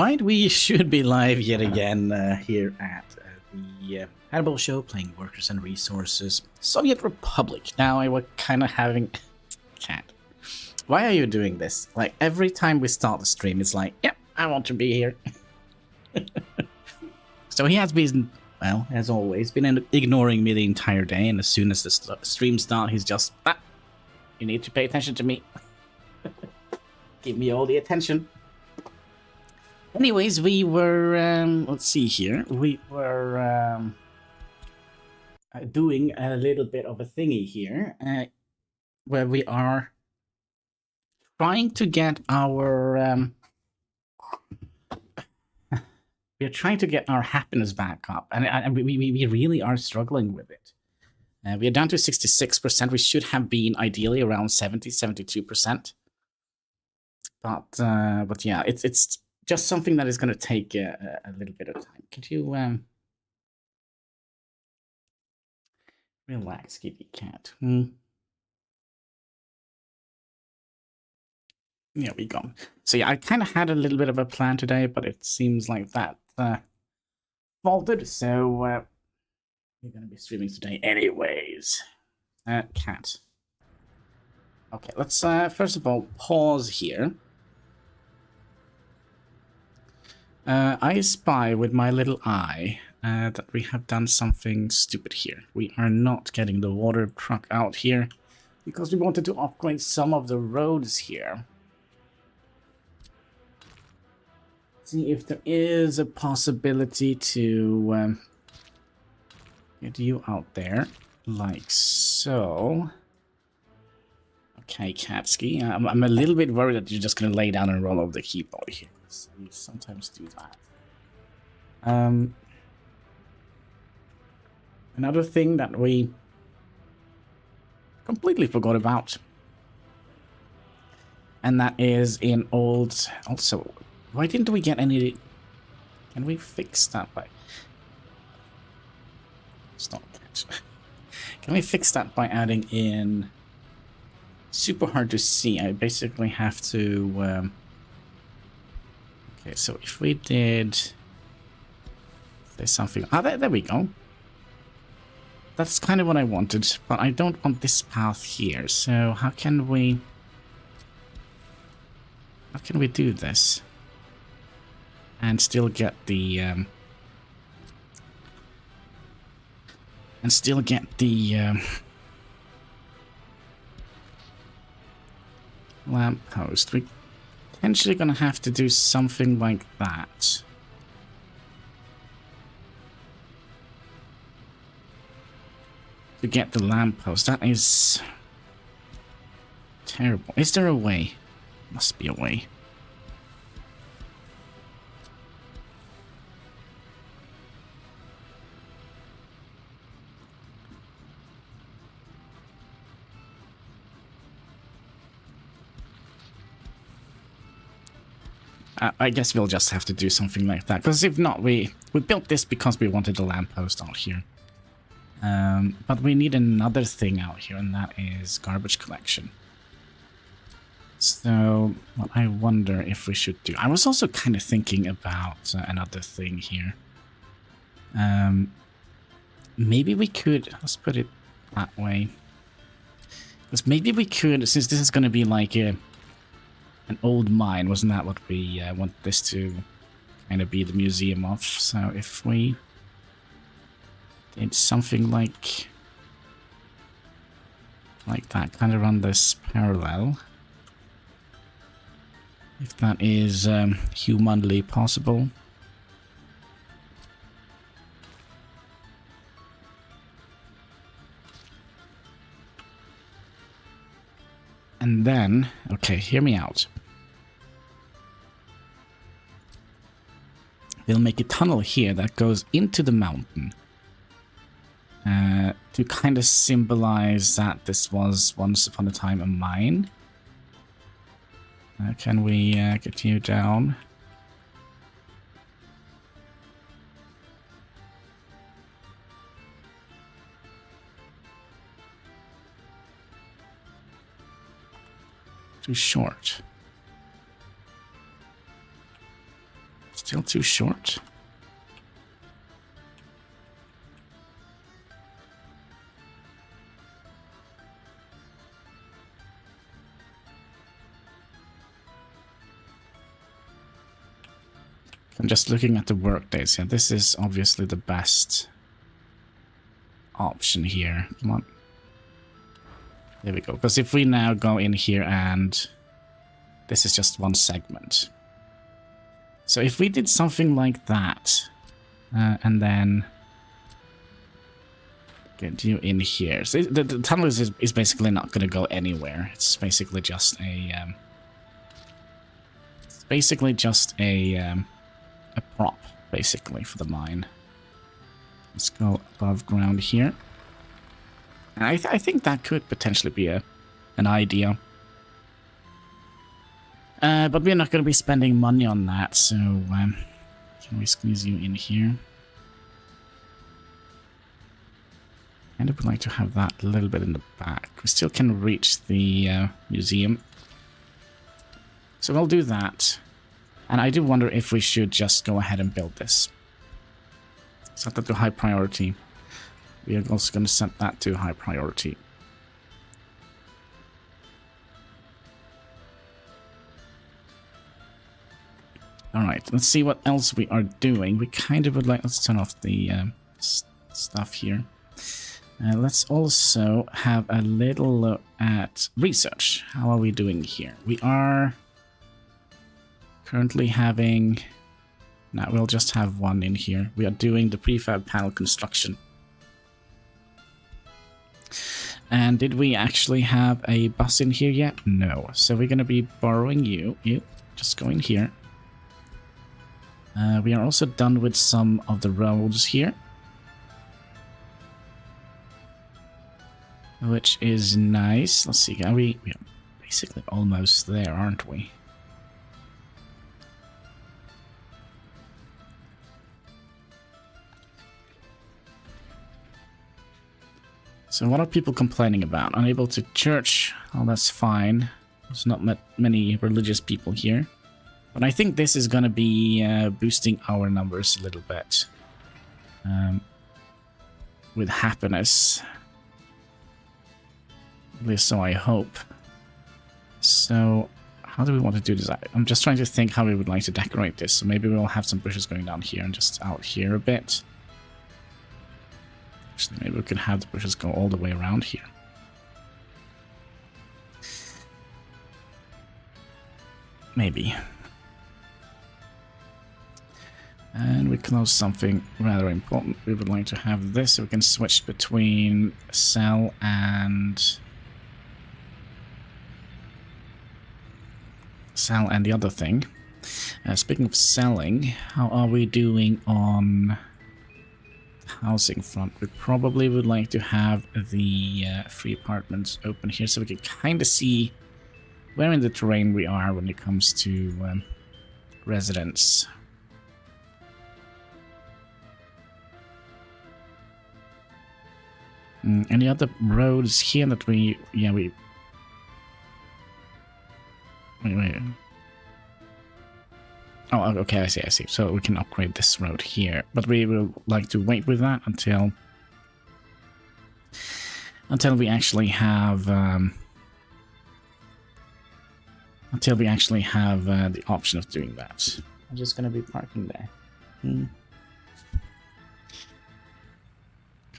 Alright, we should be live yet again here at the Hannibal Show, playing Workers and Resources, Soviet Republic. Now, I was kind of having... Cat. Why are you doing this? Like, every time we start the stream, it's like, yep, I want to be here. So he has been, well, as always, been ignoring me the entire day, and as soon as the stream starts, he's just, you need to pay attention to me. Give me all the attention. Anyways, we were, let's see here, we were doing a little bit of a thingy here, where we are trying to get our, we are trying to get our happiness back up, and we really are struggling with it. We are down to 66%, we should have been ideally around 72%. But yeah, it's just something that is going to take a little bit of time. Could you relax, kitty cat? There we go. So yeah, I kind of had a little bit of a plan today, but it seems like that faltered. So we're going to be streaming today anyways. Cat. Okay, let's first of all pause here. I spy with my little eye that we have done something stupid here. We are not getting the water truck out here because we wanted to upgrade some of the roads here. See if there is a possibility to get you out there, like so. Okay, Katsky, I'm a little bit worried that you're just going to lay down and roll over the keyboard here. You sometimes do that. Another thing that we completely forgot about, and that is in old... Also, why didn't we get any... Can we fix that by... Stop that. Can we fix that by adding in... Super hard to see. I basically have to... Okay, so if we did... There's something... Ah, there we go. That's kind of what I wanted, but I don't want this path here. So how can we... How can we do this? And still get the... And still get the... lamppost. We're potentially going to have to do something like that. To get the lamppost. That is terrible. Is there a way? Must be a way. I guess we'll just have to do something like that, because if not, we built this because we wanted the lamppost out here. But we need another thing out here, and that is garbage collection. So, what I wonder if we should do... I was also kind of thinking about another thing here. Maybe we could... Let's put it that way. Because maybe we could, since this is going to be like an old mine, wasn't that what we want this to kind of be the museum of? So if we did something like that, kind of run this parallel, if that is humanly possible. And then, okay, hear me out. We'll make a tunnel here that goes into the mountain. To kind of symbolize that this was once upon a time a mine. Can we get you down? Too short. Still too short. I'm just looking at the work days here. This is obviously the best option here. Come on. There we go. Because if we now go in here and this is just one segment. So if we did something like that and then get you in here. So the tunnel is basically not going to go anywhere. It's basically just a prop, basically, for the mine. Let's go above ground here. And I think that could potentially be an idea. But we're not going to be spending money on that, so can we squeeze you in here? Kind of would like to have that a little bit in the back. We still can reach the museum. So we'll do that. And I do wonder if we should just go ahead and build this. Set that to high priority. We are also going to set that to high priority. Alright, let's see what else we are doing. We kind of would like... Let's turn off the stuff here. Let's also have a little look at research. How are we doing here? We are... currently having... No, we'll just have one in here. We are doing the prefab panel construction. And did we actually have a bus in here yet? No. So we're going to be borrowing you. You just go in here. We are also done with some of the roads here. Which is nice. Let's see. Are we are basically almost there, aren't we? So what are people complaining about? Unable to church. Oh, that's fine. There's not many religious people here. But I think this is going to be boosting our numbers a little bit. With happiness. At least so I hope. So how do we want to do this? I'm just trying to think how we would like to decorate this. So maybe we'll have some bushes going down here and just out here a bit. Actually, maybe we could have the bushes go all the way around here. Maybe. And we close something rather important. We would like to have this so we can switch between sell and the other thing. Speaking of selling, how are we doing on housing front? We probably would like to have the free apartments open here so we can kind of see where in the terrain we are when it comes to residents. Any other roads here that wait. Oh, okay, I see. So we can upgrade this road here, but we will like to wait with that until we actually have the option of doing that. I'm just gonna be parking there.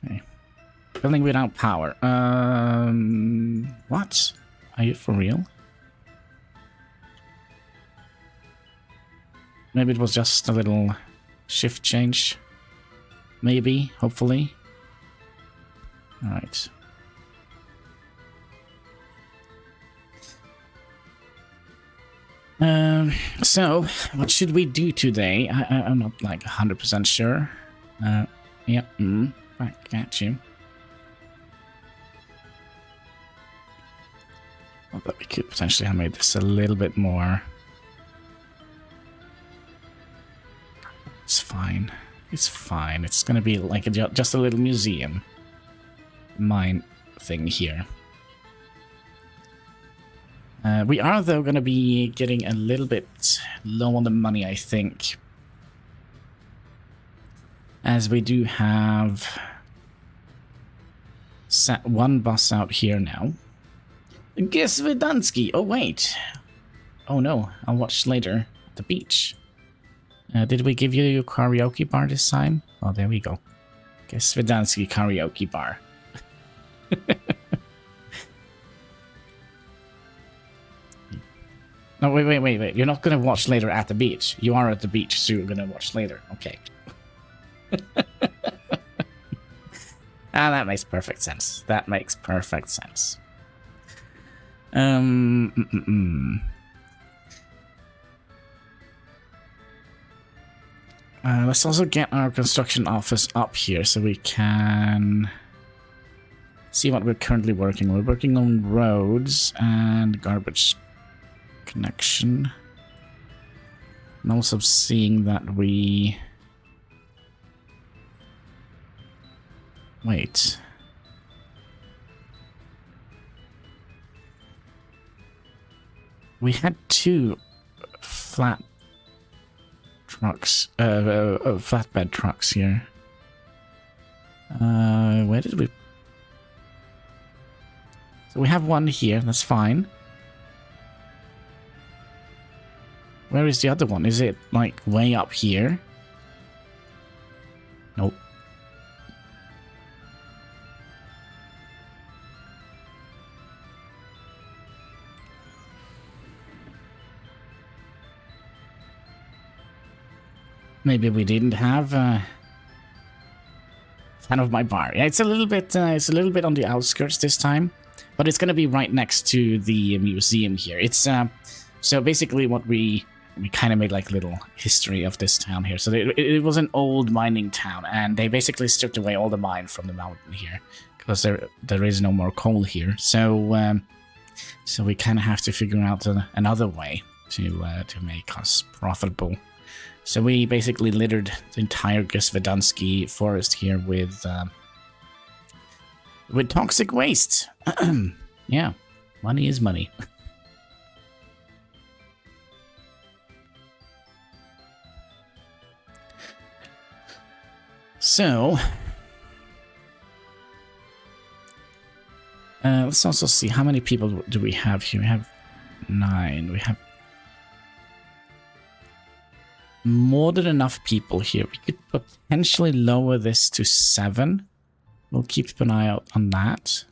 Okay. Building without power. What? Are you for real? Maybe it was just a little shift change. Maybe, hopefully. Alright. So, what should we do today? I'm not like 100% sure. Yeah, back at you. Well, but we could potentially have made this a little bit more. It's fine. It's fine. It's gonna be like just a little museum. Mine thing here. We are, though, gonna be getting a little bit low on the money, I think. as we do have one bus out here now. Gesvedansky. Oh, wait. Oh, no. I'll watch later at the beach. Did we give you your karaoke bar this time? Oh, there we go. Gesvedansky karaoke bar. No, wait. You're not going to watch later at the beach. You are at the beach, so you're going to watch later. Okay. That makes perfect sense. That makes perfect sense. Let's also get our construction office up here so we can see what we're currently working on. We're working on roads and garbage connection. And also seeing that we... Wait. We had 2 flat trucks, flatbed trucks here. Where did we... So we have one here, that's fine. Where is the other one? Is it, like, way up here? Nope. Maybe we didn't have fan of my bar. Yeah, it's a little bit on the outskirts this time, but it's gonna be right next to the museum here. It's so basically what we kind of made like a little history of this town here. So it was an old mining town, and they basically stripped away all the mine from the mountain here because there is no more coal here. So so we kind of have to figure out another way to make us profitable. So we basically littered the entire Gesvedansky forest here with toxic waste. Yeah, money is money. So let's also see how many people do we have here. We have 9. We have more than enough people here. We could potentially lower this to 7. We'll keep an eye out on that.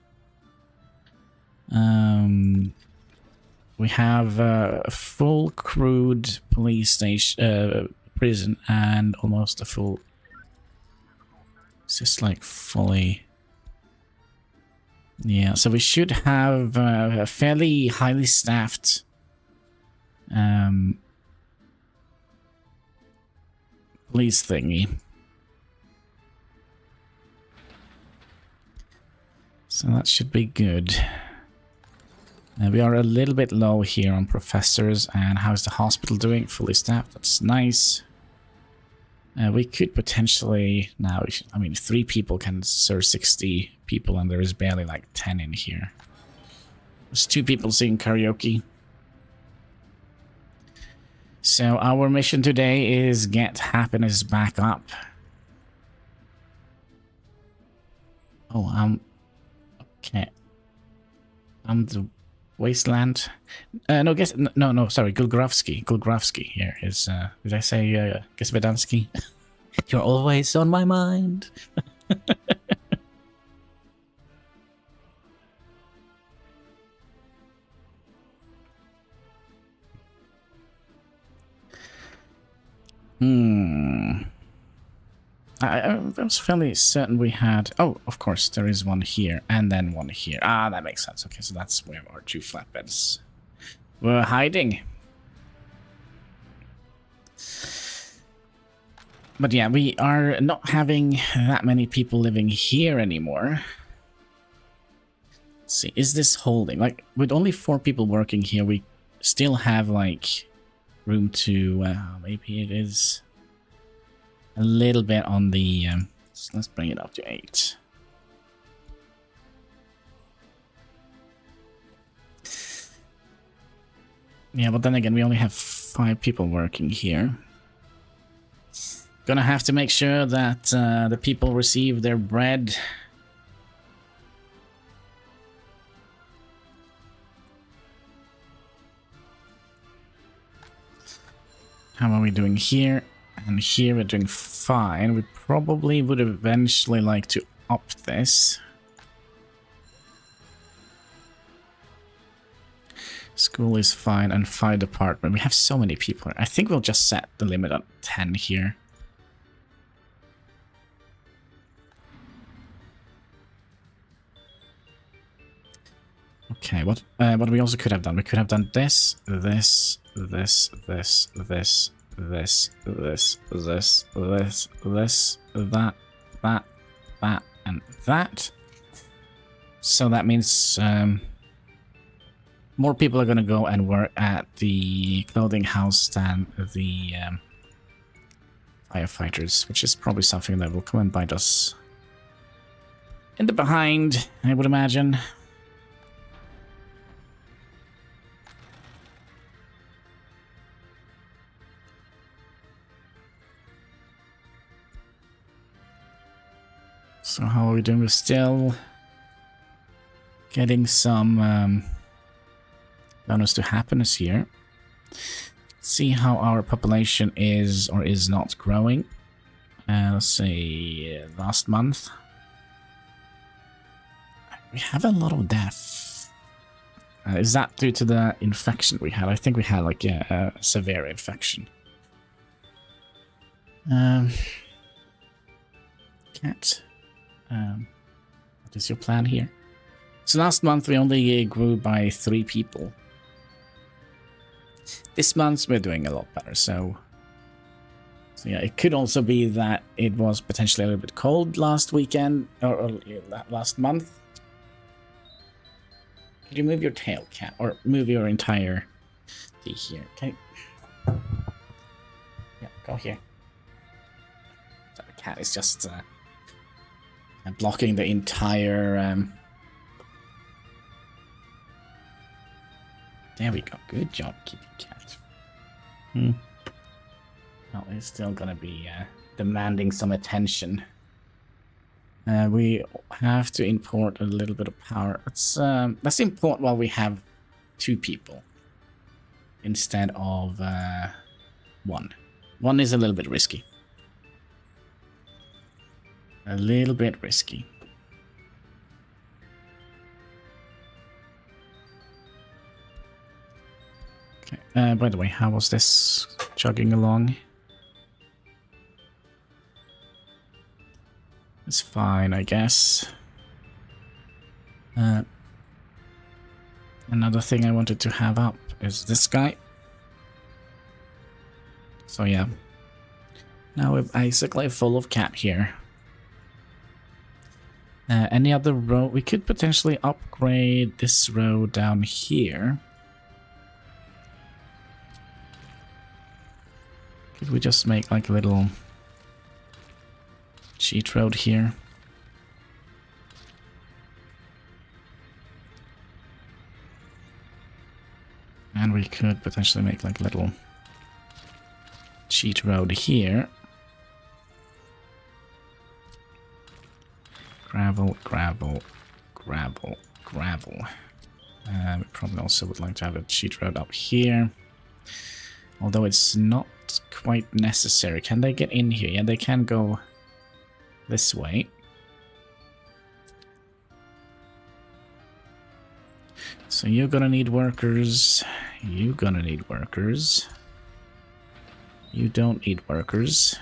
We have a full crewed police station, prison, and almost a full... It's just like fully... Yeah, so we should have a fairly highly staffed police thingy. So that should be good. We are a little bit low here on professors. And how's the hospital doing? Fully staffed. That's nice. We could potentially... Now, I mean, 3 people can serve 60 people, and there is barely like 10 in here. There's 2 people singing karaoke. So our mission today is get happiness back up. Oh, okay. The wasteland. No, sorry, Gulgrovsky here is, did I say, Gesvedansky? You're always on my mind. I was fairly certain we had... Oh, of course, there is one here, and then one here. Ah, that makes sense. Okay, so that's where our 2 flatbeds were hiding. But yeah, we are not having that many people living here anymore. Let's see, is this holding? Like, with only 4 people working here, we still have, like, room to... maybe it is... a little bit on the... let's bring it up to 8. Yeah, but then again, we only have 5 people working here. Gonna have to make sure that the people receive their bread. How are we doing here? And here we're doing fine. We probably would eventually like to up this. School is fine, and fire department. We have so many people. I think we'll just set the limit on 10 here. Okay, what we also could have done? We could have done this, this, this, this, this, this, this, this, this, this, that, and that. So that means more people are going to go and work at the clothing house than the firefighters, which is probably something that will come and bite us in the behind, I would imagine. So how are we doing? We're still getting some bonus to happiness here. See how our population is or is not growing. Let's say last month. We have a lot of death. Is that due to the infection we had? I think we had like a severe infection. Cat. What is your plan here? So last month we only grew by 3 people. This month we're doing a lot better, so yeah, it could also be that it was potentially a little bit cold last weekend, or last month. Could you move your tail, cat, or move your entire thing here? Okay. Yeah, go here. So the cat is just blocking the entire. There we go. Good job, kitty cat. Well, it's still gonna be demanding some attention. We have to import a little bit of power. Let's import while we have 2 people instead of 1. 1 is a little bit risky. A little bit risky. Okay. By the way, how was this chugging along? It's fine, I guess. Another thing I wanted to have up is this guy. So yeah. Now we're basically full of cat here. Any other road? We could potentially upgrade this road down here. Could we just make like a little cheat road here? And we could potentially make like a little cheat road here. Gravel, gravel, gravel, gravel. We probably also would like to have a cheat road up here. Although it's not quite necessary. Can they get in here? Yeah, they can go this way. So you're gonna need workers. You're gonna need workers. You don't need workers.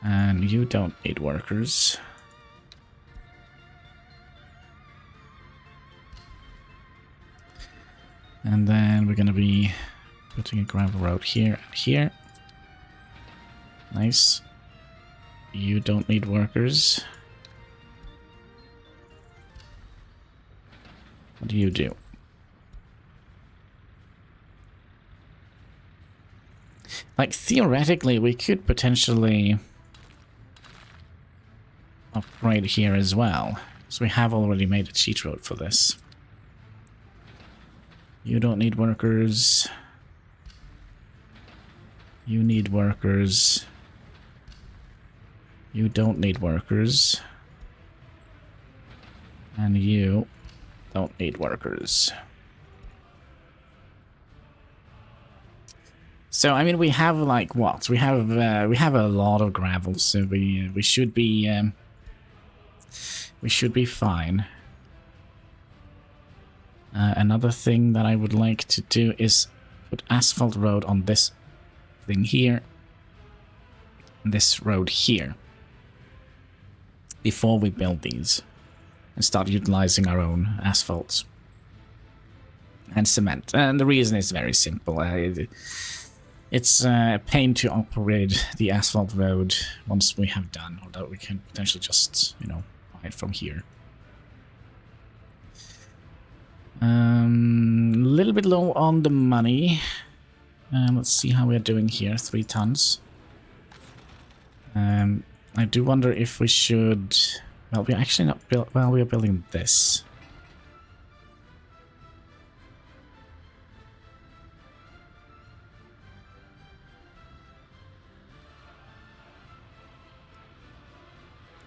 And you don't need workers. And then we're gonna be putting a gravel road here and here. Nice. You don't need workers. What do you do? Like, theoretically, we could potentially upgrade here as well. So we have already made a cheat road for this. You don't need workers. You need workers. You don't need workers. And you don't need workers. So I mean, we have like what? We have a lot of gravel, so we should be fine. Another thing that I would like to do is put asphalt road on this thing here, and this road here, before we build these, and start utilizing our own asphalt and cement. And the reason is very simple. It's a pain to operate the asphalt road once we have done, although we can potentially just, you know, buy it from here. A little bit low on the money. Let's see how we're doing here. 3 tons. I do wonder if we should... Well, we're actually not build. Well, we are building this.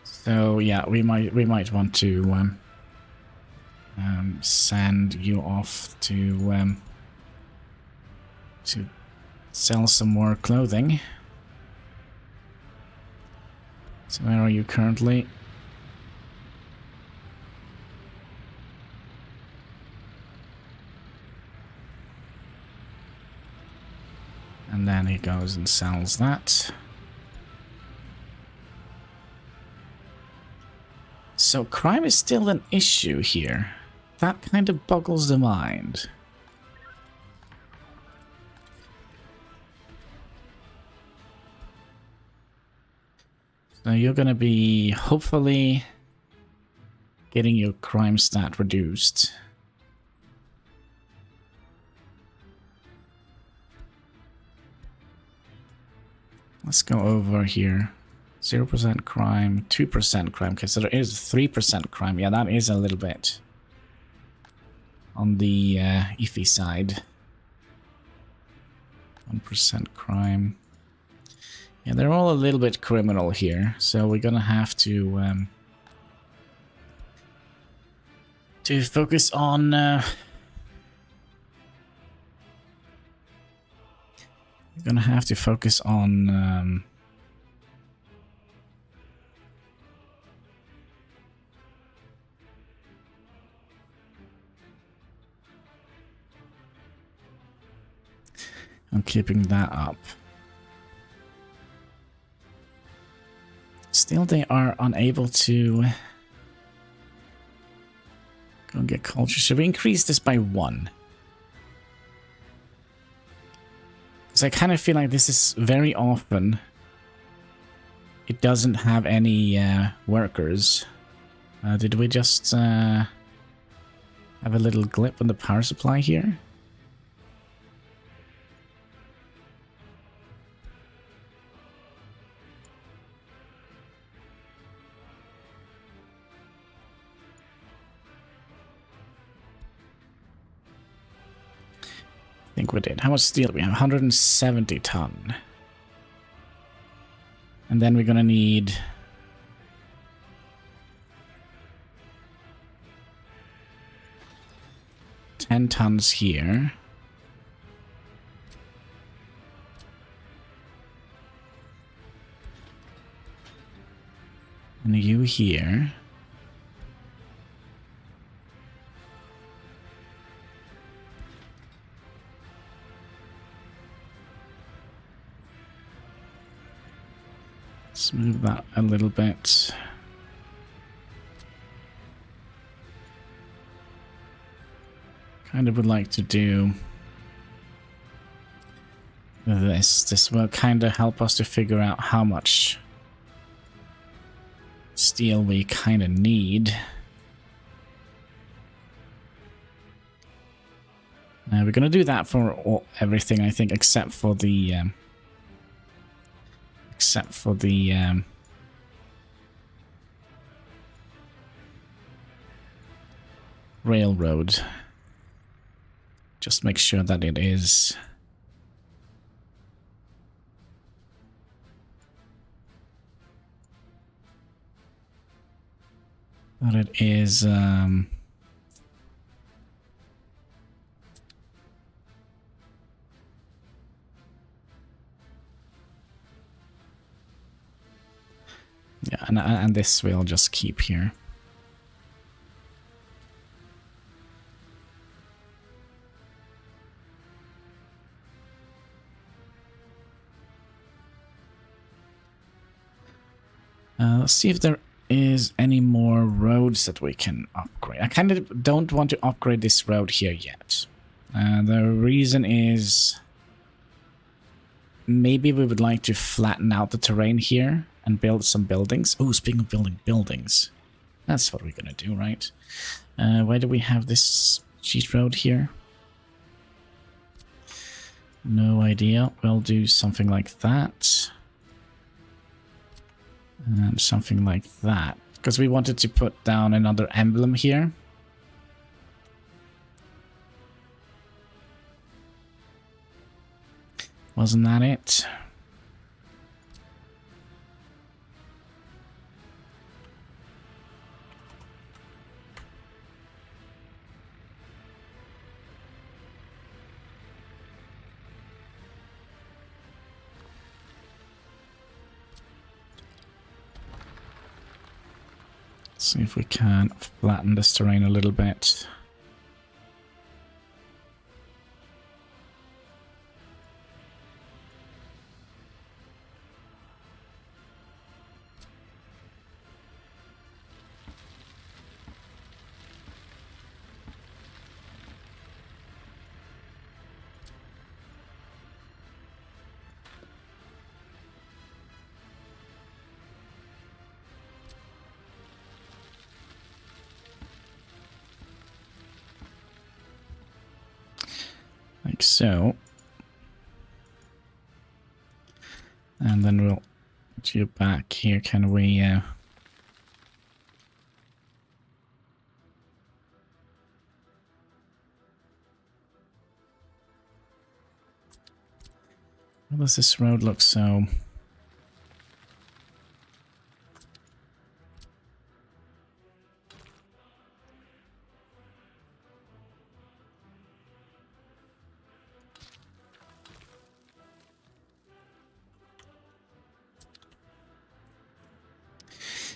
So yeah, we might want to send you off to sell some more clothing. So where are you currently? And then he goes and sells that. So crime is still an issue here. That kind of boggles the mind. So you're gonna be hopefully getting your crime stat reduced. Let's go over here. 0% crime, 2% crime. Okay, so there is 3% crime. Yeah, that is a little bit on the iffy side. 1% crime. Yeah, they're all a little bit criminal here, so we're gonna have to focus on we're gonna have to focus on keeping that up. Still, they are unable to go and get culture. Should we increase this by 1? Because I kind of feel like this is very often it doesn't have any workers. Did we just have a little glitch on the power supply here? I think we did. How much steel do we have? 170 ton. And then we're gonna need 10 tons here. And you here. Let's move that a little bit. Kind of would like to do this. This will kind of help us to figure out how much steel we kind of need. We're going to do that for everything, I think, except for the railroad. Just make sure that it is But it is... yeah, and this we'll just keep here. Let's see if there is any more roads that we can upgrade. I kind of don't want to upgrade this road here yet. The reason is maybe we would like to flatten out the terrain here and build some buildings. Oh, speaking of building buildings, that's what we're gonna do, right? Why do we have this cheat road here? No idea. We'll do something like that. And something like that. Because we wanted to put down another emblem here. Wasn't that it? See if we can flatten this terrain a little bit. Like so. And then we'll put you back here. Can we... How does this road look so...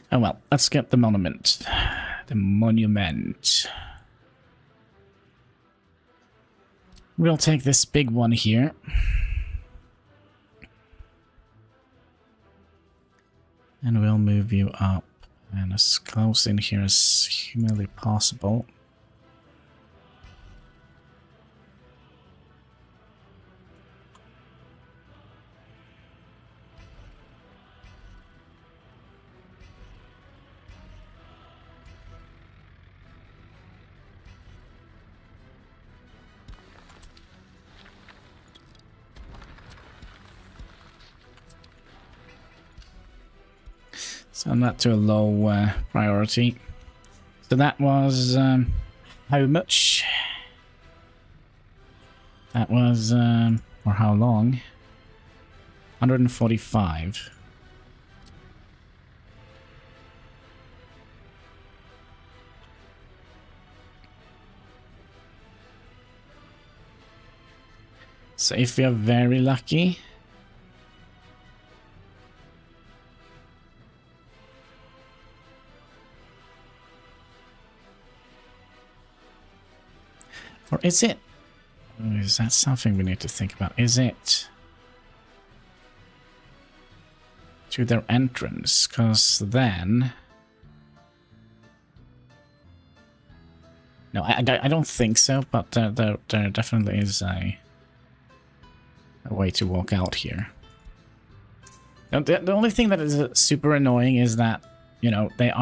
Oh well, let's get the monument. The monument. We'll take this big one here. And we'll move you up and as close in here as humanly possible. Send that to a low priority. So that was how much? That was for how long? 145. So if we are very lucky, or is it? Is that something we need to think about? Is it to their entrance? Because then... No, I don't think so, but there definitely is a way to walk out here. Now, the only thing that is super annoying is that, you know, they're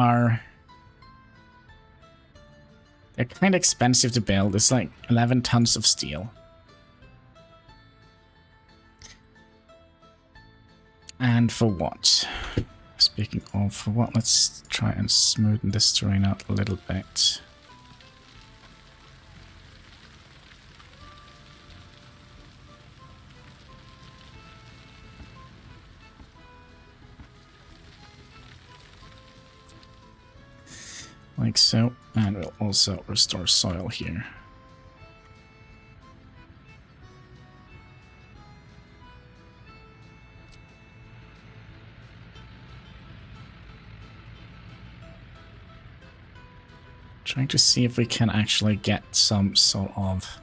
kind of expensive to build. It's like 11 tons of steel. And for what? Speaking of for what, let's try and smoothen this terrain out a little bit. Like so. And we'll also restore soil here. Trying to see if we can actually get some sort of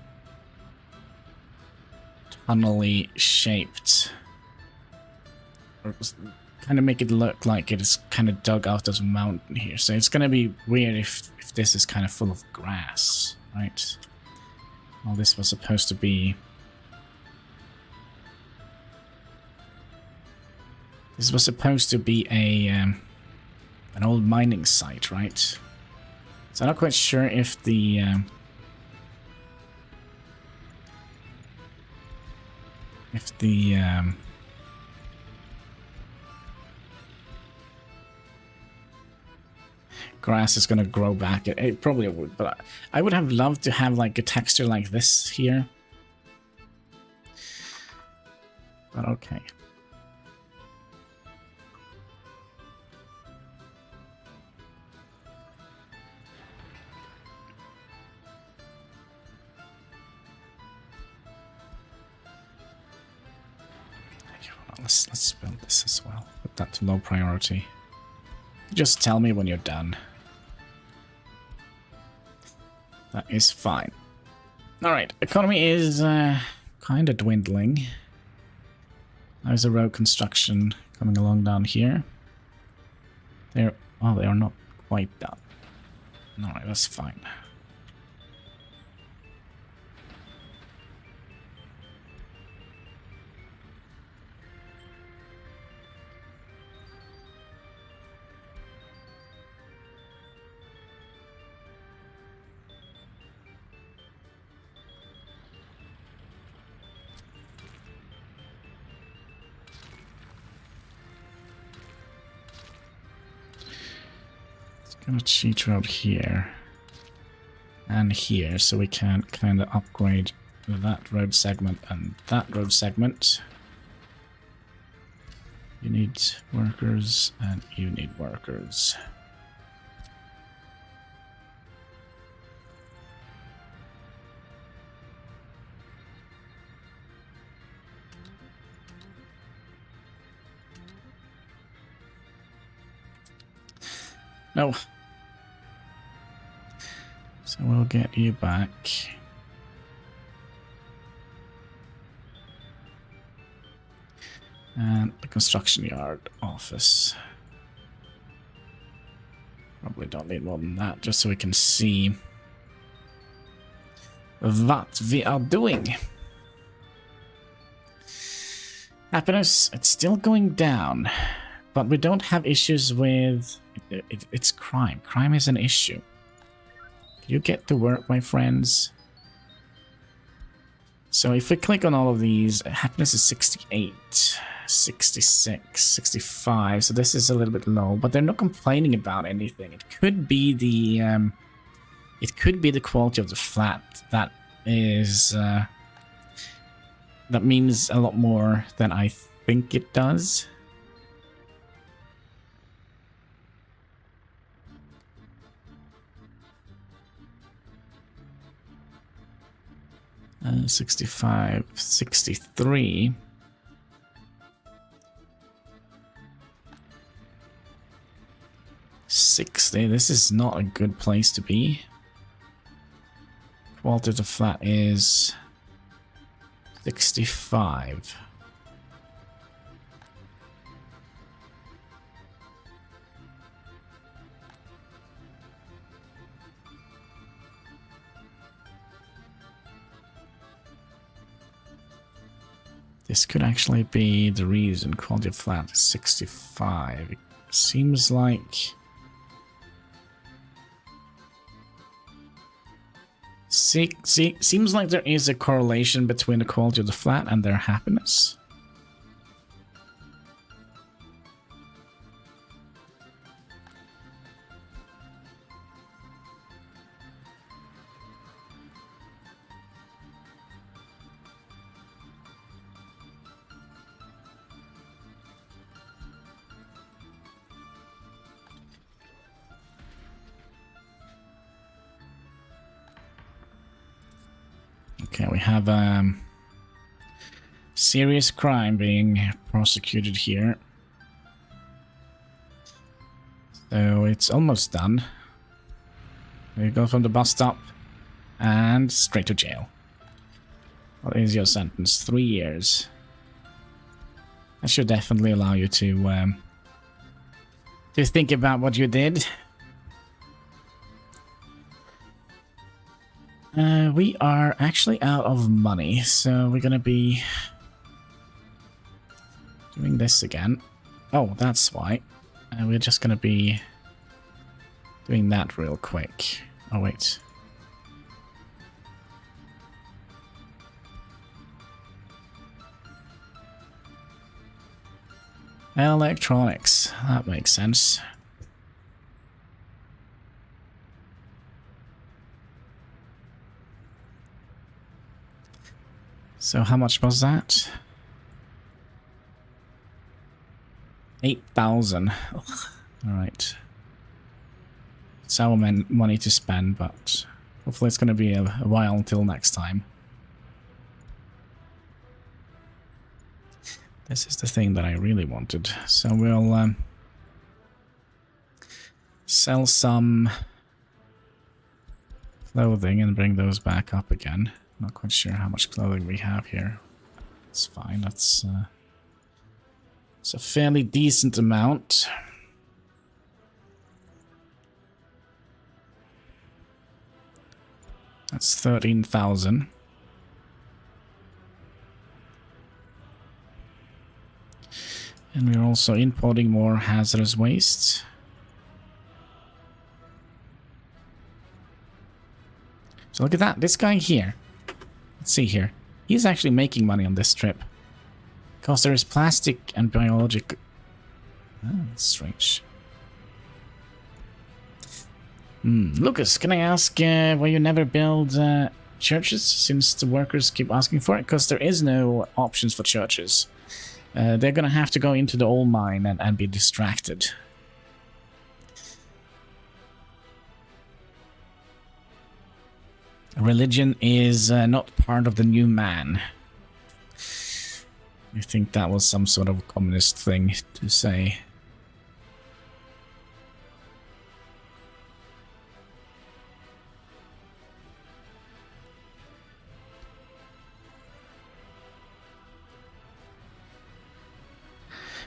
tunnel-y shaped, or kind of make it look like it is kind of dug out of a mountain here. So it's gonna be weird if this is kind of full of grass, right? Well, this was supposed to be... This was supposed to be a an old mining site, right? So I'm not quite sure if the grass is gonna grow back. It probably would, but I would have loved to have like a texture like this here. But okay. Let's build this as well. Put that to low priority. Just tell me when you're done. That is fine. Alright, economy is kind of dwindling. There's a road construction coming along down here. They are not quite done. Alright, that's fine. Gonna cheat road here and here, so we can kind of upgrade that road segment and that road segment. You need workers and you need workers. No. So we'll get you back. And the construction yard office. Probably don't need more than that, just so we can see what we are doing. Happiness, it's still going down, but we don't have issues with... It's crime. Crime is an issue. You get to work, my friends. So if we click on all of these, happiness is 68, 66, 65. So this is a little bit low, but they're not complaining about anything. It could be the quality of the flat that is that means a lot more than I think it does. 65, 63. $60. This is not a good place to be. Quality of the flat is 65. This could actually be the reason quality of flat is 65. It seems like... seems like there is a correlation between the quality of the flat and their happiness. Okay, we have serious crime being prosecuted here. So it's almost done. We go from the bus stop and straight to jail. What is your sentence? 3 years. That should definitely allow you to think about what you did. We are actually out of money, so we're gonna be doing this again. Oh, that's why. We're just gonna be doing that real quick. Oh, wait. Electronics. That makes sense. So how much was that? 8,000. Alright. It's our money to spend, but hopefully it's going to be a while until next time. This is the thing that I really wanted. So we'll sell some clothing and bring those back up again. Not quite sure how much clothing we have here. It's fine. That's it's a fairly decent amount. That's 13,000. And we're also importing more hazardous waste. So look at that. This guy here. Let's see here. He's actually making money on this trip. Because there is plastic and biological... Oh, that's strange. Lucas, can I ask why you never build churches, since the workers keep asking for it? Because there is no options for churches. They're gonna have to go into the oil mine and be distracted. Religion is not part of the new man. I think that was some sort of communist thing to say.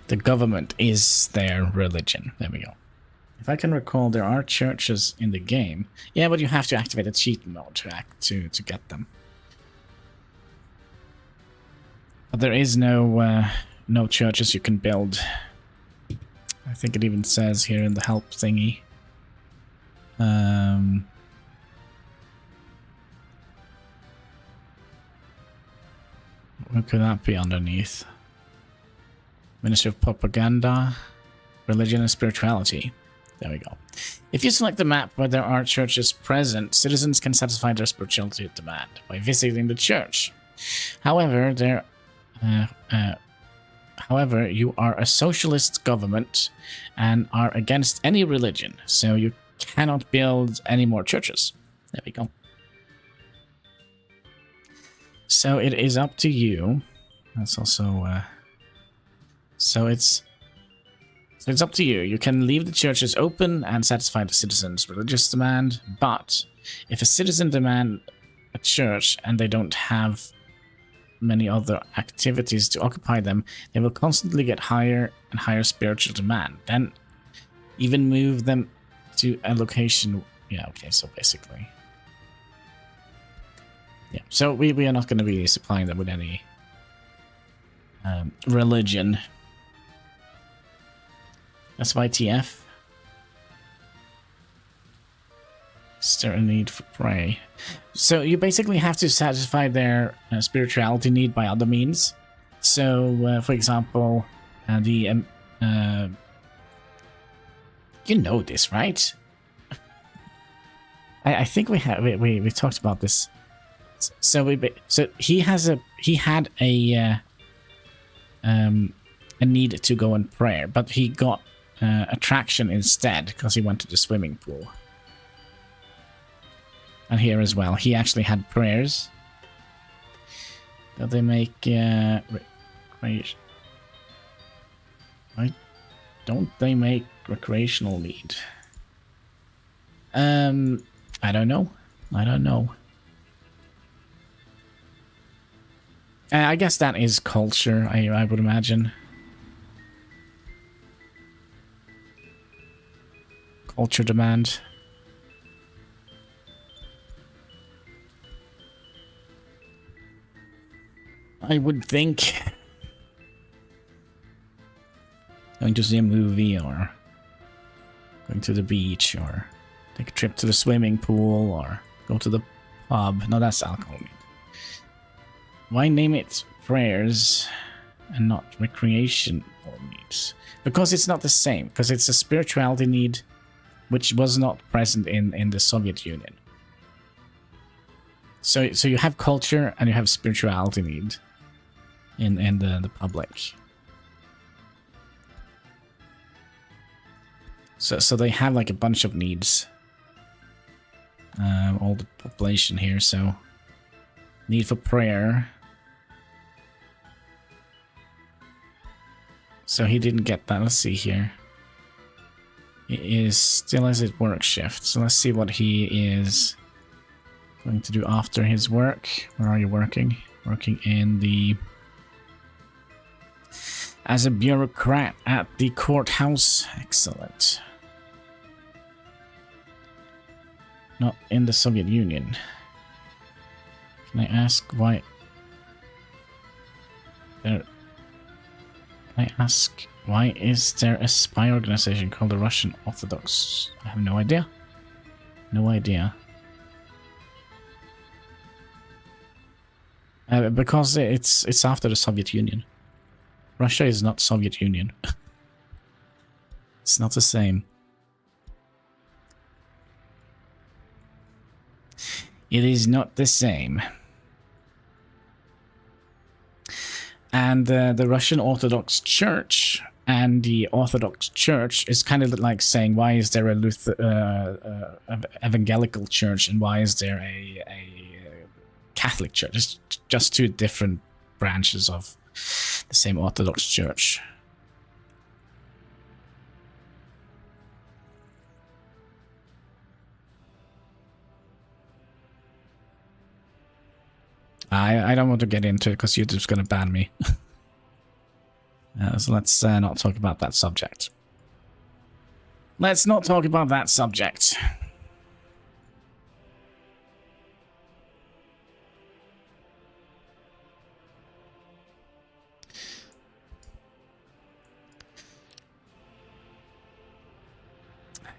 The government is their religion. There we go. If I can recall, there are churches in the game. Yeah, but you have to activate a cheat mode to get them. But there is no churches you can build. I think it even says here in the help thingy. What could that be underneath? Ministry of Propaganda, Religion and Spirituality. There we go. If you select the map where there are churches present, citizens can satisfy their spirituality demand by visiting the church. However, you are a socialist government and are against any religion, so you cannot build any more churches. There we go. So it is up to you. That's also... So it's up to you. You can leave the churches open and satisfy the citizens' religious demand, but if a citizen demand a church and they don't have many other activities to occupy them, they will constantly get higher and higher spiritual demand. Then even move them to a location. Yeah, okay, so basically. Yeah, so we are not going to be supplying them with any religion. That's why TF. Is there a need for prey? So you basically have to satisfy their spirituality need by other means. So, for example, you know this, right? I think we talked about this. So he had a need to go in prayer, but he got attraction instead because he went to the swimming pool. And here as well, he actually had prayers, Do they make recreation? Why don't they make recreational meat? I don't know. I don't know. I guess that is culture, I would imagine. Culture demand. I would think. Going to see a movie, or going to the beach, or take a trip to the swimming pool, or go to the pub. No, that's alcohol. Why name it prayers and not recreation needs? Because it's not the same. Because it's a spirituality need, which was not present in the Soviet Union. So you have culture and you have spirituality need in the public. So they have like a bunch of needs. All the population here, so need for prayer. So he didn't get that. Let's see here. He is still has his work shift. So let's see what he is going to do after his work. Where are you working? Working in the... as a bureaucrat at the courthouse. Excellent. Not in the Soviet Union. Can I ask why... Can I ask, why is there a spy organization called the Russian Orthodox? I have no idea. No idea. Because it's after the Soviet Union. Russia is not Soviet Union. It's not the same. It is not the same. And the Russian Orthodox Church and the Orthodox Church is kind of like saying, why is there a evangelical church and why is there a Catholic church? It's just two different branches of the same Orthodox Church. I don't want to get into it because YouTube's going to ban me. So let's not talk about that subject. Let's not talk about that subject.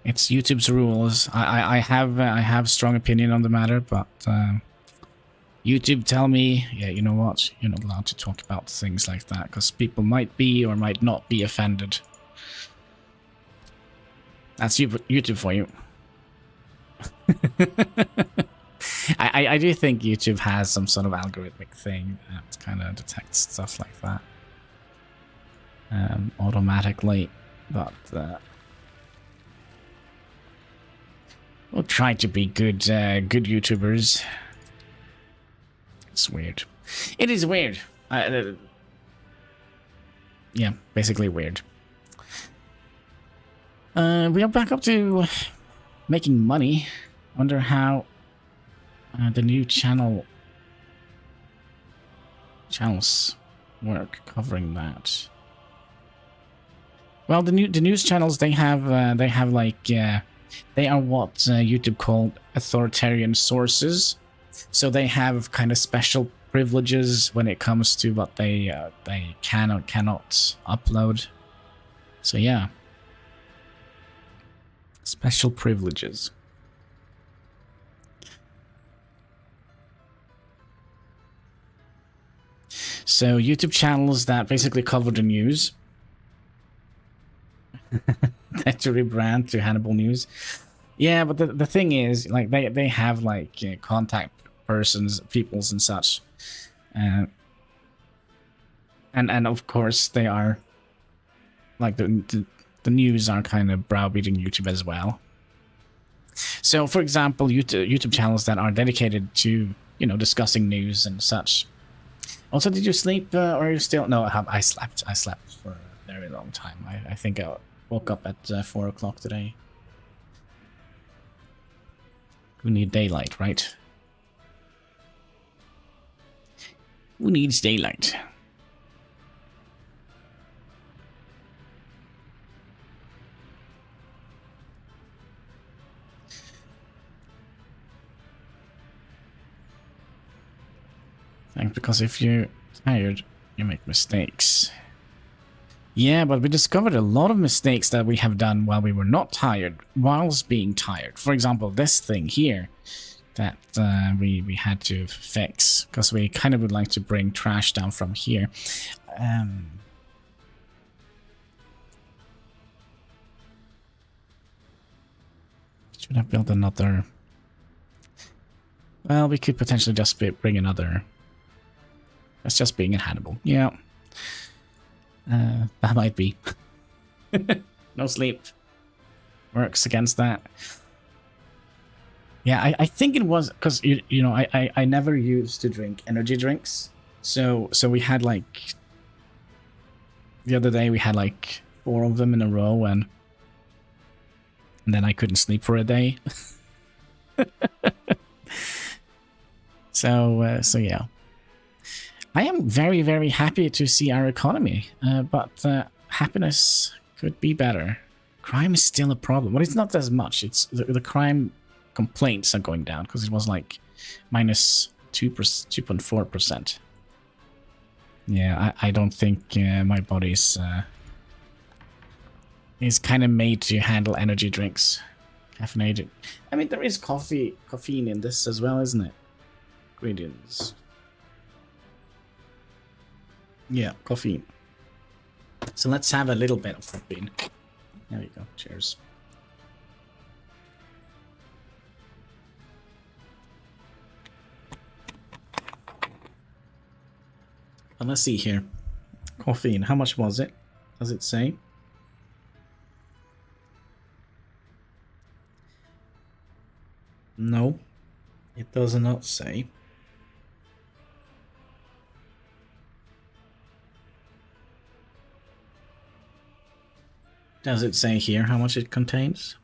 It's YouTube's rules. I have strong opinion on the matter, but YouTube tell me, yeah, you know what? You're not allowed to talk about things like that because people might be or might not be offended. That's YouTube for you. I do think YouTube has some sort of algorithmic thing that kind of detects stuff like that automatically, but we'll try to be good good YouTubers. It's weird. It is weird. Yeah, basically weird. We are back up to making money. Wonder how the new channels work covering that. Well, the news channels they have like they are what YouTube called authoritarian sources. So they have kind of special privileges when it comes to what they can or cannot upload. So yeah, special privileges. So YouTube channels that basically cover the news. That to rebrand to Hannibal News. Yeah, but the thing is, like they have like contact persons, peoples and such, and of course they are like the news are kind of browbeating YouTube as well. So for example, YouTube channels that are dedicated to, you know, discussing news and such, Also, did you sleep or are you still? No, I slept. I slept for a very long time. I think I woke up at 4 o'clock today. We need daylight, right? Who needs daylight? Because if you're tired, you make mistakes. Yeah, but we discovered a lot of mistakes that we have done while we were not tired, whilst being tired. For example, this thing here that we had to fix, because we kind of would like to bring trash down from here. Should have built another... Well, we could potentially just bring another... That's just being in Hannibal. Yeah. That might be. No sleep. Works against that. Yeah, I think it was because you know I never used to drink energy drinks. So we had like the other day we had like 4 of them in a row and then I couldn't sleep for a day. So yeah. I am very, very happy to see our economy, but happiness could be better. Crime is still a problem, but it's not as much. It's the crime complaints are going down because it was like minus 2.4%. Yeah, I don't think my body's is kind of made to handle energy drinks, caffeinated. I mean, there is caffeine in this as well, isn't it? Ingredients. Yeah, caffeine. So let's have a little bit of caffeine. There you go. Cheers. And let's see here. Caffeine. How much was it? Does it say? No, it does not say. Does it say here how much it contains?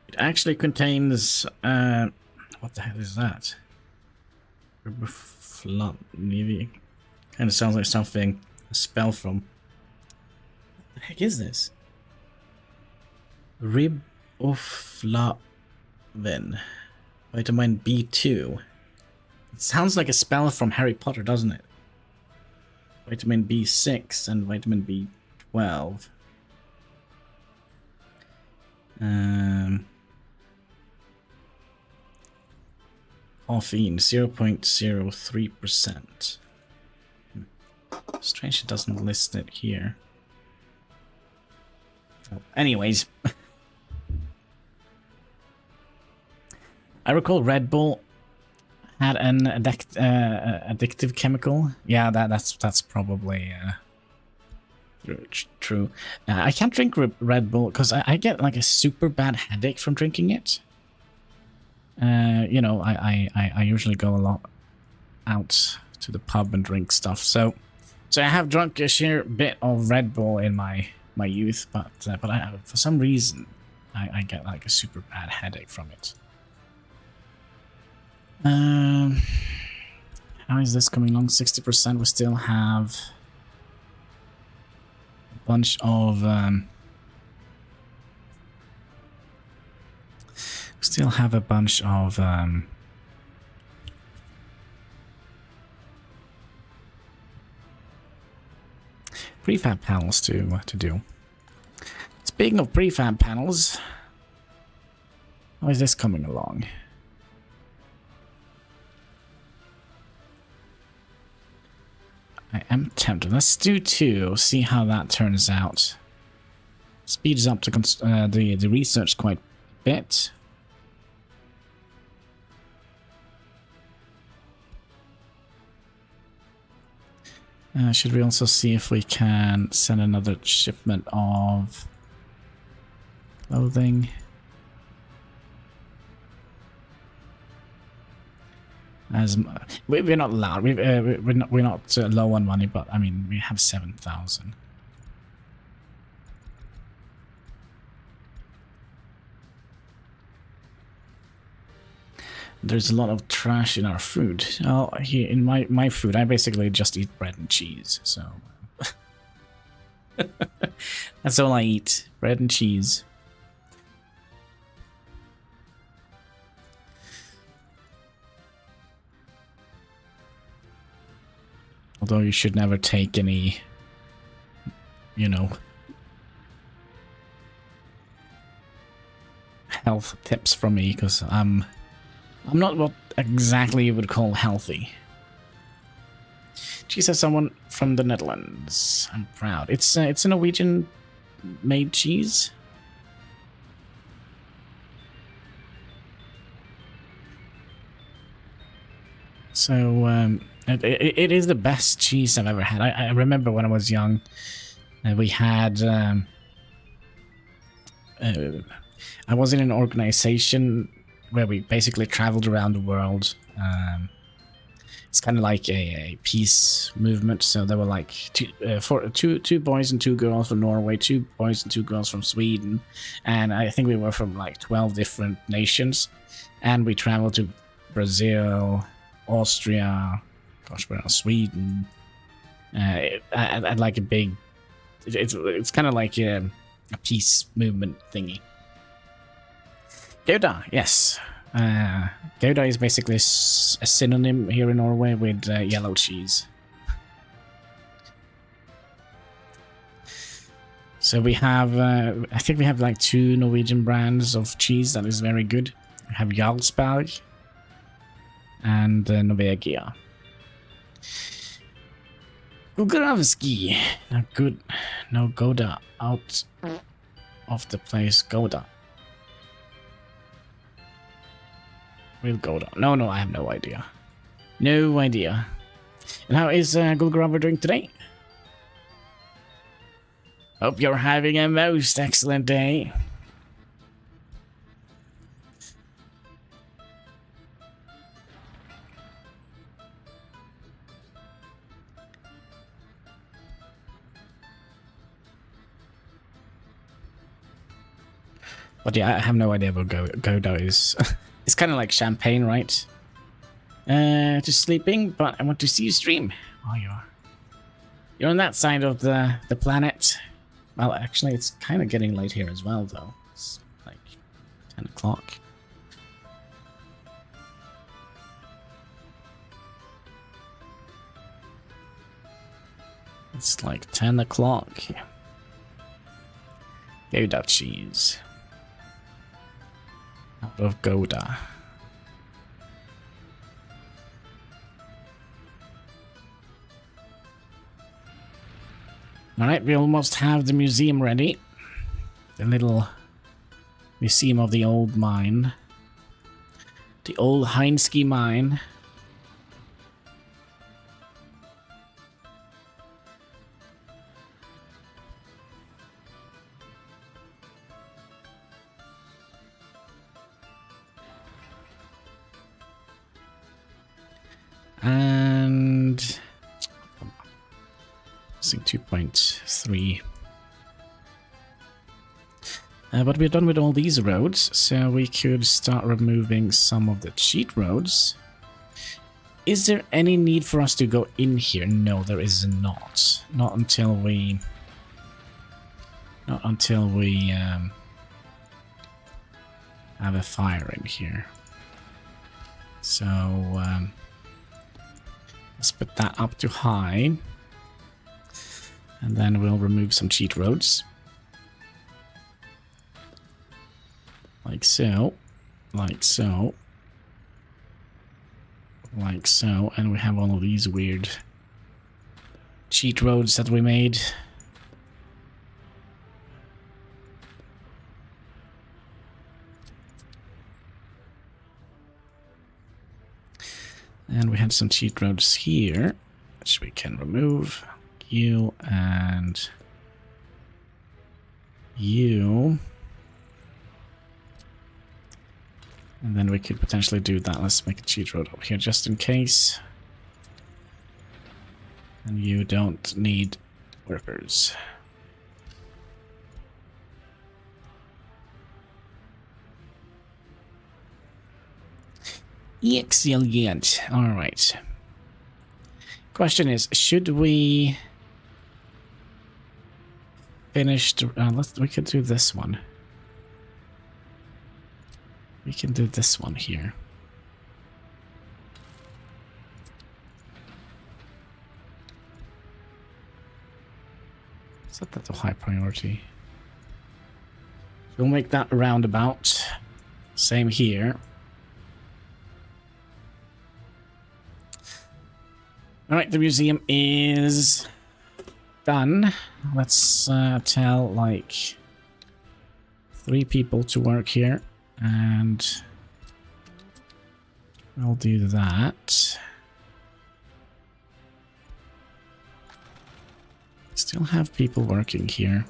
It actually contains, what the hell is that? Maybe. Kind of sounds like something, a spell from... What the heck is this? Riboflavin. Vitamin B2. It sounds like a spell from Harry Potter, doesn't it? Vitamin B6 and vitamin B12. Caffeine 0.03%. Strange it doesn't list it here. Oh, anyways. I recall Red Bull had an addictive chemical. Yeah, that's probably true. I can't drink Red Bull because I get like a super bad headache from drinking it. You know, I usually go a lot out to the pub and drink stuff. So I have drunk a sheer bit of Red Bull in my youth, but for some reason I get like a super bad headache from it. How is this coming along? 60%. We still have a bunch of prefab panels to do. Speaking of prefab panels, how is this coming along? I am tempted. Let's do 2. See how that turns out. Speeds up the research quite a bit. Should we also see if we can send another shipment of clothing? As we're not loud. We're not low on money, but I mean we have 7,000. There's a lot of trash in our food. Oh, here in my food, I basically just eat bread and cheese. So that's all I eat: bread and cheese. Although you should never take any, you know, health tips from me, because I'm not what exactly you would call healthy. She says someone from the Netherlands. I'm proud. It's a Norwegian made cheese. So it is the best cheese I've ever had. I remember when I was young, we had I was in an organization where we basically traveled around the world. It's kind of like a peace movement. So there were like two boys and 2 girls from Norway, 2 boys and 2 girls from Sweden, and I think we were from like 12 different nations, and we traveled to Brazil, Austria, gosh, where else? Sweden. At like a big, it's kind of like a peace movement thingy. Gouda, yes. Gouda is basically a synonym here in Norway with yellow cheese. So we have, I think we have like 2 Norwegian brands of cheese that is very good. We have Jarlsberg and Norvegia. Gugravski. Not good. No Gouda. Out of the place. Gouda. Real Gouda. No, I have no idea. No idea. And how is Gulgraver doing today? Hope you're having a most excellent day. But yeah, I have no idea what Gouda is. It's kind of like champagne, right? Just sleeping, but I want to see you stream. Oh, you're on that side of the planet. Well, actually, it's kind of getting late here as well, though. It's like 10 o'clock. It's like 10 o'clock. Gouda cheese. Out of Gouda. Alright, we almost have the museum ready. The little museum of the old mine. The old Heinski mine. And 2.3. But we're done with all these roads, so we could start removing some of the cheat roads. Is there any need for us to go in here? No, there is not. Not until we have a fire in here. So let's put that up to high. And then we'll remove some cheat roads. Like so. Like so. Like so. And we have all of these weird cheat roads that we made. And we had some cheat roads here, which we can remove. You and you. And then we could potentially do that. Let's make a cheat road up here just in case. And you don't need workers. Excellent. All right. Question is, should we finish? We could do this one. We can do this one here. Set that to high priority. We'll make that roundabout. Same here. Alright, the museum is done. Let's tell like 3 people to work here. And we'll do that. Still have people working here.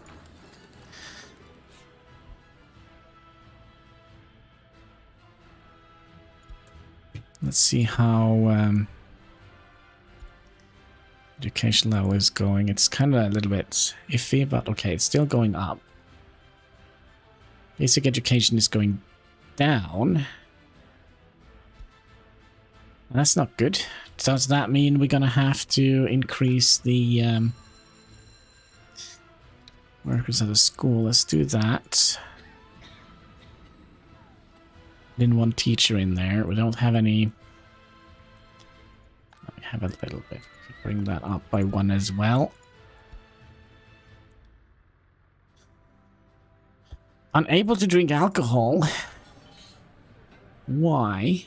Let's see how education level is going. It's kind of a little bit iffy, but okay, it's still going up. Basic education is going down. That's not good. Does that mean we're gonna have to increase the workers at the school? Let's do that. Didn't want teacher in there. We don't have any. We have a little bit. Bring that up by 1 as well. Unable to drink alcohol. Why?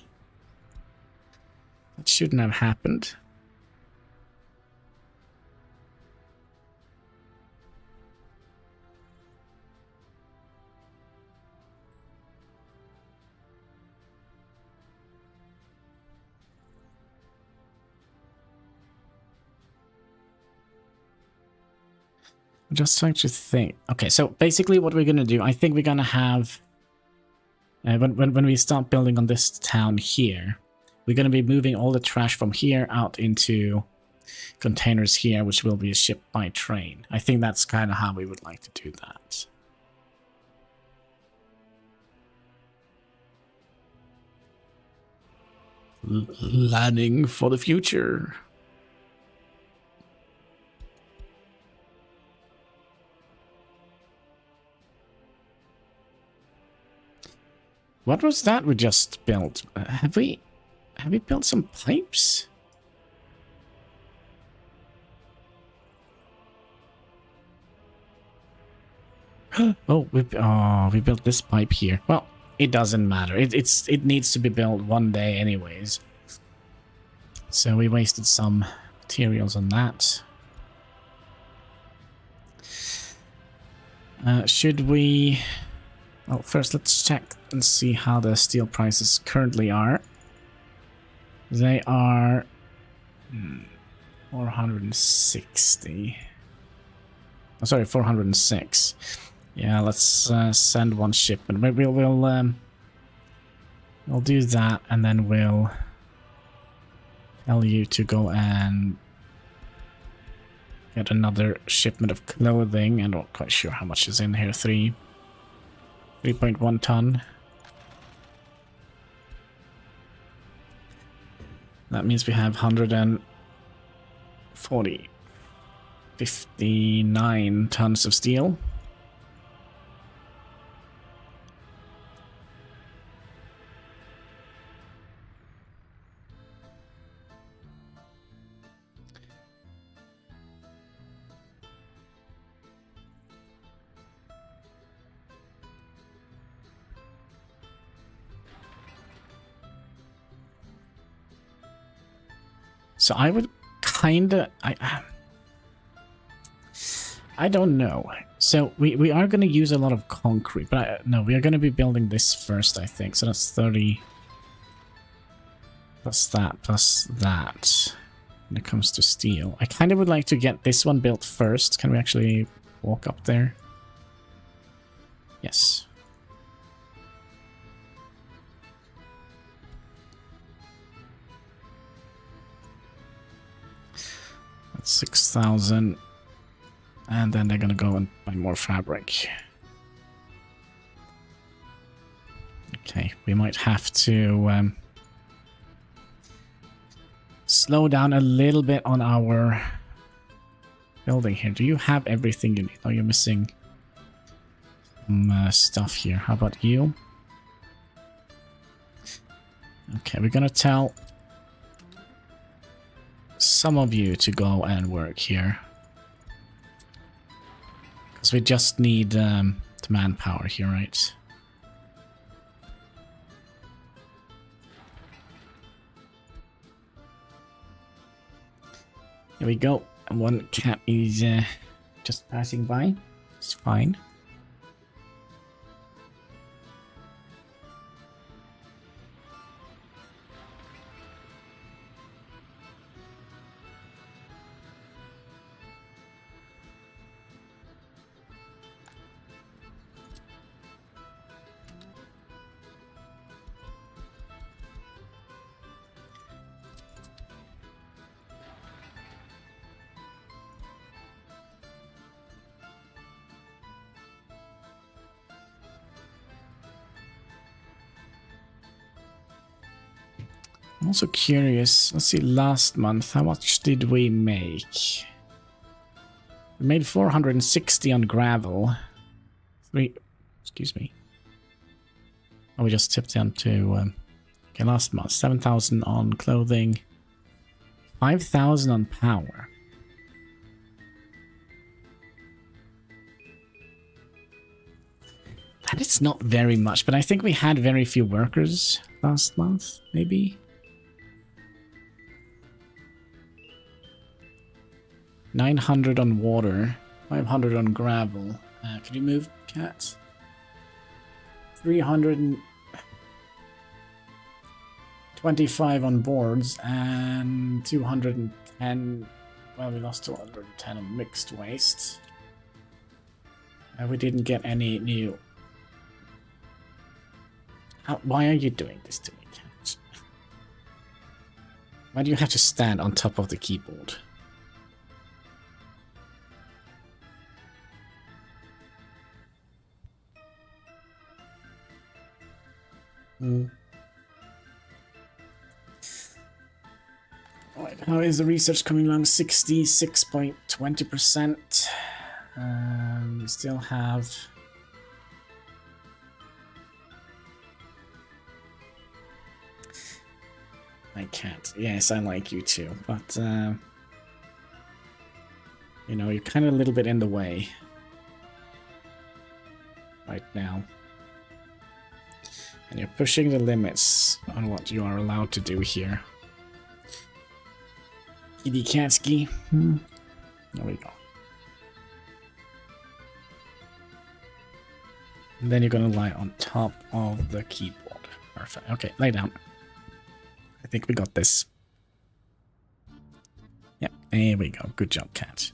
That shouldn't have happened. I'm just trying to think. Okay, so basically what we're going to do, I think we're going to have... when we start building on this town here, we're going to be moving all the trash from here out into containers here, which will be shipped by train. I think that's kind of how we would like to do that. Planning for the future. What was that we just built? Have we built some pipes? Oh, we built this pipe here. Well, it doesn't matter. It needs to be built one day anyways. So we wasted some materials on that. Should we... Well, first let's check and see how the steel prices currently are. They are 460. Oh, sorry, 406. Yeah, let's send one shipment. Maybe we'll do that, and then we'll tell you to go and get another shipment of clothing. I'm not quite sure how much is in here. 3.1 ton. That means we have 59 tons of steel. So I would kinda... I don't know. So we are going to use a lot of concrete, but no, we are going to be building this first, I think. So that's 30 plus that when it comes to steel. I kind of would like to get this one built first. Can we actually walk up there? Yes. 6,000. And then they're gonna go and buy more fabric. Okay, we might have to slow down a little bit on our building here. Do you have everything you need? Oh, you're missing some stuff here. How about you? Okay, we're gonna tell some of you to go and work here. Because we just need the manpower here, right? Here we go. And one cat is just passing by. It's fine. I'm also curious. Let's see, last month, how much did we make? We made 460 on gravel. Excuse me. Oh, we just tipped down to... okay, last month, 7,000 on clothing. 5,000 on power. That is not very much, but I think we had very few workers last month, maybe? 900 on water, 500 on gravel. Can you move, cat? 325 on boards and 210. Well, we lost 210 on mixed waste. We didn't get any new. Why are you doing this to me, cat? Why do you have to stand on top of the keyboard? Alright, how is the research coming along? 66.20%. We still have... I can't. Yes, I like you too, but you know, you're kind of a little bit in the way right now. And you're pushing the limits on what you are allowed to do here. Kitty Katsky. There we go. And then you're gonna lie on top of the keyboard. Perfect. Okay, lay down. I think we got this. Yep, there we go. Good job, cat.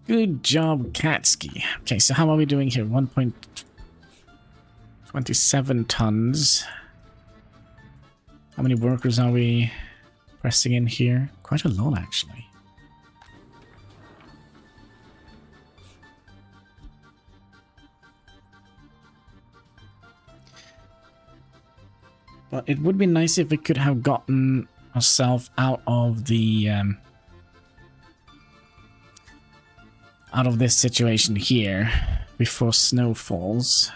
Good job, Katsky. Okay, so how are we doing here? 1.27 tons. How many workers are we pressing in here? Quite a lot, actually. But it would be nice if we could have gotten ourselves out of the out of this situation here before snow falls.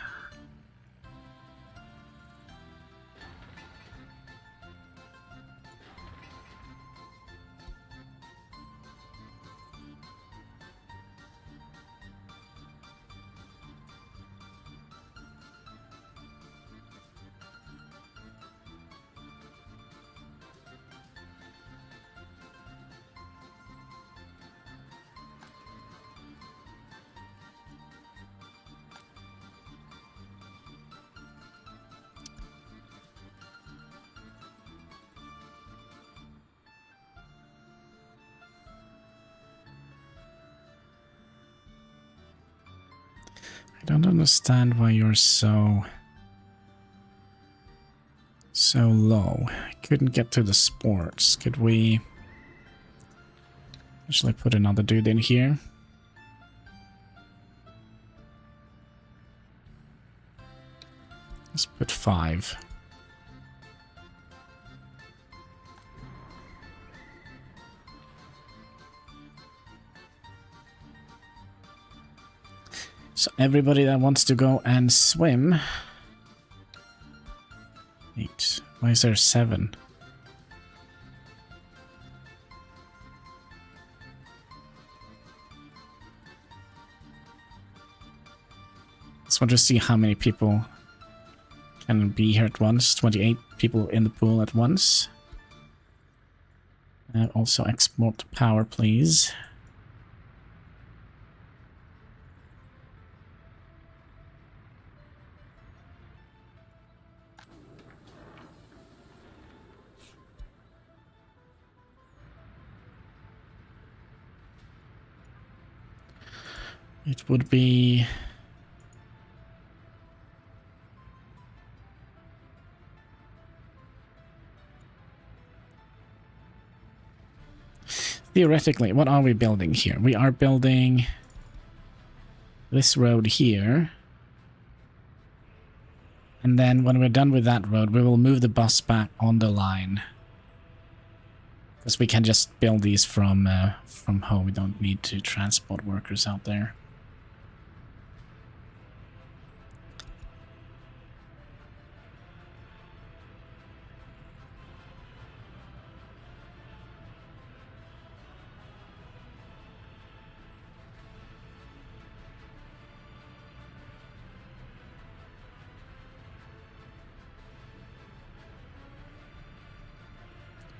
I don't understand why you're so low. I couldn't get to the sports. Could we Actually put another dude in here. Let's put 5. So everybody that wants to go and swim. 8. Why is there 7? Just want to see how many people can be here at once. 28 people in the pool at once. Also export power, please. It would be... Theoretically, what are we building here? We are building this road here. And then when we're done with that road, we will move the bus back on the line. Because we can just build these from home. We don't need to transport workers out there.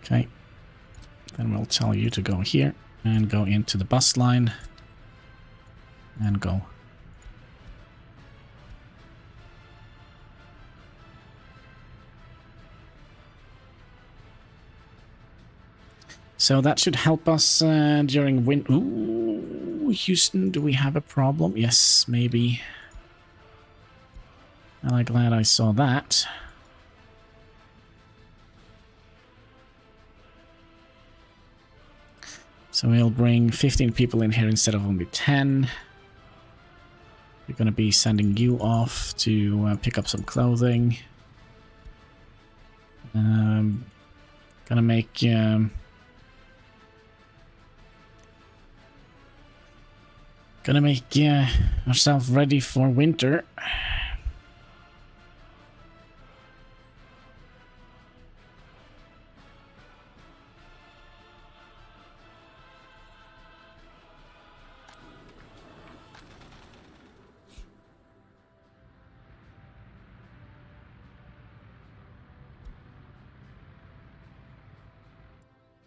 Okay, then we'll tell you to go here and go into the bus line and go. So that should help us during Ooh, Houston, do we have a problem? Yes, maybe. I'm glad I saw that. So we'll bring 15 people in here instead of only 10. We're going to be sending you off to pick up some clothing. Gonna make ourselves ready for winter.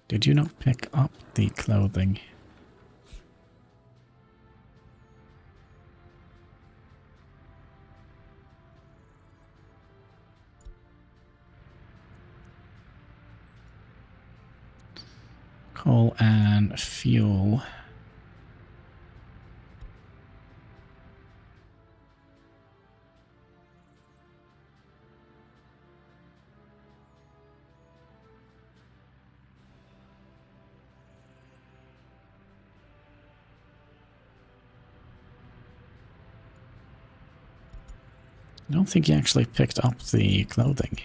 Did you not pick up the clothing? Coal and fuel. I don't think he actually picked up the clothing.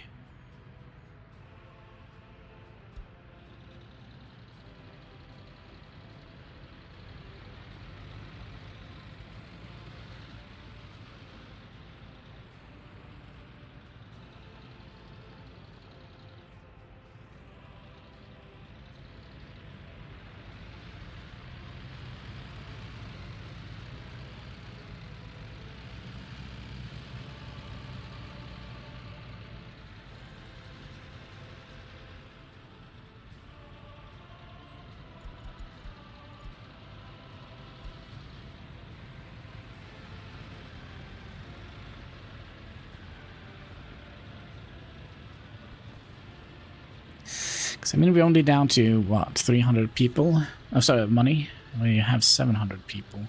I mean, we're only down to, what, 300 people? Oh, sorry, money. We have 700 people.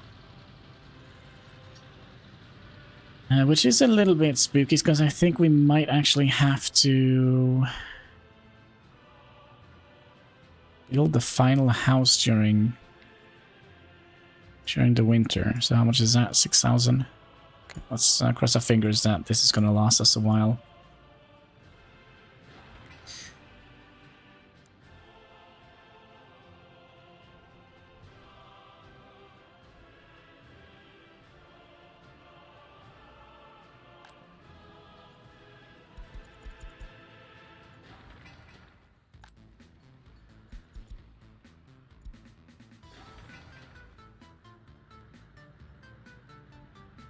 Which is a little bit spooky, because I think we might actually have to build the final house during during the winter. So how much is that? 6,000. Okay, let's cross our fingers that this is going to last us a while.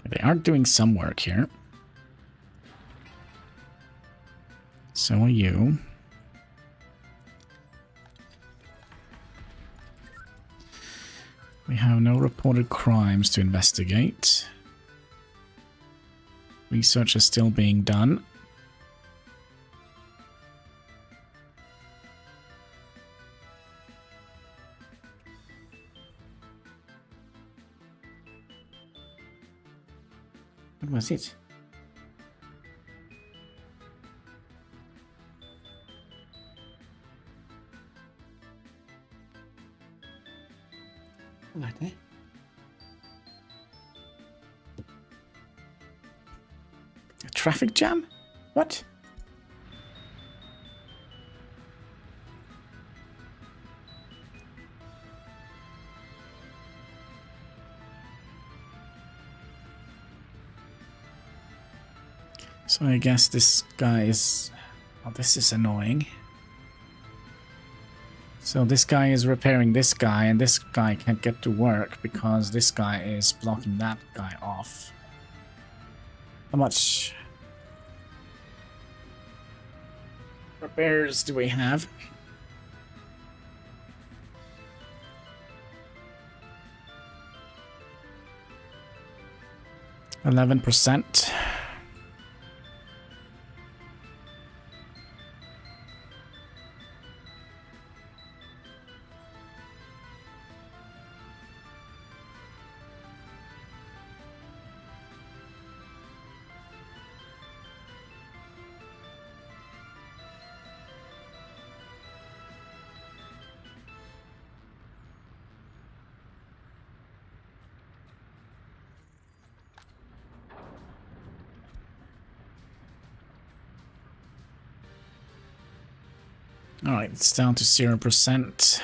They are doing some work here. So are you. We have no reported crimes to investigate. Research is still being done. What was it? What, eh? A traffic jam? What? So I guess this guy is... Oh, this is annoying. So this guy is repairing this guy, and this guy can't get to work because this guy is blocking that guy off. How much repairs do we have? %. Alright, it's down to 0%.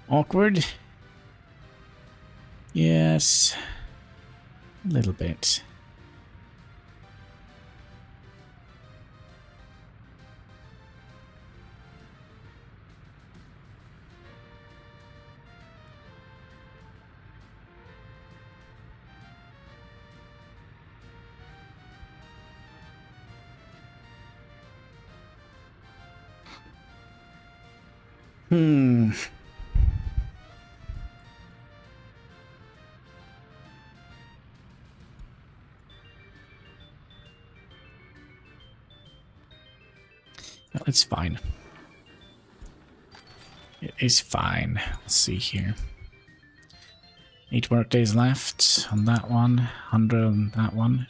Awkward? Yes. A little bit. Well, it's fine. It is fine. Let's see here. 8 work days left on that one. 100 on that one.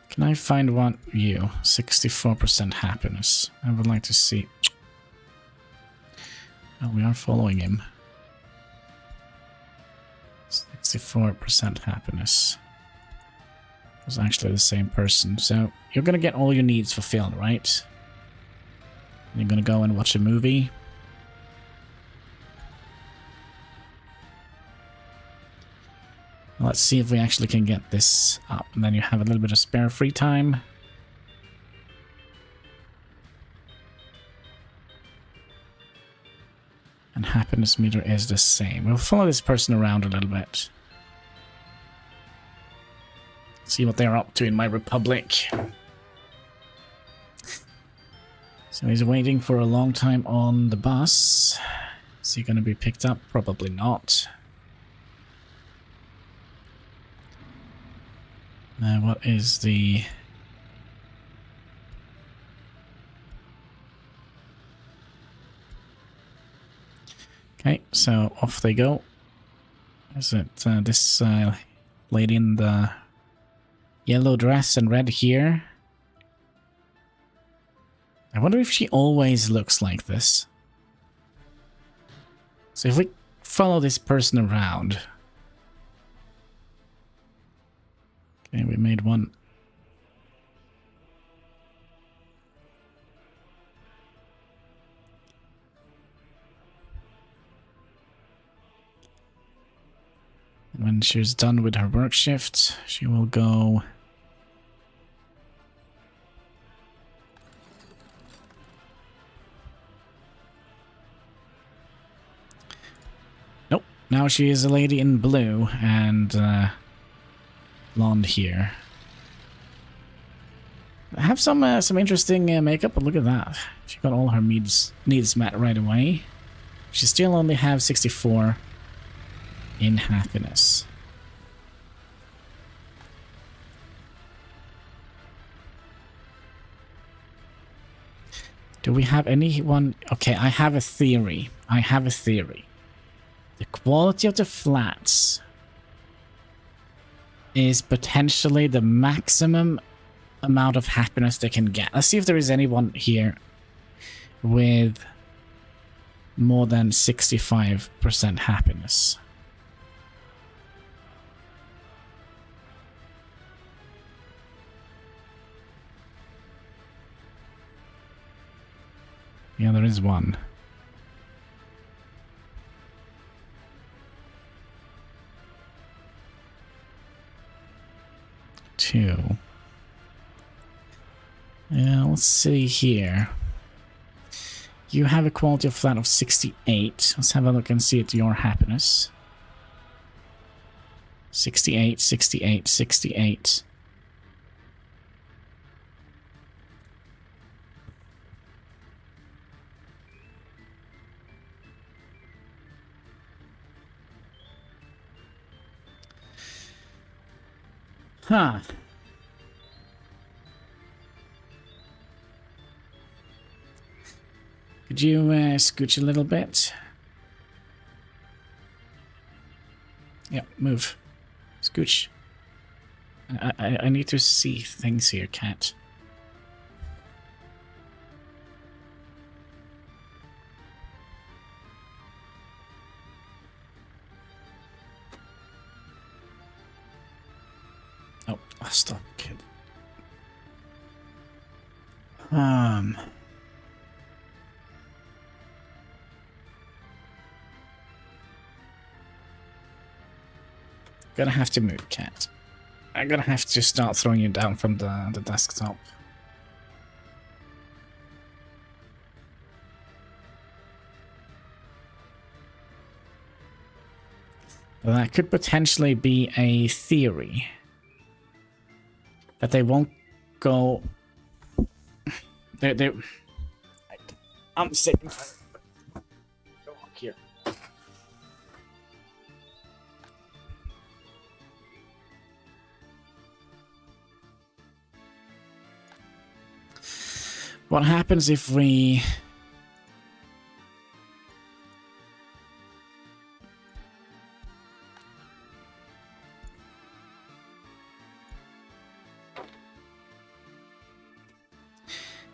Can I find one view? 64% happiness. I would like to see. Oh, we are following him. 64% happiness. It was actually the same person. So you're gonna get all your needs fulfilled, right? You're gonna go and watch a movie. Let's see if we actually can get this up, and then you have a little bit of spare free time. And happiness meter is the same. We'll follow this person around a little bit. See what they're up to in my republic. So he's waiting for a long time on the bus. Is he going to be picked up? Probably not. What is the... Okay, so off they go. Is it this lady in the yellow dress and red hair? I wonder if she always looks like this. So if we follow this person around. Okay, we made one. When she's done with her work shift, she will go... Nope, now she is a lady in blue and blonde here. I have some interesting makeup, but look at that. She got all her needs met right away. She still only have 64 in happiness. Do we have anyone? Okay, I have a theory. The quality of the flats is potentially the maximum amount of happiness they can get. Let's see if there is anyone here with more than 65% happiness. Yeah, there is one. Two. Yeah, let's see here. You have a quality of flat of 68. Let's have a look and see at your happiness. 68, 68, 68. Huh. Could you scooch a little bit? Yeah, move. Scooch. I need to see things here, cat. Oh, stop, kid. Gonna have to move, cat. I'm gonna have to start throwing you down from the desktop. Well, that could potentially be a theory. That they won't go... I'm sick. Go up here. What happens if we...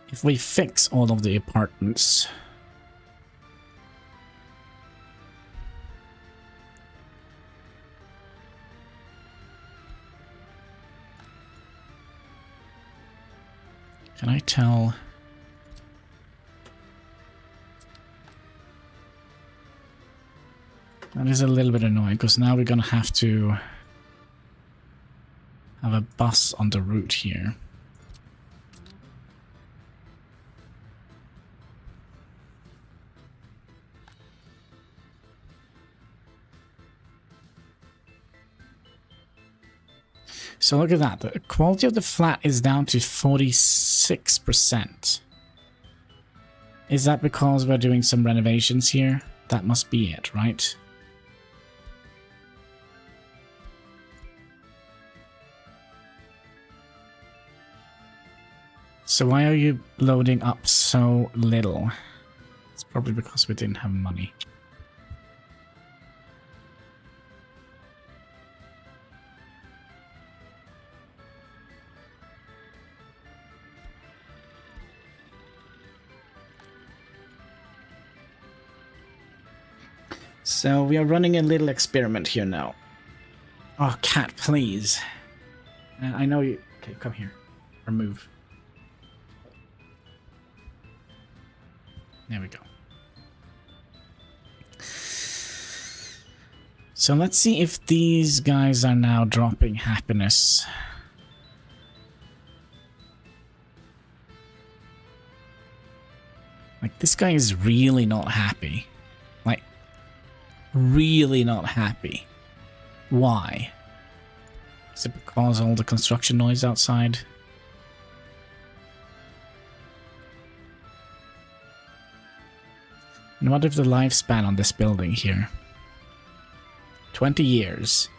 If we fix all of the apartments... Can I tell... That is a little bit annoying, because now we're gonna have to have a bus on the route here. So look at that, the quality of the flat is down to 46%. Is that because we're doing some renovations here? That must be it, right? So why are you loading up so little? It's probably because we didn't have money. So we are running a little experiment here now. Oh, cat, please. I know you... Okay, come here. Or move. There we go. So let's see if these guys are now dropping happiness. Like, this guy is really not happy. Like, really not happy. Why? Is it because all the construction noise outside? And what if the lifespan on this building here? 20 years.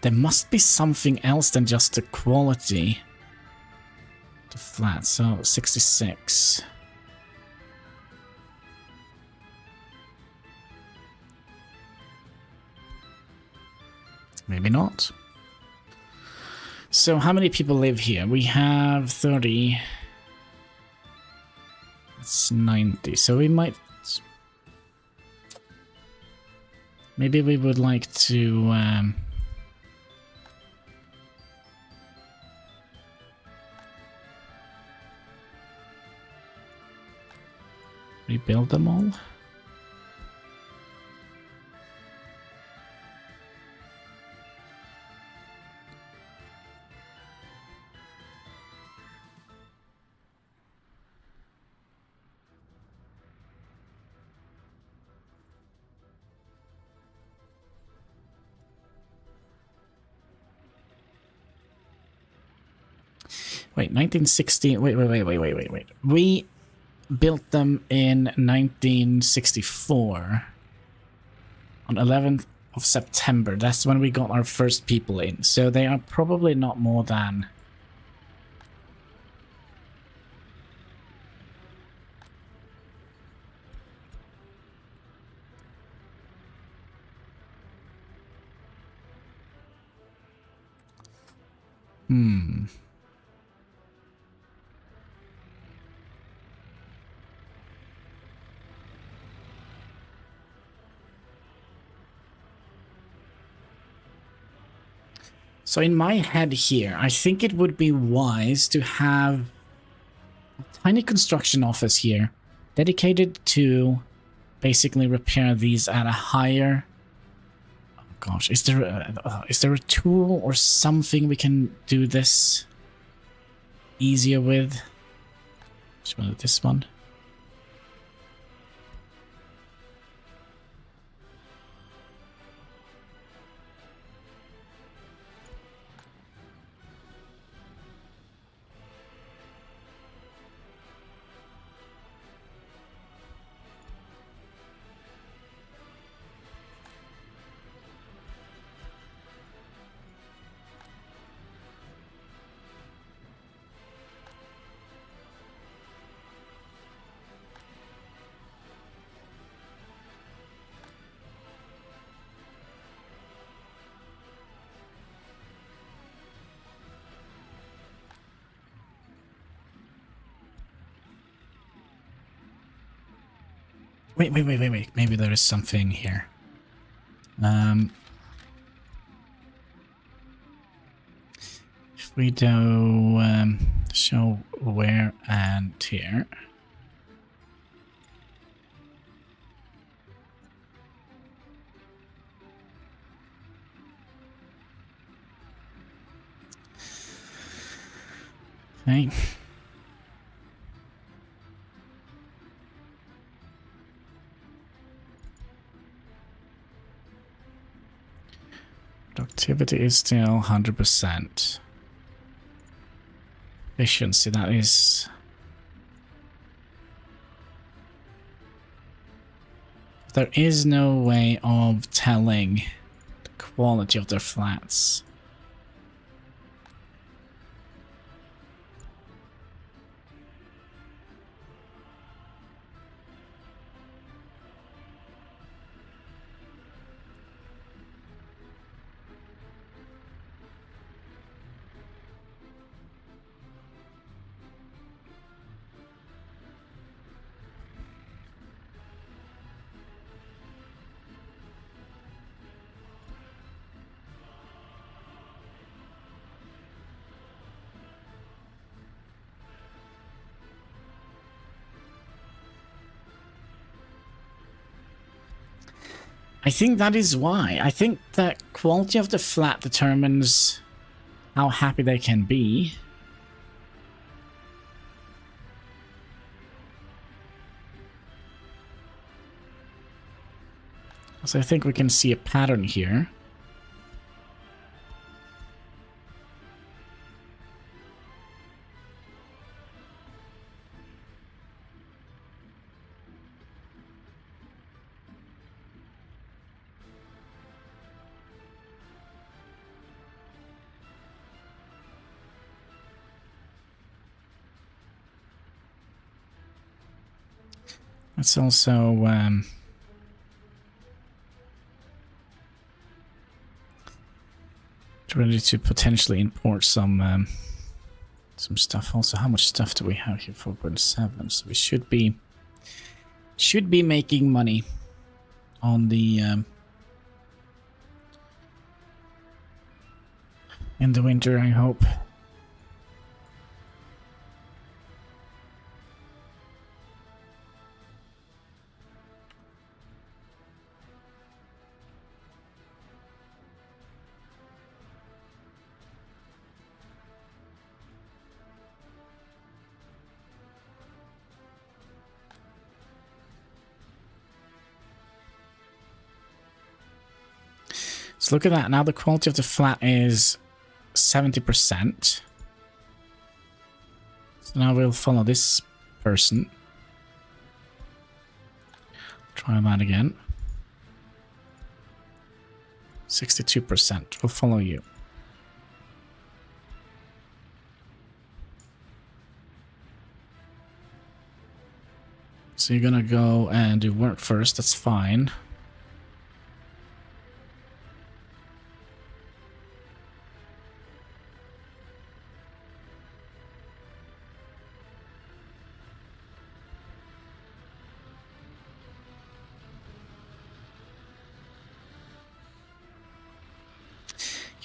There must be something else than just the quality. The flat, so 66. Maybe not. So how many people live here? We have 30. That's 90. So we might... Maybe we would like to... rebuild them all? Wait, 1960... Wait. We built them in 1964. On 11th of September. That's when we got our first people in. So they are probably not more than... So in my head here, I think it would be wise to have a tiny construction office here dedicated to basically repair these at a higher... Oh gosh, is there a tool or something we can do this easier with? Just want this one. Wait. Maybe there is something here. If we do show where and here. Okay. Productivity is still 100%. Efficiency, that is... There is no way of telling the quality of their flats. I think that is why. I think the quality of the flat determines how happy they can be. So I think we can see a pattern here. Let's also ready to potentially import some stuff. Also, how much stuff do we have here? 4.7. So we should be making money on the in the winter, I hope. So look at that. Now the quality of the flat is 70%. So now we'll follow this person. Try that again. 62%. We'll follow you. So you're gonna go and do work first. That's fine.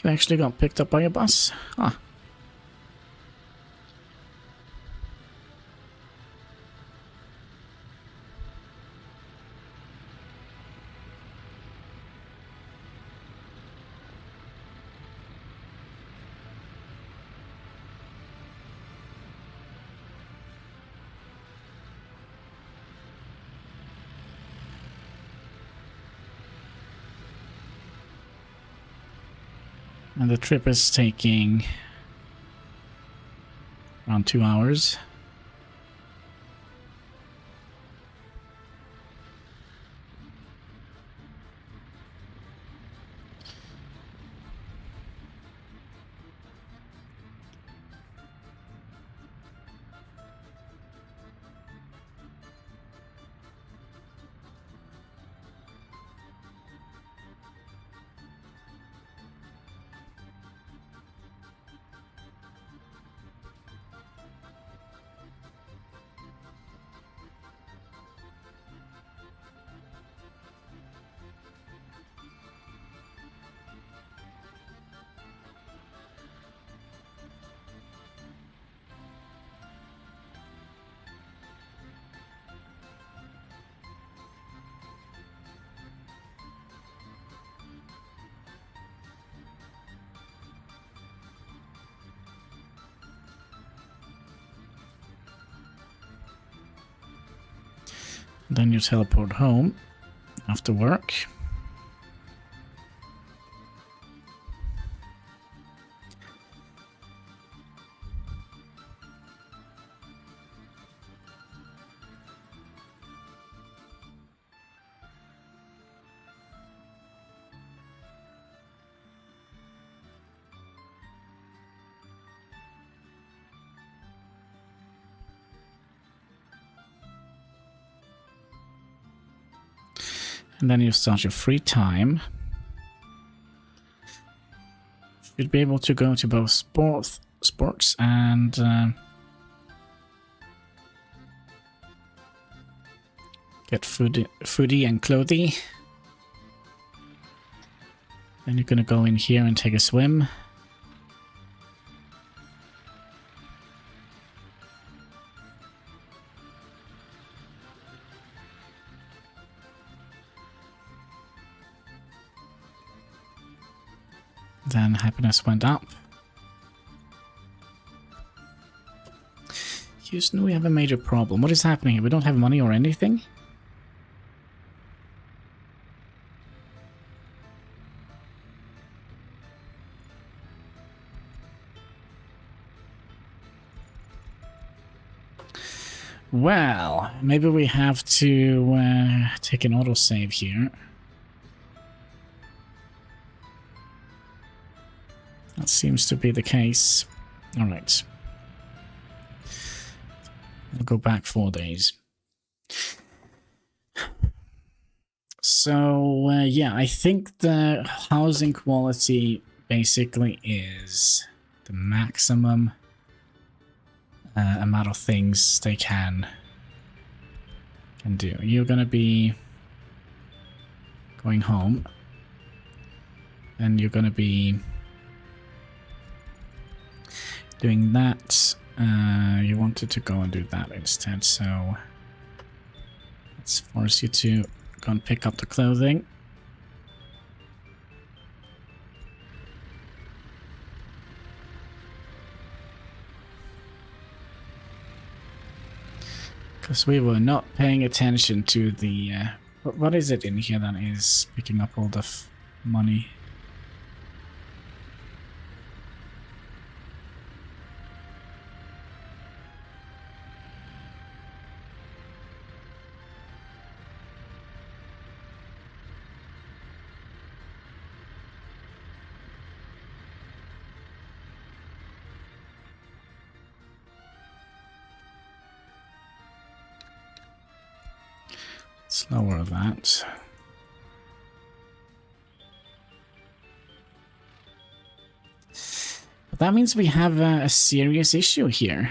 You actually got picked up by a bus? Huh. And the trip is taking around 2 hours. Then you teleport home after work. And then you start your free time. You'd be able to go to both sports and get foodie and clothy. Then you're gonna go in here and take a swim. Then happiness went up. Houston, we have a major problem. What is happening here? We don't have money or anything? Well, maybe we have to take an autosave here. That seems to be the case. Alright. We'll go back 4 days. So, yeah, I think the housing quality basically is the maximum amount of things they can do. You're gonna be going home, and you're gonna be doing that. You wanted to go and do that instead, so let's force you to go and pick up the clothing. Because we were not paying attention to the... what is it in here that is picking up all the money? Let's lower that. But that means we have a serious issue here.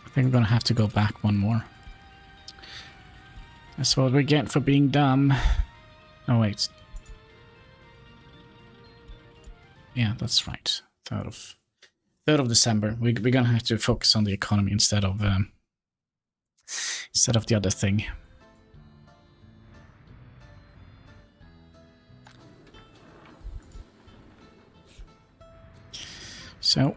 I think we're gonna have to go back one more. That's what we get for being dumb. Oh wait. Yeah, that's right. 3rd of December. We're gonna have to focus on the economy instead of the other thing. So.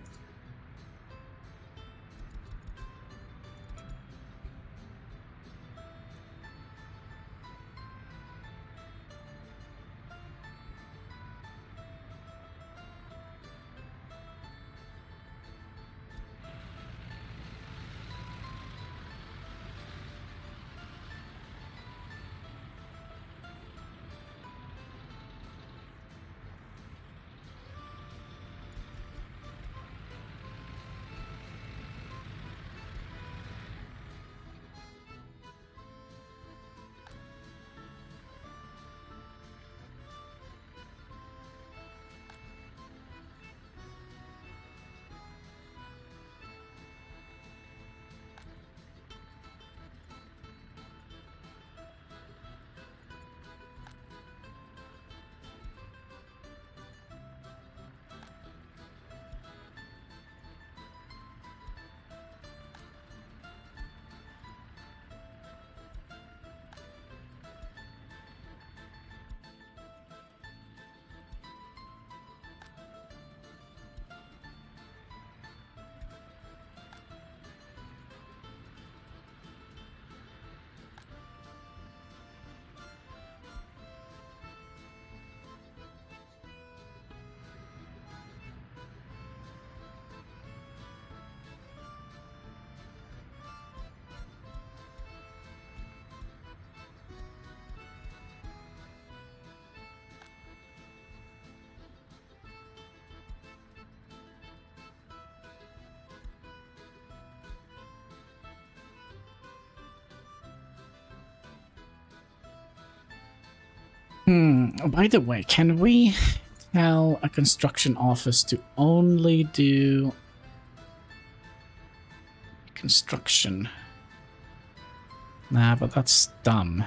By the way, can we tell a construction office to only do construction? Nah, but that's dumb.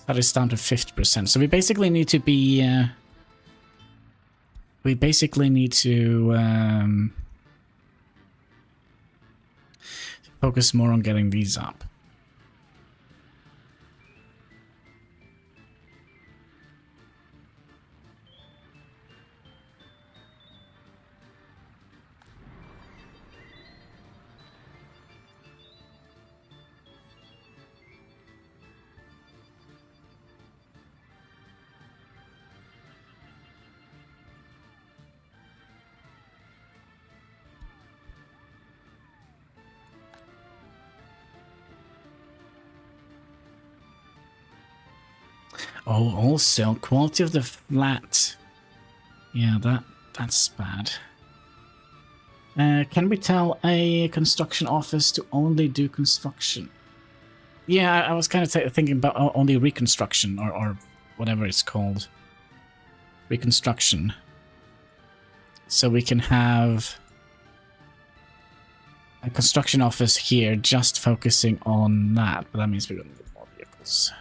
That is down to 50%. So we basically need to be... we basically need to focus more on getting these up. Oh, also, quality of the flat. Yeah, that's bad. Can we tell a construction office to only do construction? Yeah, I was kind of thinking about only reconstruction, or whatever it's called. Reconstruction. So we can have a construction office here just focusing on that, but that means we're going to need more vehicles.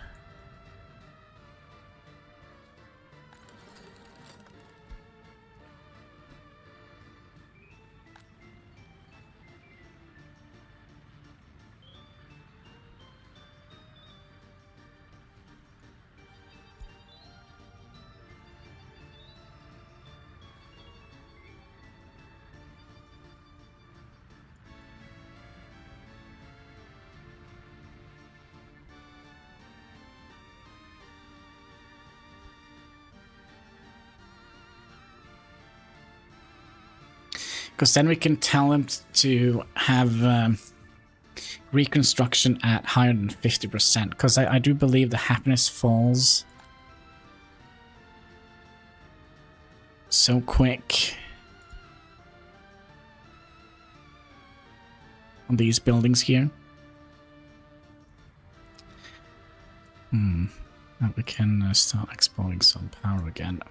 Because then we can tell them to have reconstruction at higher than 50%. Because I do believe the happiness falls so quick on these buildings here. Now we can start exporting some power again.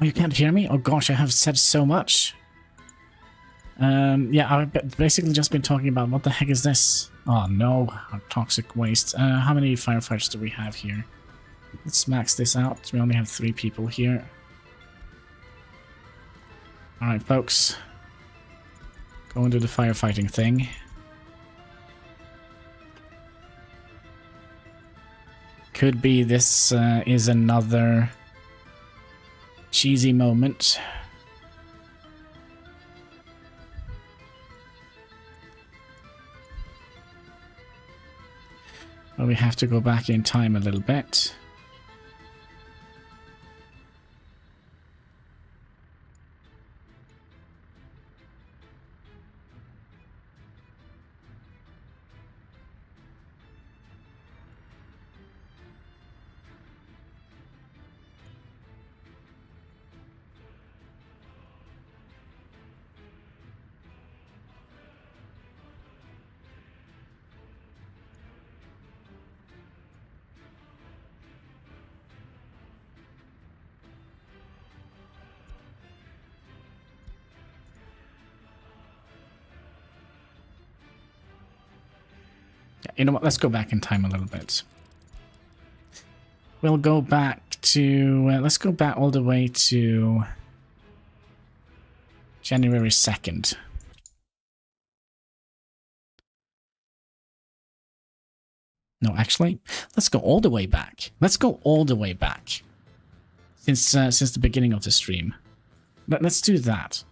Oh, you can't hear me? Oh gosh, I have said so much. Yeah, I've basically just been talking about what the heck is this? Oh no, our toxic waste. How many firefighters do we have here? Let's max this out. We only have 3 people here. Alright, folks. Go and do the firefighting thing. Could be this is another cheesy moment. But we have to go back in time a little bit. You know what? Let's go back in time a little bit. We'll go back to... let's go back all the way to January 2nd. No, actually, let's go all the way back. Let's go all the way back. Since the beginning of the stream. Let's do that.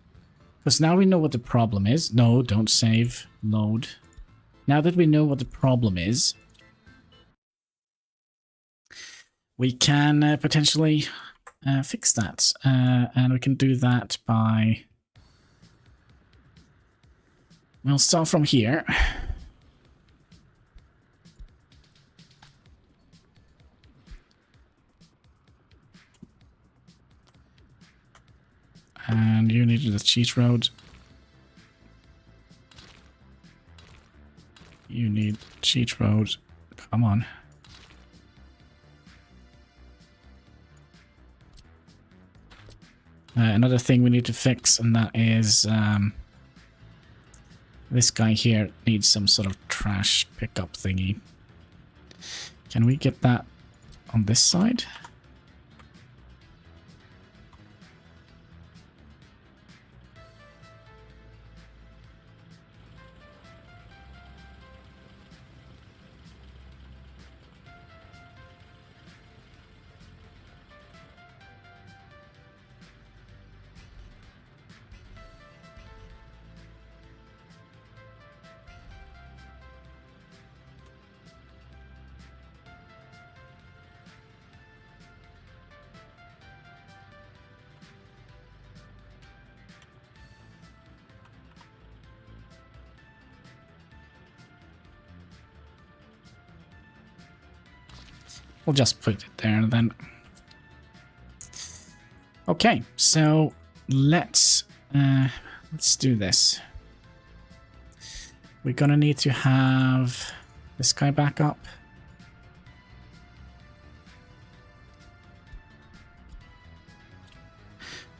Because now we know what the problem is. No, don't save. Load. Now that we know what the problem is, we can potentially fix that. And we can do that by... We'll start from here. And you need the cheat road. You need cheat road. Come on. Another thing we need to fix, and that is this guy here needs some sort of trash pickup thingy. Can we get that on this side? We'll just put it there then. Okay, so let's do this. We're gonna need to have this guy back up.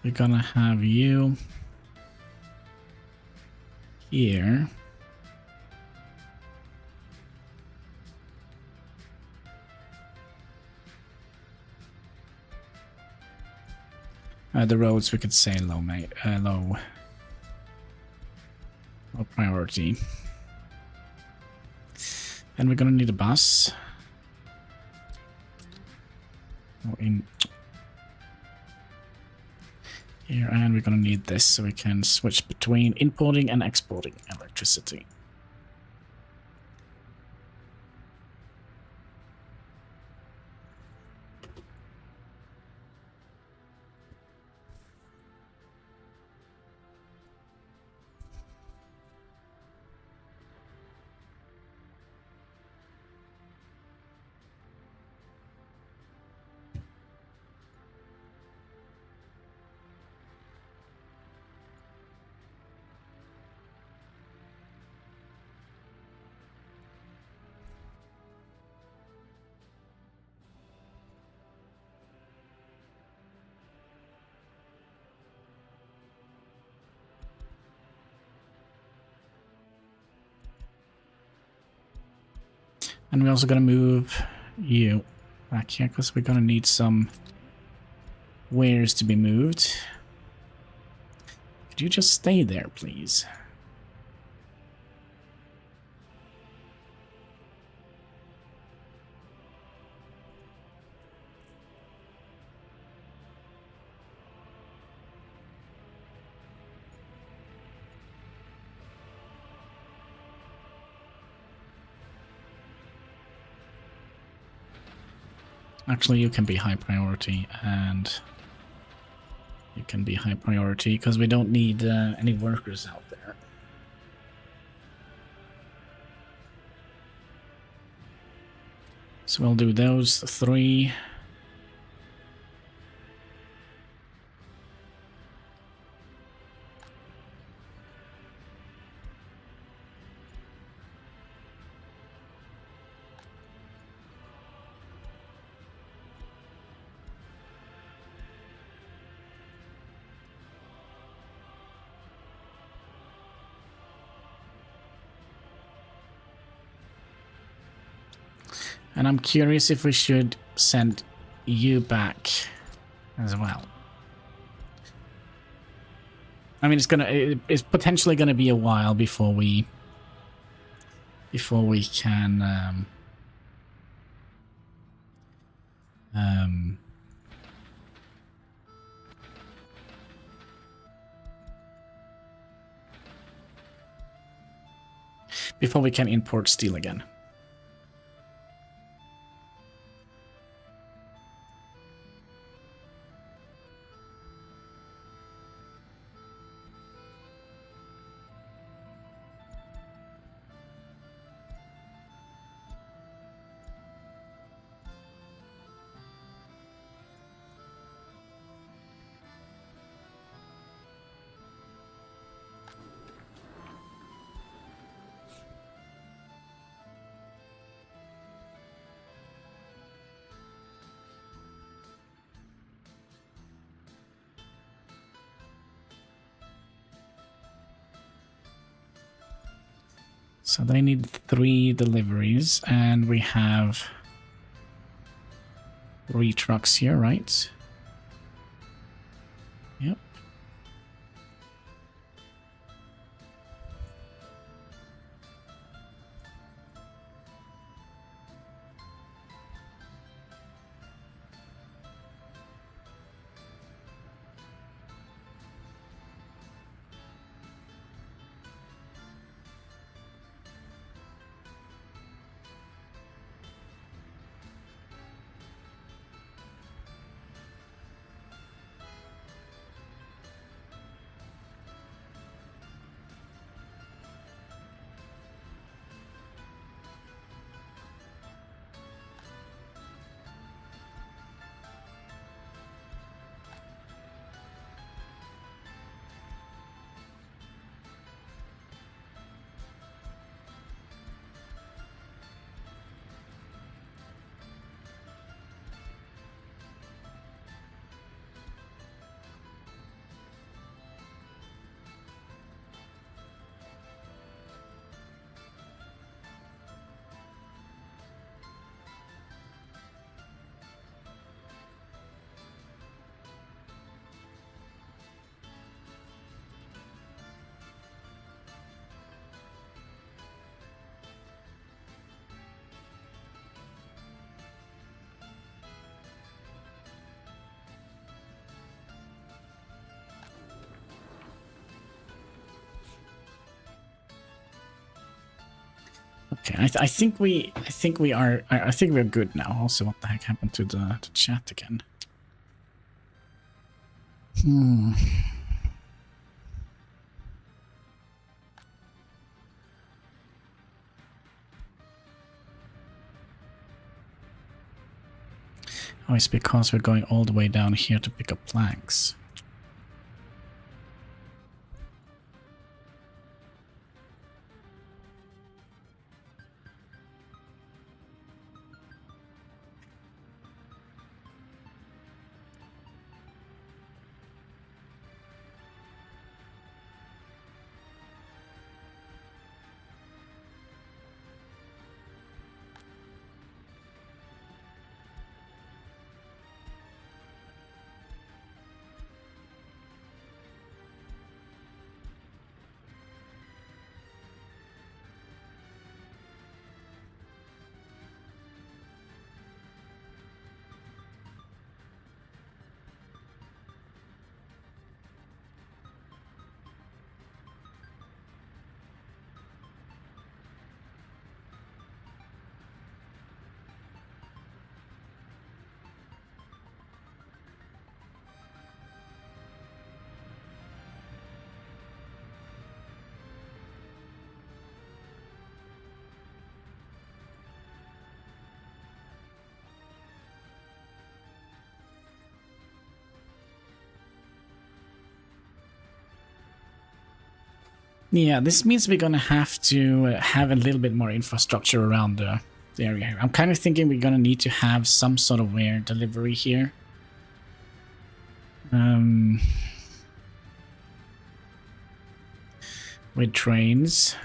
We're gonna have you here. The roads we could say low priority. And we're gonna need a bus. In here, and we're gonna need this so we can switch between importing and exporting electricity. And we're also going to move you back here because we're going to need some wares to be moved. Could you just stay there, please? Actually, you can be high priority, and you can be high priority because we don't need any workers out there. So we'll do those 3. And I'm curious if we should send you back as well. I mean, it's potentially gonna be a while before we can before we can import steel again. So they need 3 deliveries, and we have 3 trucks here, right? Yep. Okay, I think we're good now. Also, what the heck happened to the chat again? Oh, it's because we're going all the way down here to pick up planks. Yeah, this means we're gonna have to have a little bit more infrastructure around the area. I'm kind of thinking we're gonna need to have some sort of air delivery here. With trains.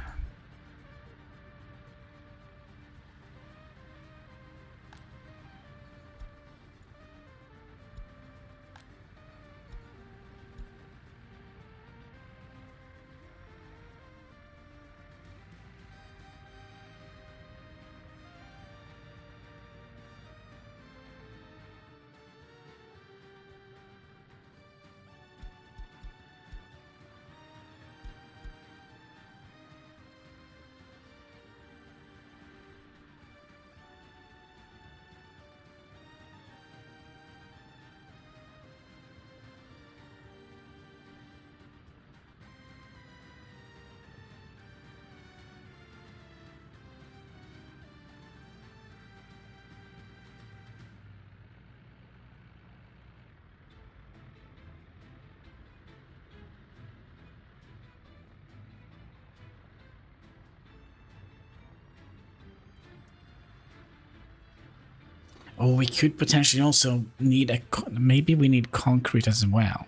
Oh, we could potentially also need a... Maybe we need concrete as well.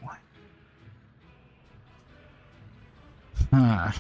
Huh.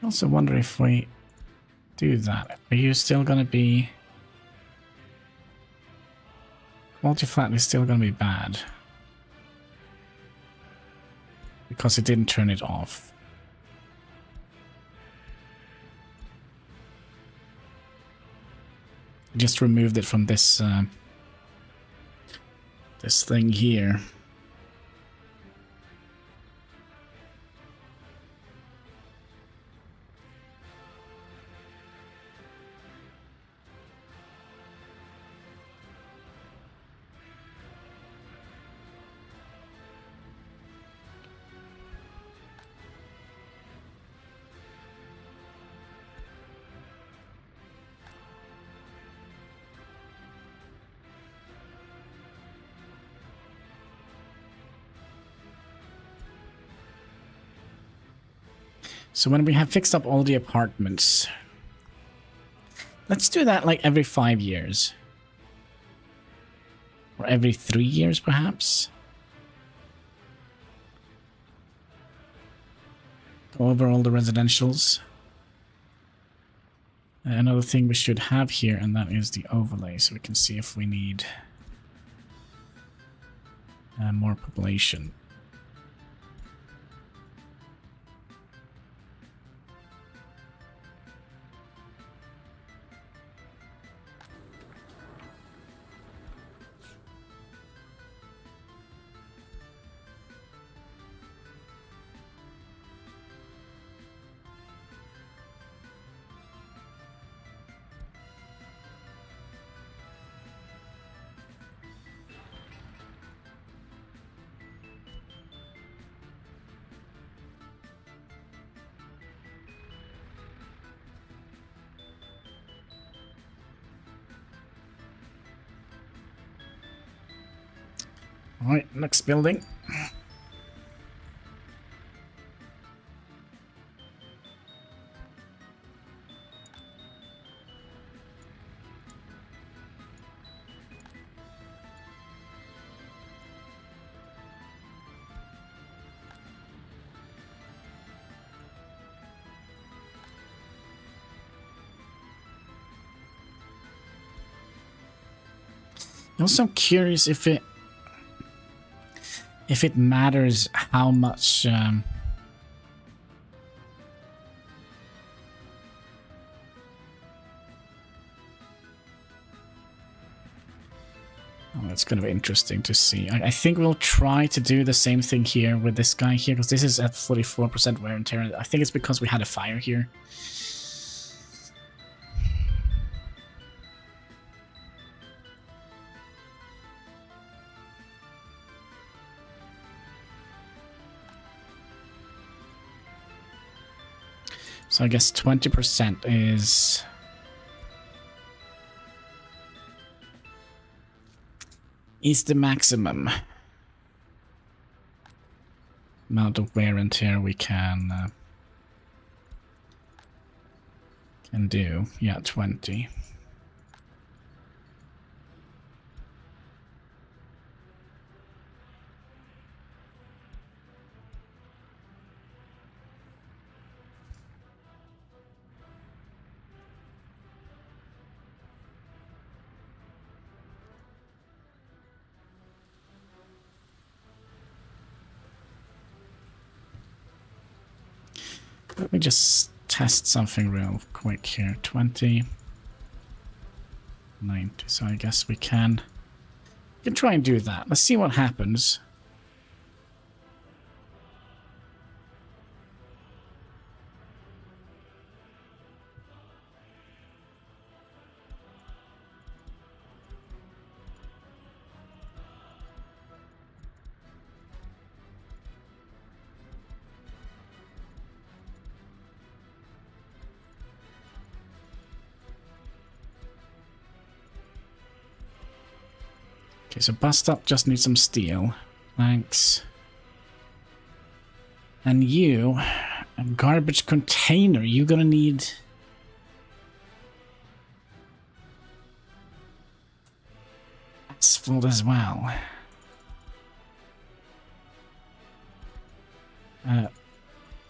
I also wonder if we do that. Are you still going to be... Multi-flat is still going to be bad. Because it didn't turn it off. I just removed it from this this thing here. So when we have fixed up all the apartments, let's do that like every 5 years. Or every 3 years, perhaps. Go over all the residentials. Another thing we should have here, and that is the overlay, so we can see if we need more population. Alright, next building. Also, I'm curious if it matters how much. Oh, that's going to be interesting to see. I think we'll try to do the same thing here with this guy here, because this is at 44% wear and tear. I think it's because we had a fire here. So I guess 20% is the maximum amount of wear and tear we can do. Yeah, 20. Let me just test something real quick here. 20, 90. So I guess we can try and do that. Let's see what happens. Okay, so bust up just needs some steel. Thanks. And you, a garbage container, you're gonna need... asphalt as well.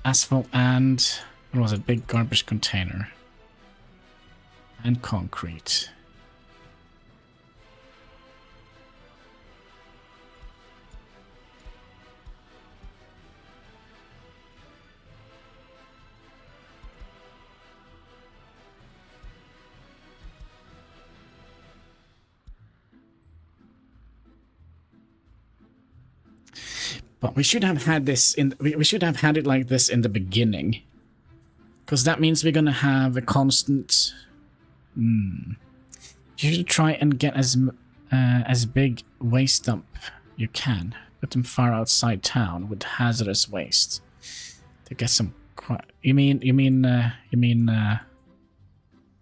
Asphalt and... what was it? Big garbage container. And concrete. But we should have had this in. We should have had it like this in the beginning, because that means we're gonna have a constant. You should try and get as big waste dump you can. Put them far outside town with hazardous waste to get some. You mean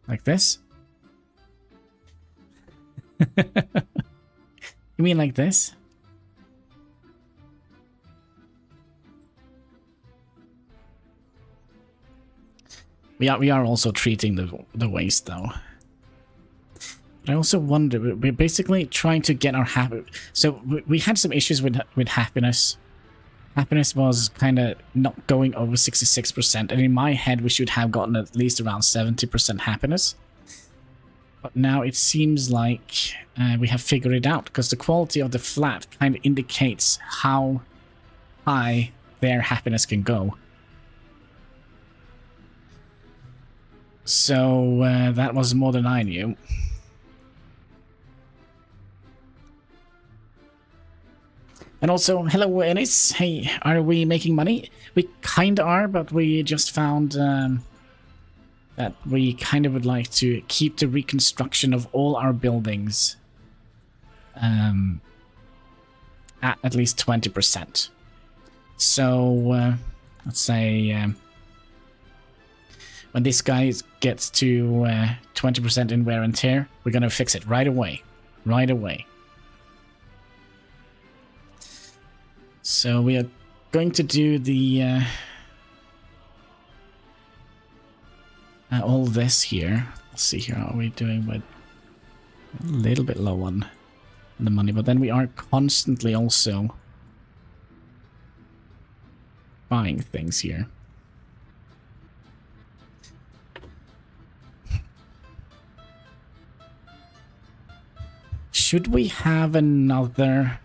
like this? You mean like this? We are also treating the waste though. But I also wonder, we're basically trying to get our happy. So we had some issues with happiness. Happiness was kind of not going over 66%, and in my head we should have gotten at least around 70% happiness. But now it seems like we have figured it out, because the quality of the flat kind of indicates how high their happiness can go. So that was more than I knew. And also, hello Ennis. Hey, are we making money? We kinda are, but we just found that we kind of would like to keep the reconstruction of all our buildings at least 20%. So let's say when this guy gets to 20% in wear and tear, we're gonna fix it right away. Right away. So we are going to do the all this here. Let's see here, how are we doing with a little bit low on the money, but then we are constantly also buying things here. Should we have another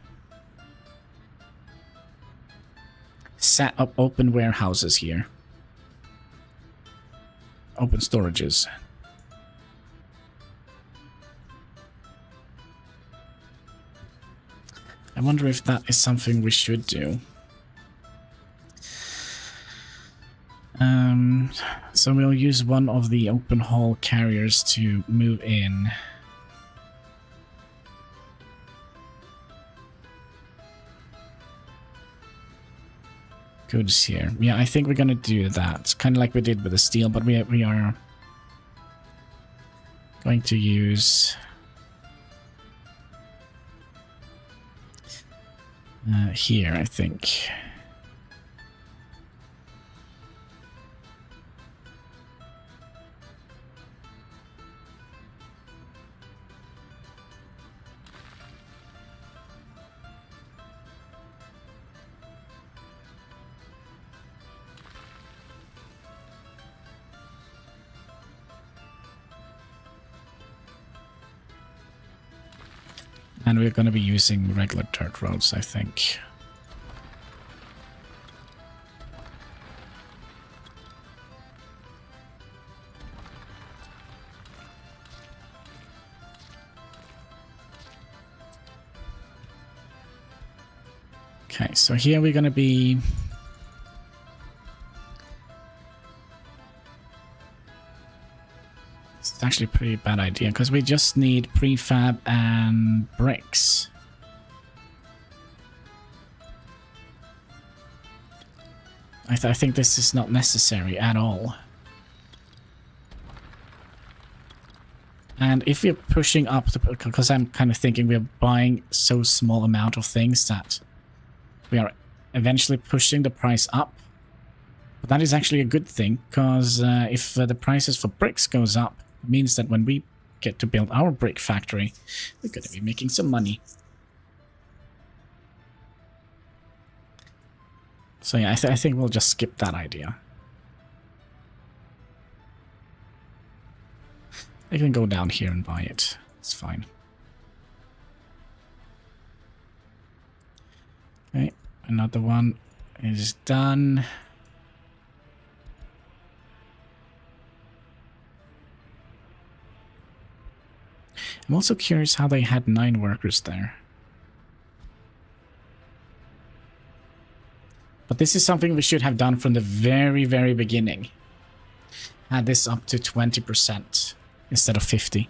set up open warehouses here? Open storages. I wonder if that is something we should do. So we'll use one of the open haul carriers to move in. Goods here. Yeah, I think we're gonna do that. Kind of like we did with the steel, but we are going to use here, I think. And we're going to be using regular dirt roads, I think. Okay, so here we're going to be... It's actually a pretty bad idea, because we just need prefab and bricks. I think this is not necessary at all. And if we're pushing up, because I'm kind of thinking we're buying so small amount of things that we are eventually pushing the price up. But that is actually a good thing, because if the prices for bricks goes up, it means that when we get to build our brick factory, we're going to be making some money. So yeah, I think we'll just skip that idea. I can go down here and buy it. It's fine. Okay, another one is done. I'm also curious how they had 9 workers there. But this is something we should have done from the very, very beginning. Add this up to 20% instead of 50.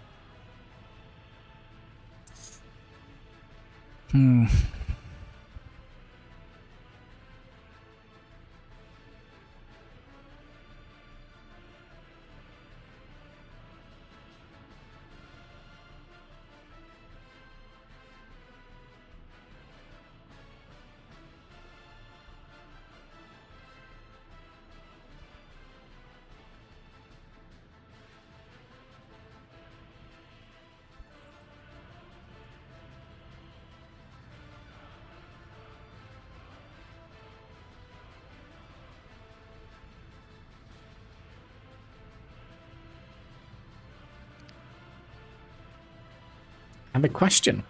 I have a question.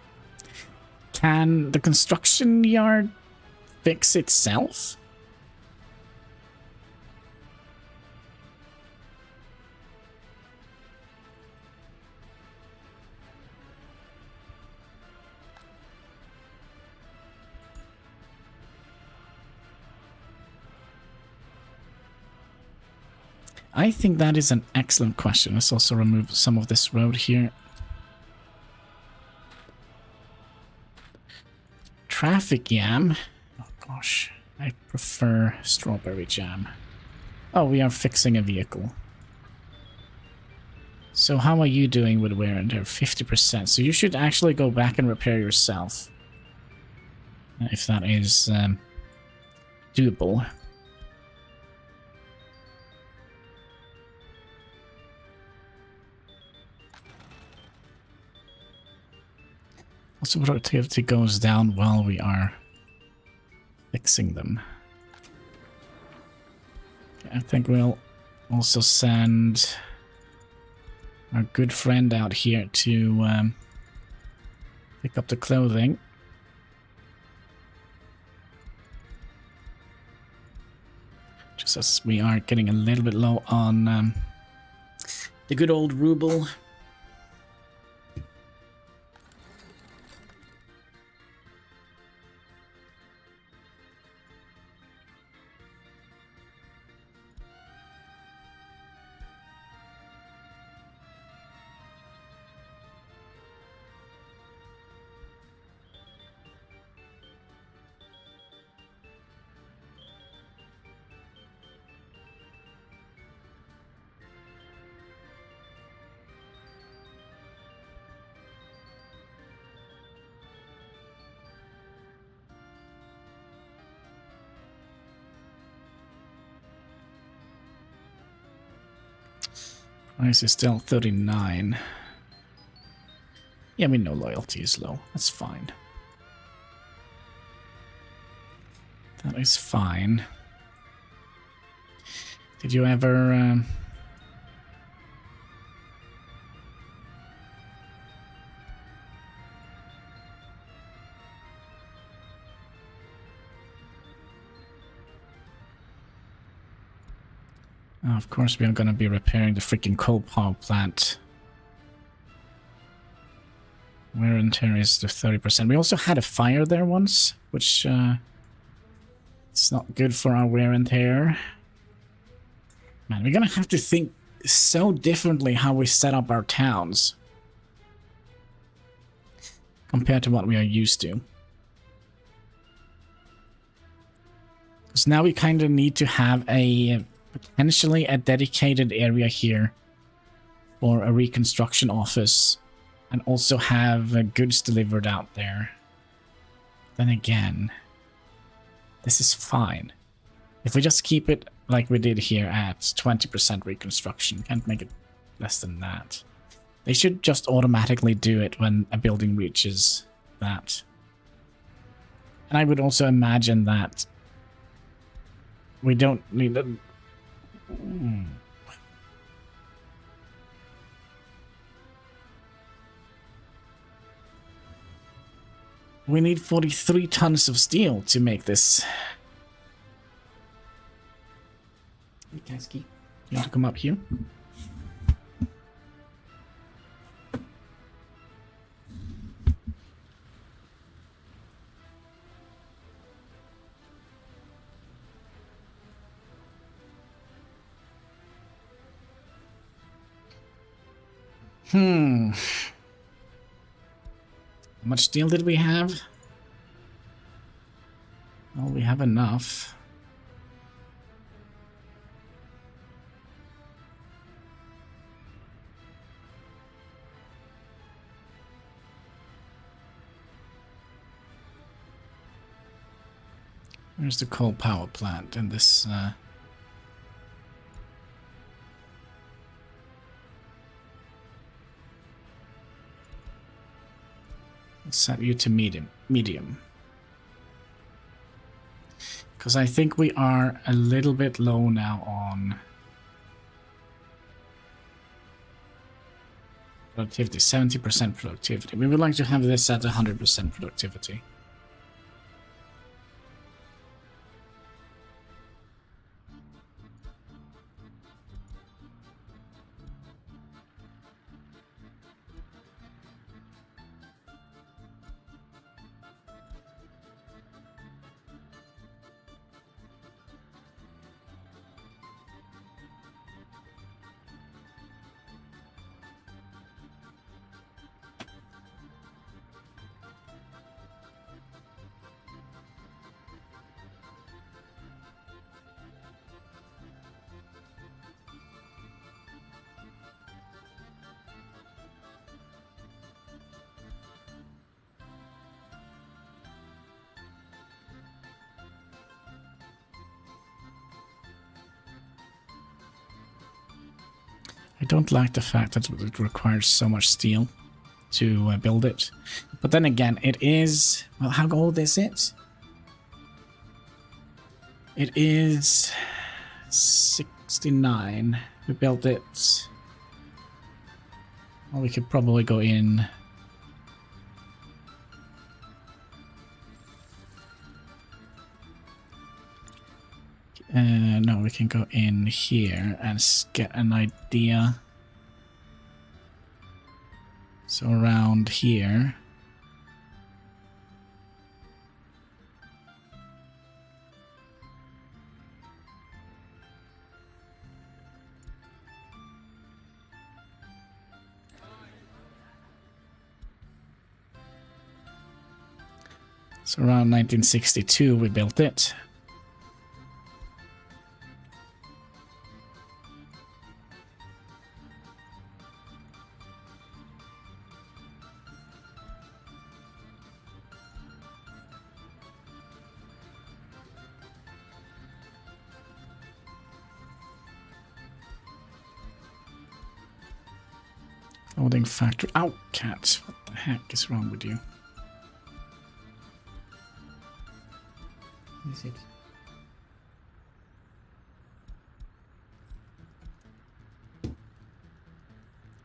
Can the construction yard fix itself? I think that is an excellent question. Let's also remove some of this road here. Traffic jam. Oh gosh, I prefer strawberry jam. Oh, we are fixing a vehicle. So how are you doing with wear and tear? 50%. So you should actually go back and repair yourself. If that is doable. Also, productivity goes down while we are fixing them. Okay, I think we'll also send our good friend out here to Pick up the clothing. Just as we are getting a little bit low on the good old ruble. Price is still 39. Yeah, we know loyalty is low. That's fine. That is fine. Did you ever... of course, we are going to be repairing the freaking coal power plant. Wear and tear is to 30%. We also had a fire there once, which it's not good for our wear and tear. Man, we're going to have to think so differently how we set up our towns compared to what we are used to. Because now we kind of need to have a... potentially a dedicated area here for a reconstruction office and also have goods delivered out there. Then again, this is fine. If we just keep it like we did here at 20% reconstruction, can't make it less than that. They should just automatically do it when a building reaches that. And I would also imagine that we don't need... We need 43 tons of steel to make this. Hey, Kasky, you want to come up here? How much steel did we have? Well, we have enough. Where's the coal power plant in this... Let's set you to medium. Because I think we are a little bit low now on productivity, 70% productivity. We would like to have this at 100% productivity. I don't like the fact that it requires so much steel to build it. But then again, it is... Well, how old is it? It is 69. We built it... Well, we could probably go in No, we can go in here and get an idea. So around here. So around 1962 we built it. Clothing factory. Ow, cat. What the heck is wrong with you? Is it?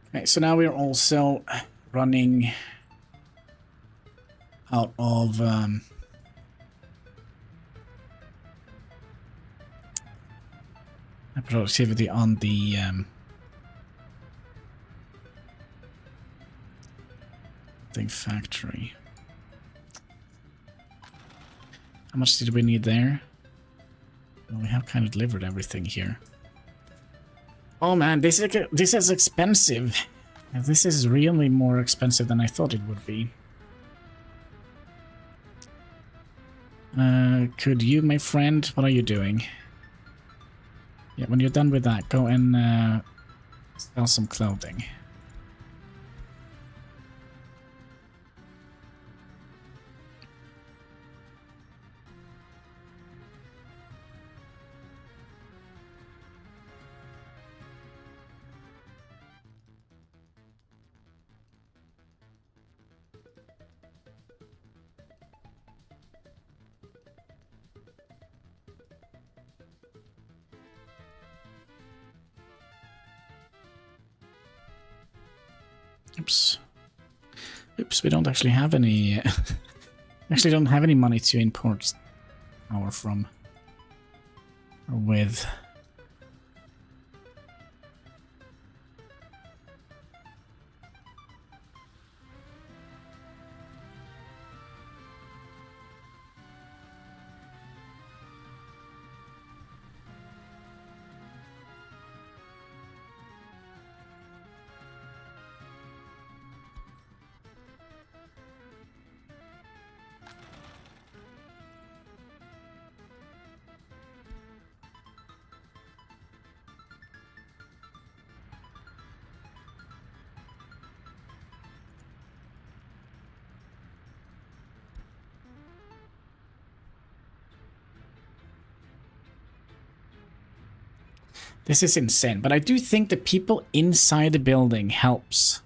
Okay, so now we're also running out of productivity on the thing factory. How much did we need there? Well, we have kind of delivered everything here. Oh man, this is expensive. This is really more expensive than I thought it would be. Could you, my friend, what are you doing? Yeah, when you're done with that, go and sell some clothing. Oops. Oops, we don't actually have any... actually don't have any money to import power from. Or with. This is insane, but I do think the people inside the building helps.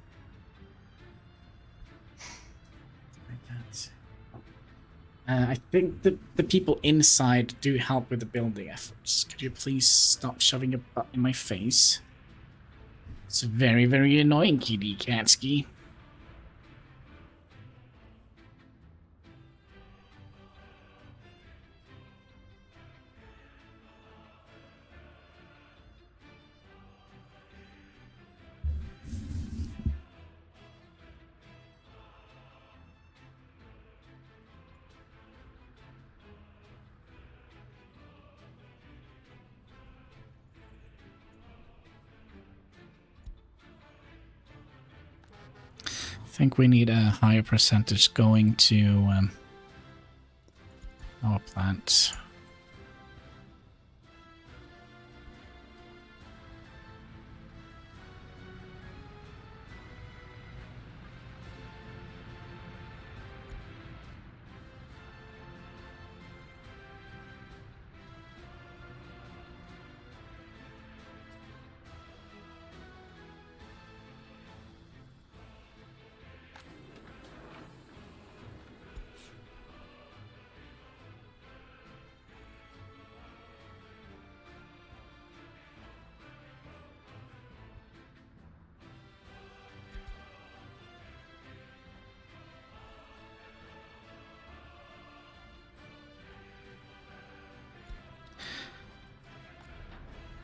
I think the people inside do help with the building efforts. Could you please stop shoving your butt in my face? It's very, very annoying, Kitty Katsky. I think we need a higher percentage going to our plant.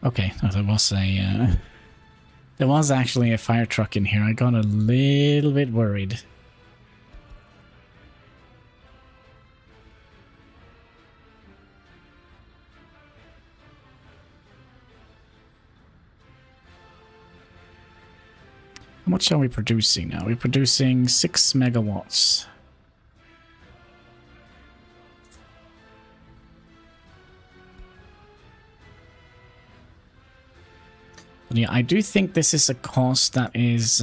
Okay, no, there was actually a fire truck in here. I got a little bit worried. How much are we producing now? We're producing 6 megawatts. But yeah, I do think this is a cost that is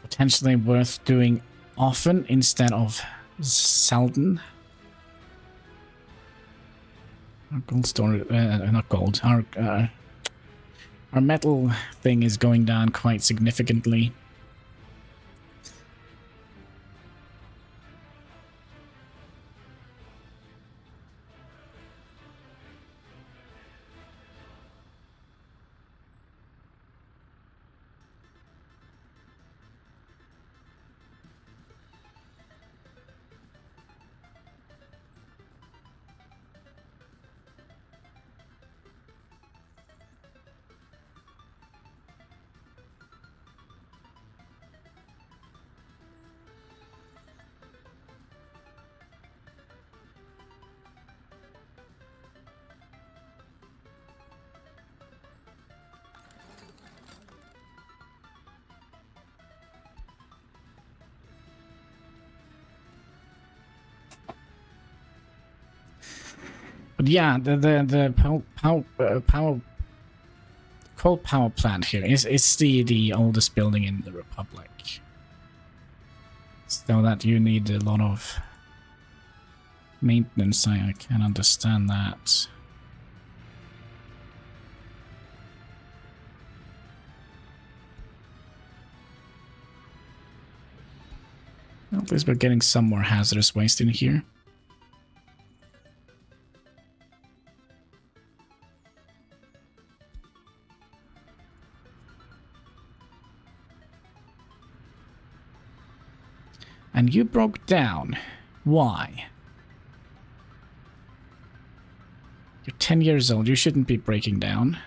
potentially worth doing often instead of seldom. Our gold store, not gold, our metal thing is going down quite significantly. But yeah, the coal power plant here is the oldest building in the Republic. So that you need a lot of maintenance. I can understand that. Well, at least we're getting some more hazardous waste in here. And you broke down. Why? You're 10 years old. You shouldn't be breaking down.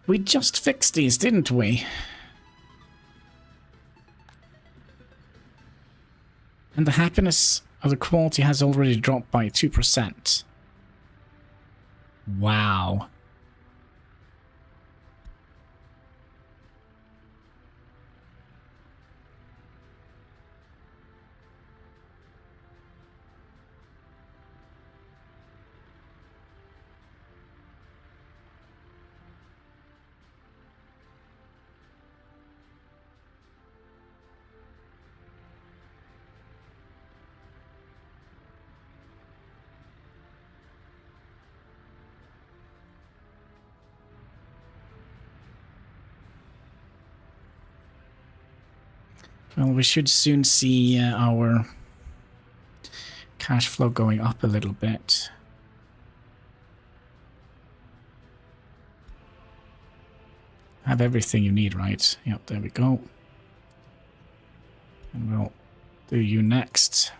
We just fixed these, didn't we? And the happiness of the quality has already dropped by 2%. Wow. Well, we should soon see our cash flow going up a little bit. Have everything you need, right? Yep, there we go. And we'll do you next.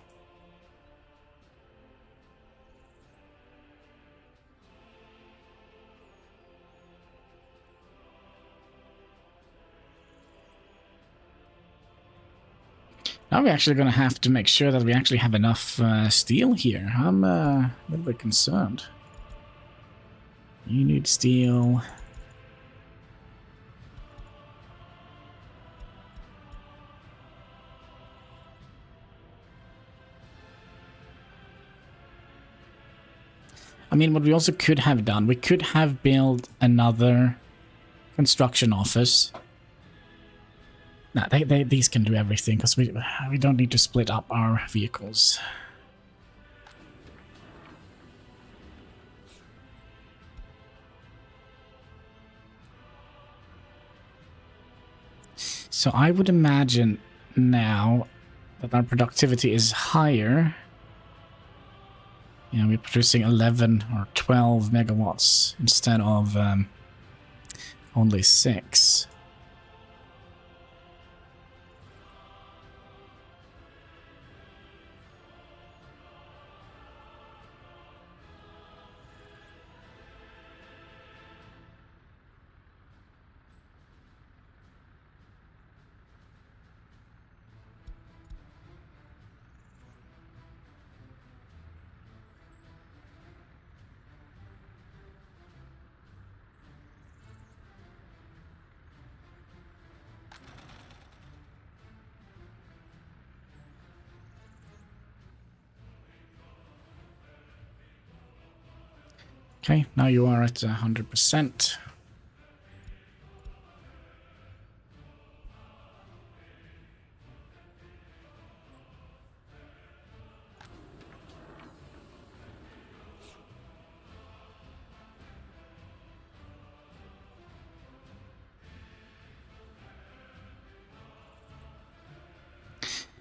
Now we're actually going to have to make sure that we actually have enough steel here. I'm a little bit concerned. You need steel. I mean, what we also could have done, we could have built another construction office. Nah, these can do everything, because we don't need to split up our vehicles. So I would imagine now that our productivity is higher. You know, we're producing 11 or 12 megawatts instead of only 6. Okay, now you are at 100%.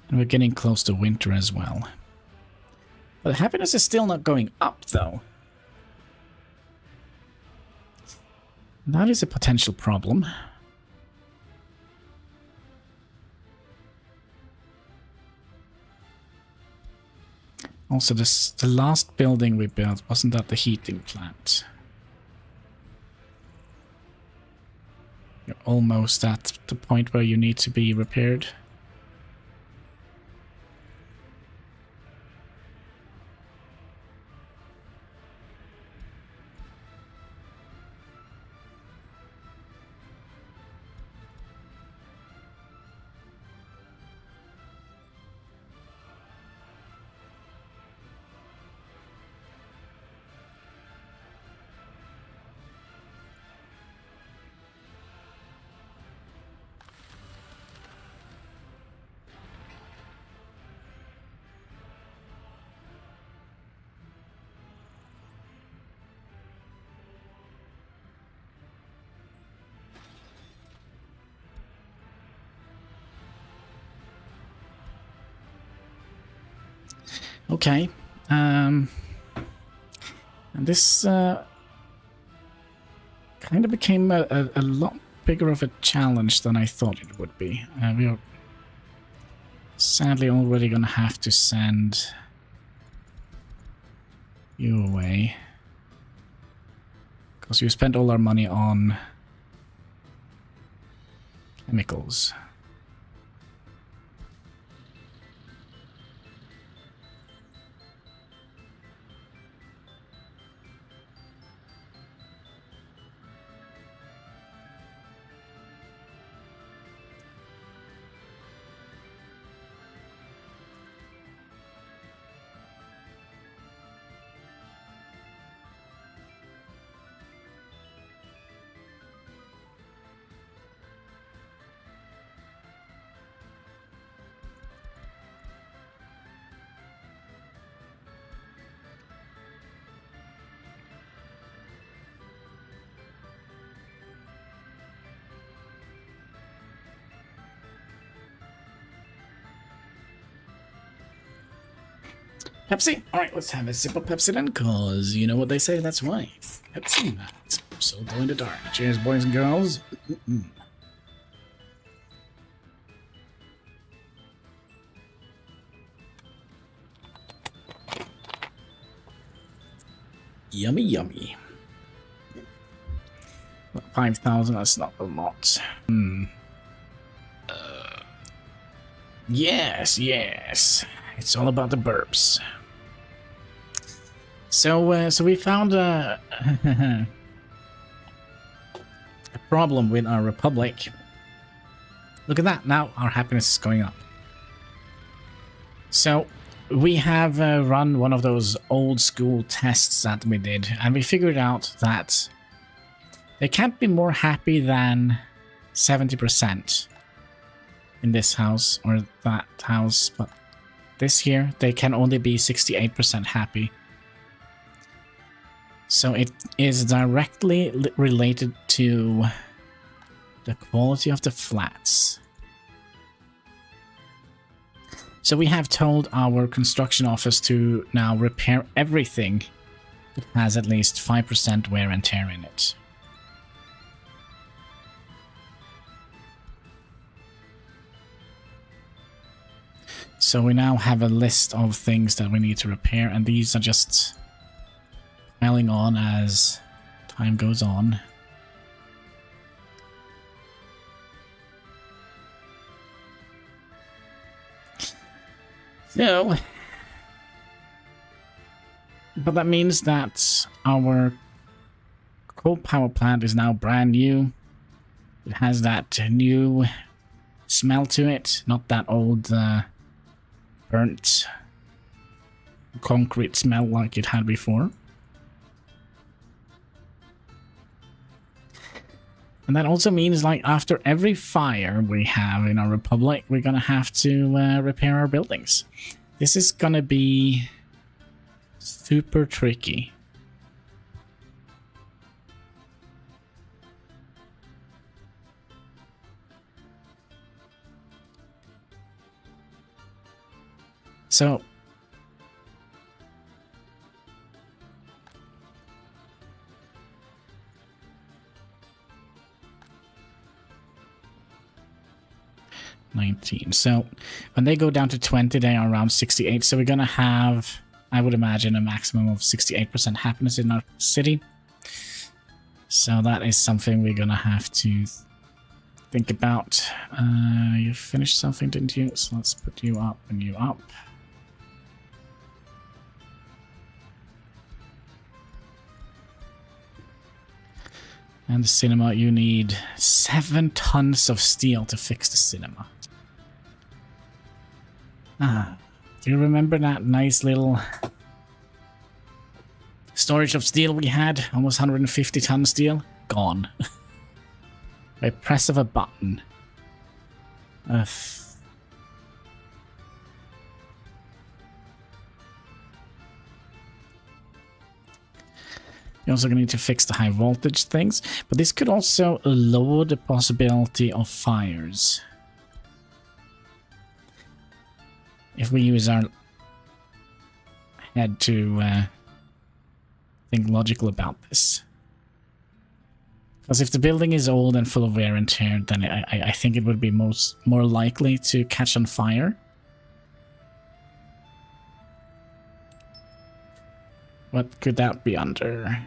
And we're getting close to winter as well. But happiness is still not going up, though. That is a potential problem. Also, the last building we built, wasn't that the heating plant? You're almost at the point where you need to be repaired. Okay, and this kind of became a lot bigger of a challenge than I thought it would be. We are sadly already going to have to send you away, because you spent all our money on chemicals. Pepsi? Alright, let's have a sip of Pepsi then, cause you know what they say, that's right. Pepsi Max. So go in the dark. Cheers, boys and girls. Yummy, yummy. 5,000, that's not a lot. Yes, yes. It's all about the burps. So we found a problem with our republic. Look at that, now our happiness is going up. So we have run one of those old school tests that we did, and we figured out that they can't be more happy than 70% in this house or that house, but this here, they can only be 68% happy. So it is directly related to the quality of the flats. So we have told our construction office to now repair everything that has at least 5% wear and tear in it. So we now have a list of things that we need to repair, and these are just piling on as time goes on. So, but that means that our coal power plant is now brand new. It has that new smell to it, not that old burnt concrete smell like it had before. And that also means, like, after every fire we have in our republic, we're gonna have to repair our buildings. This is gonna be super tricky. So, so when they go down to 20, they are around 68. So we're gonna have, I would imagine, a maximum of 68% happiness in our city. So that is something we're gonna have to think about. You finished something, didn't you? So let's put you up and you up. And the cinema, you need 7 tons of steel to fix the cinema. Do you remember that nice little storage of steel we had? Almost 150 ton steel? Gone. By press of a button. You're also going to need to fix the high voltage things, but this could also lower the possibility of fires. If we use our head to think logical about this. Because if the building is old and full of wear and tear, then I think it would be more likely to catch on fire. What could that be under?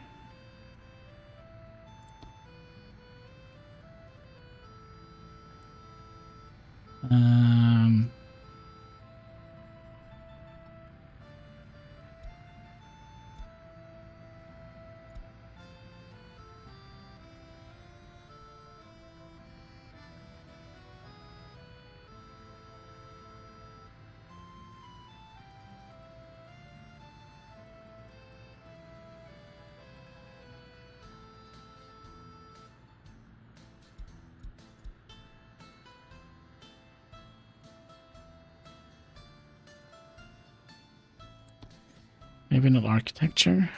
Maybe not architecture.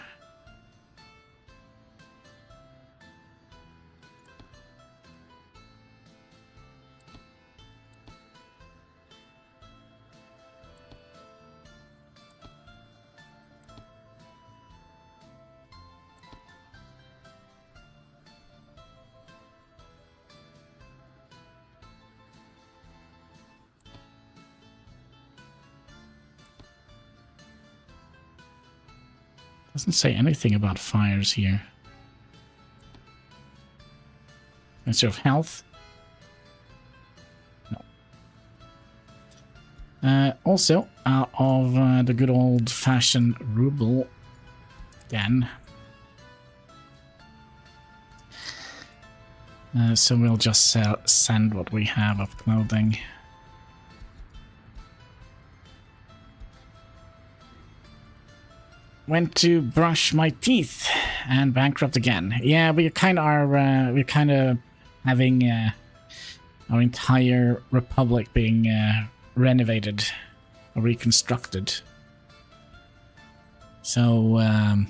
Doesn't say anything about fires here. Ministry of Health? No. Also, out of the good old-fashioned ruble, again. So we'll just send what we have of clothing. went to brush my teeth and bankrupt again. Yeah, we kind of are. We're kind of having our entire republic being renovated or reconstructed. So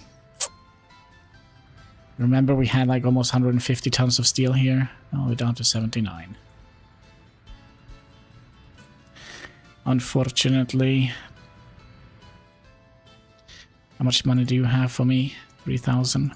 remember, we had like almost 150 tons of steel here. Oh, we're down to 79. Unfortunately. How much money do you have for me? 3,000.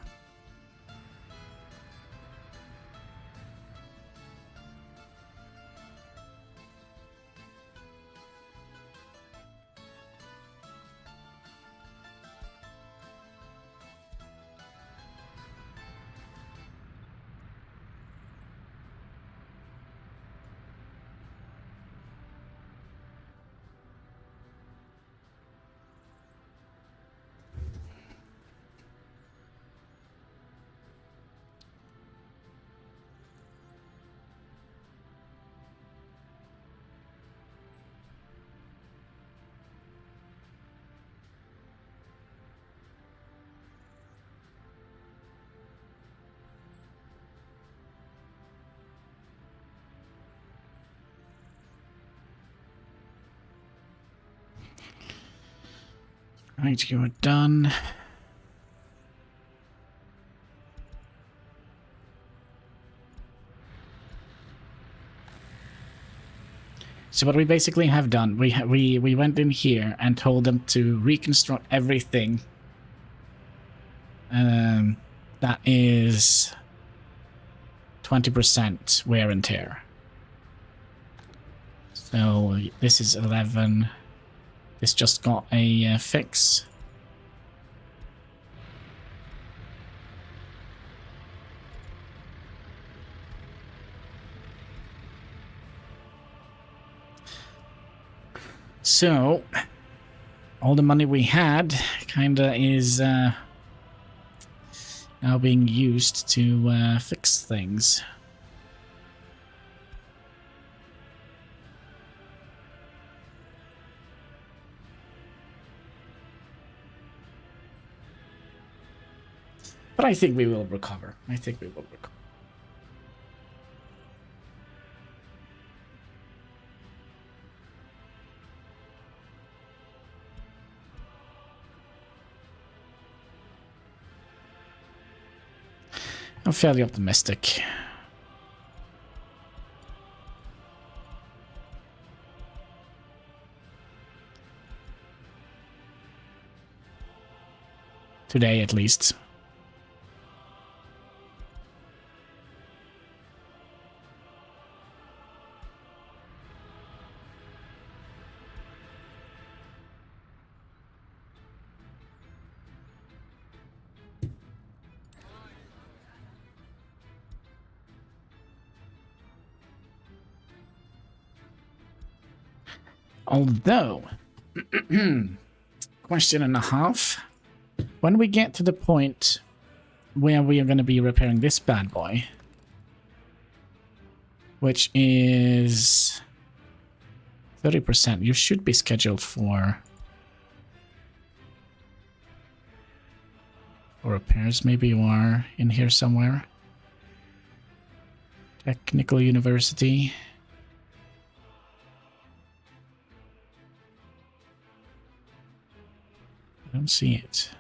Right, you're done. So what we basically have done, we went in here and told them to reconstruct everything. That is 20% wear and tear. So this is 11. This just got a fix. So all the money we had kinda is now being used to fix things. But I think we will recover. I think we will recover. I'm fairly optimistic. Today, at least. Although, question and a half. When we get to the point where we are going to be repairing this bad boy, which is 30%, you should be scheduled for repairs. Maybe you are in here somewhere. Technical University. I don't see it.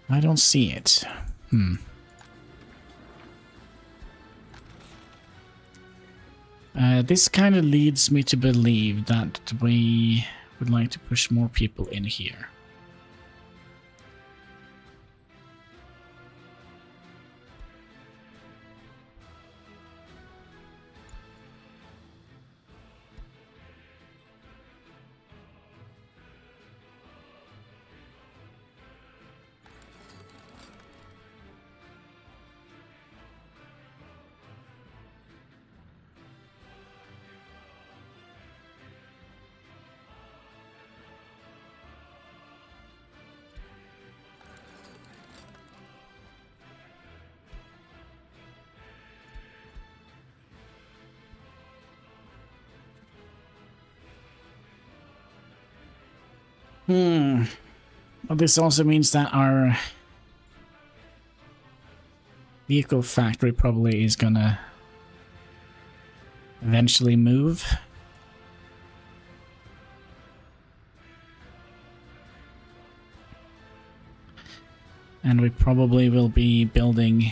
I don't see it. This kind of leads me to believe that we would like to push more people in here. Well, this also means that our vehicle factory probably is gonna eventually move. And we probably will be building...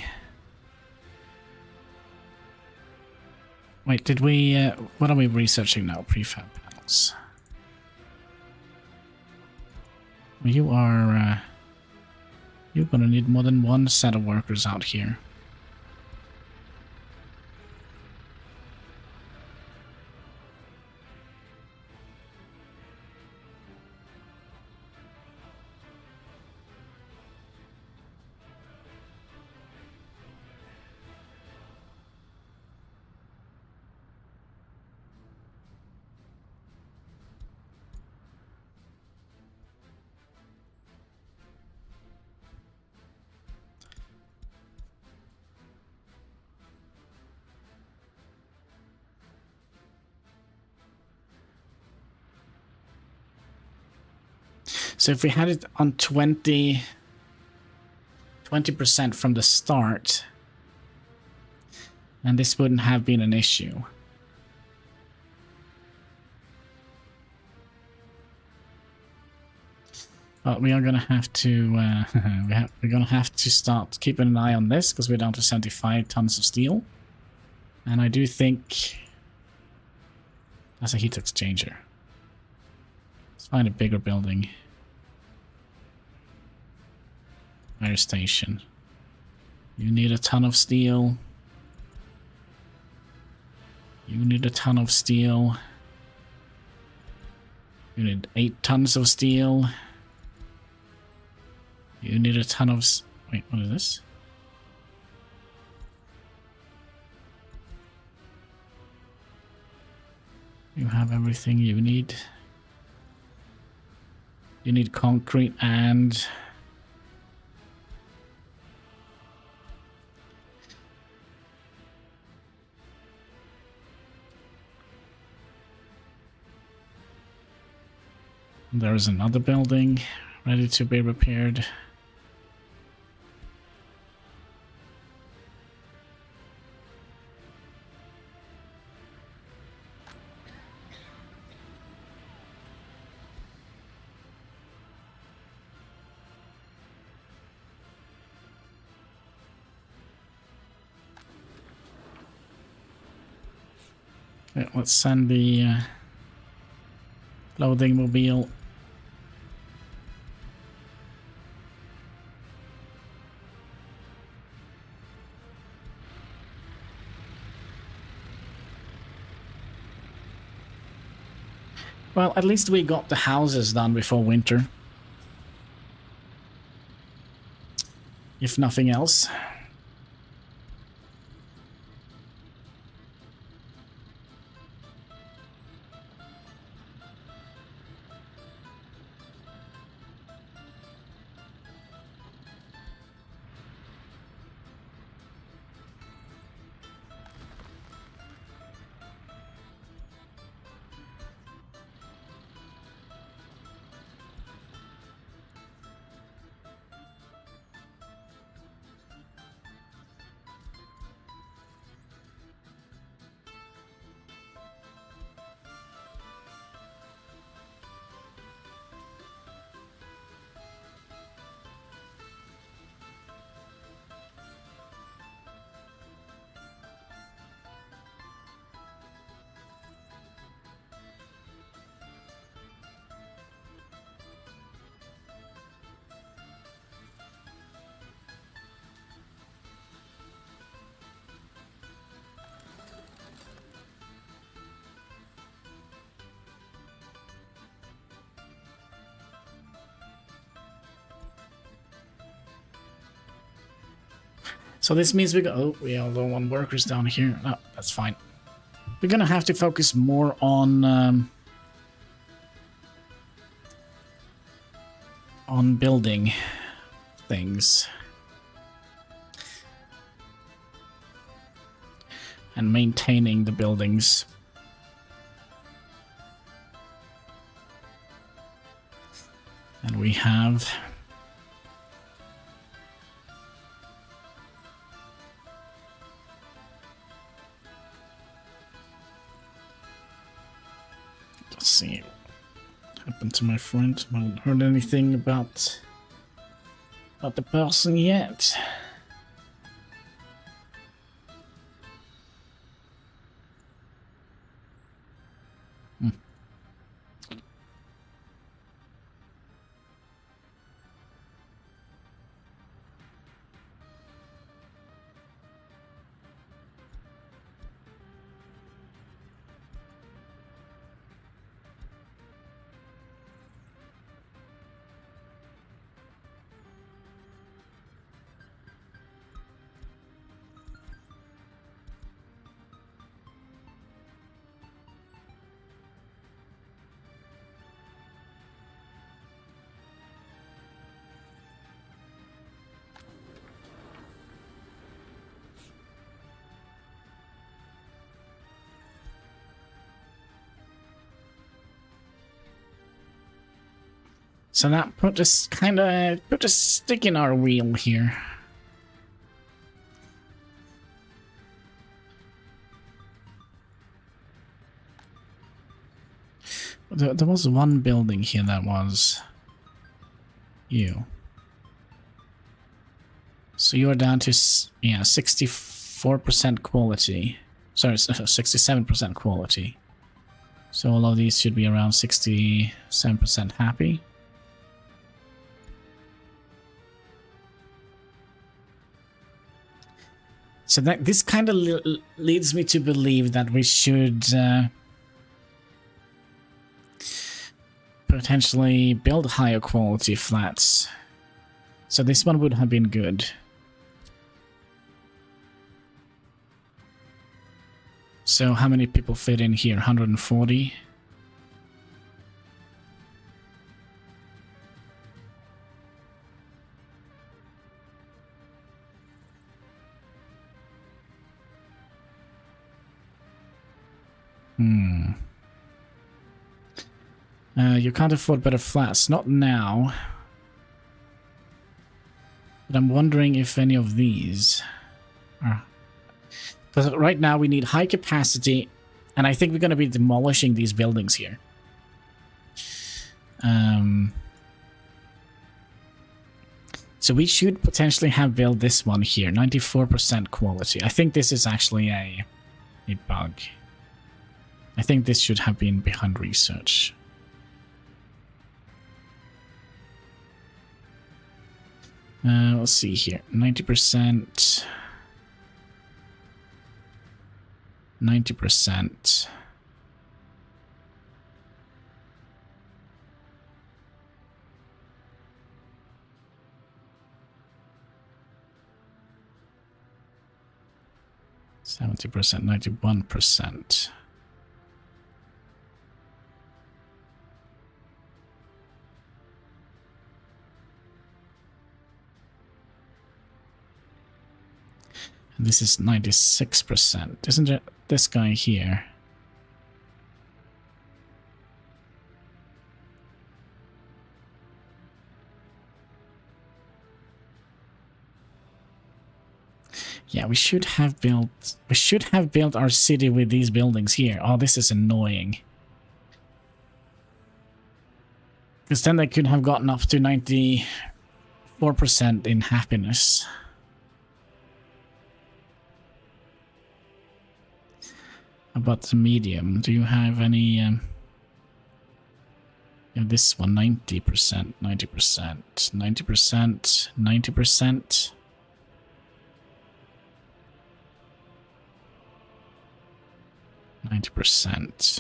Wait, did we... what are we researching now? Prefab panels. You are... you're gonna need more than one set of workers out here. So if we had it on 20% from the start, and this wouldn't have been an issue. But we are gonna have to we're gonna have to start keeping an eye on this because we're down to 75 tons of steel, and I do think that's a heat exchanger. Let's find a bigger building. Fire station. You need a ton of steel. You need a ton of steel. You need 8 tons of steel. You need a ton of... Wait, what is this? You have everything you need. You need concrete and... There is another building ready to be repaired. Okay, let's send the loading mobile. Well, at least we got the houses done before winter. If nothing else. So this means we go... Oh, we have low on workers down here. No, that's fine. We're gonna have to focus more on building things. And maintaining the buildings. we have. Let's see what happened to my friend. I haven't heard anything about the person yet. So that put a stick in our wheel here. There was one building here that was you. So you are down to 64% quality. Sorry, 67% quality. So all of these should be around 67% happy. So that this kind of leads me to believe that we should potentially build higher quality flats. So this one would have been good. So how many people fit in here? 140? You can't afford better flats. Not now. But I'm wondering if any of these are... Because right now we need high capacity, and I think we're going to be demolishing these buildings here. So we should potentially have built this one here, 94% quality. I think this is actually a bug. I think this should have been behind research. Let's see here, 90%. 90%. %, 91%. And this is 96%. Isn't it this guy here? Yeah, we should have built our city with these buildings here. Oh, this is annoying. Because then they could have gotten up to 94% in happiness. About the medium, do you have any... Yeah, this one, 90%, 90%, 90%, 90%. 90%.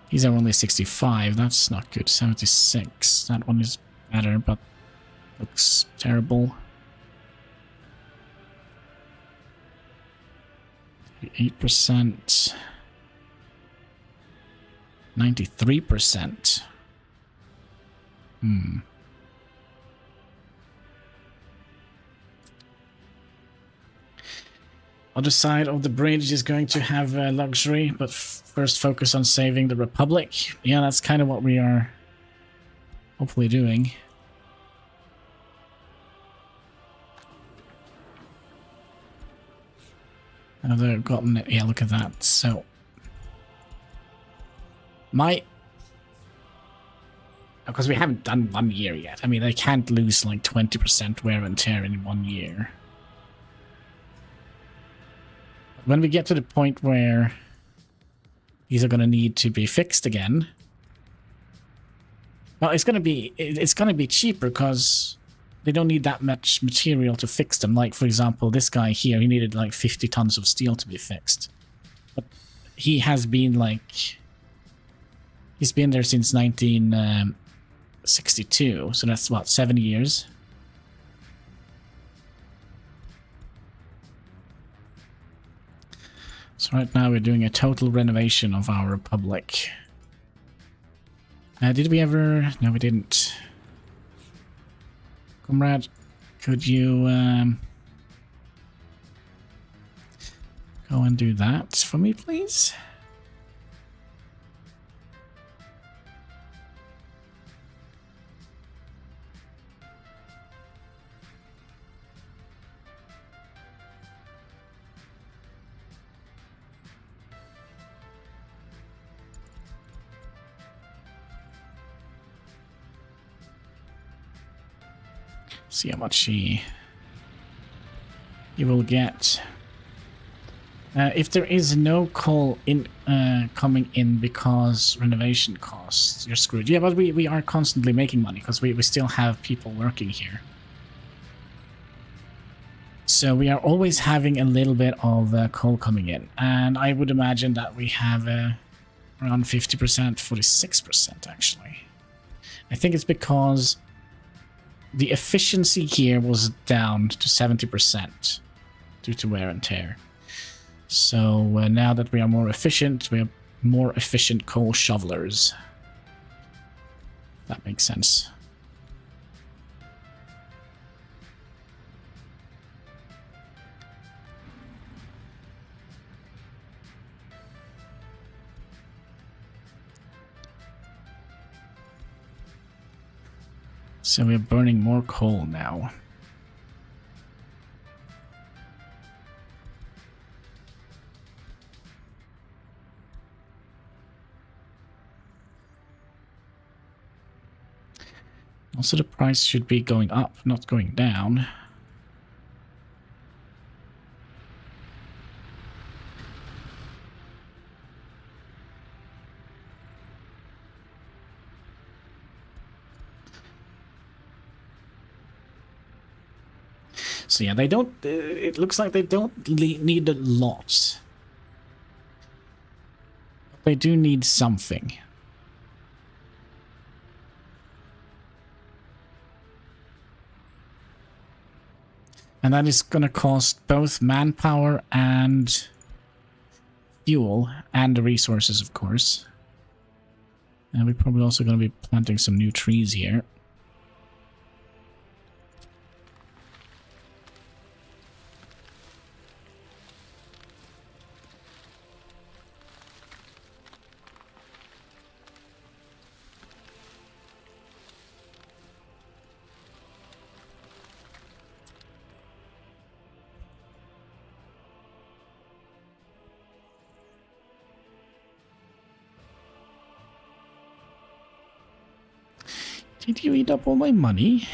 These are only 65. That's not good. 76. That one is better, but looks terrible. 8%. 93%. other side of the bridge is going to have luxury, but first focus on saving the Republic. Yeah, that's kind of what we are hopefully doing. Now they've gotten it. Yeah, look at that. So, because we haven't done 1 year yet. I mean, they can't lose like 20% wear and tear in 1 year. When we get to the point where these are going to need to be fixed again, well, it's going to be cheaper because they don't need that much material to fix them. Like, for example, this guy here, he needed like 50 tons of steel to be fixed. But he has been like... He's been there since 1962, so that's what, 7 years? So right now we're doing a total renovation of our Republic. Did we ever... No, we didn't. Comrade, could you go and do that for me, please? See how much he will get. If there is no coal in coming in because renovation costs, you're screwed. Yeah, but we are constantly making money because we still have people working here. So we are always having a little bit of coal coming in. And I would imagine that we have around 50%, 46% actually. I think it's because the efficiency here was down to 70% due to wear and tear. So now that we are more efficient, we have more efficient coal shovelers. That makes sense. So we're burning more coal now. Also, the price should be going up, not going down. So yeah, they don't, it looks like they don't need a lot. They do need something. And that is going to cost both manpower and fuel and the resources, of course. And we're probably also going to be planting some new trees here. Did you eat up all my money?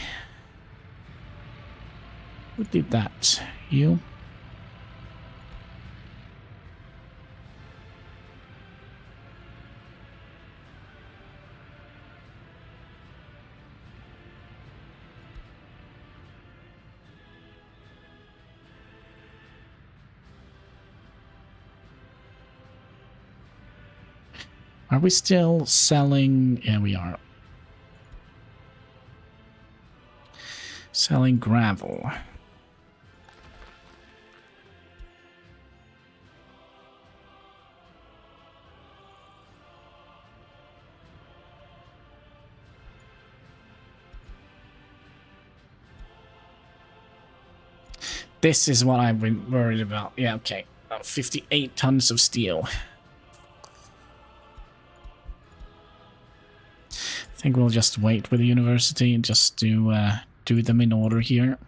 Who did that? You? Are we still selling? Yeah, we are. Selling gravel. This is what I've been worried about. Yeah, okay. 58 tons of steel. I think we'll just wait with the university and just do them in order here.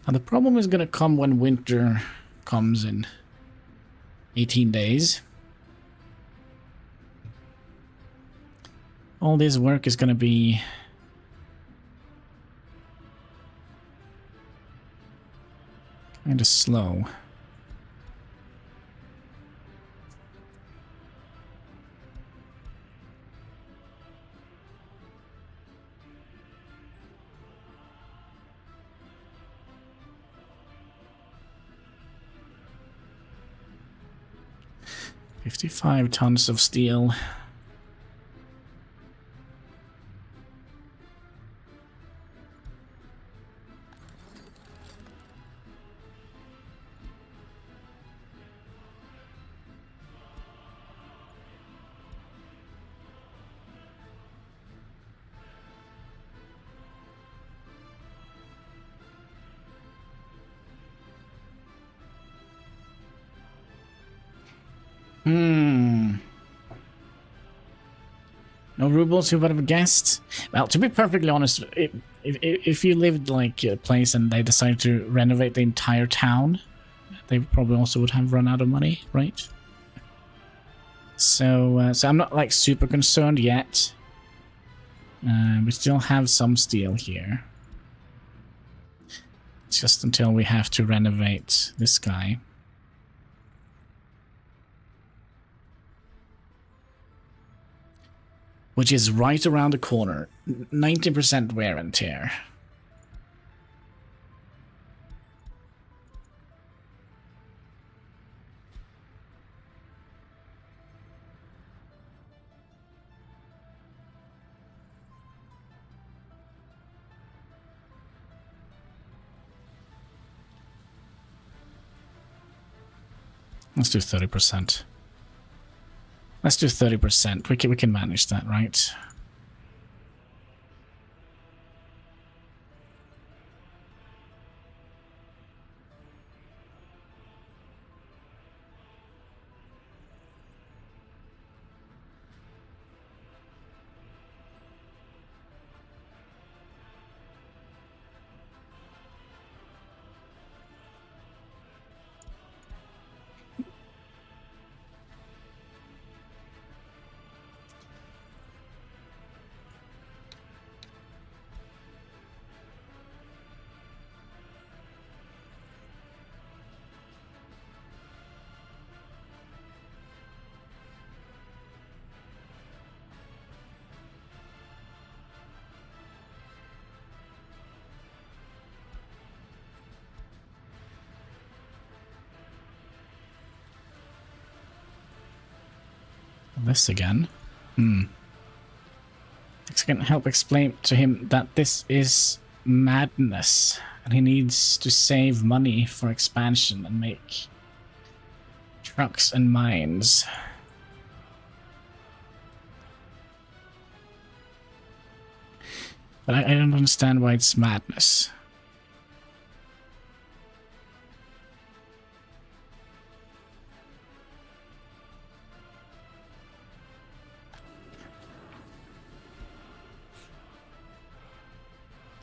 Now the problem is going to come when winter comes in 18 days. All this work is going to be kind of slow. $55 tons of steel. No rubles, who would have guessed? Well, to be perfectly honest, if you lived like a place and they decided to renovate the entire town, they probably also would have run out of money, right? So I'm not like super concerned yet. We still have some steel here. It's just until we have to renovate this guy. Which is right around the corner. 90% wear and tear. Let's do 30%. Let's do 30%. We can manage that, right? This again. This can help explain to him that this is madness and he needs to save money for expansion and make trucks and mines. But I don't understand why it's madness.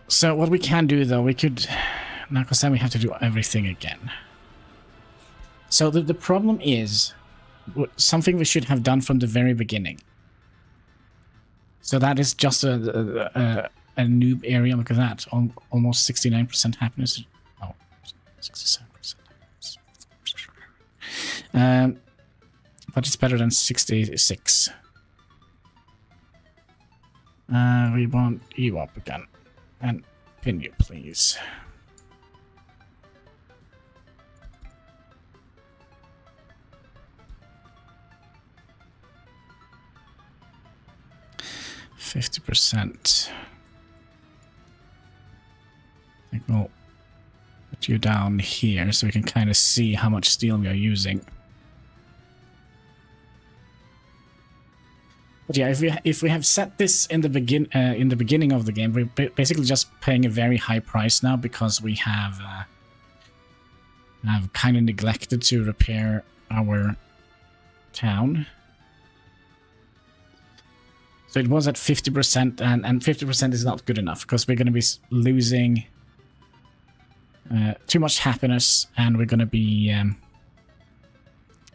So what we can do, though, we could... Now, because then we have to do everything again. So the problem is something we should have done from the very beginning. So that is just a noob area. Look at that. Almost 69% happiness. Oh, 67%. But it's better than 66. We want EWAP again. And Continue, please. %. I think we'll put you down here so we can kind of see how much steel we are using. But yeah, if we have set this in the beginning of the game, we're basically just paying a very high price now because we have kind of neglected to repair our town. So it was at 50%, and 50% is not good enough because we're going to be losing too much happiness, and we're going to be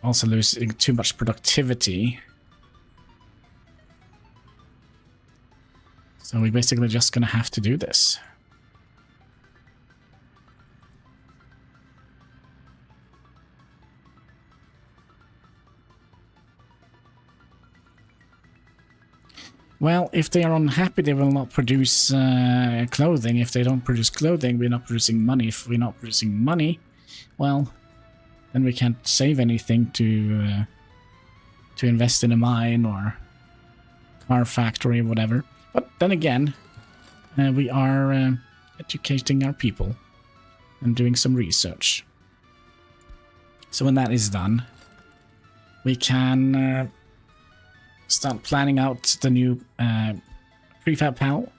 also losing too much productivity. So we're basically just going to have to do this. Well, if they are unhappy, they will not produce clothing. If they don't produce clothing, we're not producing money. If we're not producing money, well, then we can't save anything to invest in a mine or car factory or whatever. But then again, we are educating our people and doing some research. So when that is done, we can start planning out the new prefab panel.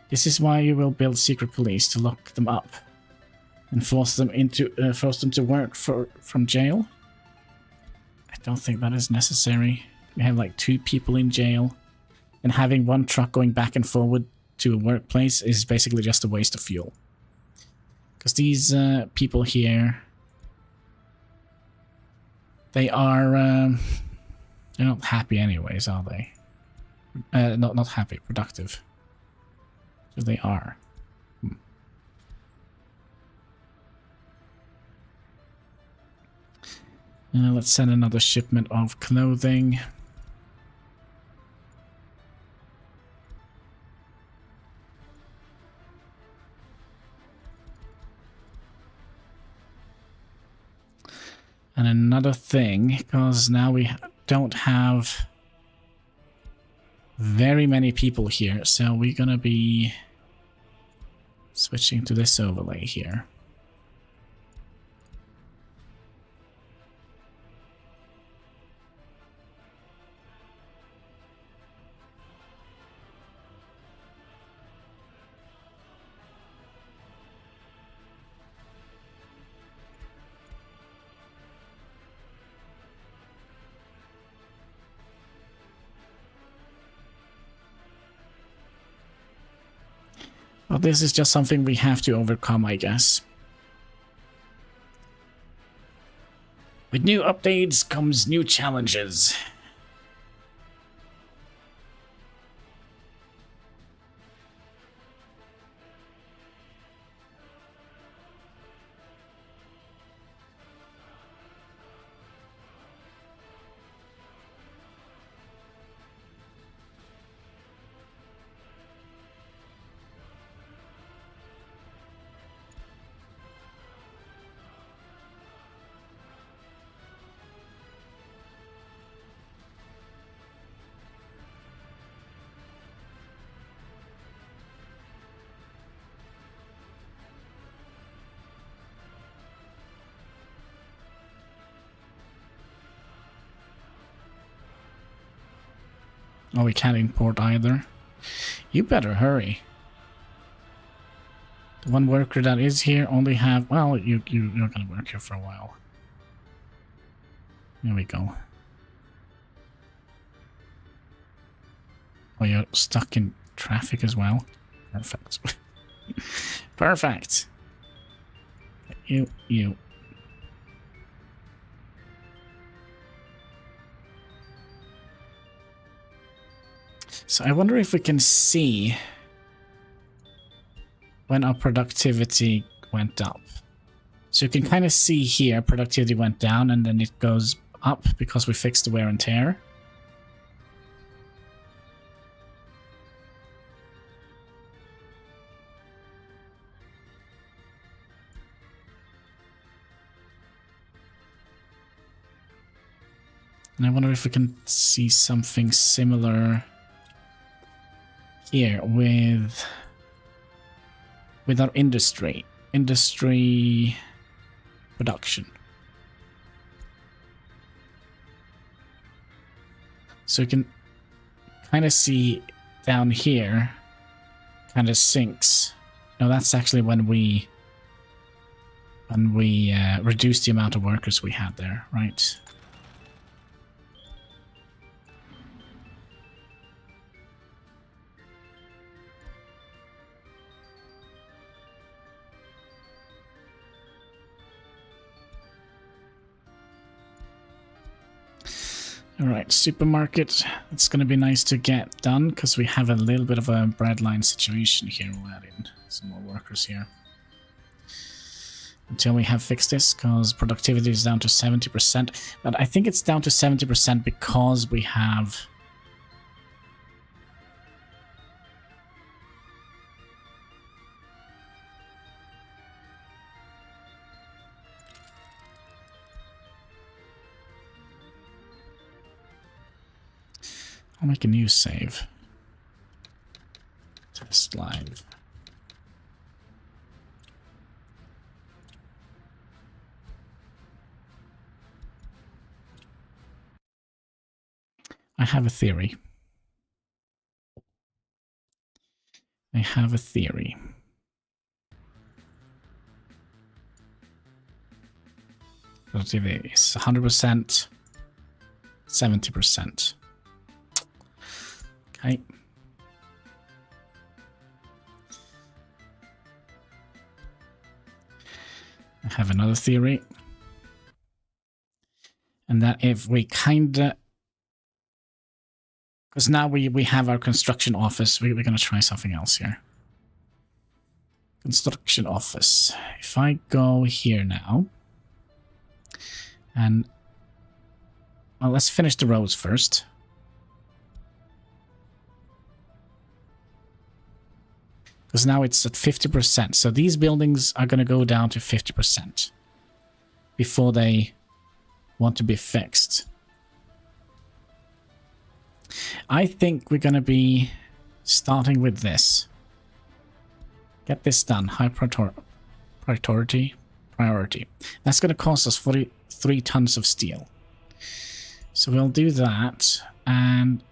This is why you will build secret police, to lock them up and force them to work from jail. I don't think that is necessary. We have like 2 people in jail. And having 1 truck going back and forward to a workplace is basically just a waste of fuel. Because these people here, they are they're not happy anyways, are they? Not happy, productive. So they are. Let's send another shipment of clothing. And another thing, because now we don't have very many people here, so we're gonna be switching to this overlay here. Well, this is just something we have to overcome, I guess. With new updates comes new challenges. Oh, we can't import either. You better hurry. The 1 worker that is here only have... Well, you're gonna work here for a while. There we go. Oh, you're stuck in traffic as well? Perfect. Perfect. You. So I wonder if we can see when our productivity went up. So you can kind of see here productivity went down and then it goes up because we fixed the wear and tear. And I wonder if we can see something similar here with our industry production. So you can kind of see down here, kind of sinks. No, that's actually when we reduced the amount of workers we had there, right? Alright, supermarket. It's going to be nice to get done because we have a little bit of a breadline situation here. We'll add in some more workers here. Until we have fixed this, because productivity is down to 70%. But I think it's down to 70% because we have... I'll make a new save. Test live. I have a theory. Productivity is 100%, 70%. Okay. I have another theory. And that if we kinda... Because now we have our construction office, we're going to try something else here. Construction office. If I go here now... And... Well, let's finish the roads first. Because now it's at 50%. So these buildings are going to go down to 50% before they want to be fixed. I think we're going to be starting with this. Get this done. High priority. That's going to cost us 43 tons of steel. So we'll do that. And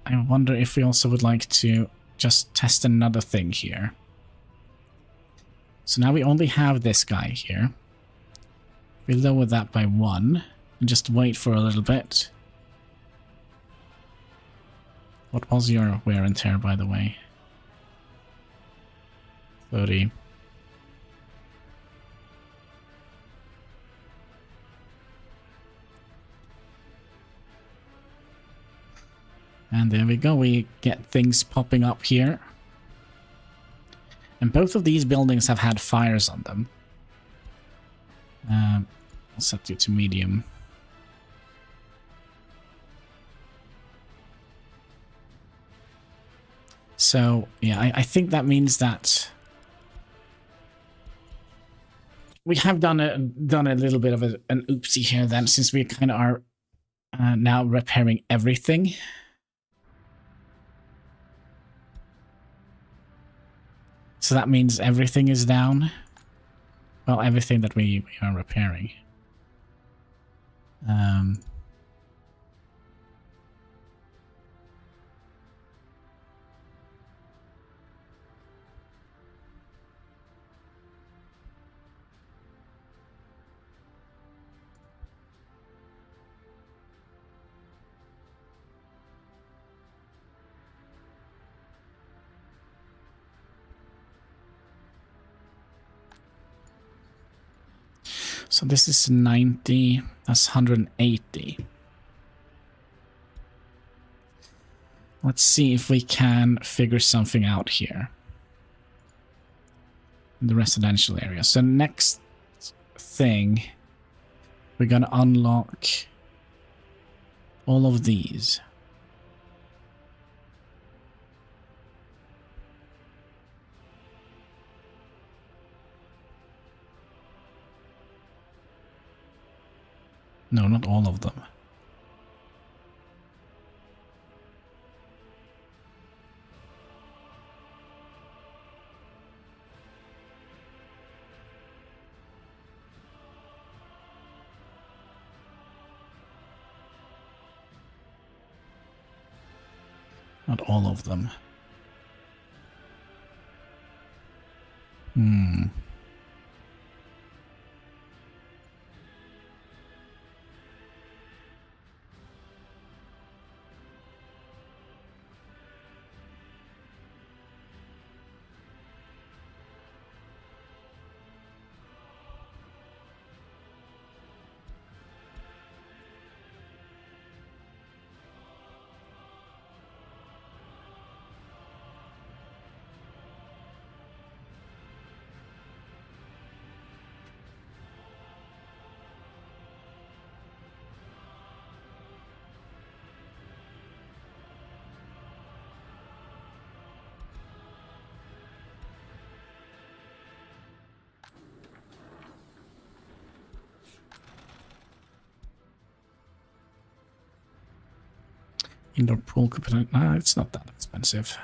I wonder if we also would like to just test another thing here. So now we only have this guy here. We lower that by 1 and just wait for a little bit. What was your wear and tear, by the way? 30. And there we go, we get things popping up here. And both of these buildings have had fires on them. I'll set you to medium. So, yeah, I think that means that we have done a little bit of an oopsie here then, since we kind of are now repairing everything. So that means everything is down. Well, everything that we are repairing. So this is 90, that's 180. Let's see if we can figure something out here. In the residential area. So next thing, we're gonna unlock all of these. No, not all of them. Not all of them. Hmm. Indoor pool component. No, it's not that expensive.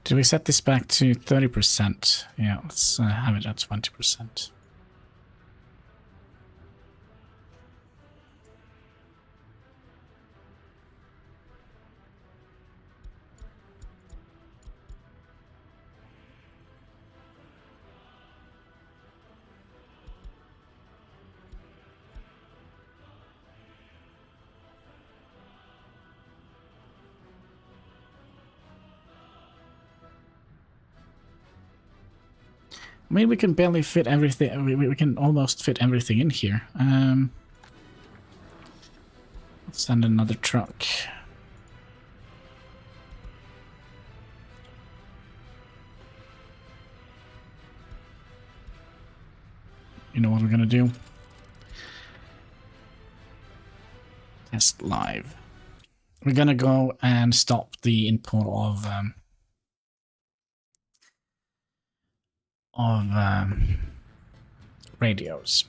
Did we set this back to 30%? Yeah, let's have it at 20%. I mean, we can barely fit everything. We can almost fit everything in here. Let's send another truck. You know what we're gonna do? Test live. We're gonna go and stop the input of radios.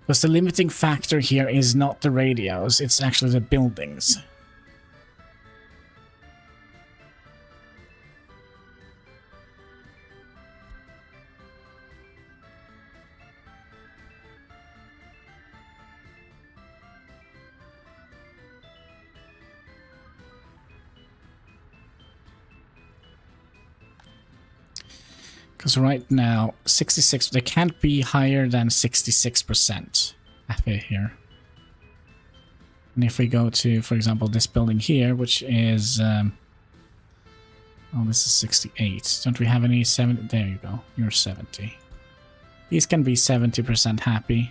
Because the limiting factor here is not the radios, it's actually the buildings. Because right now, 66, they can't be higher than 66% happy here. And if we go to, for example, this building here, which is, oh, this is 68. Don't we have any 70? There you go, you're 70. These can be 70% happy.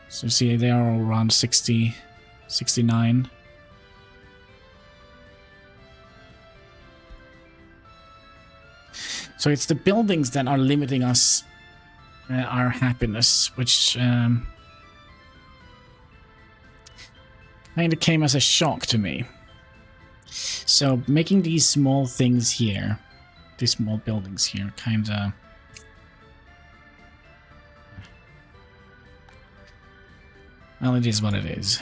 So you see, they are all around 60, 69. So it's the buildings that are limiting us, our happiness, which kind of came as a shock to me. So making these small things here, these small buildings here, kind of... Well, it is what it is.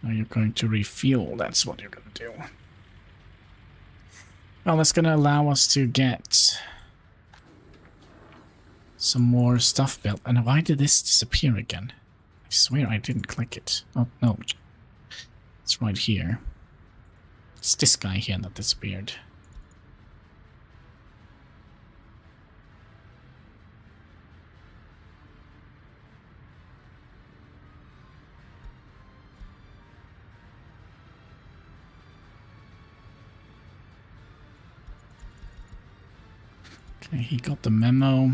Now you're going to refuel. That's what you're going to do. Well, that's going to allow us to get some more stuff built. And why did this disappear again? I swear I didn't click it. Oh, no. It's right here. It's this guy here that disappeared. Okay, he got the memo.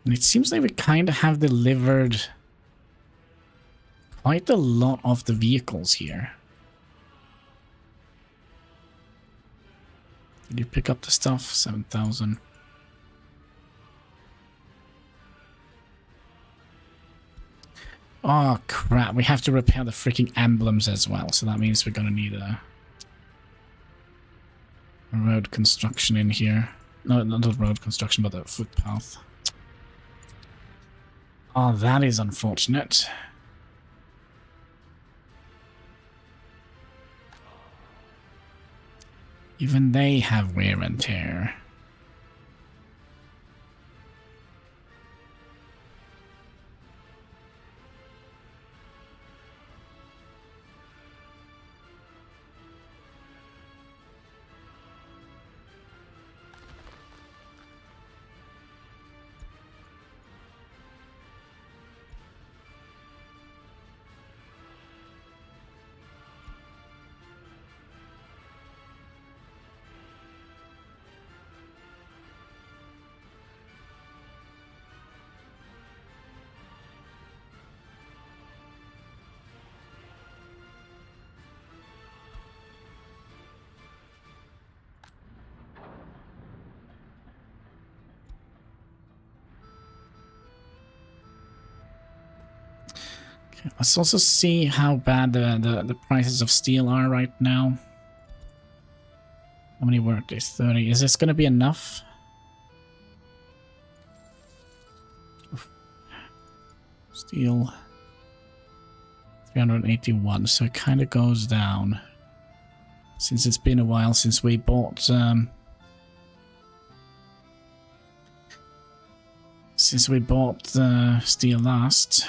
And it seems like we kind of have delivered quite a lot of the vehicles here. Did you pick up the stuff? 7,000. Oh, crap. We have to repair the freaking emblems as well. So that means we're going to need a road construction in here. No, not a road construction, but a footpath. Oh, that is unfortunate. Even they have wear and tear. Let's also see how bad the prices of steel are right now. How many work days? 30. Is this going to be enough? Oof. Steel. 381. So it kind of goes down. Since it's been a while since we bought... since we bought the steel last...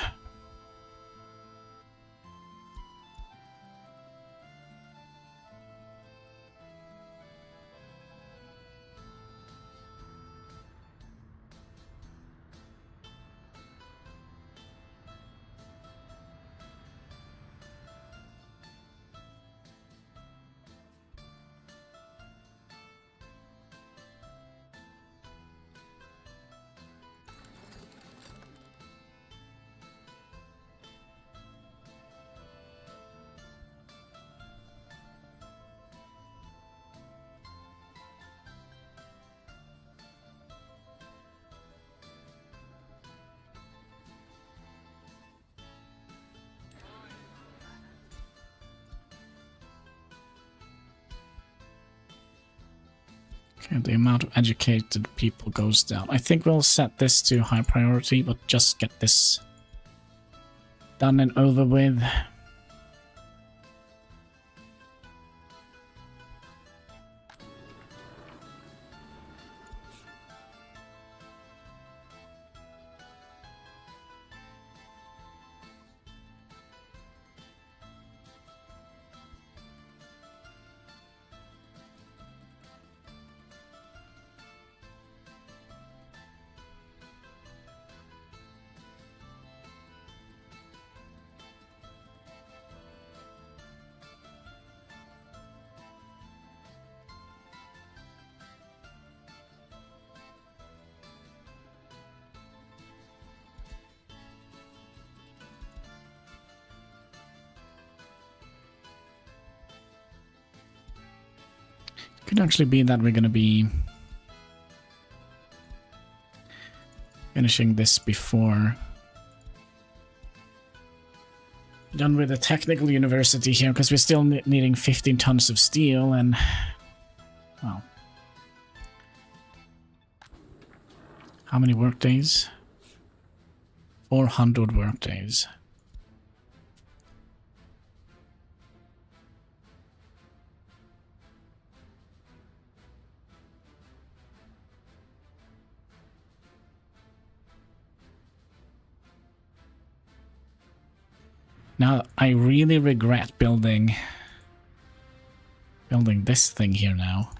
Okay, the amount of educated people goes down. I think we'll set this to high priority, but just get this done and over with. Could actually be that we're going to be finishing this before done with the technical university here, because we're still needing 15 tons of steel, and well, how many work days? 400 work days. Now, I really regret building this thing here now.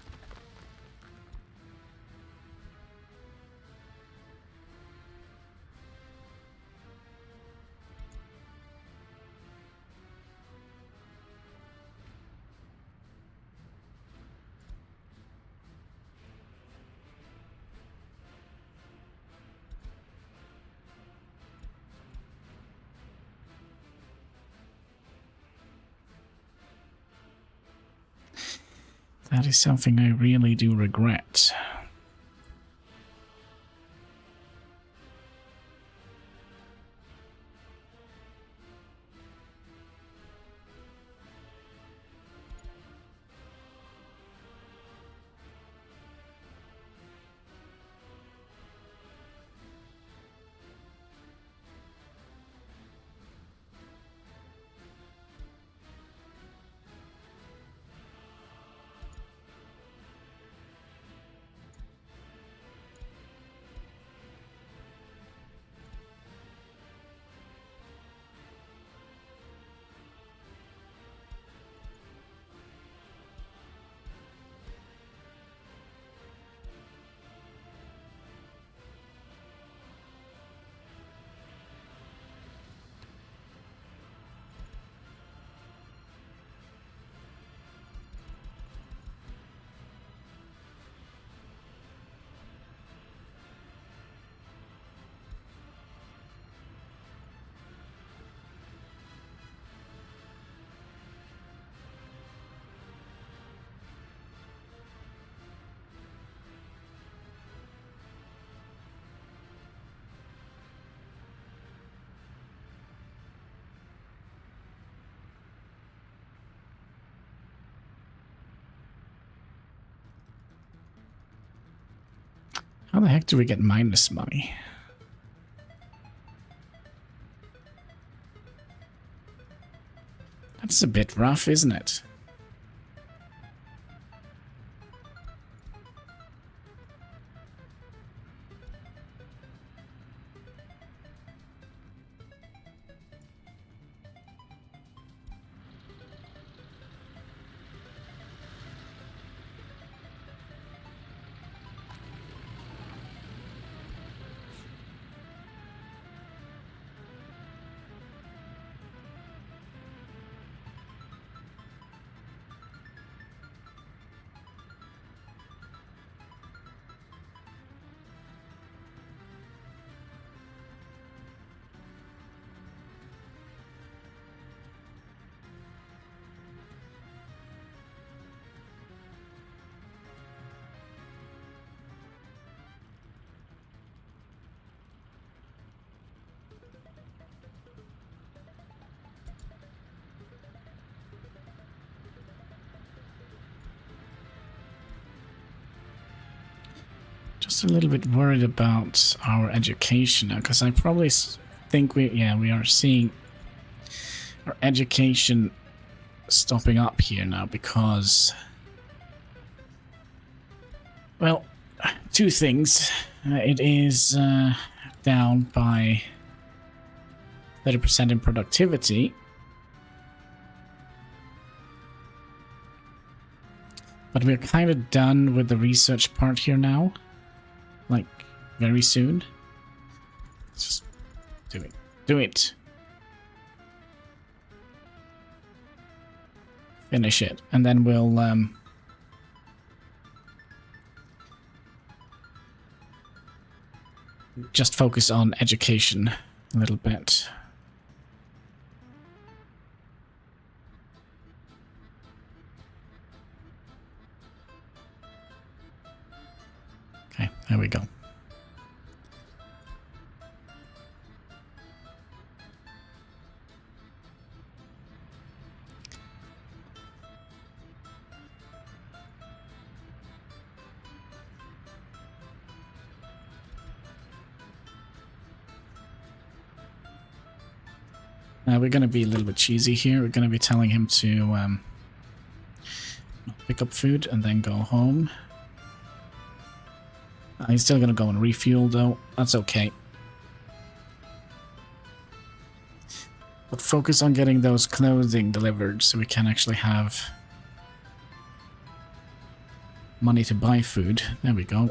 That is something I really do regret. How the heck do we get minus money? That's a bit rough, isn't it? Just a little bit worried about our education now, because I probably think we are seeing our education stopping up here now because, well, two things. It is down by 30% in productivity. But we're kind of done with the research part here now. Like, very soon. Just do it. Do it. Finish it. And then we'll just focus on education a little bit. Okay, there we go. We're going to be a little bit cheesy here. We're going to be telling him to pick up food and then go home. He's still going to go and refuel, though. That's okay. But focus on getting those clothing delivered so we can actually have money to buy food. There we go.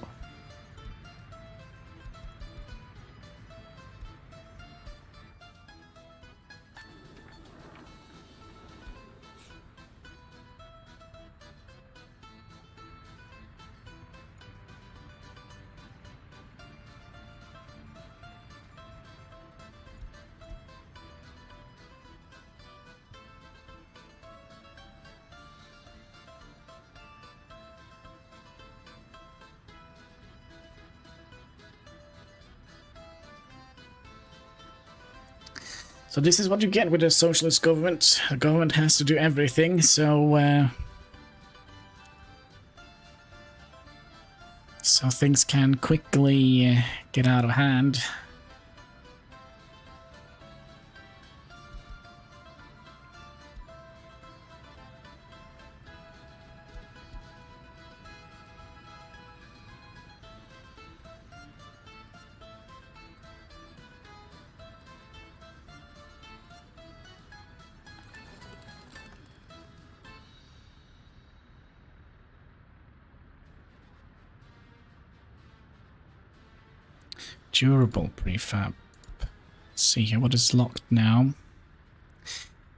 So this is what you get with a socialist government. The government has to do everything, so things can quickly get out of hand. Durable prefab. Let's see here, what is locked now?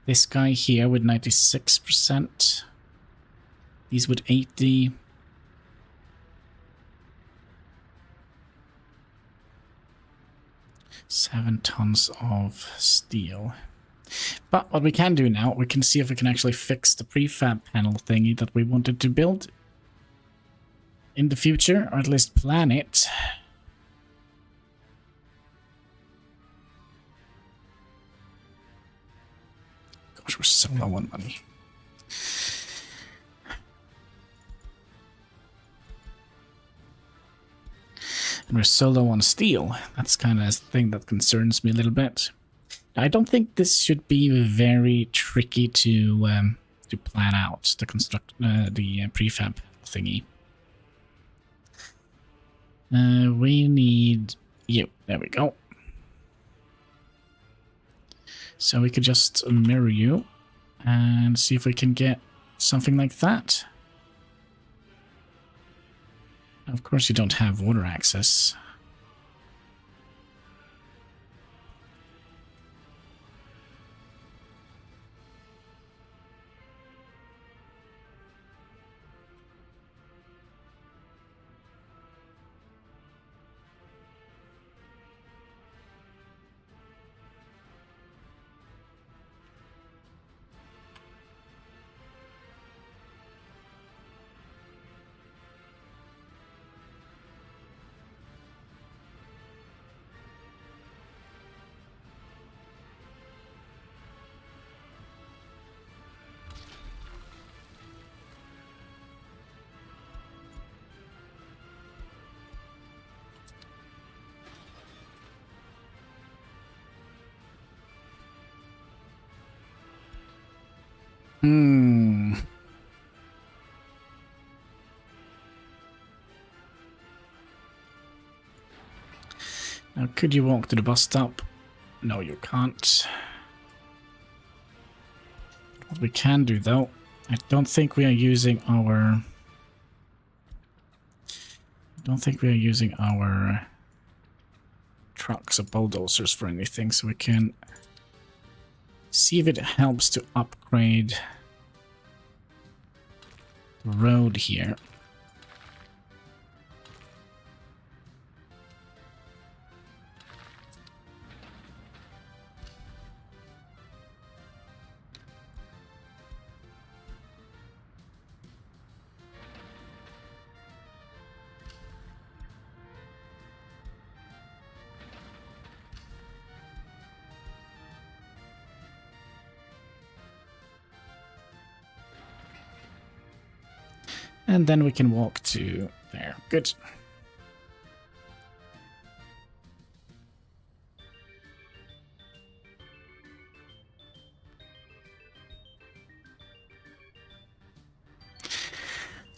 This guy here with 96%. These with 80. Seven tons of steel. But what we can do now, we can see if we can actually fix the prefab panel thingy that we wanted to build in the future, or at least plan it. Gosh, we're so low on money. And we're so low on steel. That's kind of a thing that concerns me a little bit. I don't think this should be very tricky to plan out, the prefab thingy. We need you. There we go. So we could just mirror you and see if we can get something like that. Of course you don't have water access. Now, could you walk to the bus stop? No, you can't. What we can do, though, I don't think we are using our... trucks or bulldozers for anything, so we can see if it helps to upgrade the road here. And then we can walk to there. Good.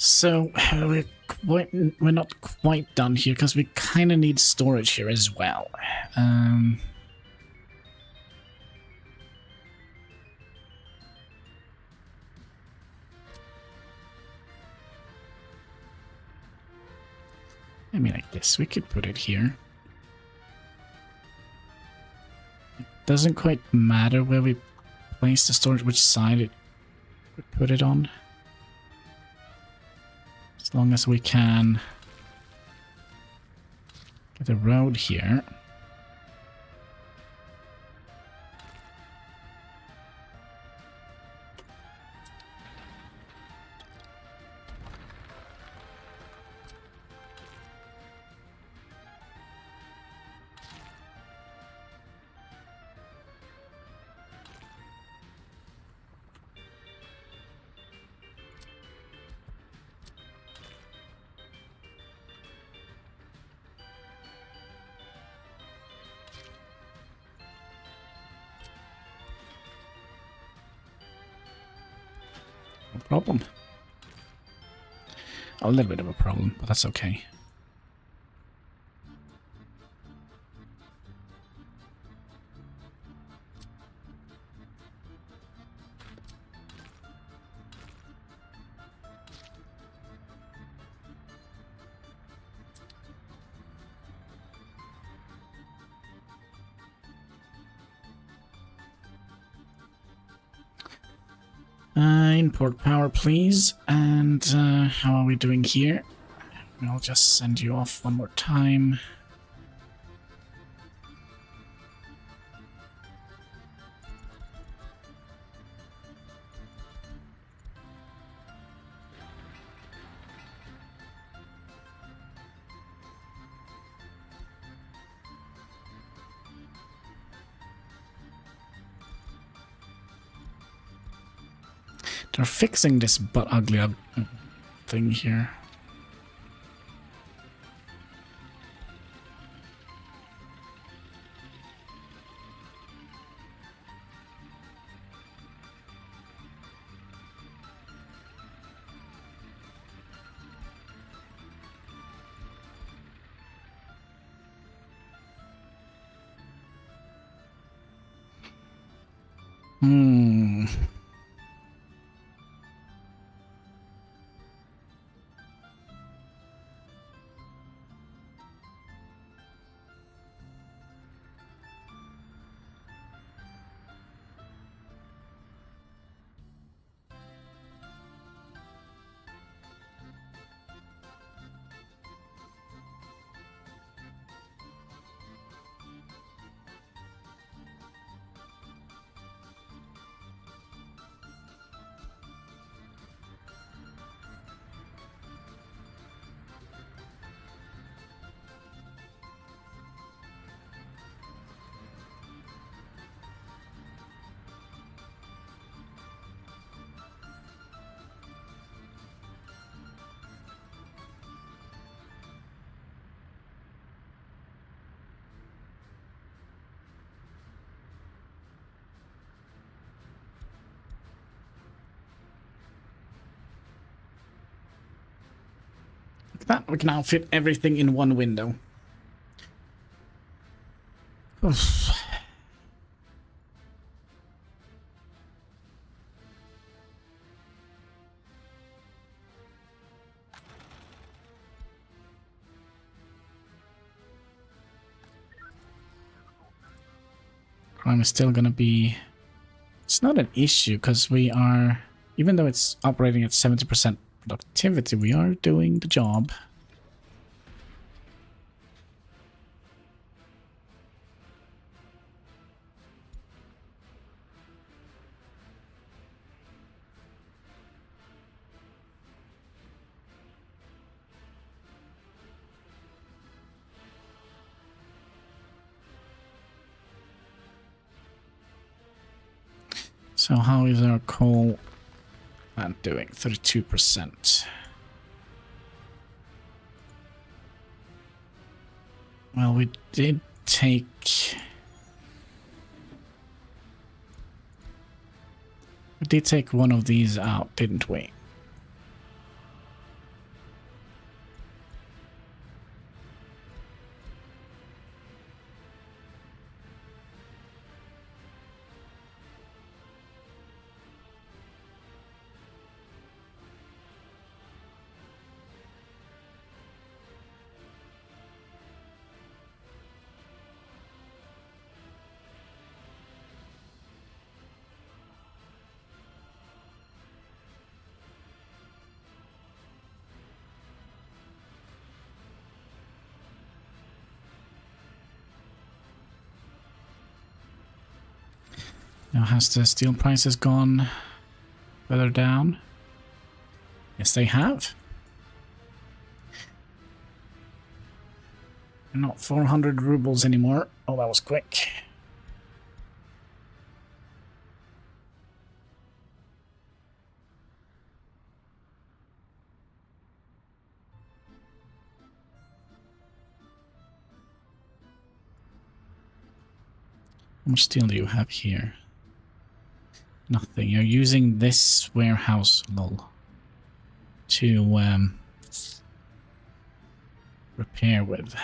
So we're not quite done here because we kind of need storage here as well. I mean, I guess we could put it here. It doesn't quite matter where we place the storage, which side it would put it on. As long as we can get a road here. No problem. A little bit of a problem, but that's okay. Import power, please. And how are we doing here? I'll just send you off one more time. They're fixing this butt ugly thing here. That we can now fit everything in one window. Oof. Crime is still gonna be... It's not an issue because we are, even though it's operating at 70% productivity, we are doing the job. So how is our coal plant doing? 32%. Well, we did take... We did take one of these out, didn't we? Now, has the steel prices gone further down? Yes, they have. They're not 400 rubles anymore. Oh, that was quick. How much steel do you have here? Nothing. You're using this warehouse, lol, to repair with.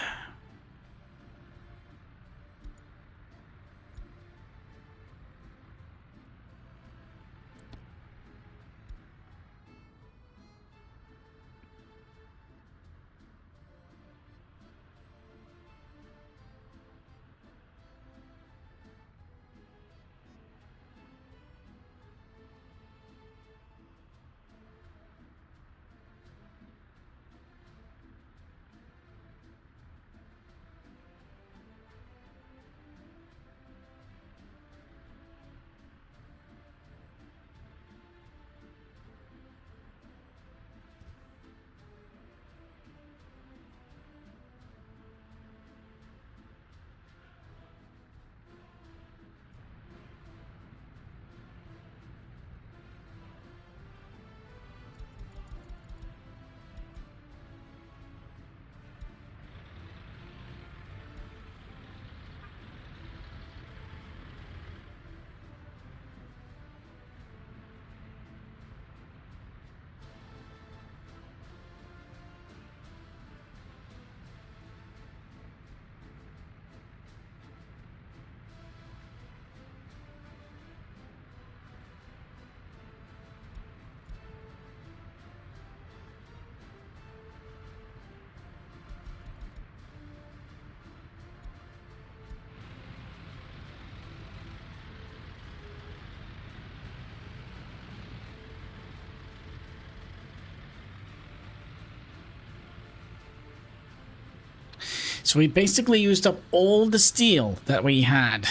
So we basically used up all the steel that we had.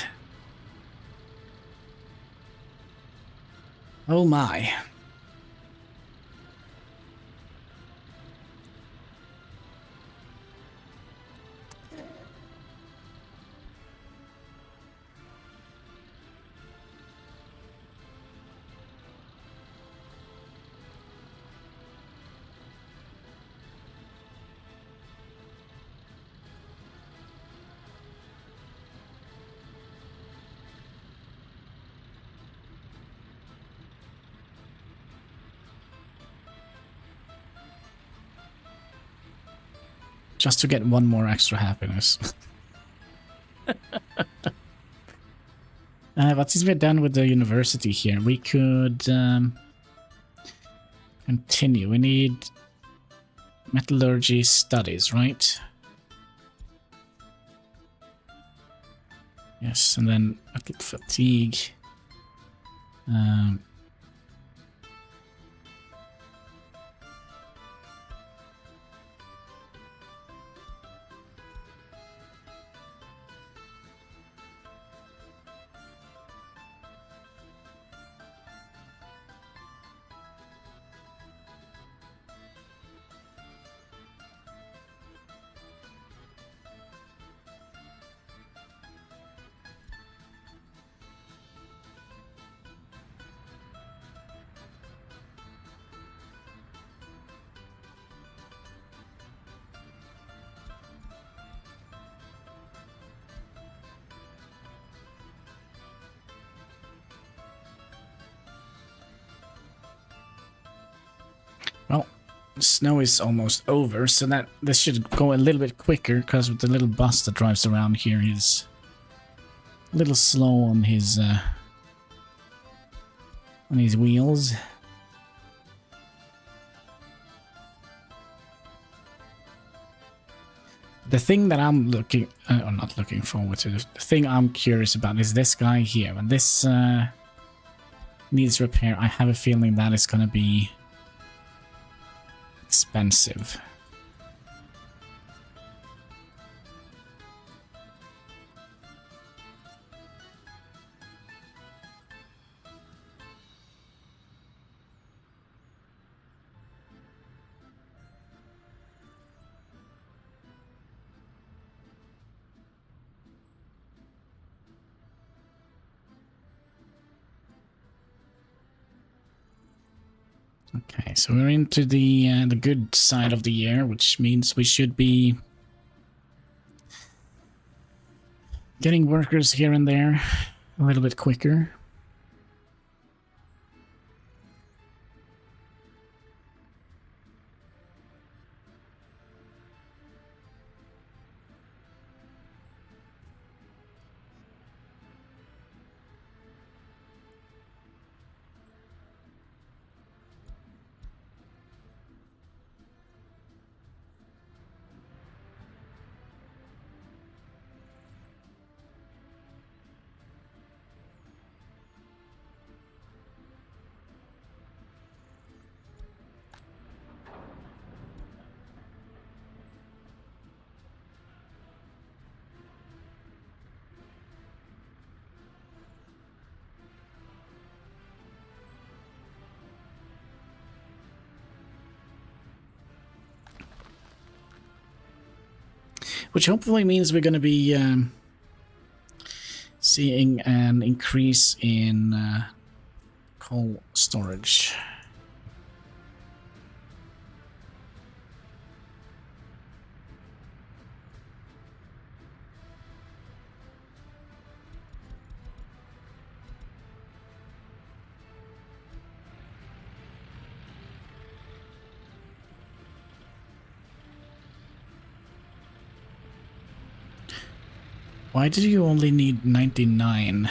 Oh my. Just to get one more extra happiness. But since we're done with the university here, we could continue. We need metallurgy studies, right? Yes, and then metal fatigue. Well, snow is almost over, so that this should go a little bit quicker, because with the little bus that drives around here, he's a little slow on his wheels. The thing that I'm not looking forward to, the thing I'm curious about is this guy here. When this needs repair, I have a feeling that is going to be expensive. Okay, so we're into the good side of the year, which means we should be getting workers here and there a little bit quicker. Which hopefully means we're going to be seeing an increase in coal storage. Why did you only need 99?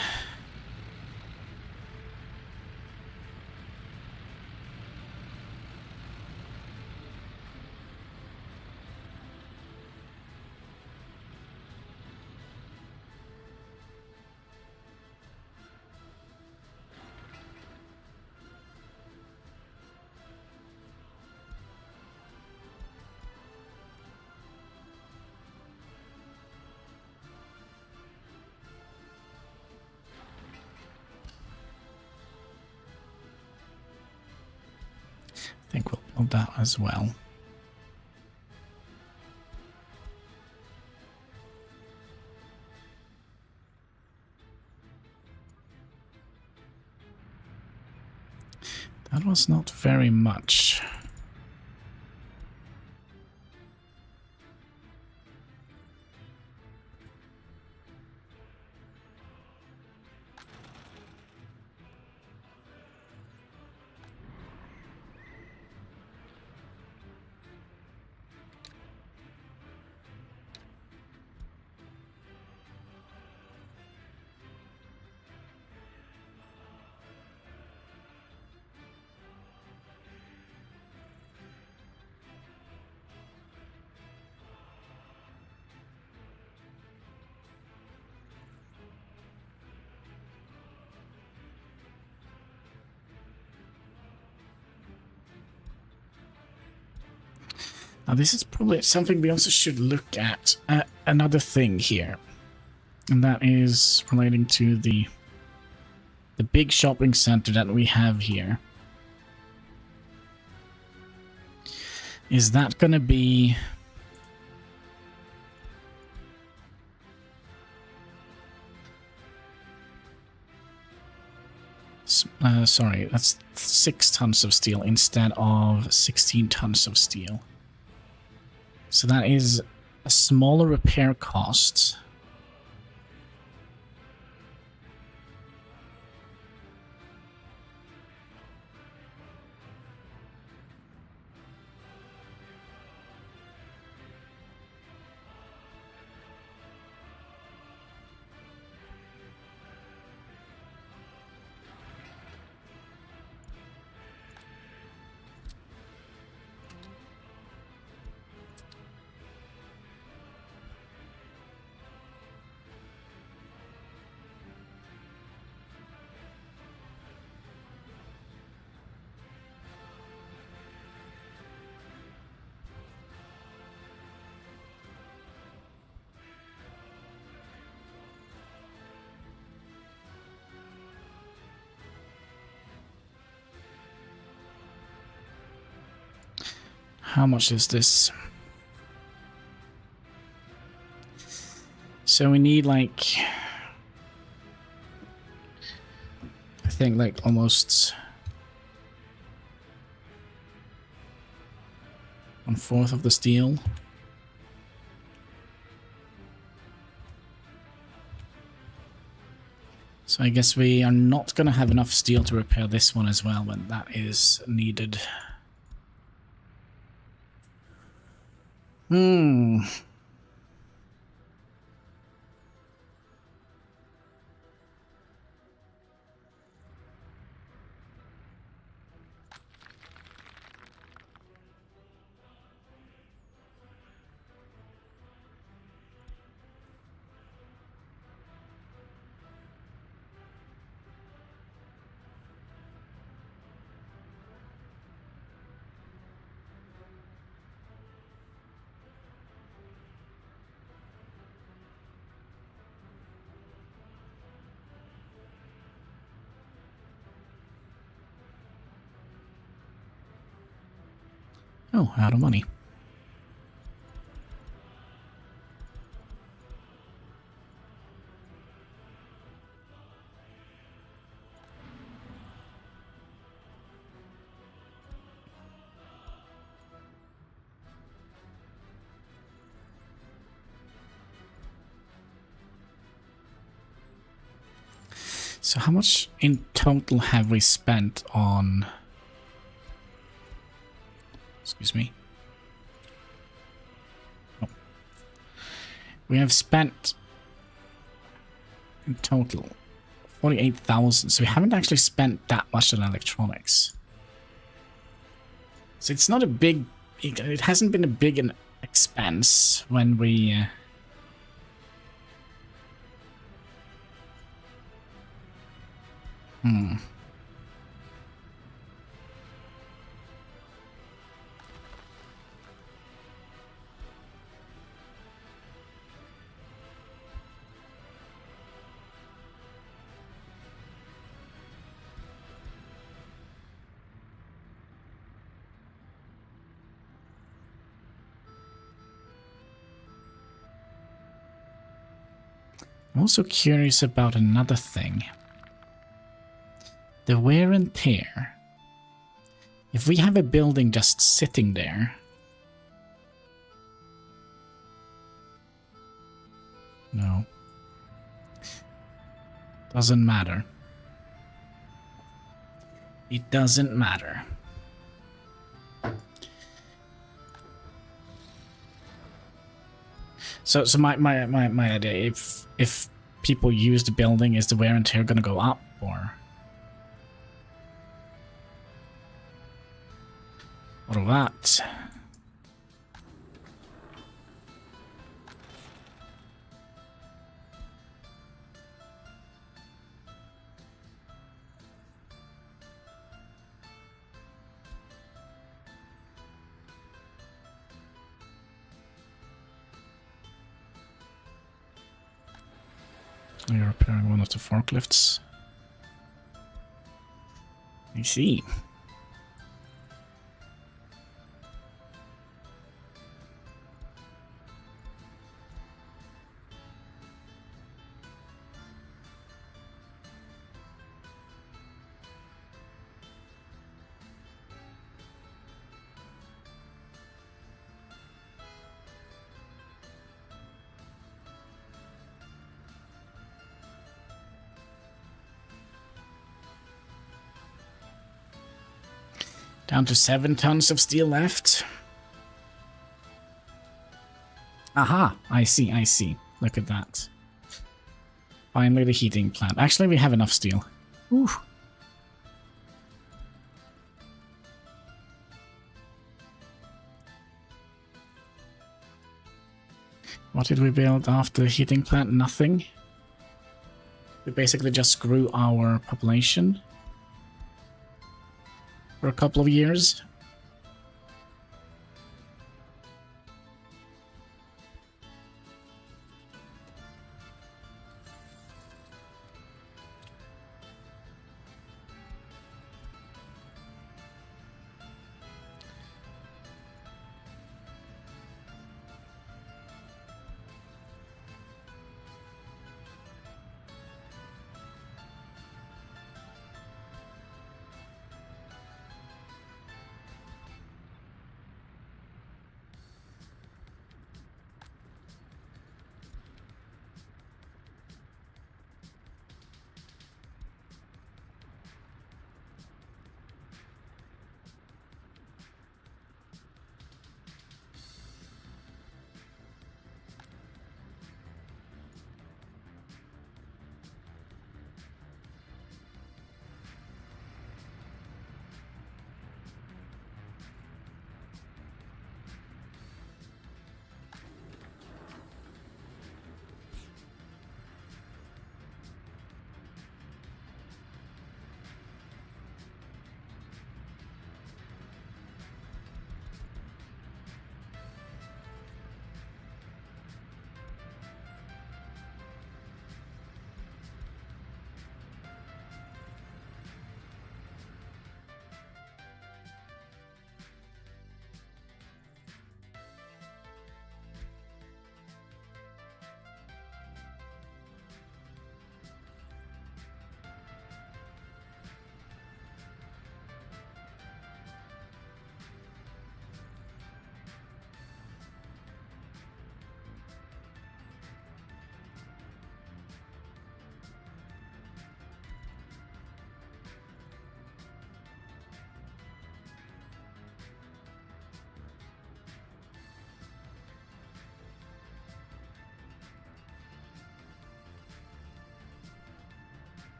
I think we'll build that as well. That was not very much. Now this is probably something we also should look at. Another thing here, and that is relating to the big shopping center that we have here. Is that going to be... sorry, that's 6 tons of steel instead of 16 tons of steel. So that is a smaller repair cost. How much is this? So we need like, I think like almost 1/4 of the steel. So I guess we are not going to have enough steel to repair this one as well when that is needed. Oh, out of money. So how much in total have we spent on... Excuse me. Oh. We have spent in total 48,000, so we haven't actually spent that much on electronics. So it's not a big... It hasn't been a big expense when we... I'm also curious about another thing. The wear and tear. If we have a building just sitting there... No. Doesn't matter. It doesn't matter. So my idea, if people use the building, is the wear and tear gonna go up, or what of that? You're repairing one of the forklifts. I see. Down to 7 tons of steel left. Aha, I see, I see. Look at that. Finally the heating plant. Actually, we have enough steel. Ooh. What did we build after the heating plant? Nothing. We basically just grew our population for a couple of years.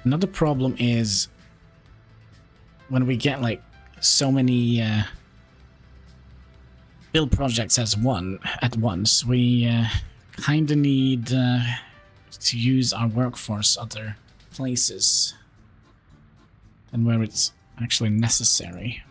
Another problem is when we get like so many build projects at once, we kind of need to use our workforce other places than where it's actually necessary.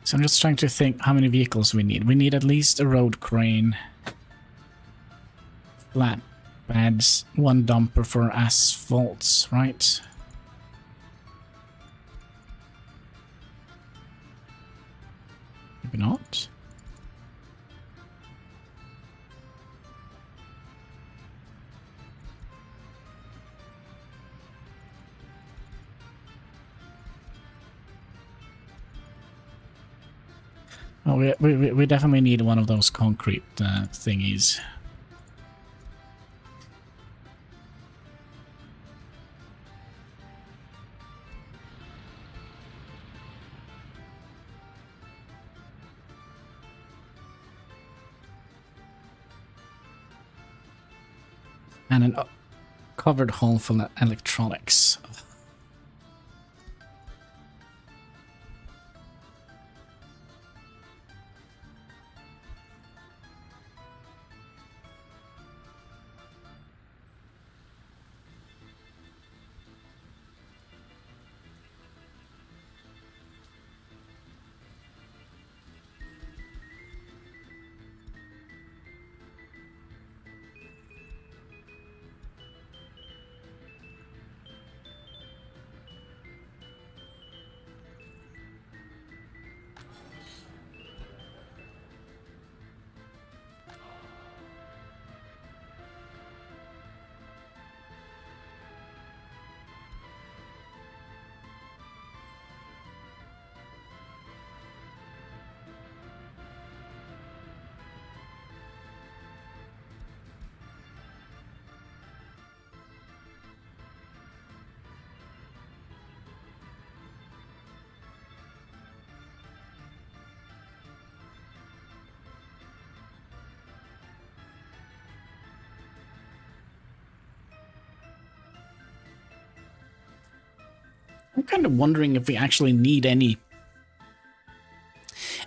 So I'm just trying to think how many vehicles we need. We need at least a road crane, flatbeds, one dumper for asphalts, right? Maybe not. Oh, we definitely need one of those concrete thingies. And an covered hall full of electronics. I'm kind of wondering if we actually need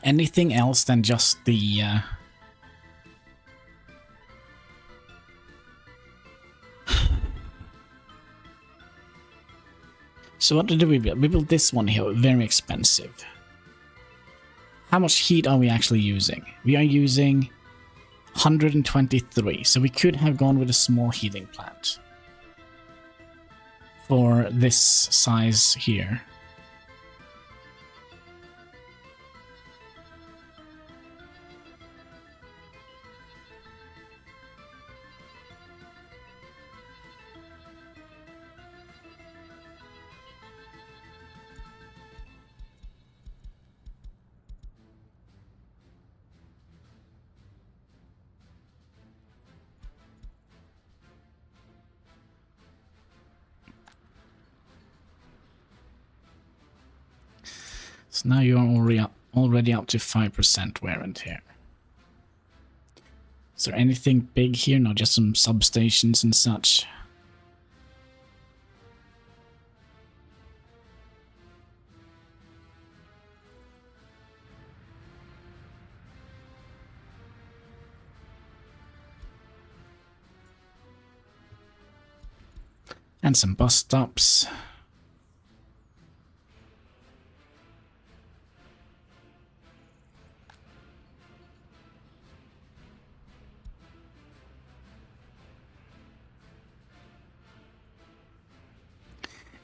anything else than just the So what did we build? We built this one here, very expensive. How much heat are we actually using? We are using 123, so we could have gone with a small heating plant for this size here. So now you are already up to 5% wear and tear. Is there anything big here? No, just some substations and such. And some bus stops.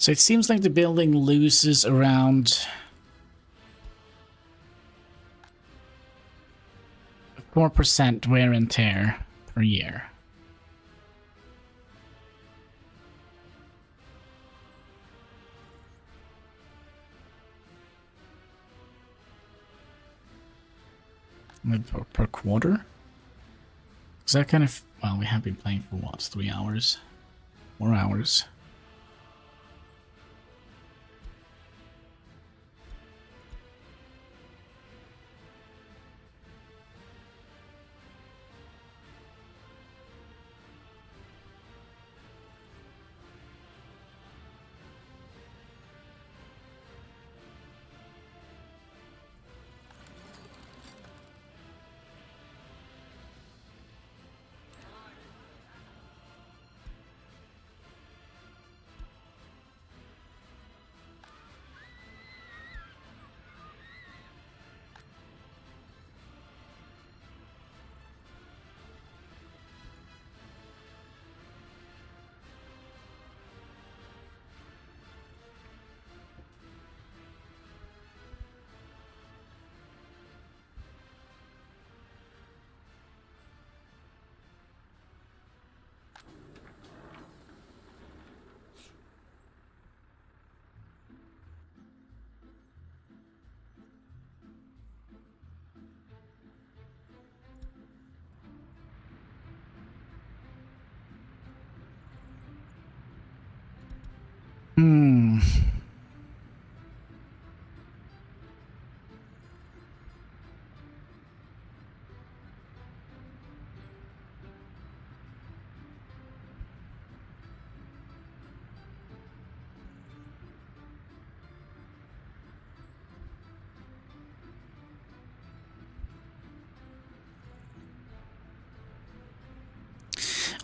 So it seems like the building loses around 4% wear and tear per year. Per quarter? Is that kind of... Well, we have been playing for what? 3 hours? 4 hours?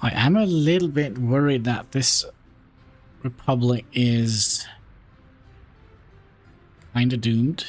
I am a little bit worried that this Republic is kind of doomed.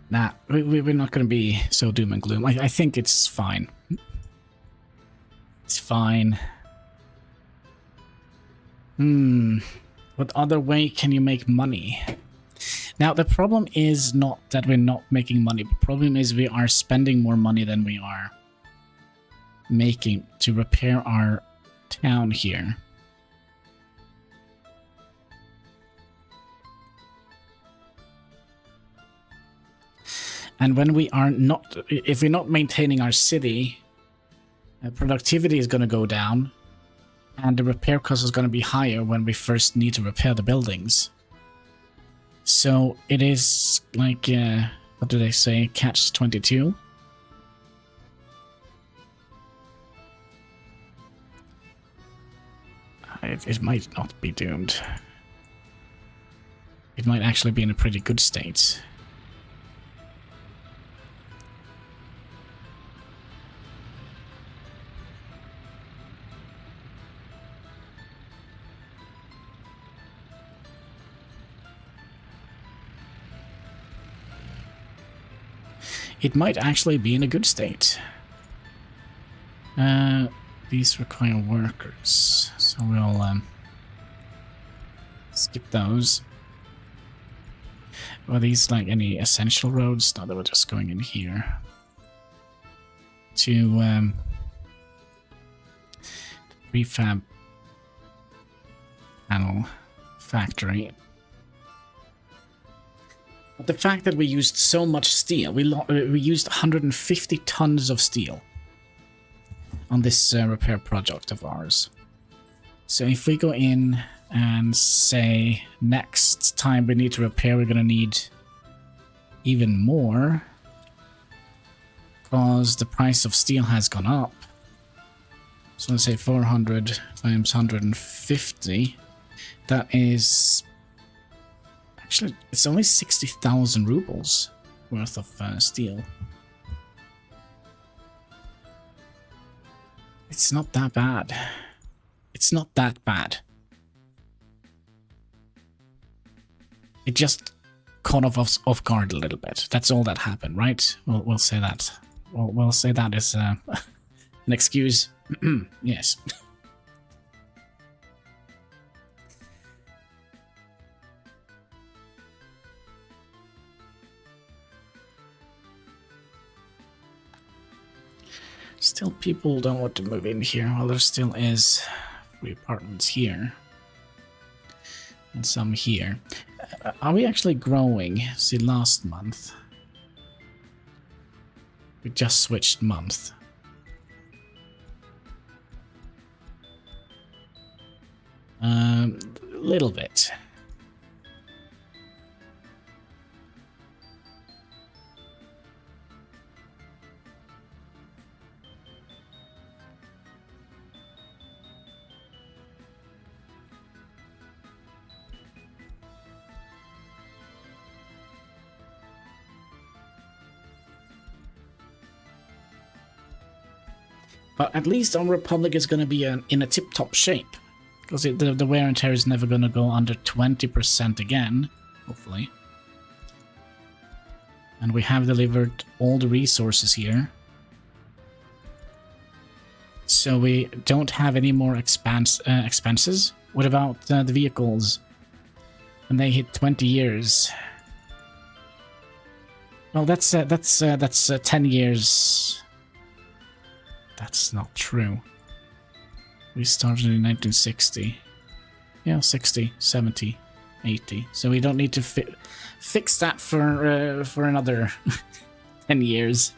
Nah, we're not going to be so doom and gloom. I think it's fine. It's fine. What other way can you make money? Now, the problem is not that we're not making money. The problem is we are spending more money than we are making to repair our town here. And when we are not, if we're not maintaining our city, productivity is going to go down, and the repair cost is going to be higher when we first need to repair the buildings. So it is like, what do they say, catch-22? It might not be doomed. It might actually be in a pretty good state. It might actually be in a good state. These require workers, so we'll skip those. Are these like any essential roads? No, they were just going in here to prefab panel factory. But the fact that we used so much steel, we used 150 tons of steel on this repair project of ours. So if we go in and say next time we need to repair, we're going to need even more because the price of steel has gone up. So let's say 400 times 150. That is actually, it's only 60,000 rubles worth of steel. It's not that bad. It's not that bad. It just caught off guard a little bit. That's all that happened, right? We'll say that. We'll say that is an excuse. Yes. Still, people don't want to move in here. Well, there still is 3 apartments here. And some here. Are we actually growing? See, last month. We just switched month. A little bit. But at least our Republic is going to be in a tip-top shape. Because the wear and tear is never going to go under 20% again, hopefully. And we have delivered all the resources here. So we don't have any more expenses. What about the vehicles? When they hit 20 years? Well, that's 10 years... That's not true. We started in 1960. Yeah, 60, 70, 80. So we don't need to fix that for another 10 years.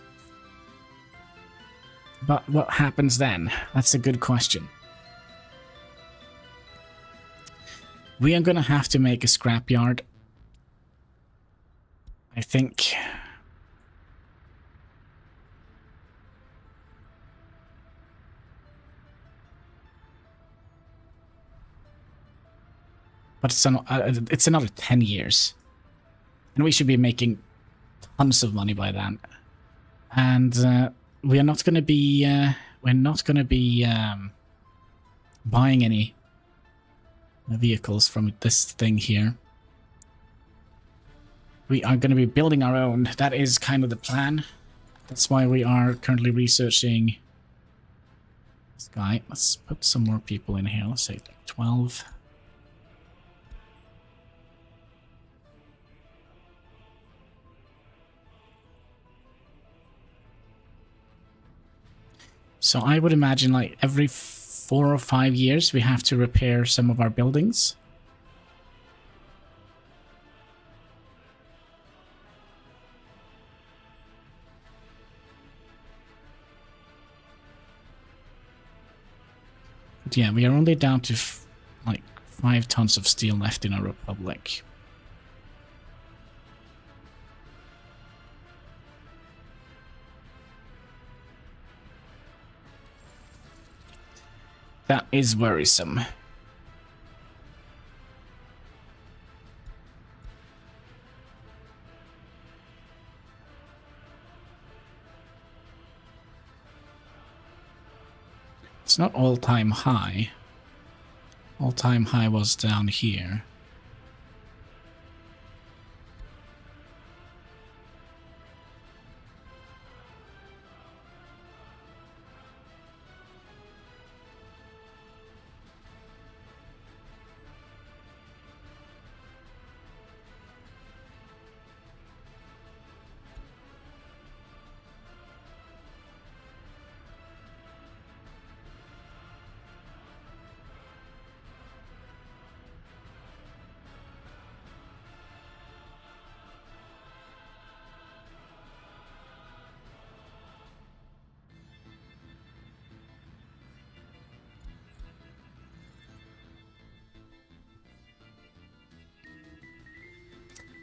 But what happens then? That's a good question. We are going to have to make a scrapyard. I think... But it's another 10 years. And we should be making tons of money by then. And we are not going to be... buying any vehicles from this thing here. We are going to be building our own. That is kind of the plan. That's why we are currently researching this guy. Let's put some more people in here. Let's say like 12. So I would imagine like every 4 or 5 years we have to repair some of our buildings. But yeah, we are only down to like 5 tons of steel left in our Republic. That is worrisome. It's not all-time high. All-time high was down here.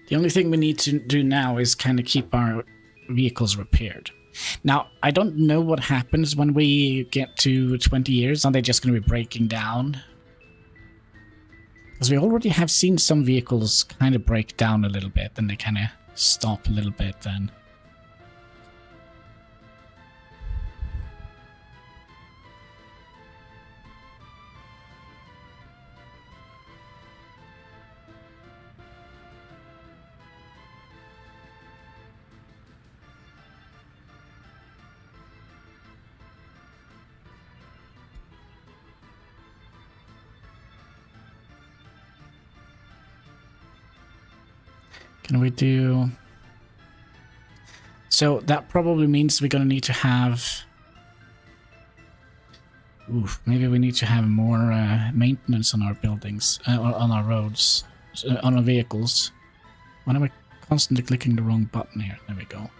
The only thing we need to do now is kind of keep our vehicles repaired. Now, I don't know what happens when we get to 20 years. Are they just going to be breaking down? Because we already have seen some vehicles kind of break down a little bit, and they kind of stop a little bit then. Can we do... So that probably means we're going to need to have... Oof, maybe we need to have more maintenance on our buildings, or on our roads, on our vehicles. Why am I constantly clicking the wrong button here? There we go.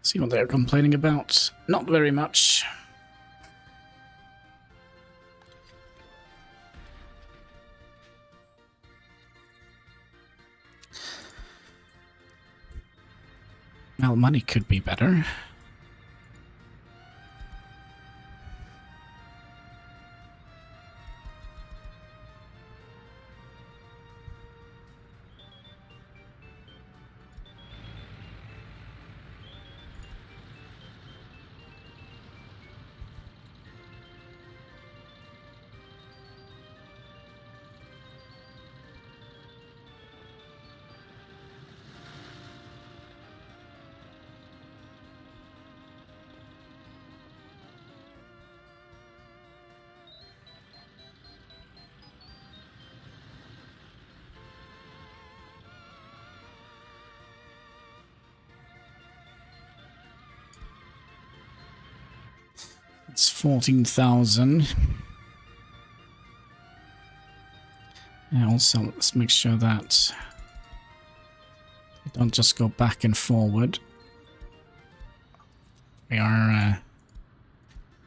See what they're complaining about. Not very much. Well, money could be better. It's 14,000. And also, let's make sure that we don't just go back and forward. We are...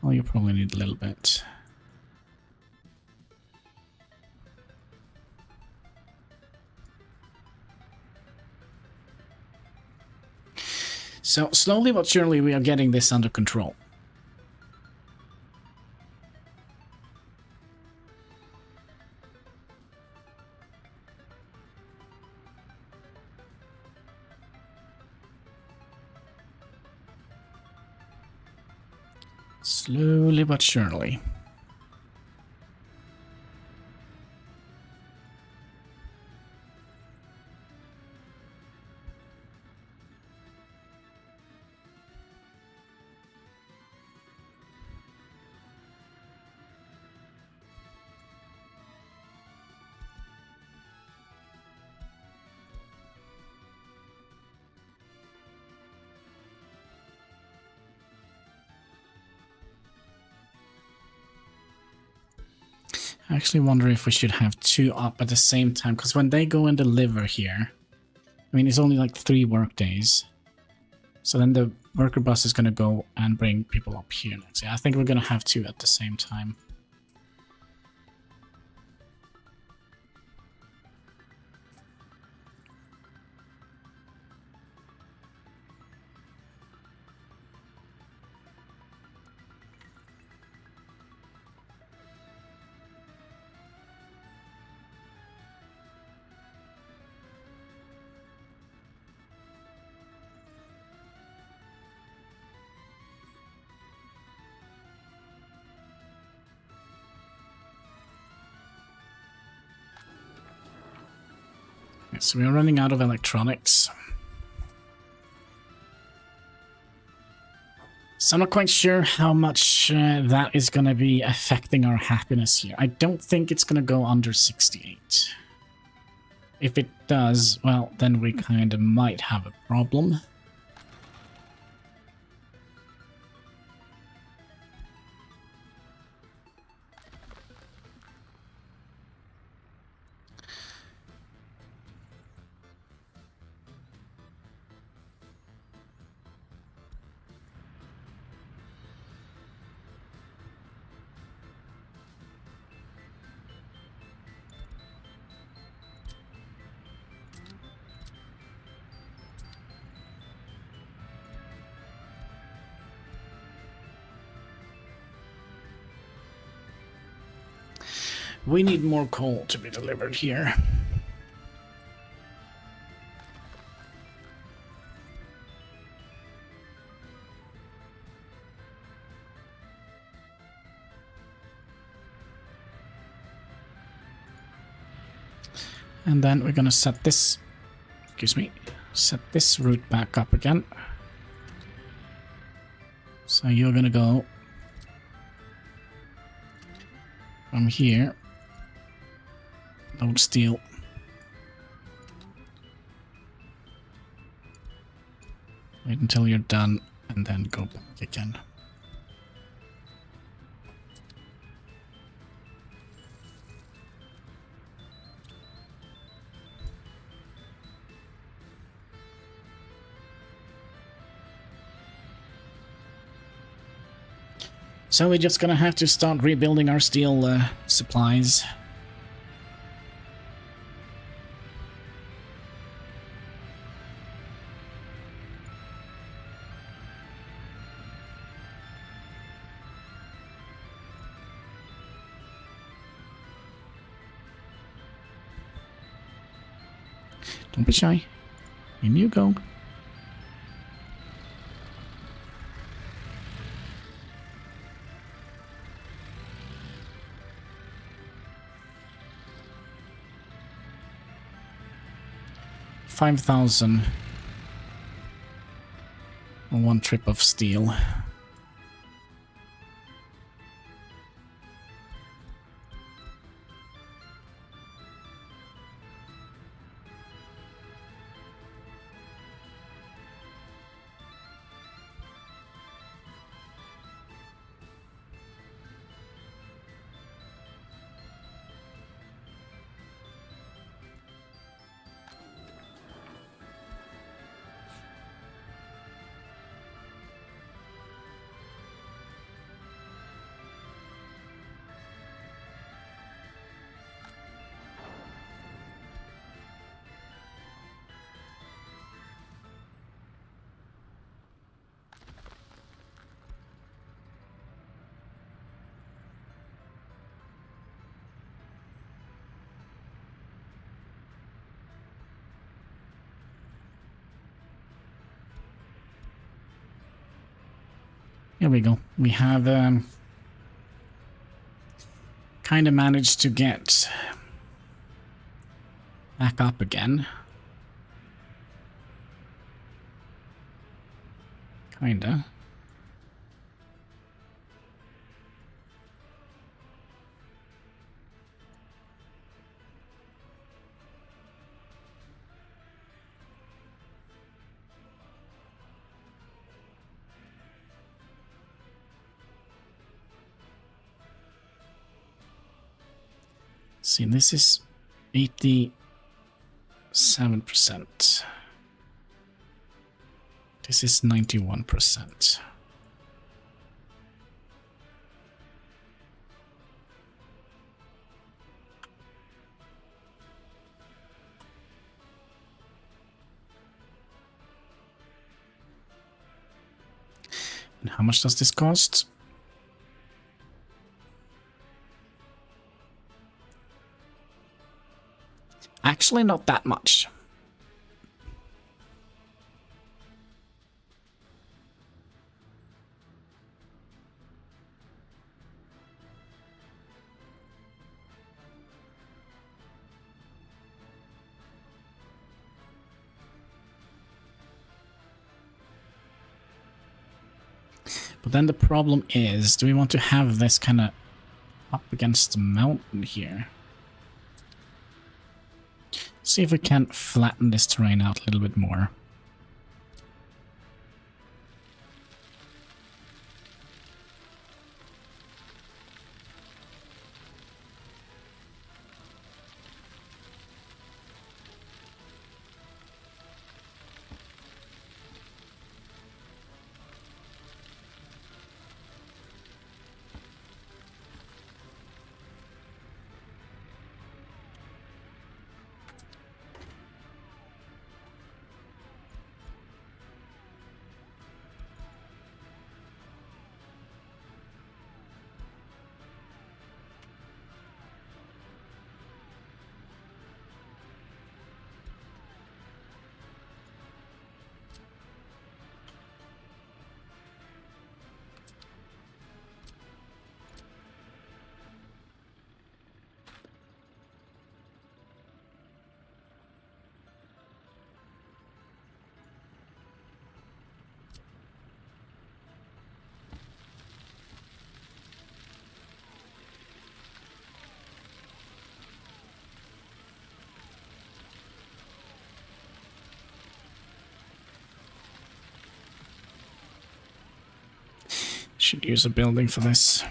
well, you probably need a little bit. So, slowly but surely we are getting this under control. Slowly but surely. I actually wonder if we should have two up at the same time, because when they go and deliver here, I mean, it's only like 3 work days. So then the worker bus is going to go and bring people up here next. Yeah, I think we're going to have 2 at the same time. So we're running out of electronics. So I'm not quite sure how much that is going to be affecting our happiness here. I don't think it's going to go under 68. If it does, well, then we kind of might have a problem. We need more coal to be delivered here. And then we're gonna set this, set this route back up again. So you're gonna go from here. Load steel. Wait until you're done and then go back again. So we're just gonna have to start rebuilding our steel supplies. Don't be shy. In you go. $5,000 on 1 trip of steel. Here we go. We have kind of managed to get back up again. Kinda. See, this is 87%. This is 91%. And how much does this cost? Actually, not that much. But then the problem is, do we want to have this kind of up against the mountain here? See if we can flatten this terrain out a little bit more. Should use a building for this.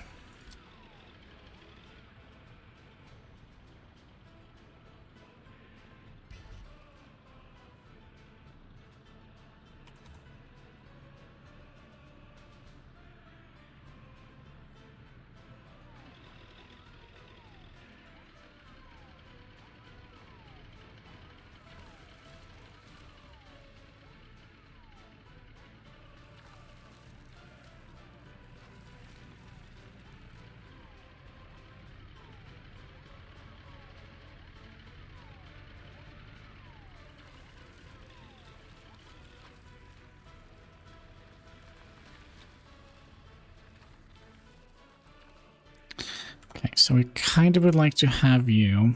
Okay, so we kind of would like to have you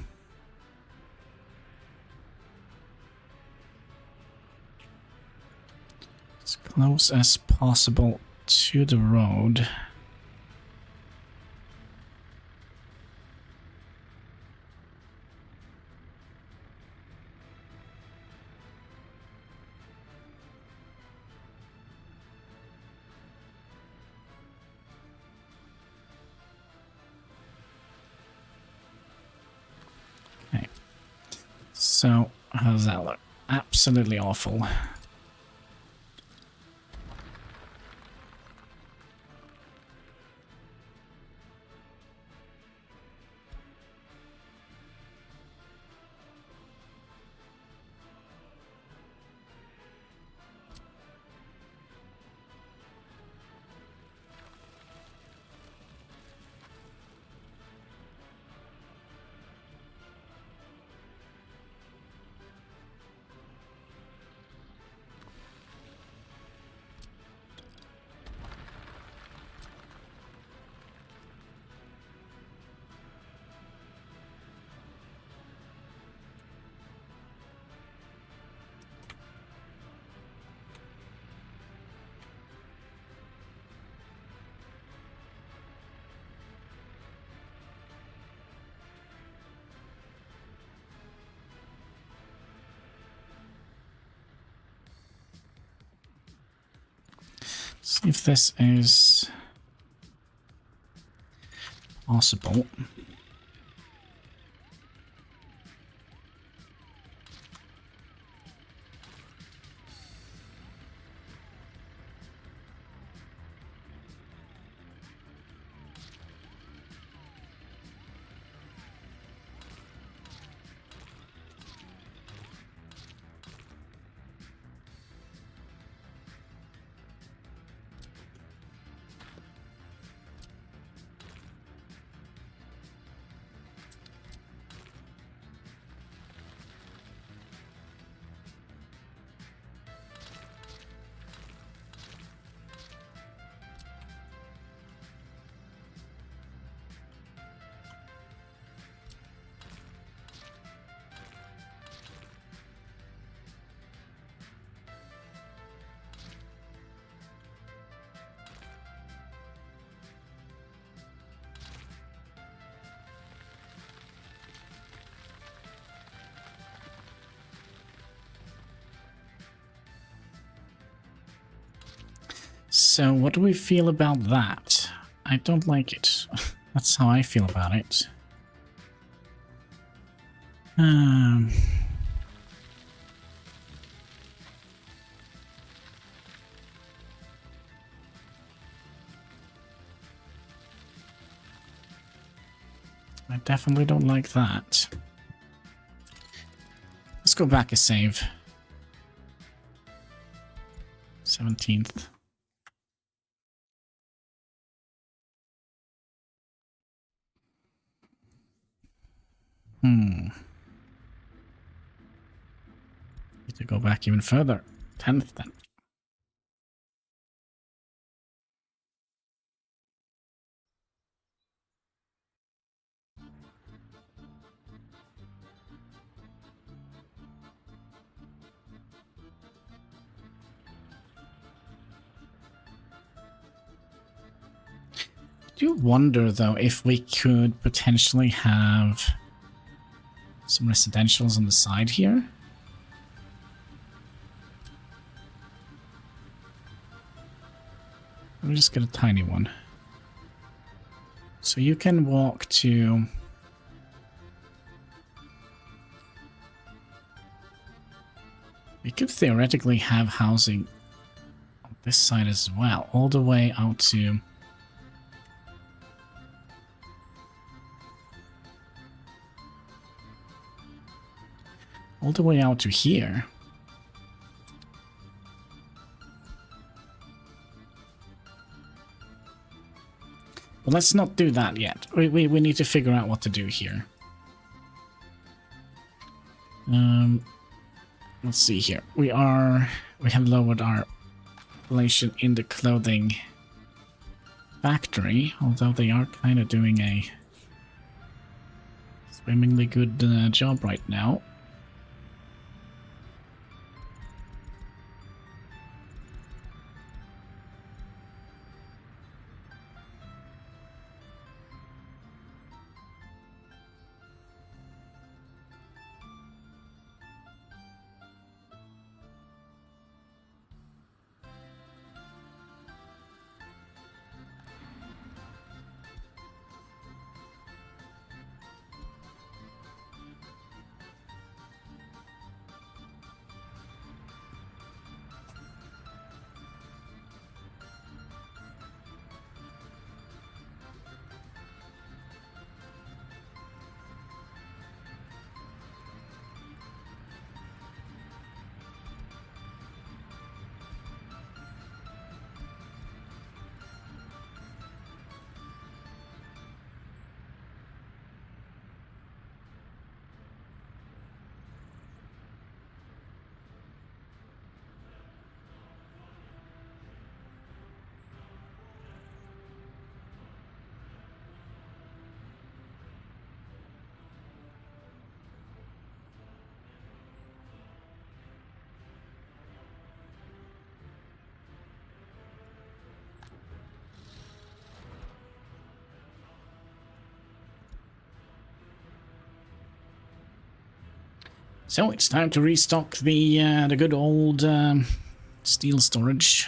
as close as possible to the road. So, how does that look? Absolutely awful. See if this is possible. So what do we feel about that? I don't like it. That's how I feel about it. I definitely don't like that. Let's go back a save. 17th. Need to go back even further. 10th then. I do wonder though if we could potentially have some residentials on the side here. Let me just get a tiny one. So you can walk to... We could theoretically have housing on this side as well, all the way out to... all the way out to here. But let's not do that yet. We need to figure out what to do here. Let's see here. We have lowered our population in the clothing factory, although they are kind of doing a swimmingly good job right now. So it's time to restock the good old steel storage.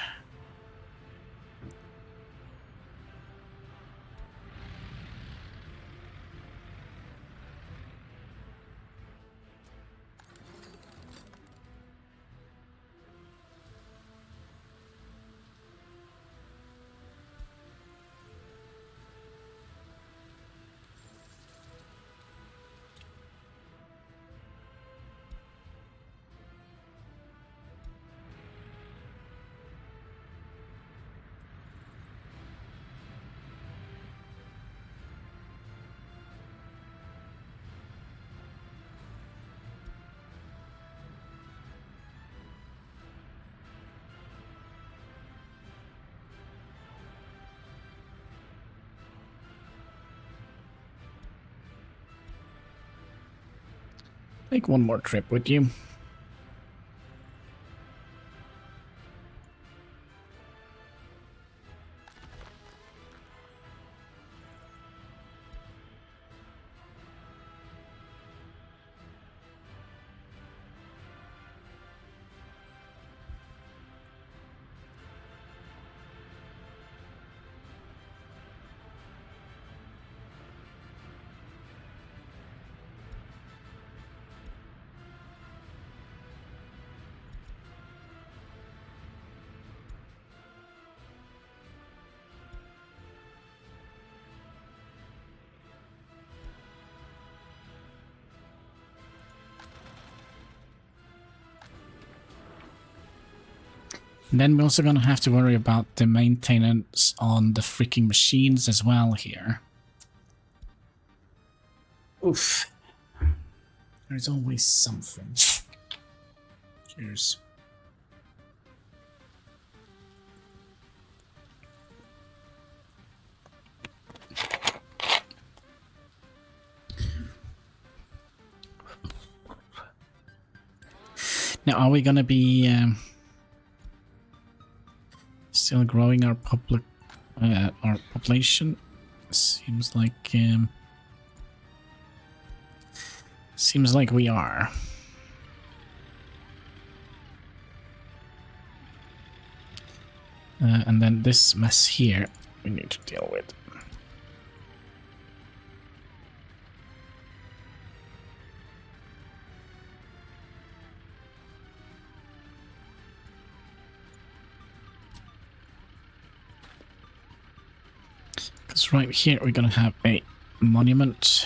Take one more trip, would you? And then we're also going to have to worry about the maintenance on the freaking machines as well here. Oof. There's always something. Cheers. Now, are we going to be still growing our population? Seems like we are. And then this mess here we need to deal with. Because right here we're gonna have a monument.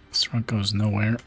This one goes nowhere.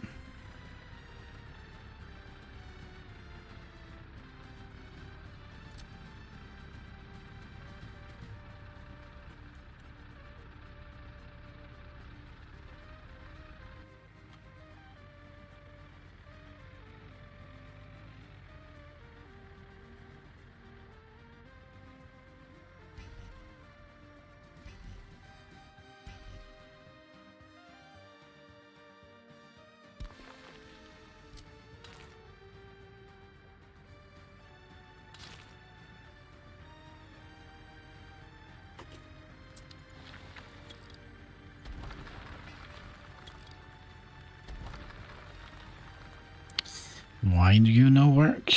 Why do you no work?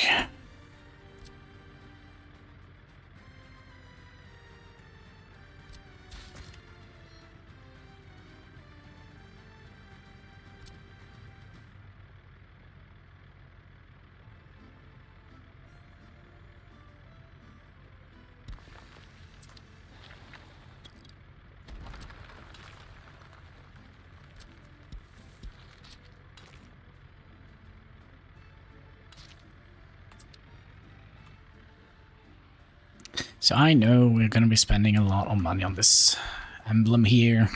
So I know we're going to be spending a lot of money on this emblem here.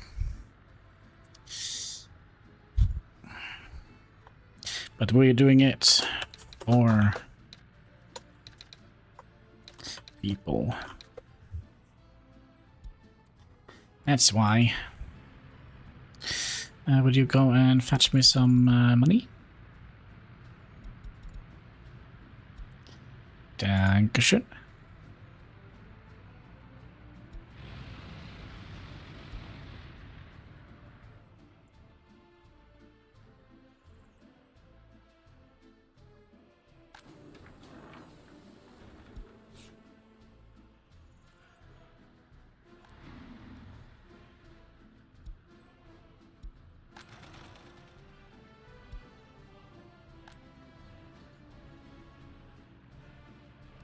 But we're doing it for people. That's why. Would you go and fetch me some money? Dankeschön.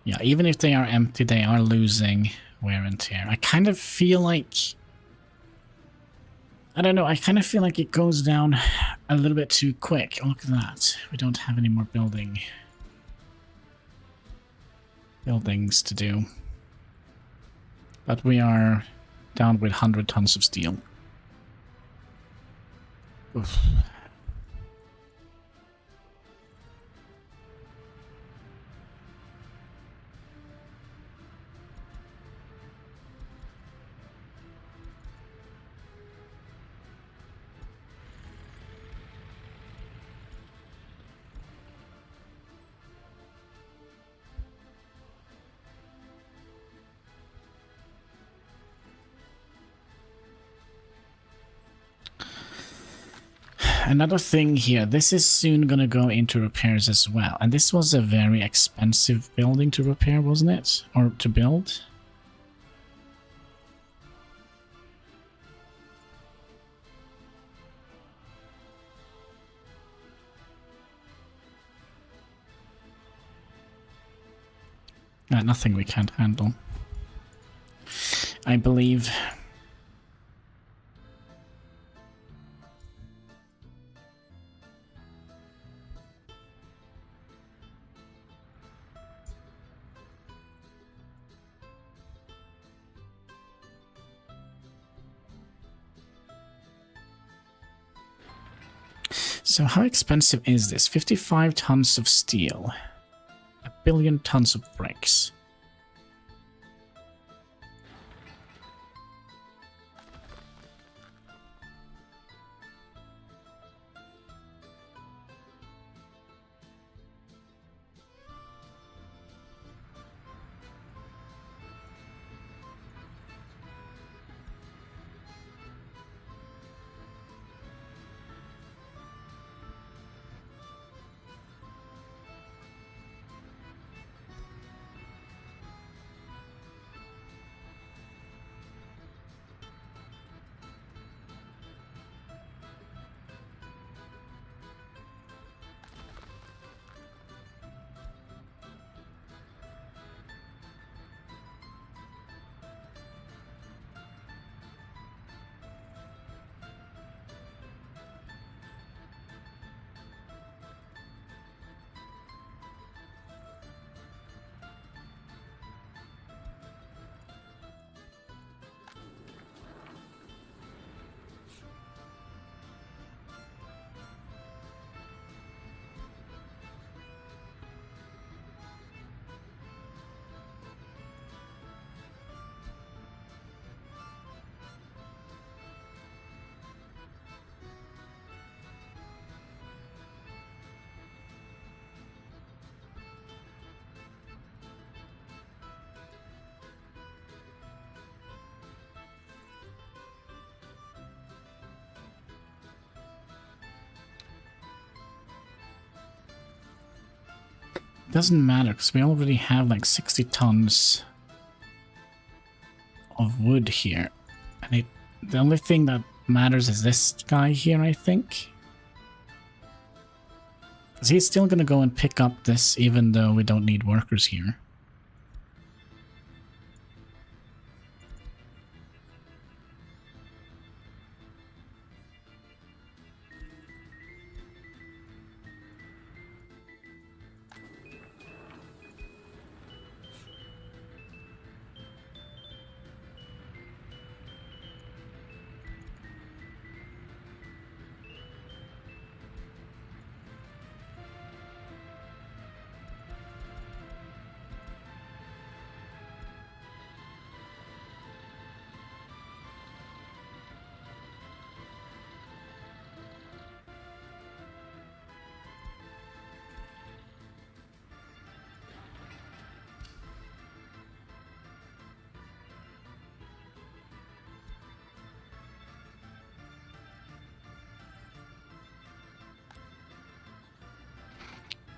Yeah, even if they are empty, they are losing wear and tear. I kind of feel like... I don't know, I kind of feel like it goes down a little bit too quick. Oh, look at that. We don't have any more buildings to do. But we are down with 100 tons of steel. Oof. another thing here. This is soon going to go into repairs as well. And this was a very expensive building to repair, wasn't it? Or to build? Nothing we can't handle, I believe. So how expensive is this? 55 tons of steel. 1 billion tons of bricks. Doesn't matter because we already have like 60 tons of wood here, and the only thing that matters is this guy here, I think, because he's still gonna go and pick up this even though we don't need workers here.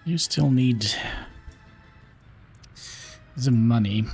You still need the money.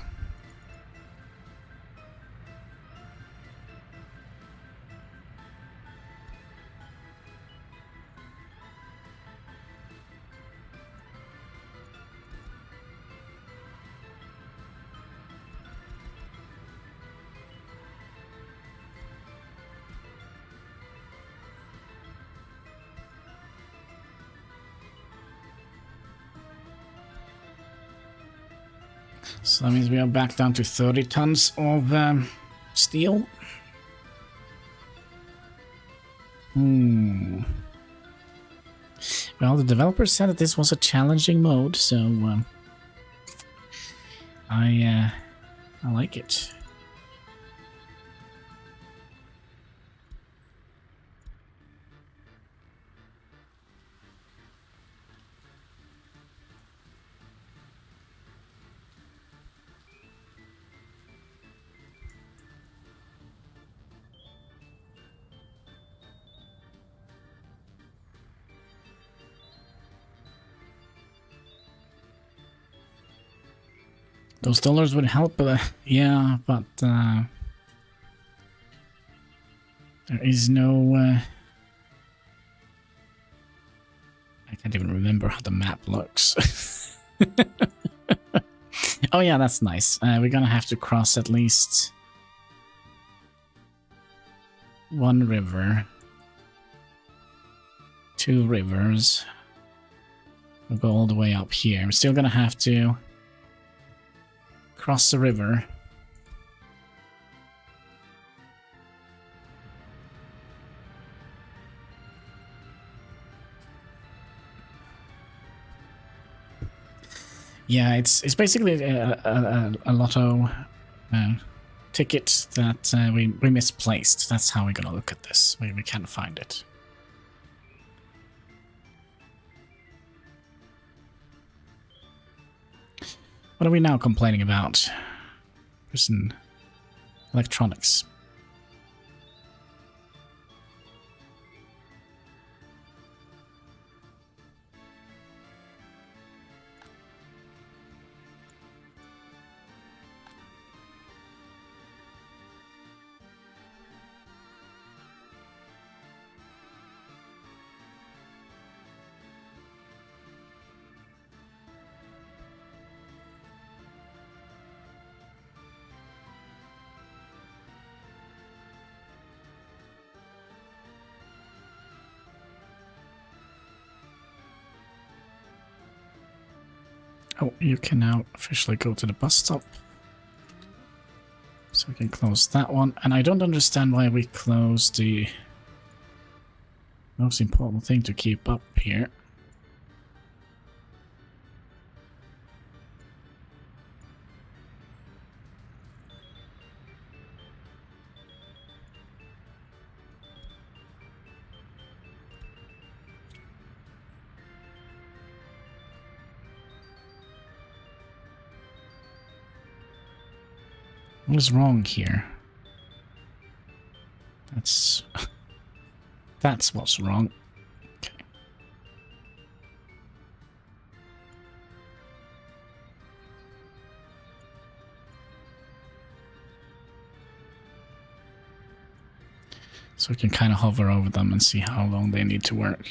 So that means we are back down to 30 tons of steel. Well, the developers said that this was a challenging mode, so I like it. Those dollars would help, yeah, but there is no... I can't even remember how the map looks. Oh yeah, that's nice. We're gonna have to cross at least one river, 2 rivers. We'll go all the way up here. We're still gonna have to cross the river. Yeah, it's basically a lotto ticket that we misplaced. That's how we're gonna look at this. We can't find it. What are we now complaining about? Prison electronics. Oh, you can now officially go to the bus stop. So we can close that one. And I don't understand why we closed the most important thing to keep up here. What is wrong here? That's what's wrong. Okay. So we can kind of hover over them and see how long they need to work.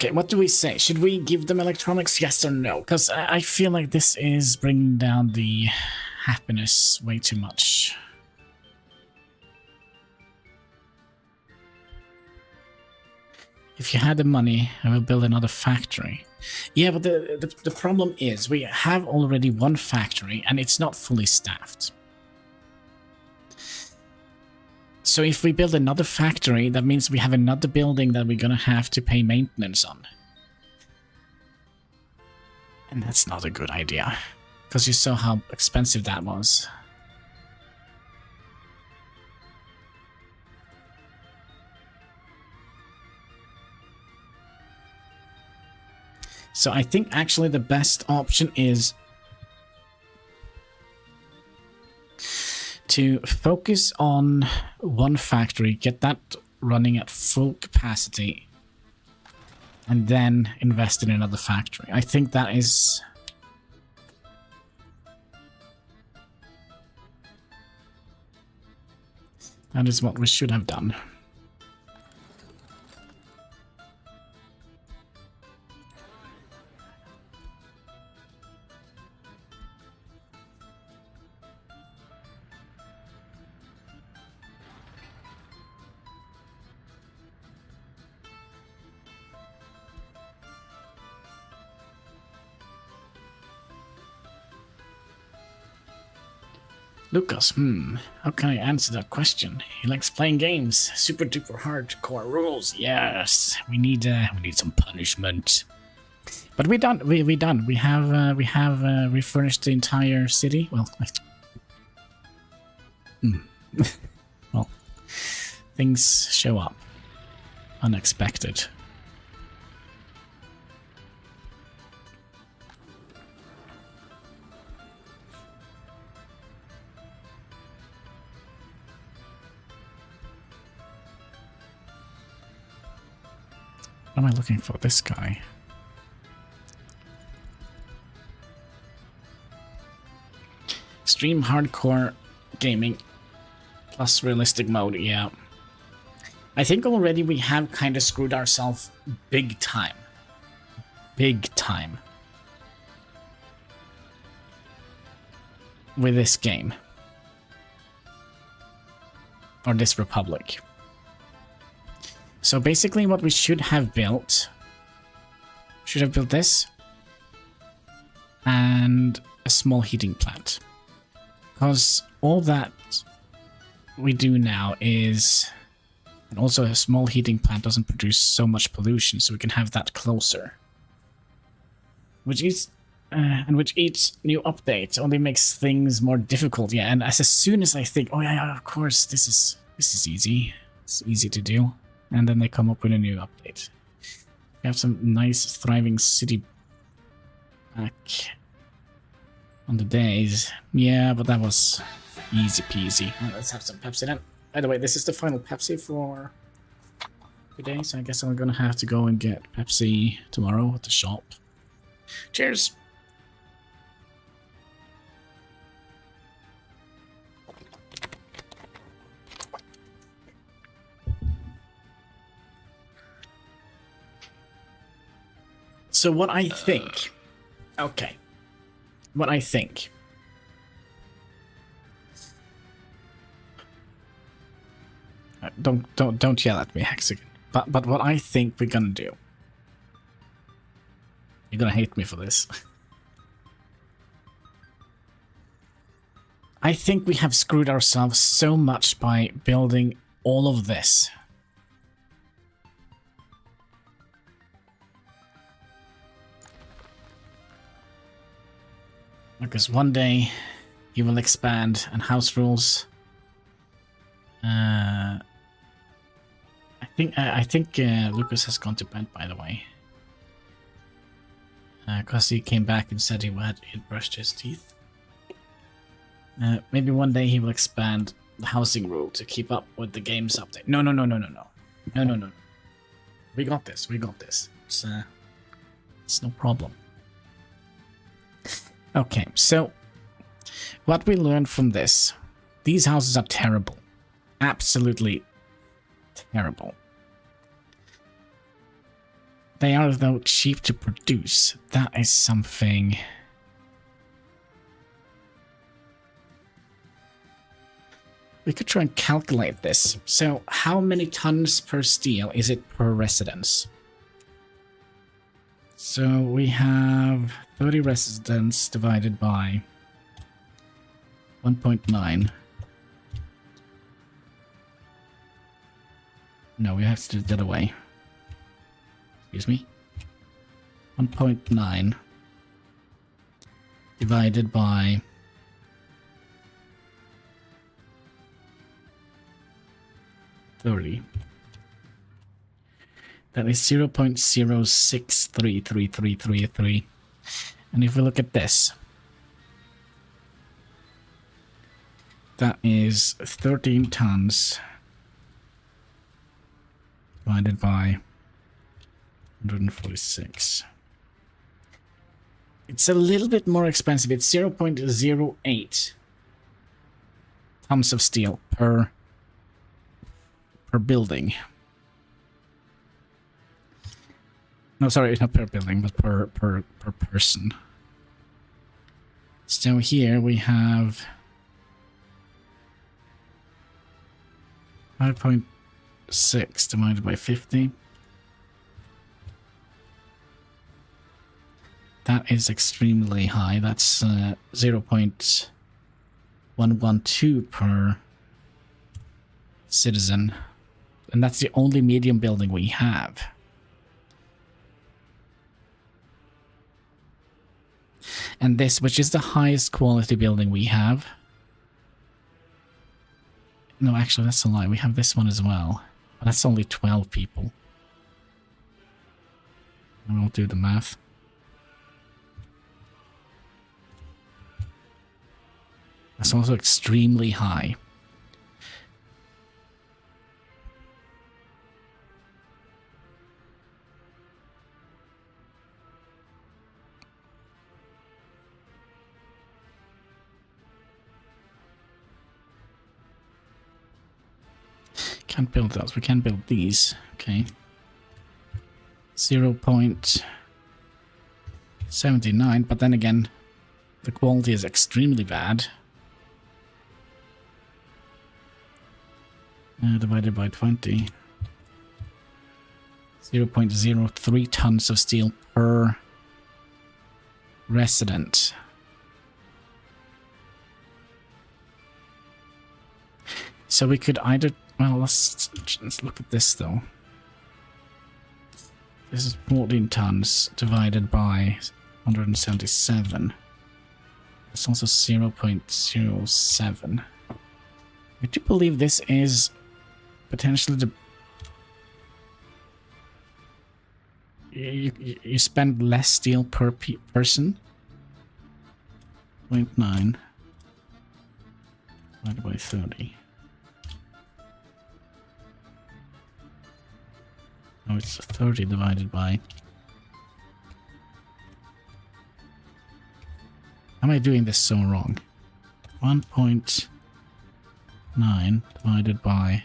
Okay, what do we say? Should we give them electronics, yes or no? Because I feel like this is bringing down the happiness way too much. If you had the money, I will build another factory. Yeah, but the problem is we have already one factory and it's not fully staffed. So if we build another factory, that means we have another building that we're gonna have to pay maintenance on. And that's not a good idea, because you saw how expensive that was. So I think actually the best option is to focus on one factory, get that running at full capacity, and then invest in another factory. I think that is... that is what we should have done. Lucas, how can I answer that question? He likes playing games. Super duper hardcore rules. Yes, we need some punishment. But we done. We done. We have refurnished the entire city. Well, well, things show up. Unexpected. What am I looking for? This guy. Extreme hardcore gaming plus realistic mode, yeah. I think already we have kind of screwed ourselves big time. Big time. With this game. Or this Republic. So basically what we should have built this and a small heating plant. Because all that we do now is, and also a small heating plant doesn't produce so much pollution, so we can have that closer. Which is, and which each new update only makes things more difficult, yeah. And as soon as I think, oh yeah, of course, this is easy. It's easy to do. And then they come up with a new update. We have some nice thriving city back on the days. Yeah, but that was easy peasy. Right, let's have some Pepsi then. By the way, this is the final Pepsi for today, so I guess I'm gonna have to go and get Pepsi tomorrow at the shop. Cheers! So what I think... Okay. What I think... Don't yell at me, Hexagon. But what I think we're gonna do... You're gonna hate me for this. I think we have screwed ourselves so much by building all of this. Because one day he will expand and house rules. I think Lucas has gone to bed, by the way. Because he came back and said he'd brushed his teeth. Maybe one day he will expand the housing rule to keep up with the game's update. No. No. We got this. It's no problem. Okay, so what we learned from this, these houses are terrible. Absolutely terrible. They are, though, cheap to produce. That is something... We could try and calculate this. So, how many tons per steel is it per residence? So, we have 30 residents divided by 1.9. No, we have to do that away. Excuse me. 1.9 divided by 30. That is 0.06333333. And if we look at this, that is 13 tons divided by 146. It's a little bit more expensive. It's 0.08 tons of steel per building. No, sorry, not per building, but per person. So here we have 5.6 divided by 50. That is extremely high. That's 0.112 per citizen. And that's the only medium building we have. And this, which is the highest quality building we have, No, actually, that's a lie. We have this one as well. But that's only 12 people. I won't do the math. That's also extremely high. Can't build those. We can build these. Okay. 0.79, but then again, the quality is extremely bad. Divided by 20. 0.03 tons of steel per resident. So we could either... Well, let's look at this, though. This is 14 tons divided by 177. It's also 0.07. Would you believe this is potentially the... You spend less steel per person? 0.9 divided by 30. Oh, it's 30 divided by... How am I doing this so wrong? 1.9 divided by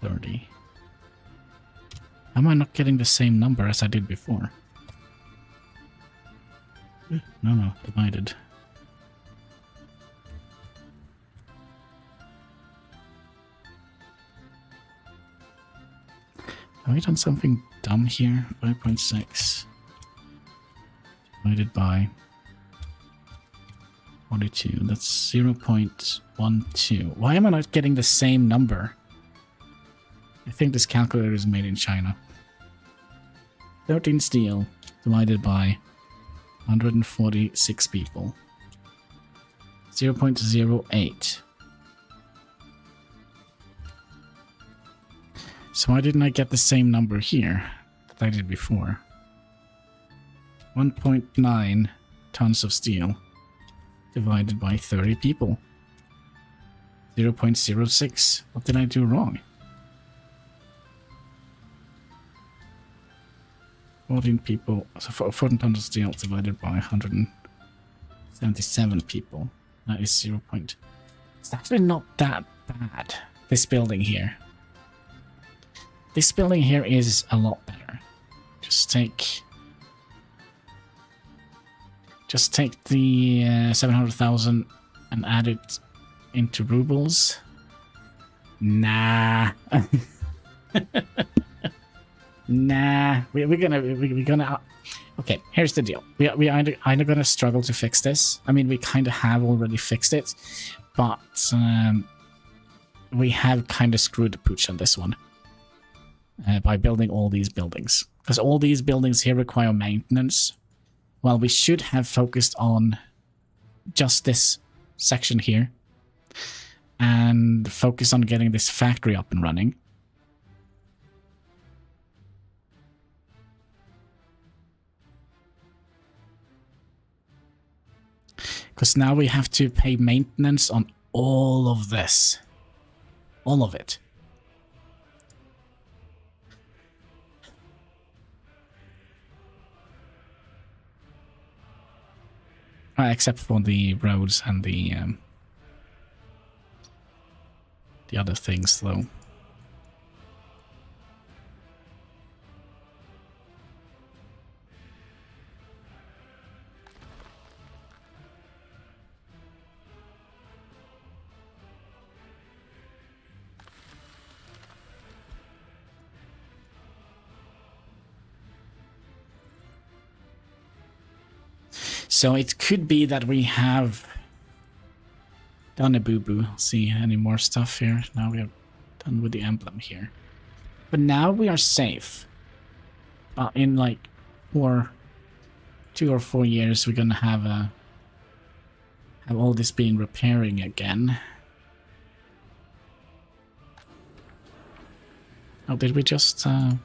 30. How am I not getting the same number as I did before? No, divided. Have I done something dumb here? 5.6 divided by 42. That's 0.12. Why am I not getting the same number? I think this calculator is made in China. 13 steel divided by 146 people. 0.08. So why didn't I get the same number here that I did before? 1.9 tons of steel divided by 30 people. 0.06. What did I do wrong? 14 people, so 14 tons of steel divided by 177 people. That is 0. It's actually not that bad, this building here. This building here is a lot better. Just take the 700,000 and add it into rubles. Nah. Nah. We're gonna. Okay, here's the deal. We either gonna struggle to fix this. I mean, we kind of have already fixed it, but we have kind of screwed the pooch on this one. By building all these buildings. Because all these buildings here require maintenance. Well, we should have focused on just this section here. And focus on getting this factory up and running. Because now we have to pay maintenance on all of this. All of it. Except for the roads and the other things, though. So it could be that we have done a boo-boo. See any more stuff here? Now we are done with the emblem here. But now we are safe. But in like 2 or 4 years, we're gonna have all this being repairing again. Oh, did we just... I'm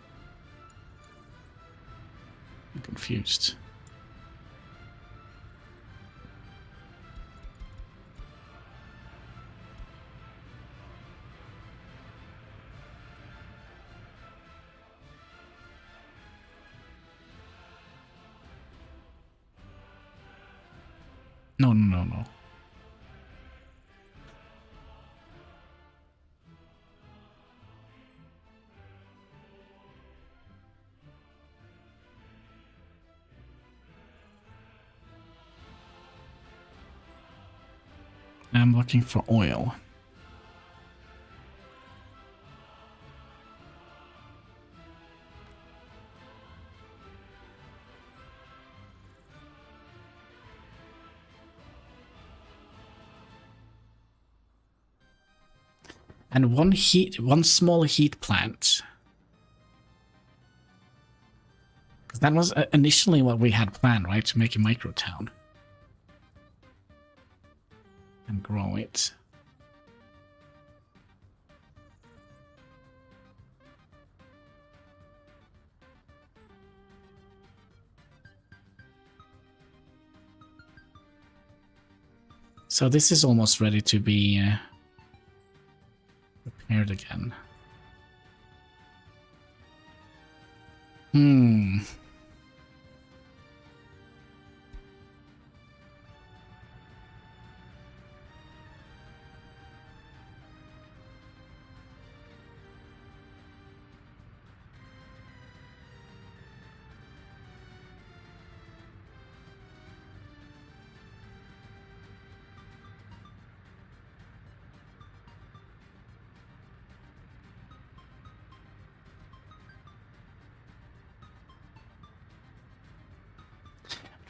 confused. No, no, no, no. I'm looking for oil. And one small heat plant. Because that was initially what we had planned, right? To make a micro town. And grow it. So this is almost ready to be repaired again.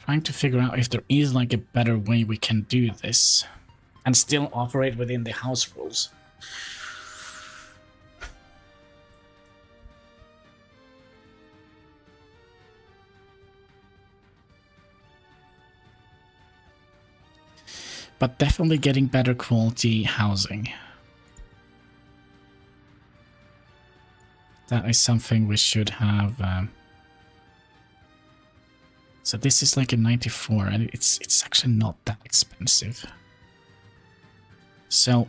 Trying to figure out if there is like a better way we can do this and still operate within the house rules. But definitely getting better quality housing. That is something we should have. So this is like a 94, and it's actually not that expensive. So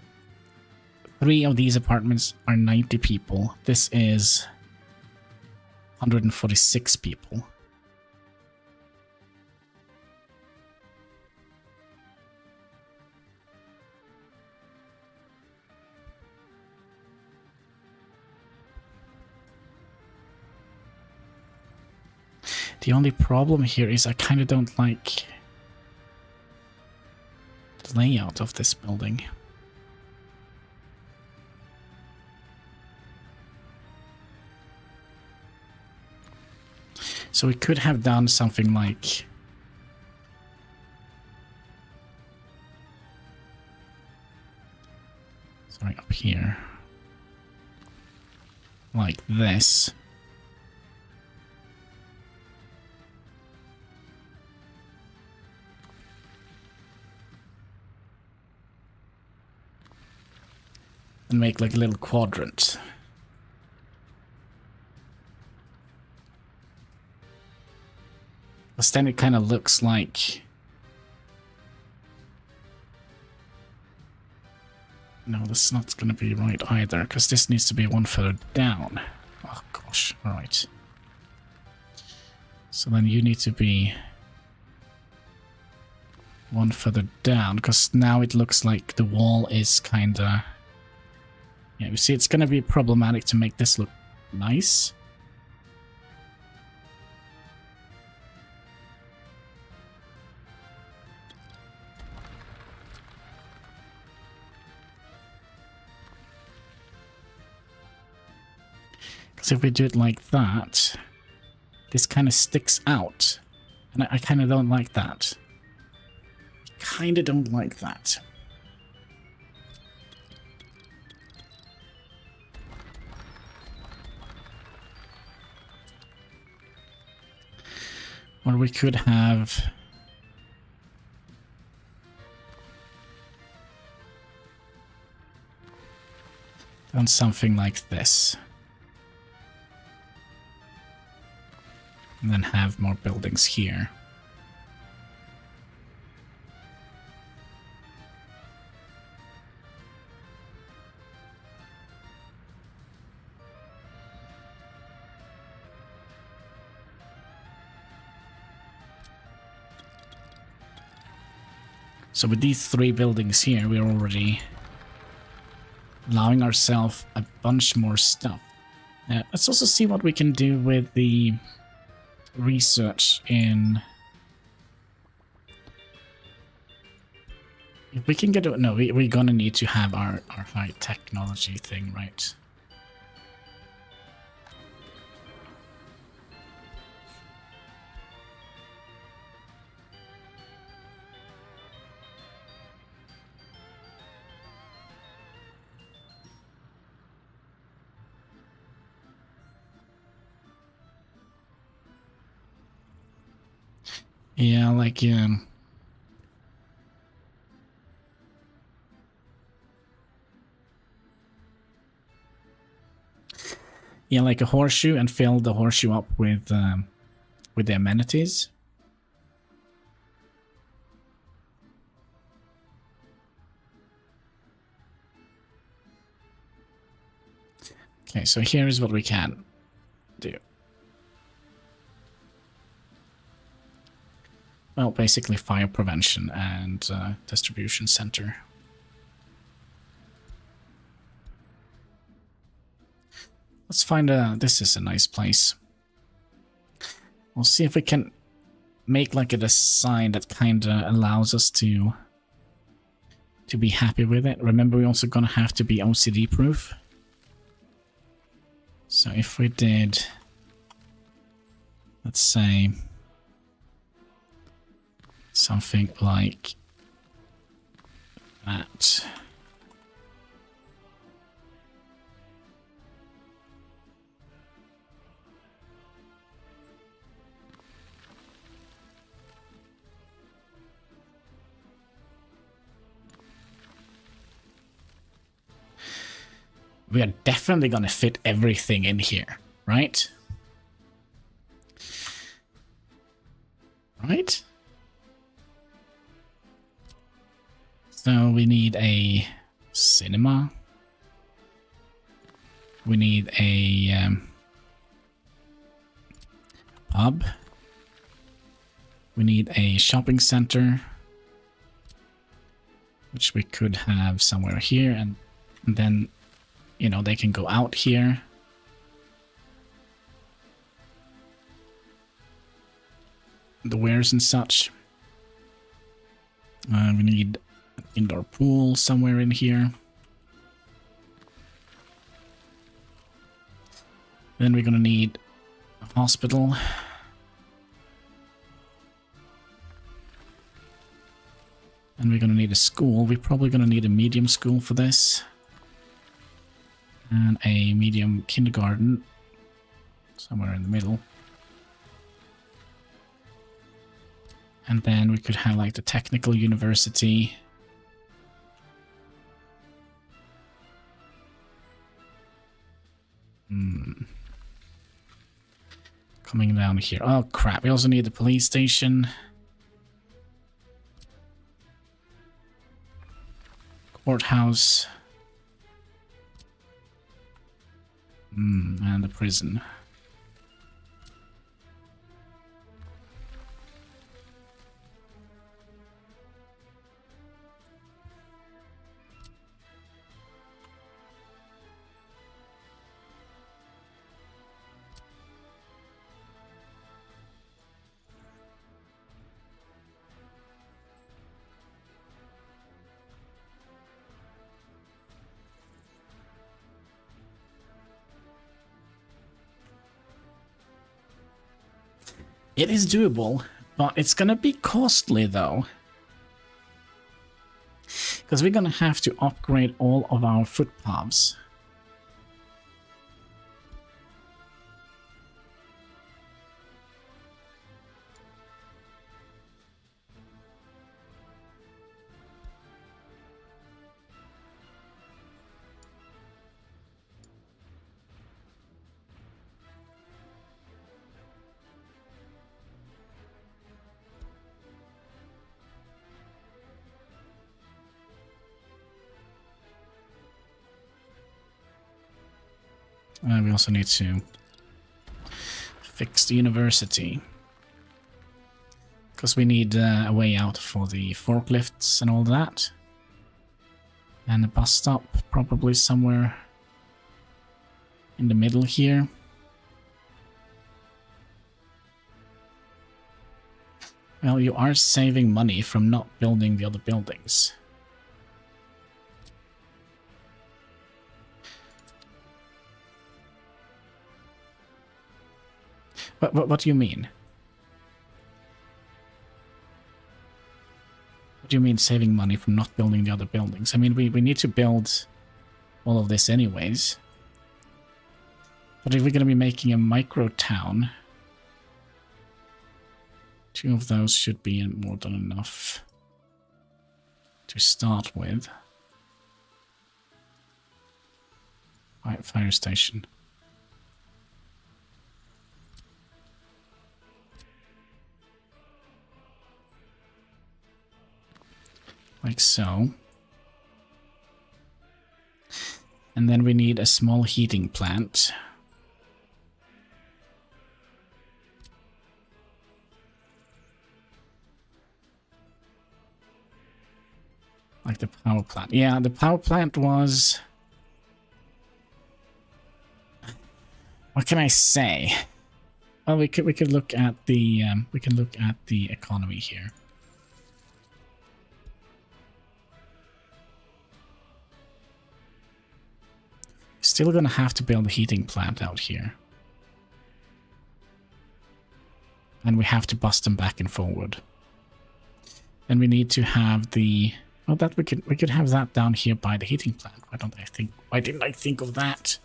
3 of these apartments are 90 people. This is 146 people. The only problem here is I kind of don't like the layout of this building. So we could have done something like... Sorry, up here. Like this. And make like a little quadrant. But then it kind of looks like... No, this is not going to be right either, because this needs to be one further down. Oh gosh, alright. So then you need to be one further down, because now it looks like the wall is kind of... Yeah, you see, it's going to be problematic to make this look nice. Because if we do it like that, this kind of sticks out. And I kind of don't like that. Kind of don't like that. Or we could have... done something like this. And then have more buildings here. So with these 3 buildings here, we're already allowing ourselves a bunch more stuff. Let's also see what we can do with the research in... If we can get... No, we're gonna need to have our high technology thing, right? Yeah, like, yeah, like a horseshoe, and fill the horseshoe up with the amenities. Okay, so here is what we can do. Well, basically fire prevention and distribution center. Let's find this is a nice place. We'll see if we can make like a design that kind of allows us to be happy with it. Remember, we're also gonna have to be OCD proof. So if we did, let's say, something like that. We are definitely going to fit everything in here, right? Right? So we need a cinema. We need a pub. We need a shopping center, which we could have somewhere here, and then, you know, they can go out here. The wares and such. We need an indoor pool somewhere in here. Then we're gonna need a hospital. And we're gonna need a school. We're probably gonna need a medium school for this. And a medium kindergarten. Somewhere in the middle. And then we could have like the technical university. Coming down here. Oh crap, we also need the police station. Courthouse. And the prison. It is doable, but it's gonna be costly though. Because we're gonna have to upgrade all of our footpaths. We also need to fix the university. Because we need a way out for the forklifts and all that. And a bus stop, probably somewhere in the middle here. Well, you are saving money from not building the other buildings. What do you mean? What do you mean saving money from not building the other buildings? I mean, we need to build all of this anyways. But if we're going to be making a micro town, 2 of those should be more than enough to start with. Fire station. Like so. And then we need a small heating plant. Like the power plant. Yeah, the power plant was... What can I say? Well, we could look at the economy here. Still gonna have to build a heating plant out here. And we have to bust them back and forward. And we need to have the... Well, that we could have that down here by the heating plant. Why didn't I think of that?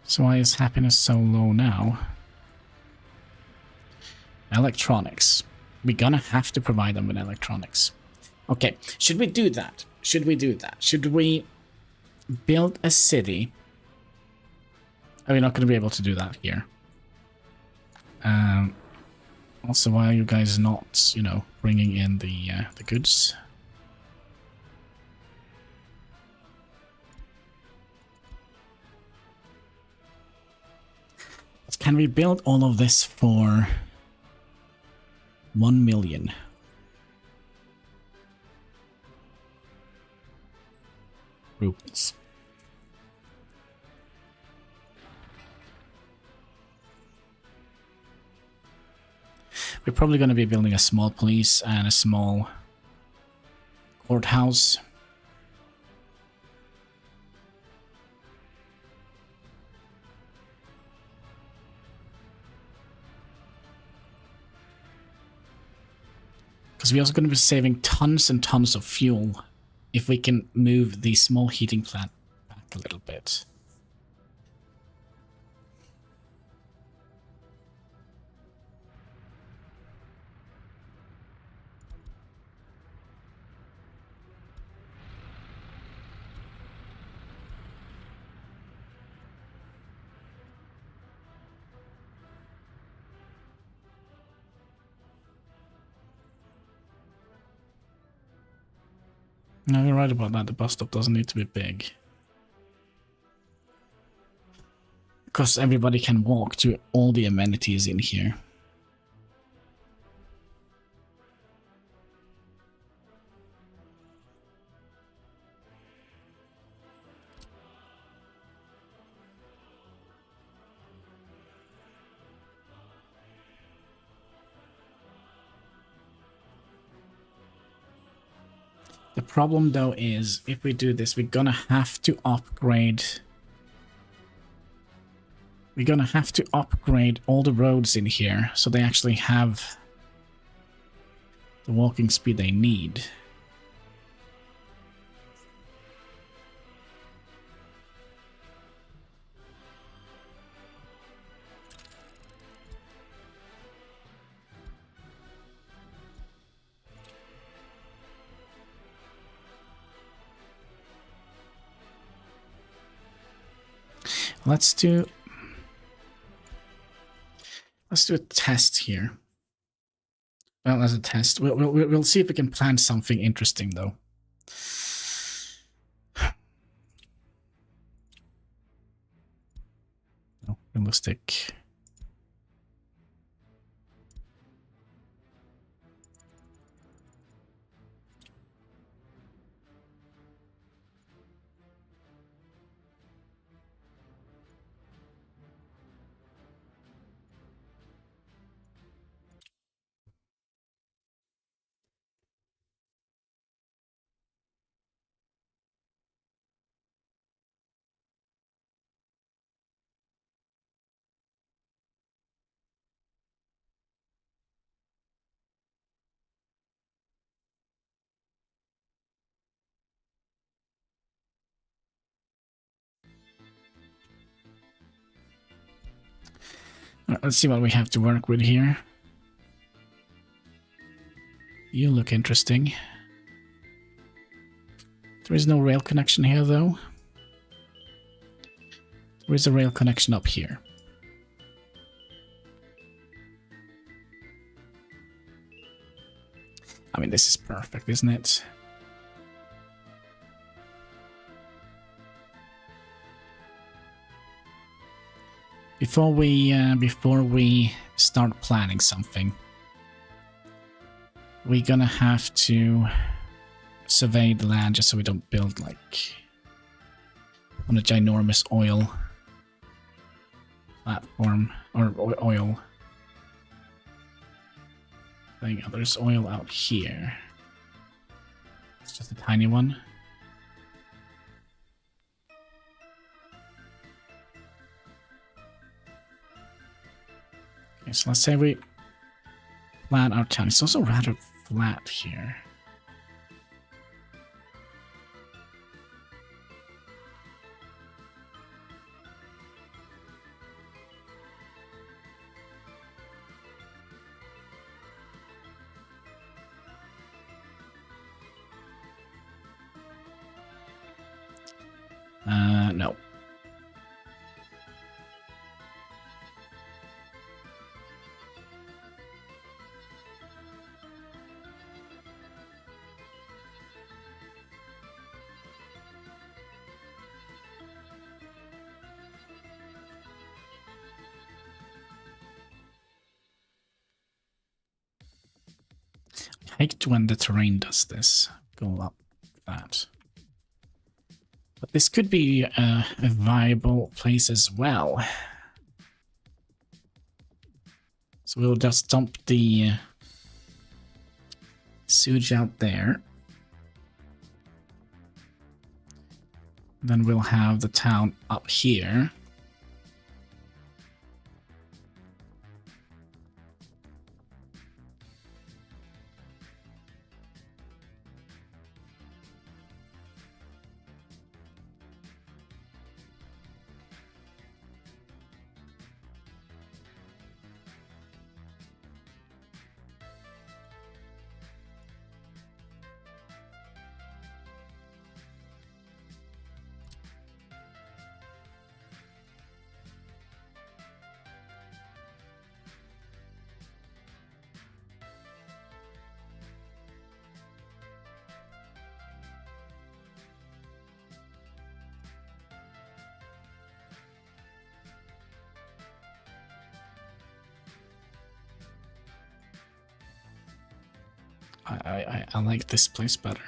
So why is happiness so low now? Electronics. We're gonna have to provide them with electronics. Okay, should we do that? Should we do that? Should we build a city? Are we not gonna be able to do that here? Also, why are you guys not, you know, bringing in the goods? Can we build all of this for 1 million? Rupees. We're probably going to be building a small police and a small courthouse. Because we're also going to be saving tons and tons of fuel if we can move the small heating plant back a little bit. No, you're right about that. The bus stop doesn't need to be big. Because everybody can walk to all the amenities in here. The problem though is, if we do this, we're gonna have to upgrade... We're gonna have to upgrade all the roads in here, so they actually have the walking speed they need. Let's do a test here. Well, as a test, we'll see if we can plan something interesting though. No, realistic. All right, let's see what we have to work with here. You look interesting. There is no rail connection here, though. There is a rail connection up here. I mean, this is perfect, isn't it? Before we start planning something, we're gonna have to survey the land just so we don't build like on a ginormous oil platform or oil thing. Oh, there's oil out here. It's just a tiny one. Okay, so let's say we plan our town. It's also rather flat here. No. I hate when the terrain does this. Go up that. But this could be a viable place as well. So we'll just dump the sewage out there. Then we'll have the town up here. I like this place better.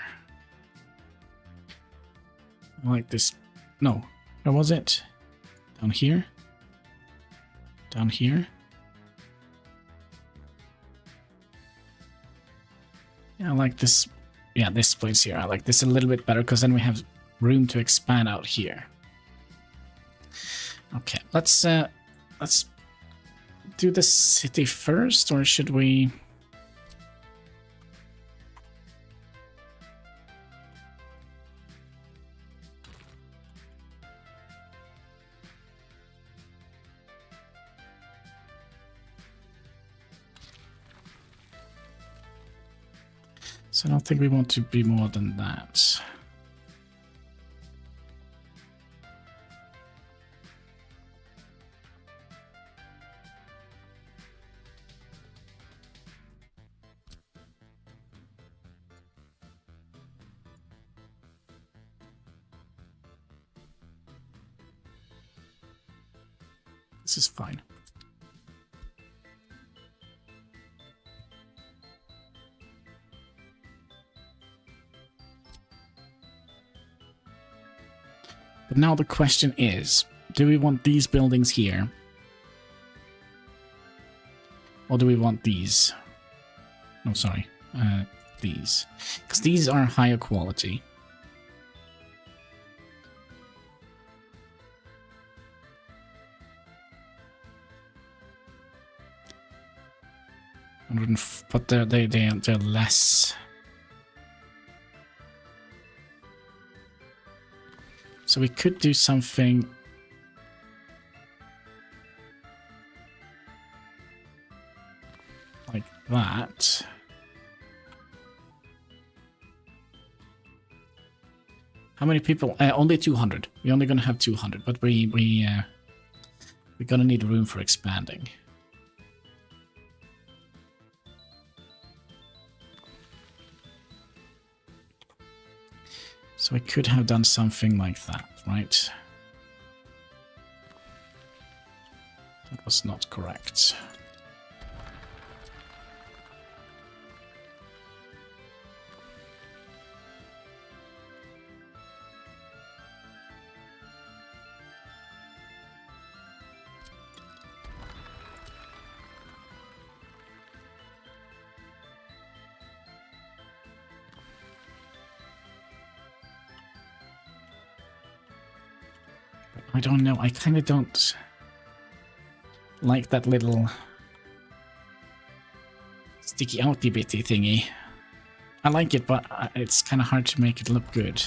I like this. No, where was it? Down here? Down here? Yeah, I like this. Yeah, this place here. I like this a little bit better because then we have room to expand out here. Okay, let's do the city first, or should we? So I don't think we want to be more than that. This is fine. But now the question is, do we want these buildings here? Or do we want these? Oh, sorry. These. Because these are higher quality. But they're less. So we could do something like that. How many people? Only 200. We're only gonna have 200, but we're gonna need room for expanding. So we could have done something like that, right? That was not correct. I don't know, I kind of don't like that little sticky outy bitty thingy. I like it, but it's kind of hard to make it look good.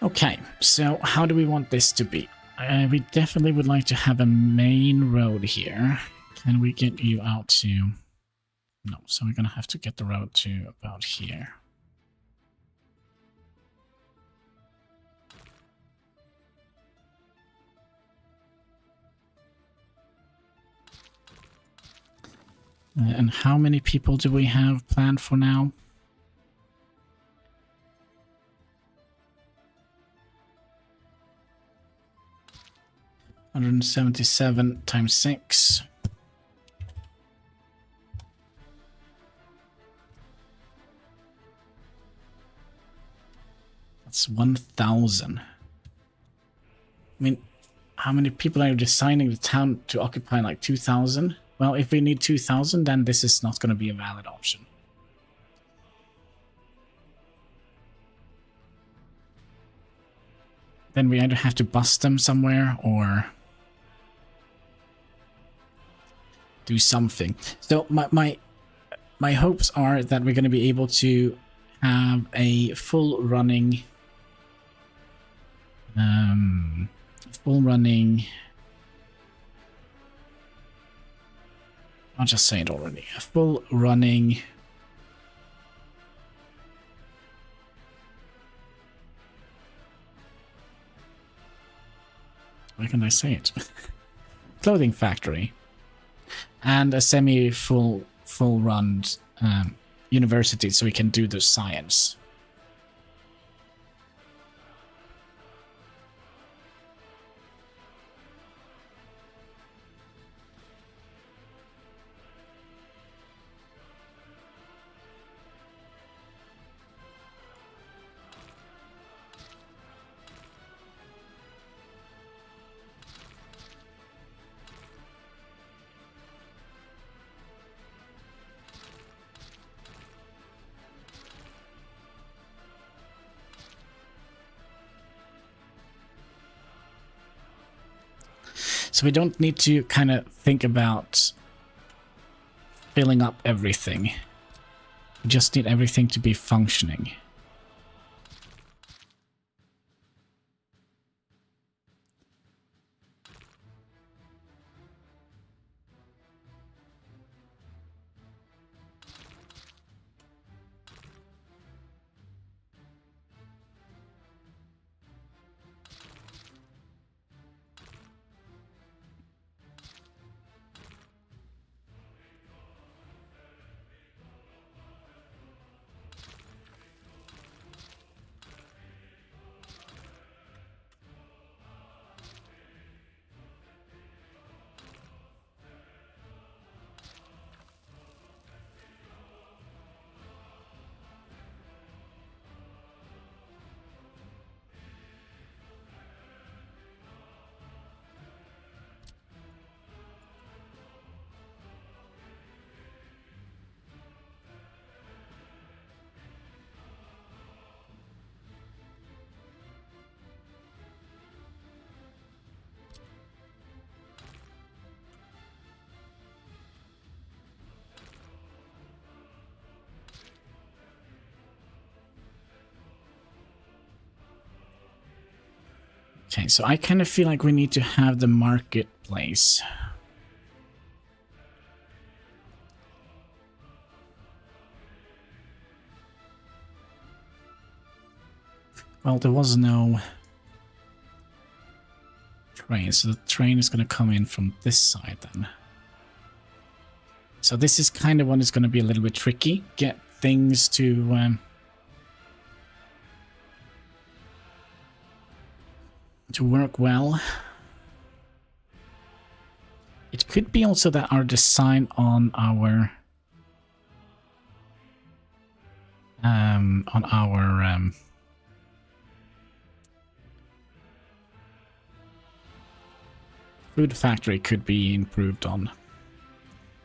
Okay, so how do we want this to be? We definitely would like to have a main road here. Can we get you out to... No, so we're gonna have to get the road to about here. And how many people do we have planned for now? $177 times 6. That's 1,000. I mean, how many people are designing the town to occupy like 2,000? Well, if we need 2,000, then this is not going to be a valid option. Then we either have to bust them somewhere or do something. So my hopes are that we're going to be able to have a full running I'll just say it already. A full running why can't I say it? Clothing factory. And a semi-full run university so we can do the science. So we don't need to kind of think about filling up everything. We just need everything to be functioning. Okay, so I kind of feel like we need to have the marketplace. Well, there was no train, so the train is going to come in from this side then. So this is kind of one that's going to be a little bit tricky. Get things to work well. It could be also that our design on our food factory could be improved on.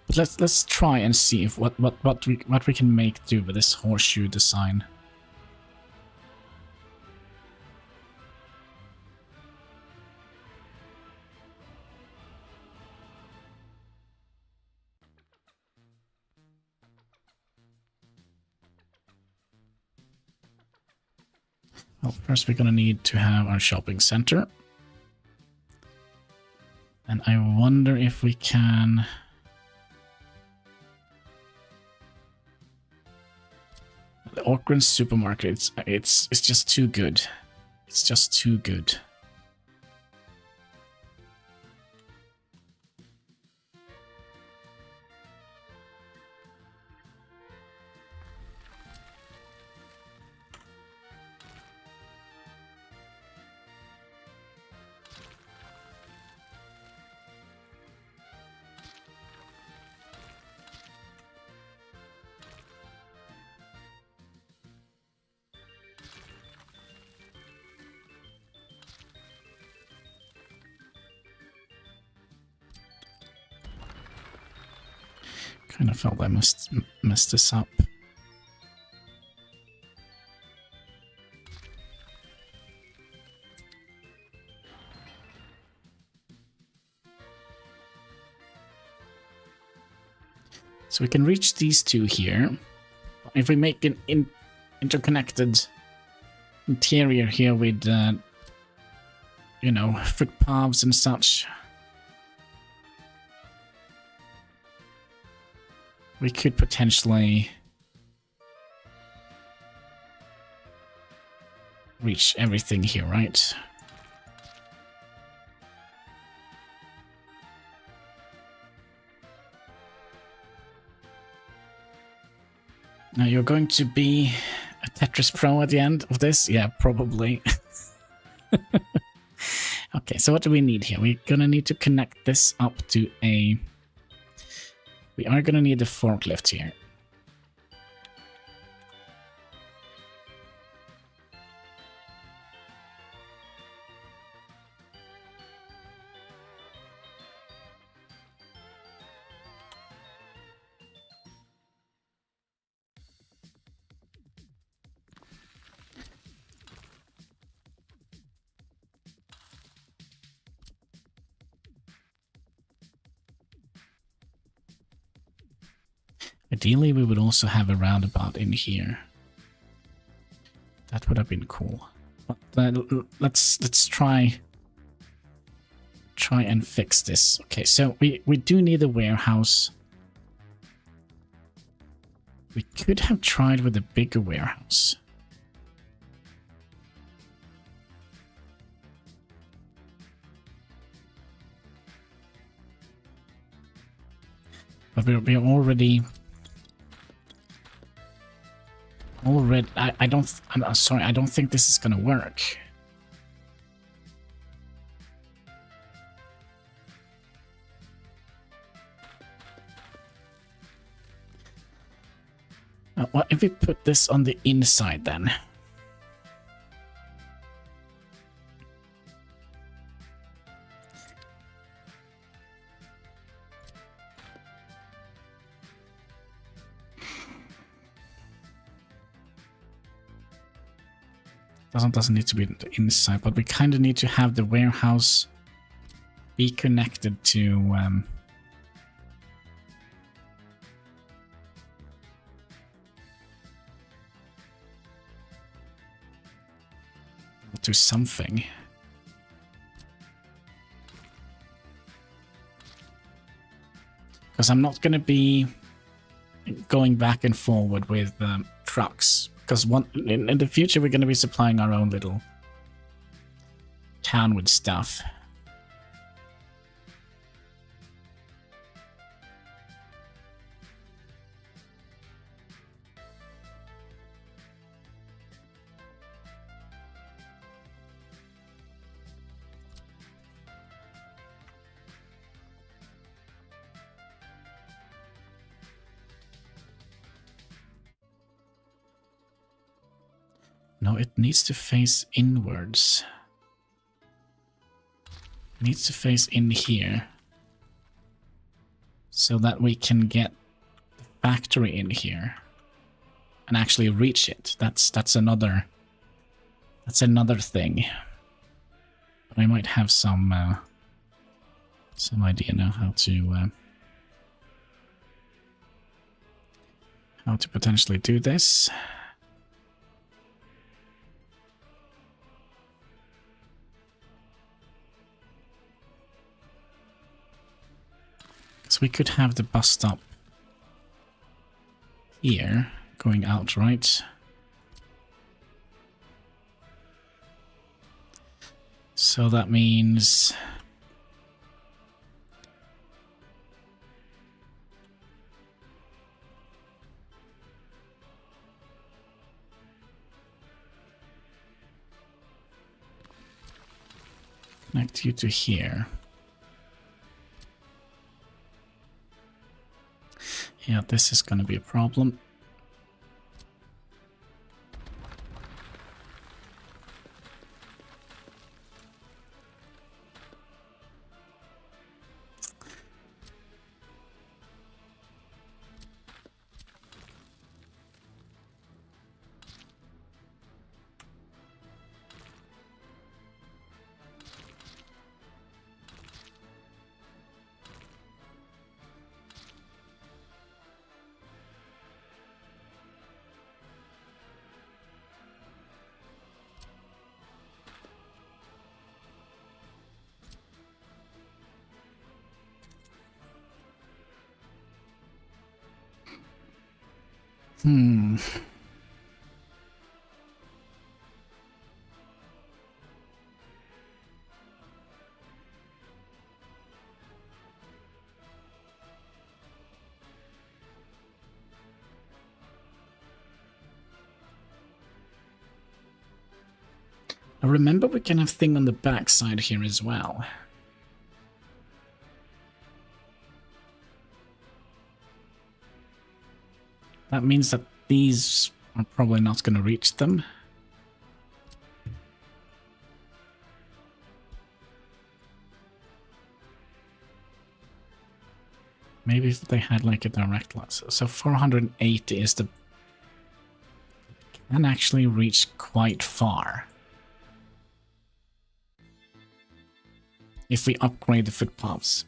But let's try and see if what we can make do with this horseshoe design. Well, first we're gonna need to have our shopping center. And I wonder if we can... The Auckland supermarket, it's just too good. It's just too good. Kind of felt I must mess this up. So we can reach these two here. If we make an interconnected interior here with, you know, footpaths and such, we could potentially reach everything here, right? Now you're going to be a Tetris Pro at the end of this? Yeah, probably. Okay, so what do we need here? We're gonna need to connect this up to a... We are gonna need a forklift here. Ideally, we would also have a roundabout in here. That would have been cool. But let's try and fix this. Okay, so we do need a warehouse. We could have tried with a bigger warehouse. But we're already, I'm sorry, I don't think this is gonna work. What if we put this on the inside then? Doesn't need to be the inside, but we kind of need to have the warehouse be connected to something. Because I'm not going to be going back and forward with trucks. Because in the future, we're going to be supplying our own little town with stuff. No, it needs to face inwards. It needs to face in here. So that we can get the factory in here. And actually reach it. That's another thing. But I might have some idea now how to potentially do this. So we could have the bus stop here, going out, right? So that means... connect you to here. Yeah, this is going to be a problem. Now remember, we can have thing on the back side here as well. That means that these are probably not going to reach them. Maybe if they had like a direct line. So 480 is the... can actually reach quite far. If we upgrade the footpaths.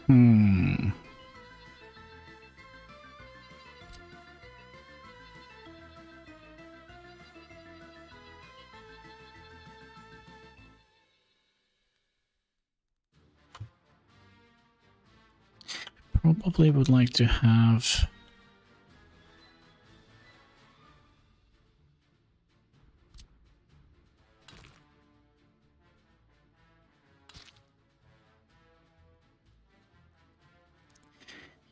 Hmm. Probably would like to have...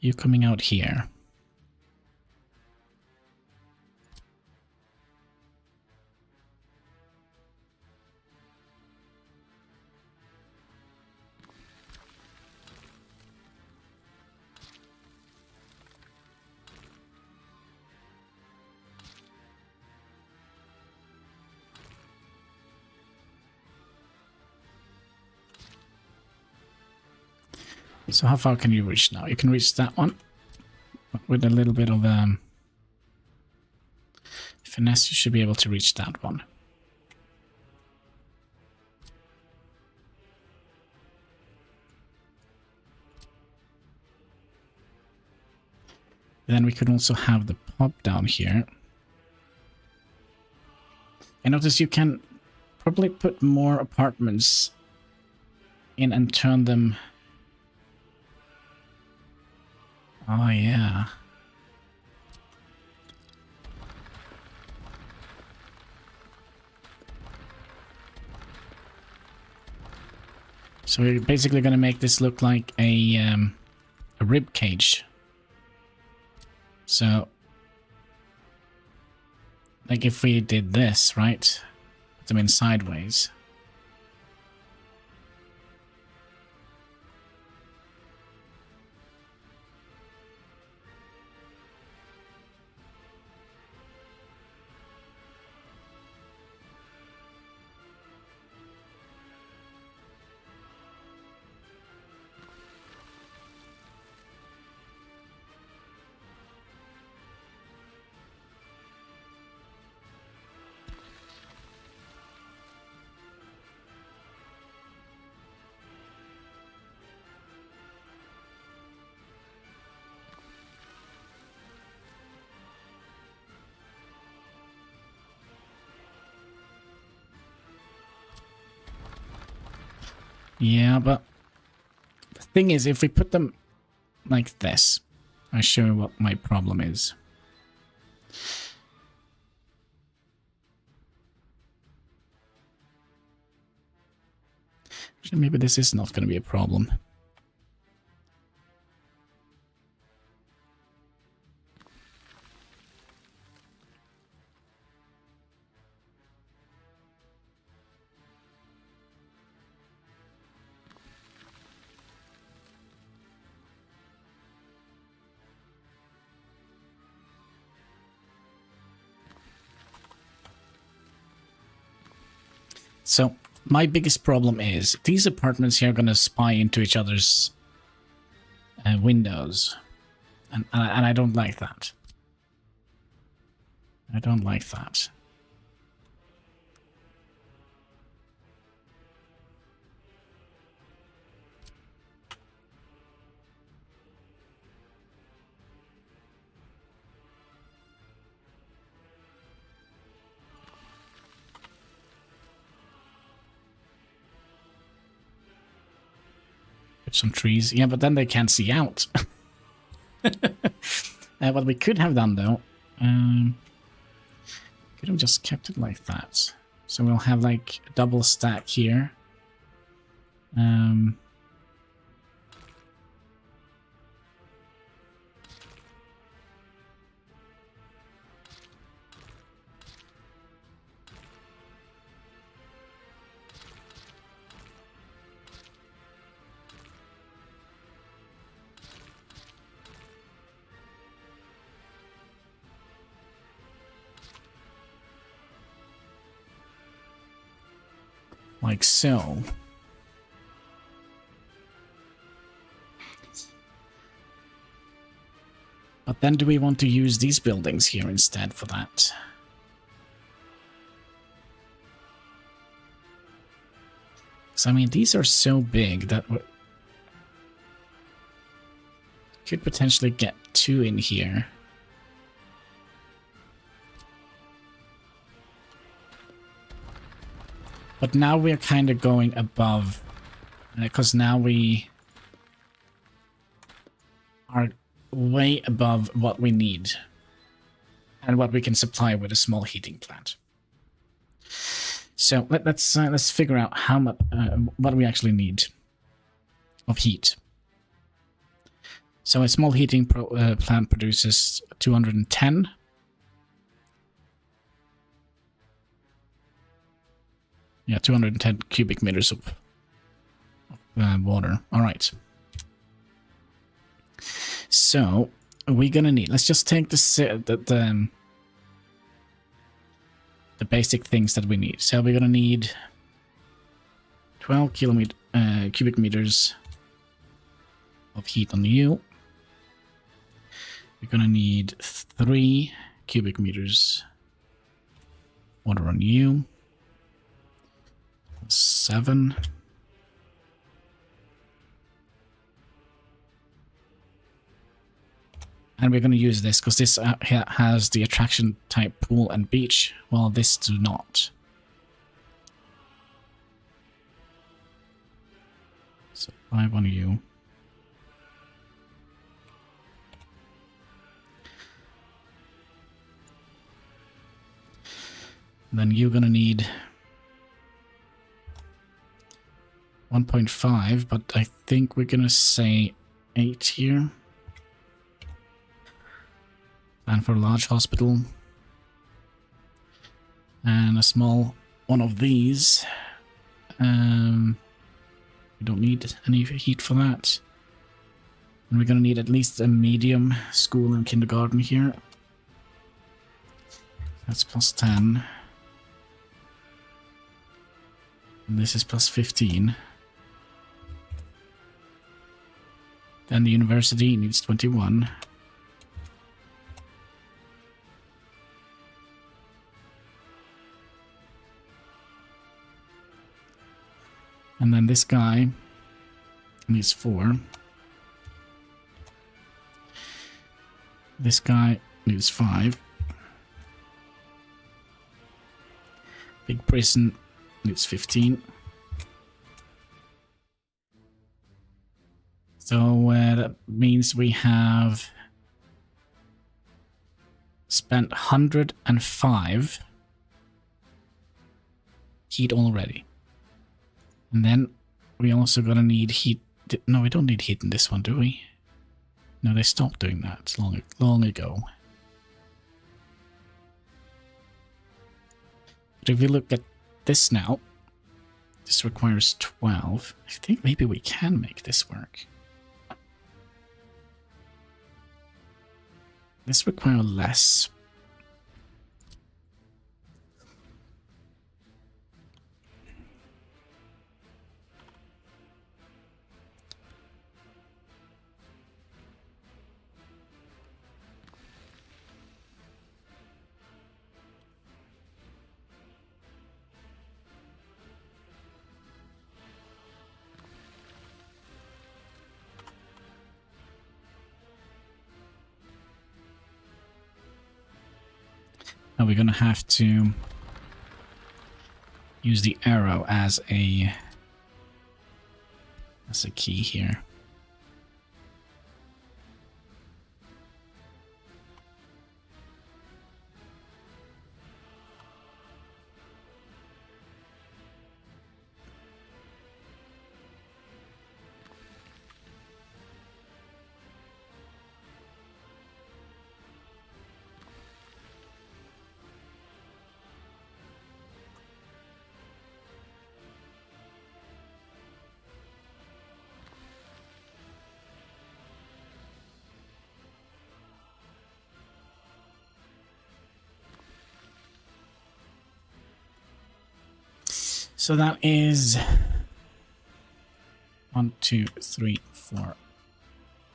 you coming out here. So how far can you reach now? You can reach that one, but with a little bit of finesse, you should be able to reach that one. Then we could also have the pub down here. I notice you can probably put more apartments in and turn them... Oh, yeah. So we're basically going to make this look like a rib cage. So, like if we did this, right? Put them in sideways. Yeah, but the thing is, if we put them like this, I'll show you what my problem is. Actually, maybe this is not going to be a problem. So, my biggest problem is these apartments here are going to spy into each other's windows. And I don't like that. I don't like that. Some trees. Yeah, but then they can't see out. What we could have done, though, could have just kept it like that. So we'll have, like, a double stack here. Like so. But then do we want to use these buildings here instead for that? So I mean, these are so big that Could potentially get 2 in here. But now we're kind of going above, because now we are way above what we need and what we can supply with a small heating plant. So let's figure out how much what we actually need of heat. So a small heating plant produces 210. Yeah, 210 cubic meters of water. All right. So we're gonna need. Let's just take the basic things that we need. So we're gonna need 12 cubic meters of heat on the U. We're gonna need 3 cubic meters water on U. 7. And we're going to use this because this has the attraction type pool and beach, while this do not. So 5 on you. Then you're going to need 1.5, but I think we're going to say 8 here. And for a large hospital. And a small one of these. We don't need any heat for that. And we're going to need at least a medium school and kindergarten here. That's plus 10. And this is plus 15. Then the university needs 21. And then this guy needs 4. This guy needs 5. Big prison needs 15. So that means we have spent 105 heat already. And then we also gonna need heat. No, we don't need heat in this one, do we? No, they stopped doing that long ago. But if we look at this now, this requires 12. I think maybe we can make this work. This requires less. Now we're going to have to use the arrow as a key here. So that is 1, 2, 3, 4.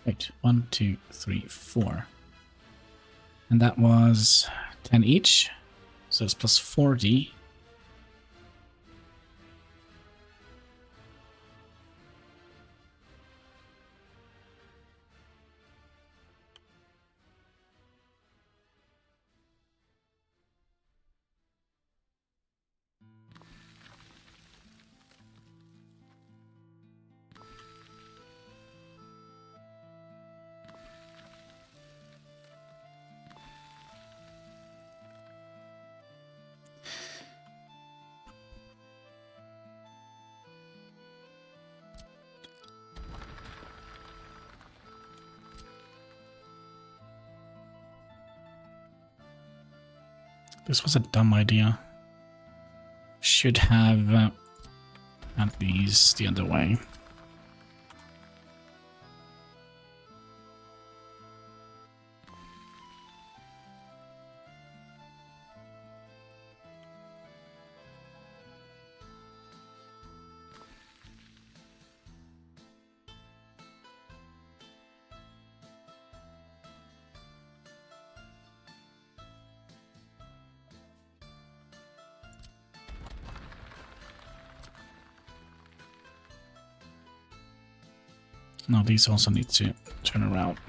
Wait, 1, 2, 3, 4. And that was 10 each. So it's plus 40. This was a dumb idea. Should have had these the other way. No, these also need to turn around.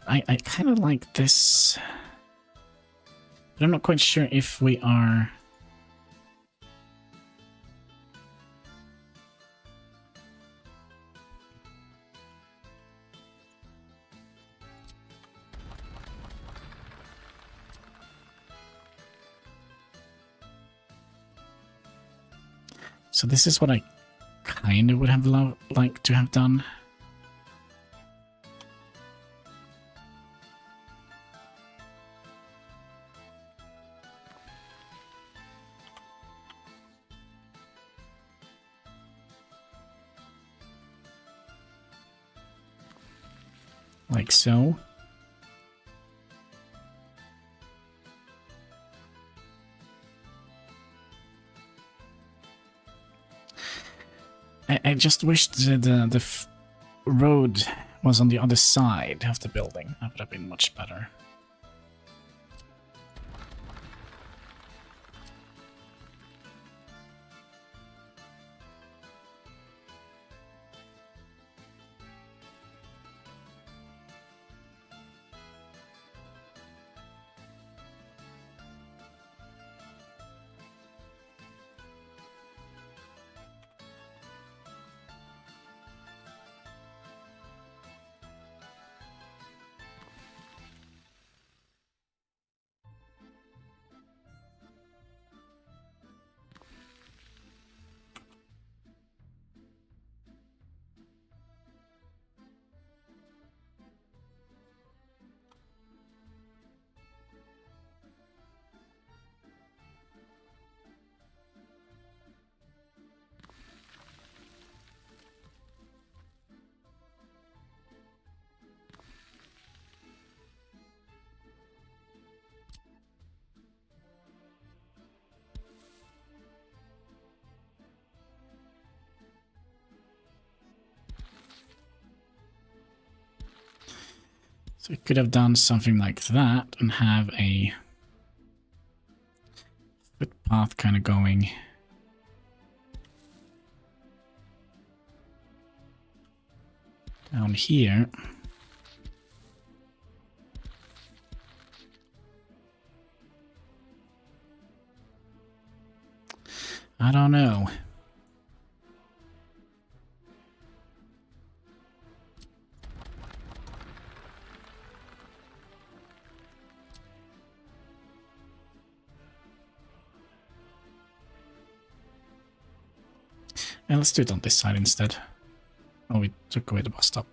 I kind of like this, but I'm not quite sure if we are... So this is what I kind of would have liked to have done. Like so. I just wished the road was on the other side of the building. That would have been much better. So we could have done something like that and have a footpath kind of going down here. I don't know. Yeah, let's do it on this side instead. Oh, we took away the bus stop.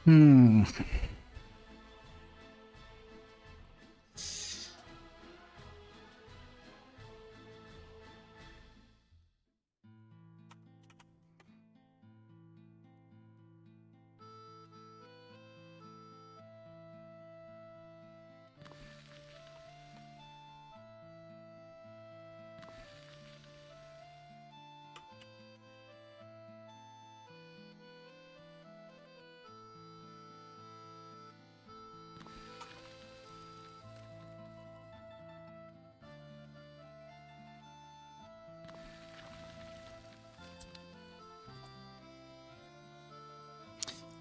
Hmm.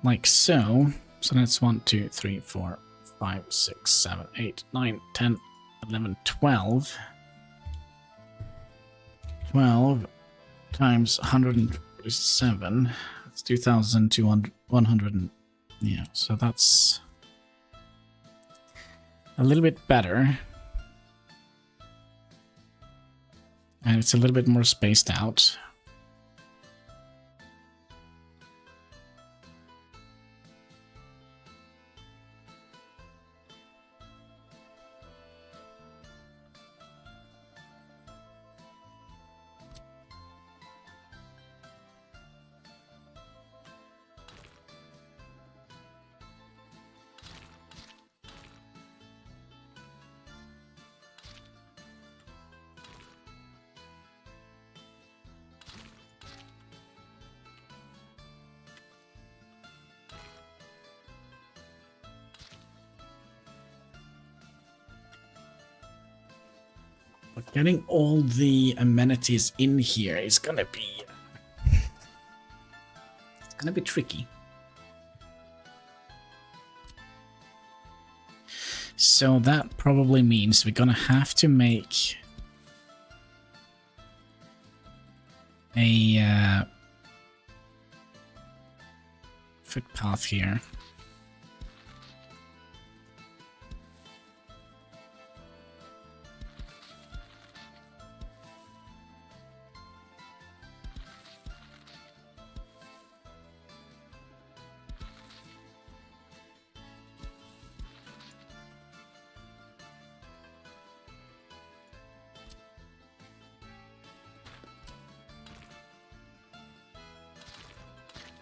like so. So that's 1, 2, 3, 4, 5, 6, 7, 8, 9, 10, 11, 12. 12 times 147. That's 2,200. 100. Yeah, so that's a little bit better. And it's a little bit more spaced out. But getting all the amenities in here is gonna be... It's gonna be tricky. So that probably means we're gonna have to make a footpath here.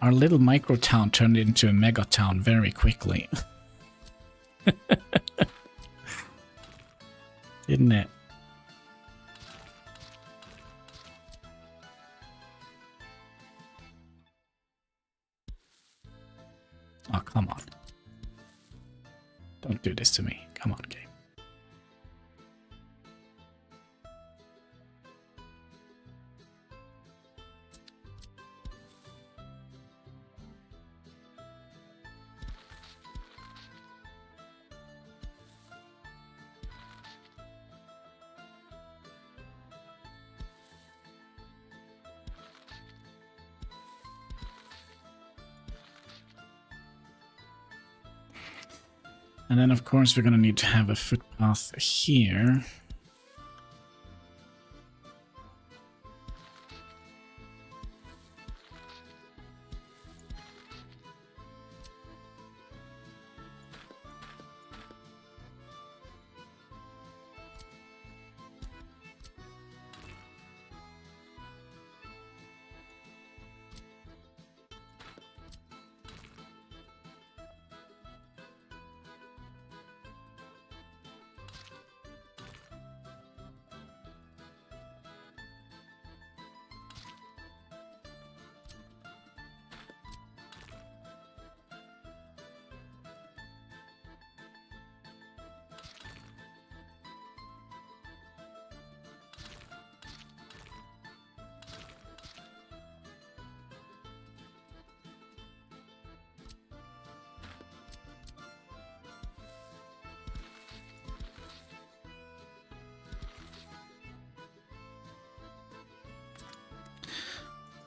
Our little micro town turned into a mega town very quickly. Didn't it? Oh, come on. Don't do this to me. Come on, game. And then, of course, we're going to need to have a footpath here.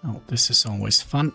Oh, this is always fun.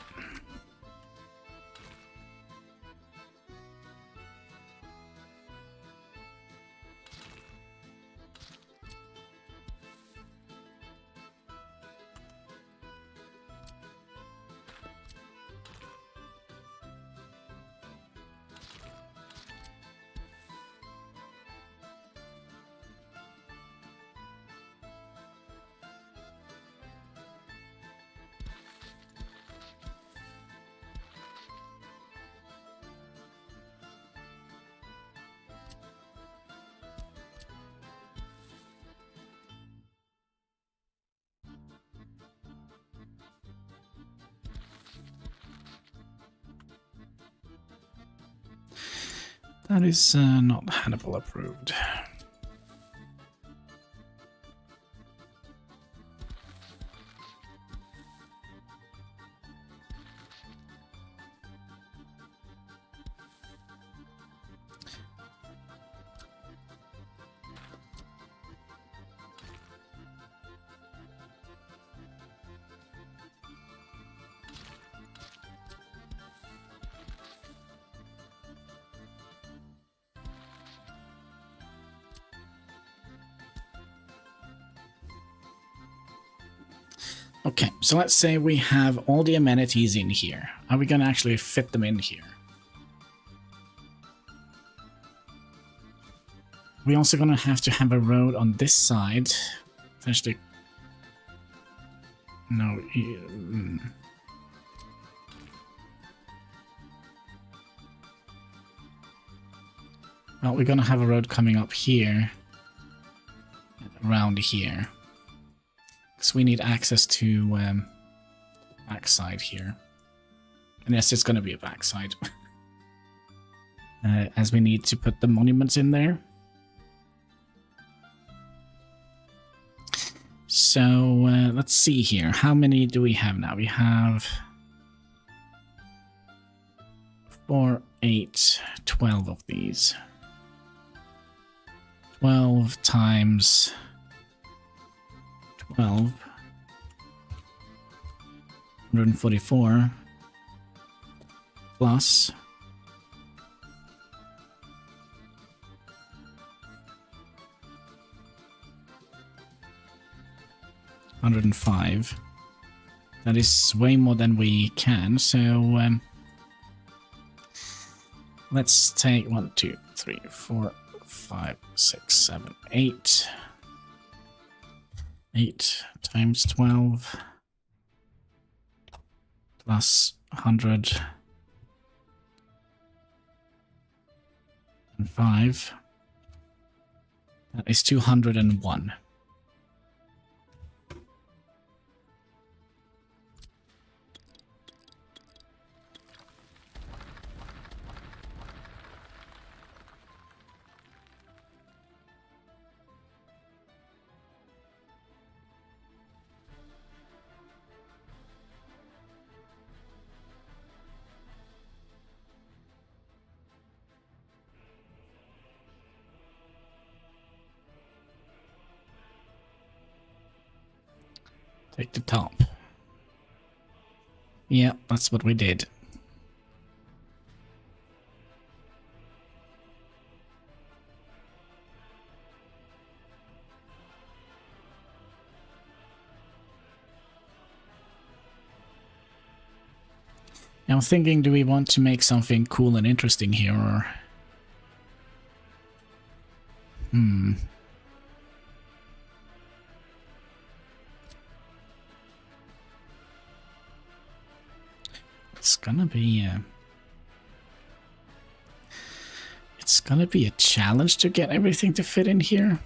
That is not Hannibal approved. Okay, so let's say we have all the amenities in here. Are we going to actually fit them in here? We're also going to have a road on this side. Actually, no. Well, we're going to have a road coming up here. Around here. Because we need access to backside here. And yes, it's going to be a backside. As we need to put the monuments in there. So, let's see here. How many do we have now? We have 4, 8, 12 of these. 12 times 12. 144 plus 105. That is way more than we can, so let's take 1, 2, 3, 4, 5, 6, 7, 8. 8 times 12 plus 105. That is 201. Take the top. Yeah, that's what we did. Now I'm thinking, do we want to make something cool and interesting here, or... It's gonna be a challenge to get everything to fit in here.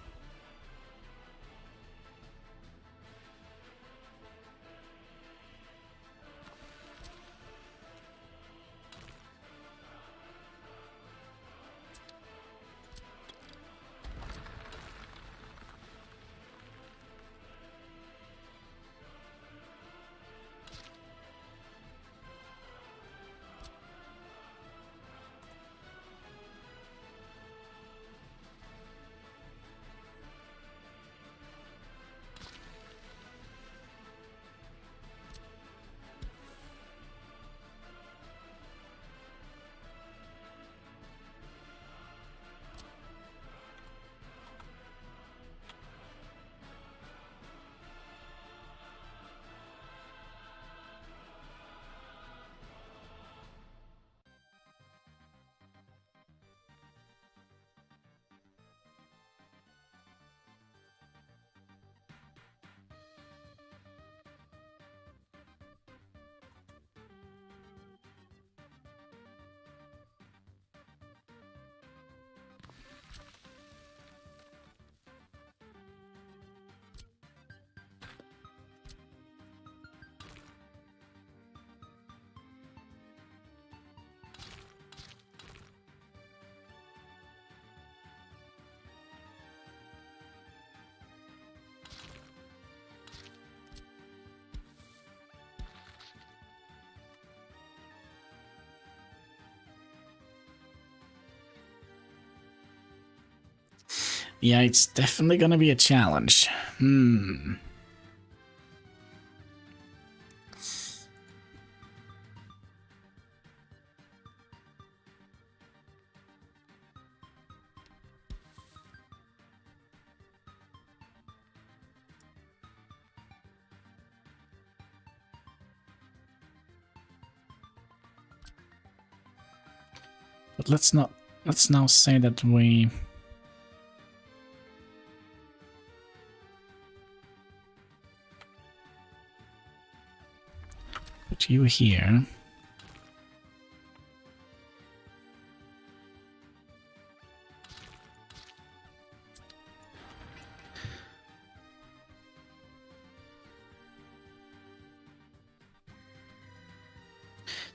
Yeah, it's definitely gonna be a challenge. But let's now say that we put you here.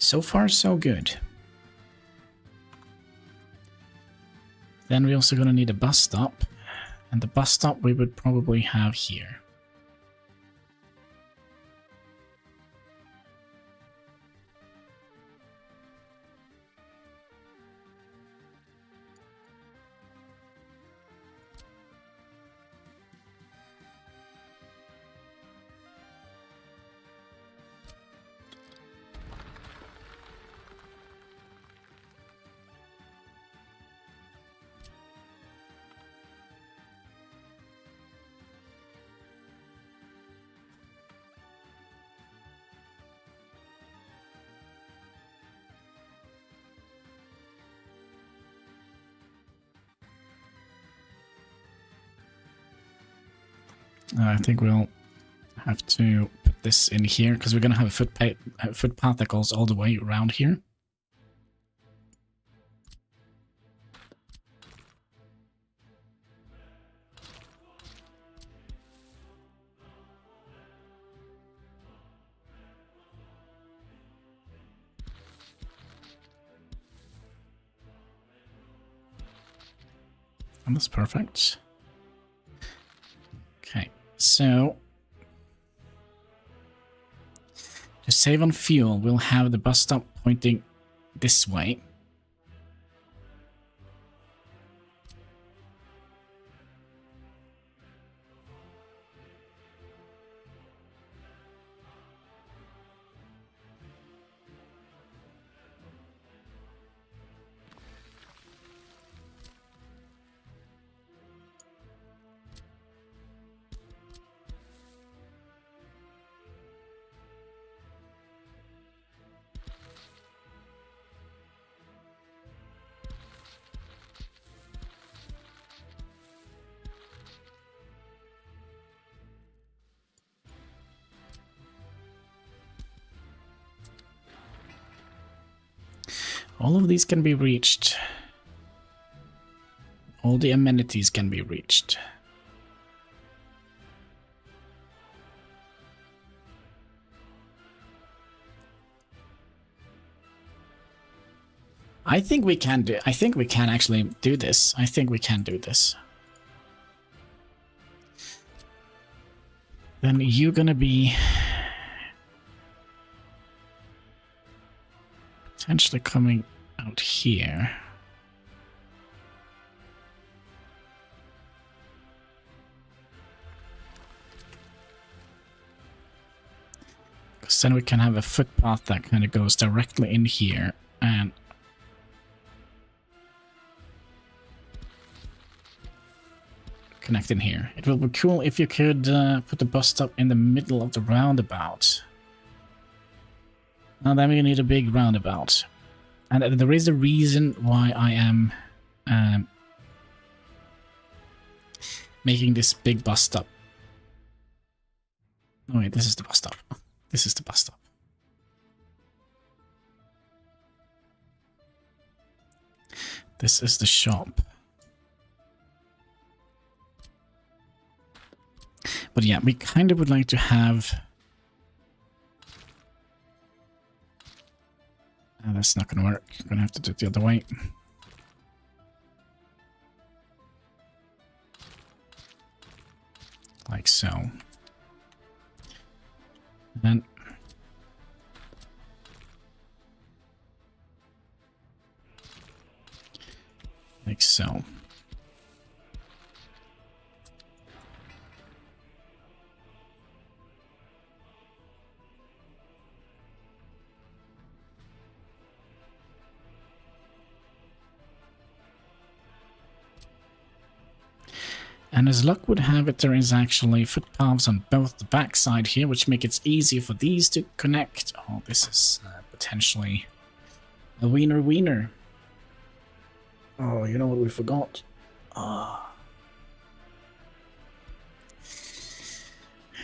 So far, so good. Then we're also gonna need a bus stop, and the bus stop we would probably have here. I think we'll have to put this in here because we're going to have a footpath that goes all the way around here. And that's perfect. Okay, so to save on fuel, we'll have the bus stop pointing this way. All of these can be reached. All the amenities can be reached. I think we can actually do this. I think we can do this. Then you're gonna be potentially coming out here. Because then we can have a footpath that kind of goes directly in here and connect in here. It will be cool if you could put the bus stop in the middle of the roundabout. Now then we need a big roundabout. And there is a reason why I am making this big bus stop. Oh wait, this is the bus stop. This is the bus stop. This is the shop. But yeah, we kind of would like to have... that's not going to work. I'm going to have to do it the other way. Like so. And then... like so. And as luck would have it, there is actually footpaths on both the backside here, which make it easier for these to connect. Oh, this is potentially a wiener. Oh, you know what we forgot? Ah.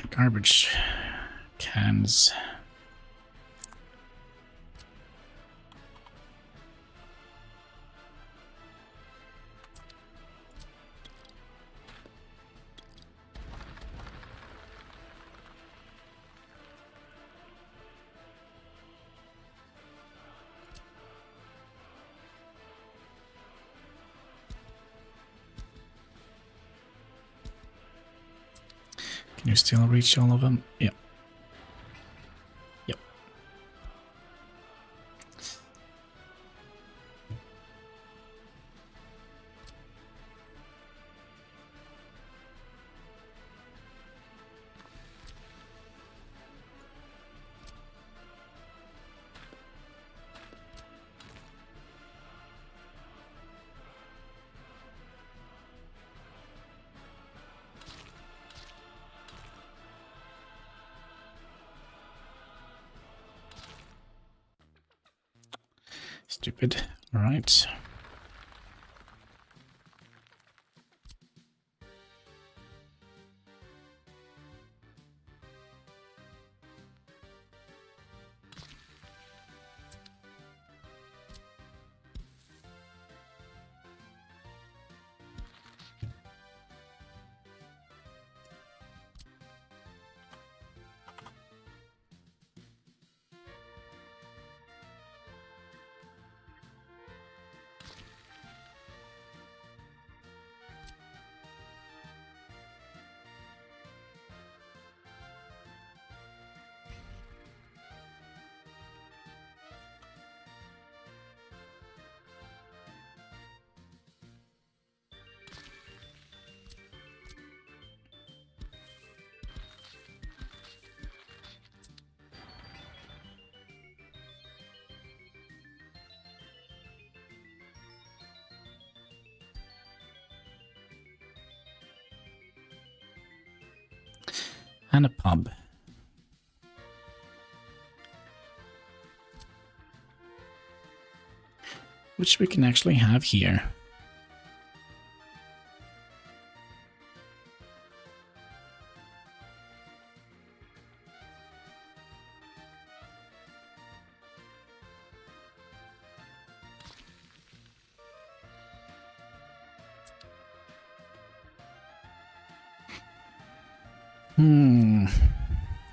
Garbage cans. Can you still reach all of them? Yeah. Yep. Stupid. All right. And a pub. Which we can actually have here.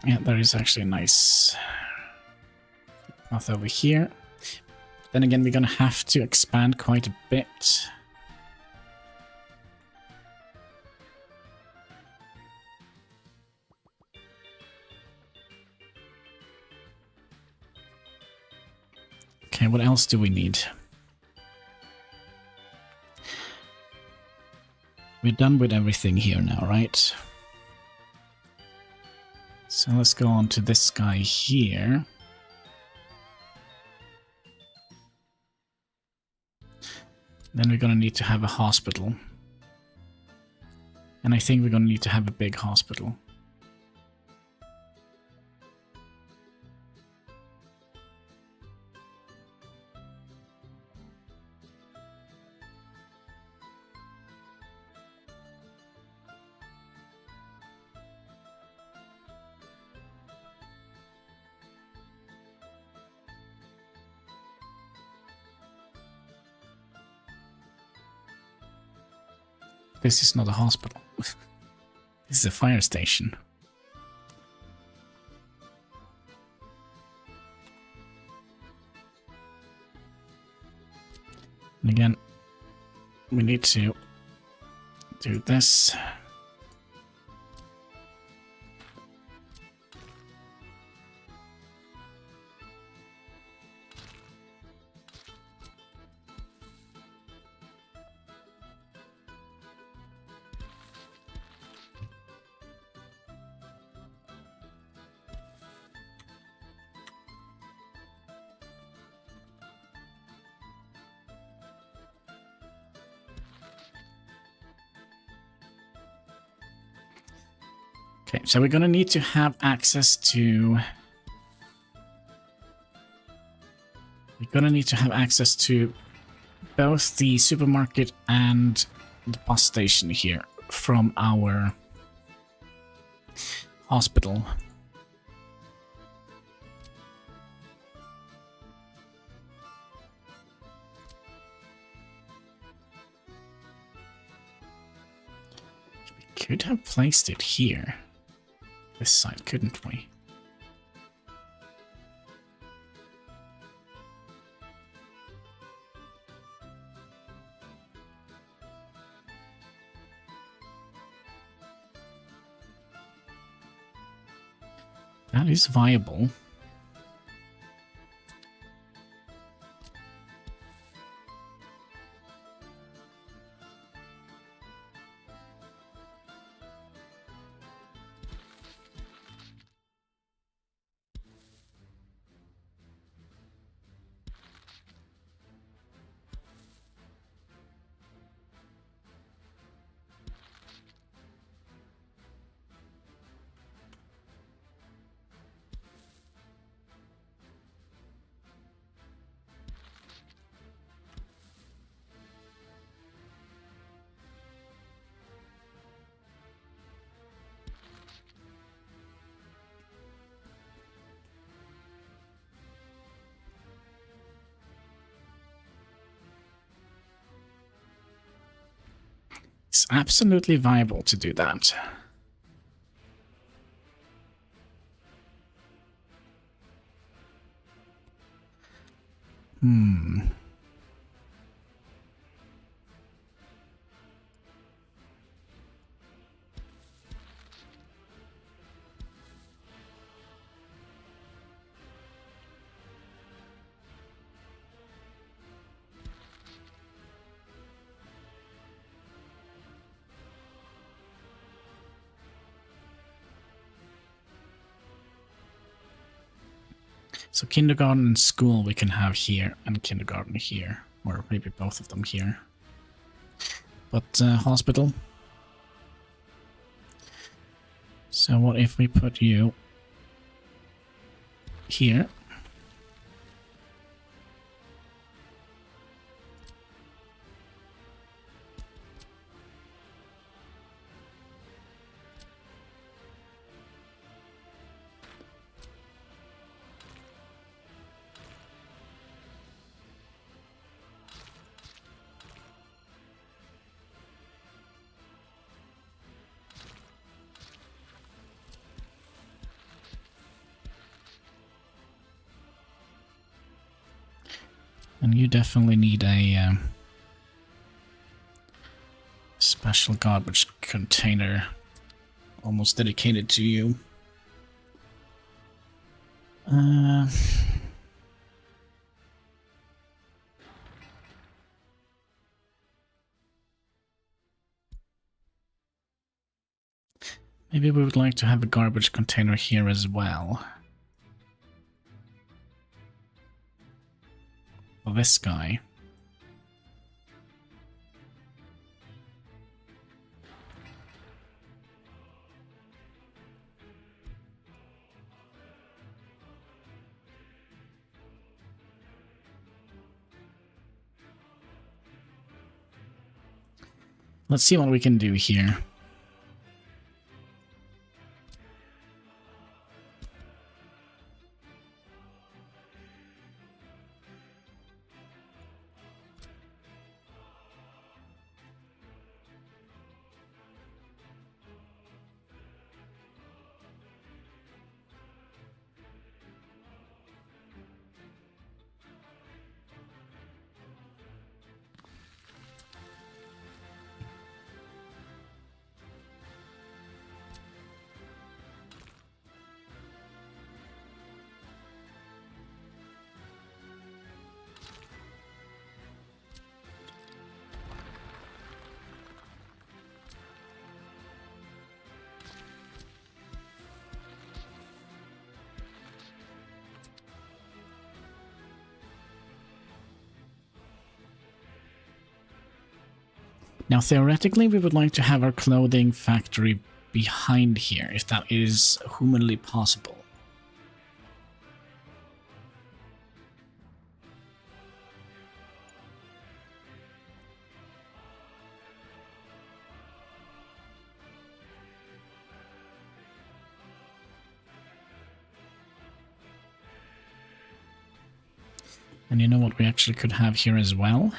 Yeah, there is actually a nice path over here. Then again, we're gonna have to expand quite a bit. Okay, what else do we need? We're done with everything here now, right? So let's go on to this guy here. Then we're gonna need to have a hospital. And I think we're gonna need to have a big hospital. This is not a hospital. This is a fire station. And again, we need to do this. Okay, so we're gonna need to have access to... We're gonna need to have access to both the supermarket and the bus station here from our hospital. We could have placed it here. This side, couldn't we? That is viable. It's absolutely viable to do that. So kindergarten and school we can have here, and kindergarten here, or maybe both of them here. But hospital. So what if we put you here? And you definitely need a special garbage container almost dedicated to you. Maybe we would like to have a garbage container here as well. For this guy. Let's see what we can do here. Now, theoretically, we would like to have our clothing factory behind here, if that is humanly possible. And you know what we actually could have here as well?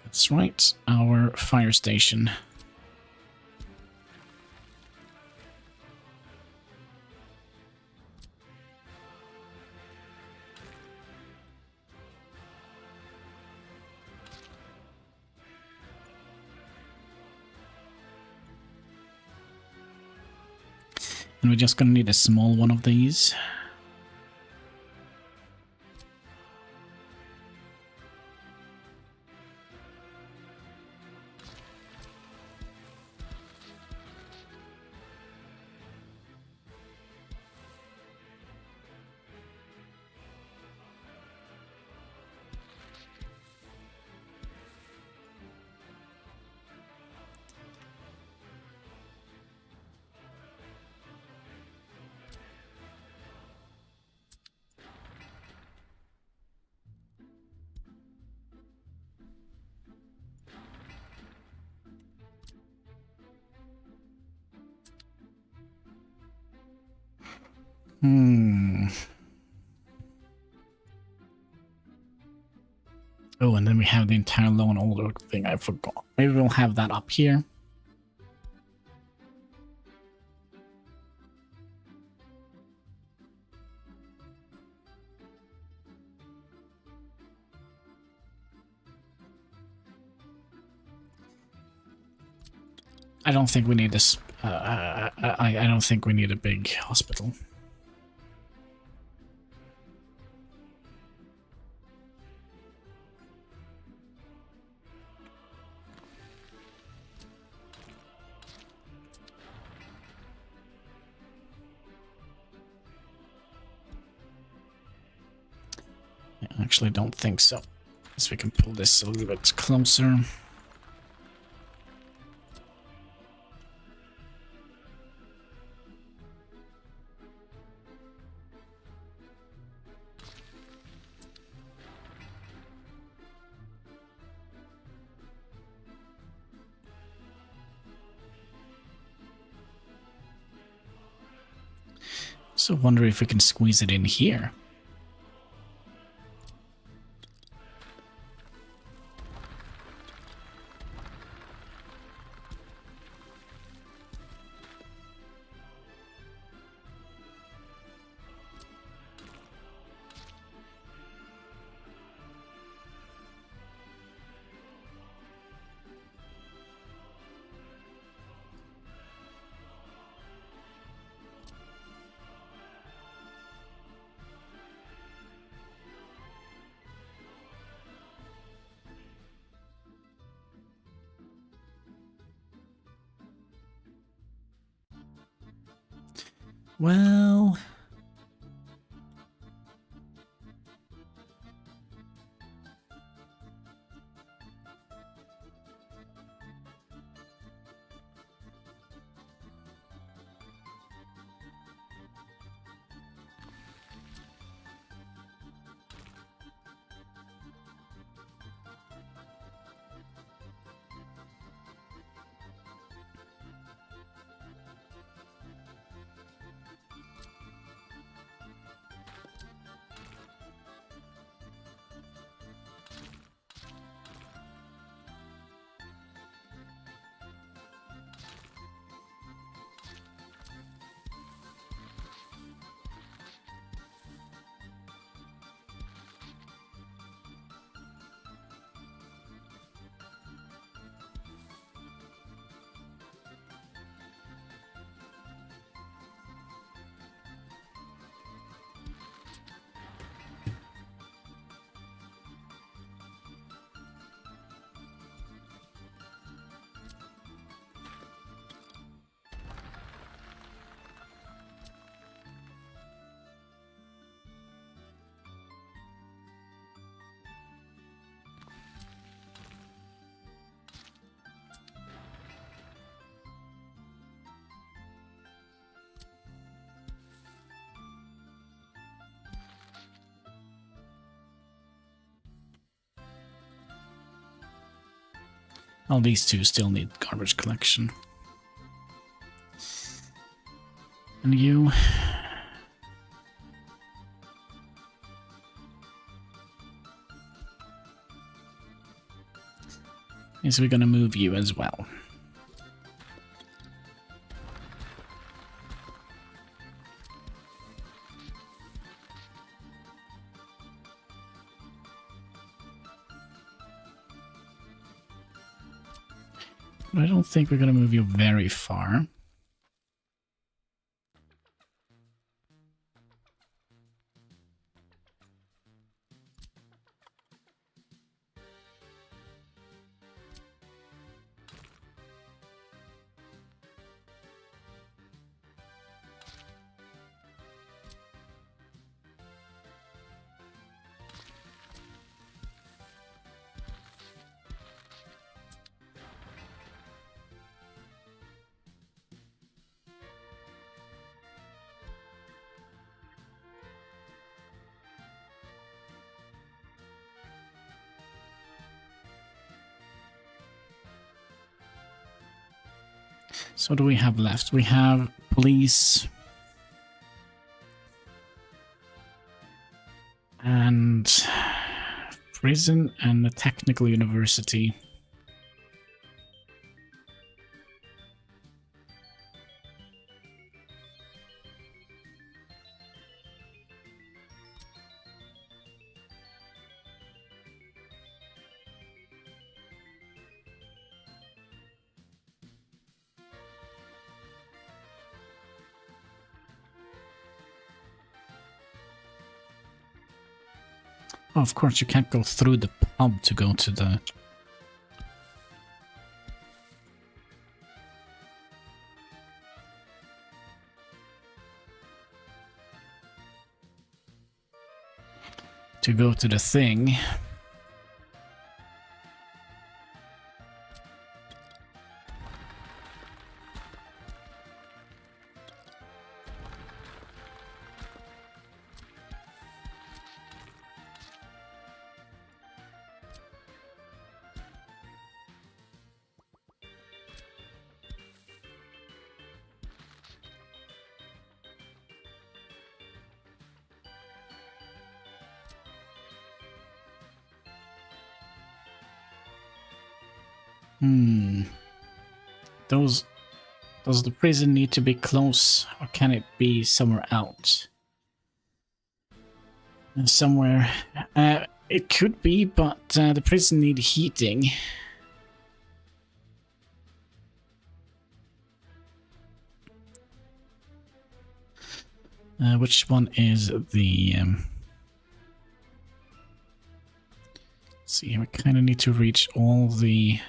That's right, our fire station. And we're just gonna need a small one of these. Oh, and then we have the entire lone older thing. I forgot. Maybe we'll have that up here. I don't think we need this. I don't think we need a big hospital. I actually don't think so. So we can pull this a little bit closer. So wonder if we can squeeze it in here. Well, all these two still need garbage collection. And you... is we're going to move you as well. But I don't think we're going to move you very far. So what do we have left? We have police and prison and a technical university. Oh, of course, you can't go through the pub to go to the... to go to the thing. Does the prison need to be close, or can it be somewhere else? Somewhere. It could be, but the prison needs heating. Which one is the... let's see, we kind of need to reach all the...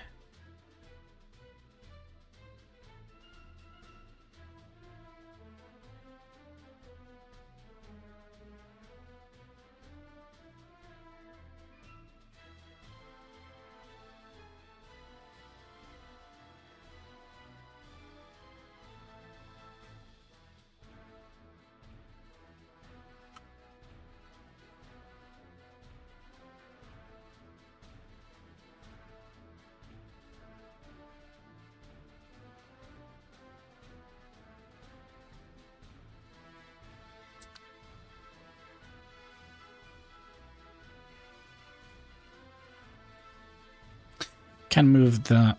Can move the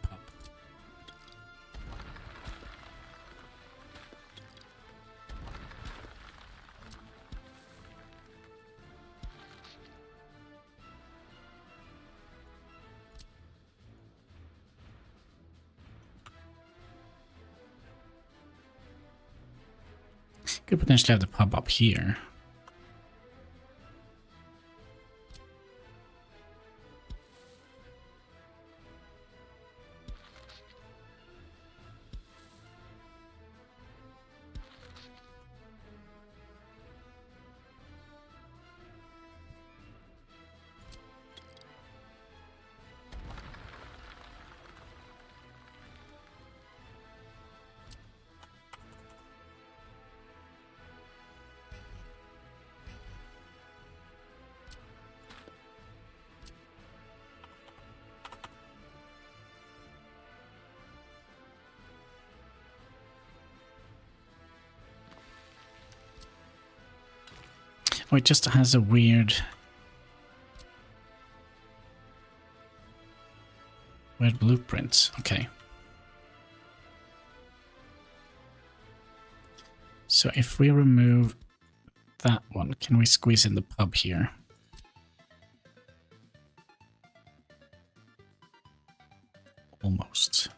pub. Could potentially have the pub up here. Oh, it just has a weird... Red blueprints. Okay. So if we remove that one, can we squeeze in the pub here? Almost.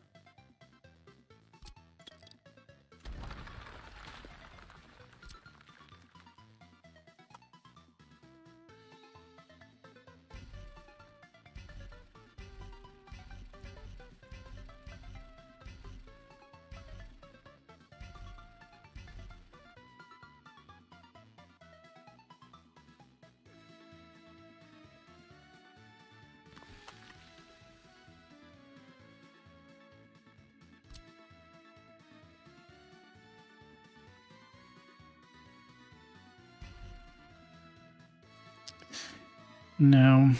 No.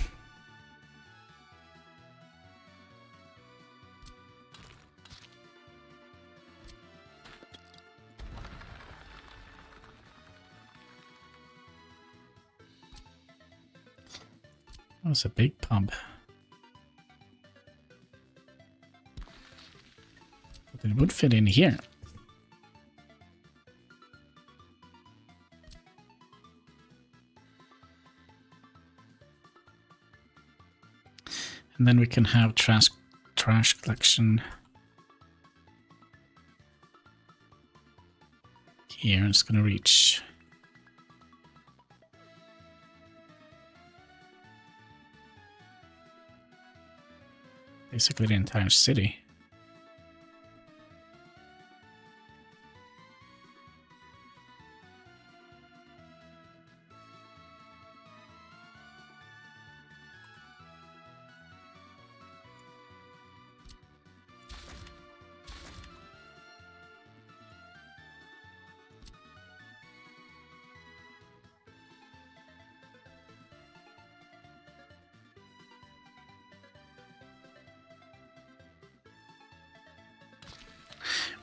That was a big pub. But it would fit in here. And then we can have trash collection here. It's going to reach basically the entire city.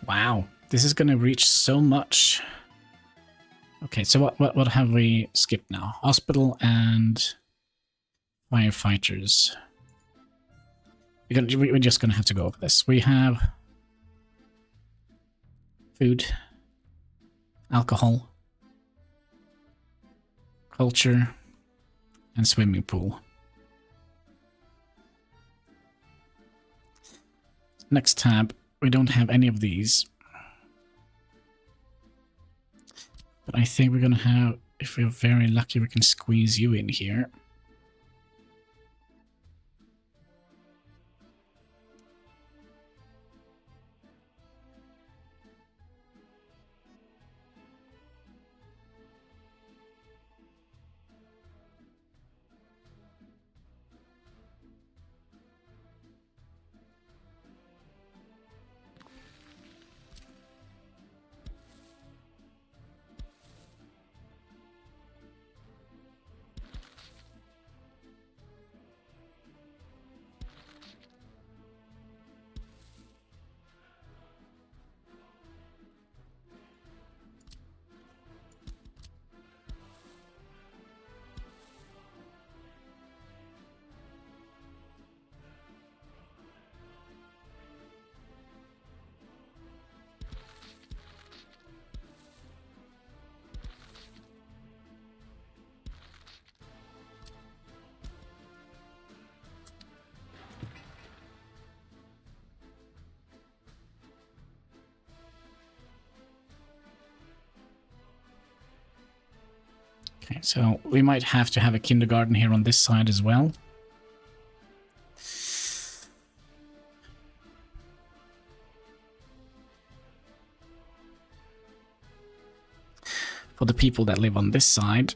Wow, this is going to reach so much. Okay, so what have we skipped now? Hospital and firefighters. We're just going to have to go over this. We have food, alcohol, culture, and swimming pool. Next tab. We don't have any of these. But I think we're gonna have, if we're very lucky, we can squeeze you in here. Okay, so we might have to have a kindergarten here on this side as well. For the people that live on this side.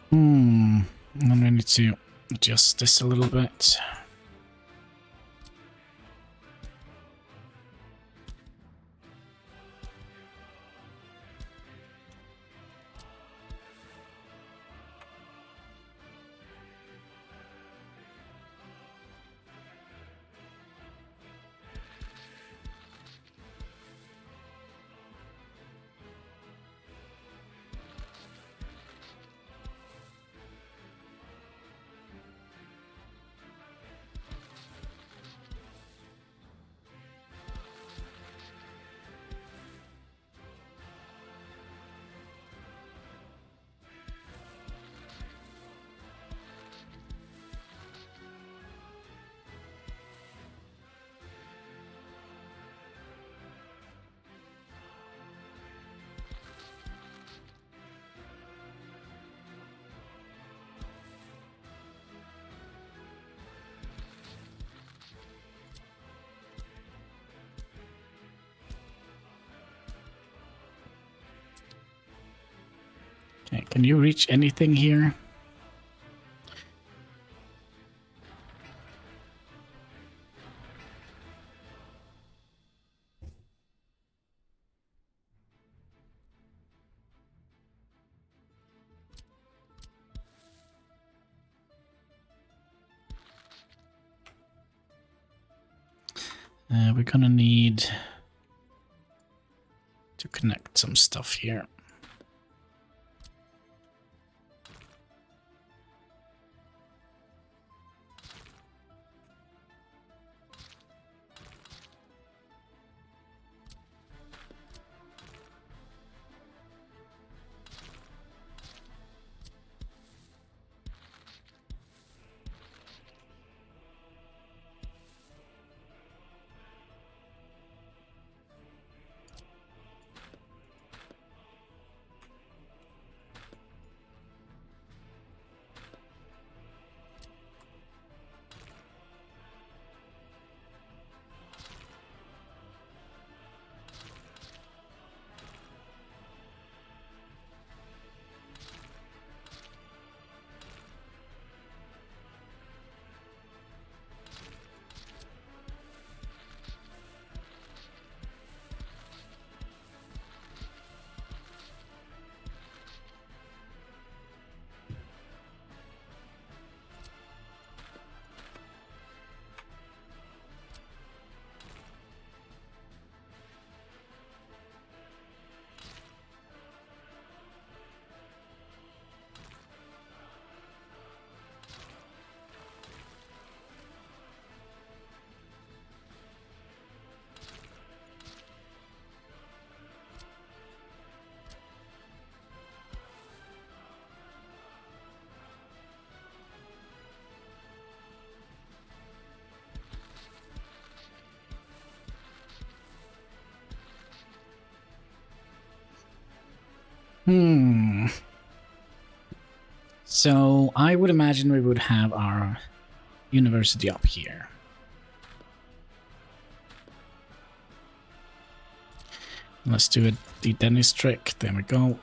And I need to adjust this a little bit. Okay, can you reach anything here? We're gonna need to connect some stuff here. So I would imagine we would have our university up here. Let's do the Dennis trick. There we go.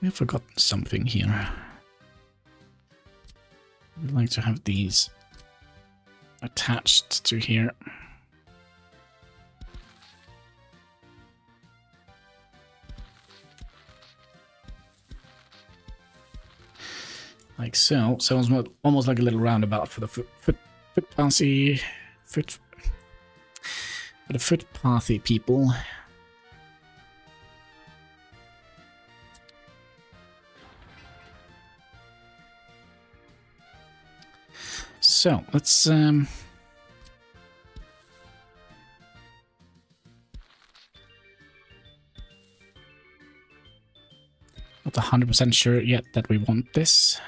We've forgotten something here. I'd like to have these attached to here. Like so. So it's almost like a little roundabout for the footpathy people. So let's not 100% sure yet that we want this.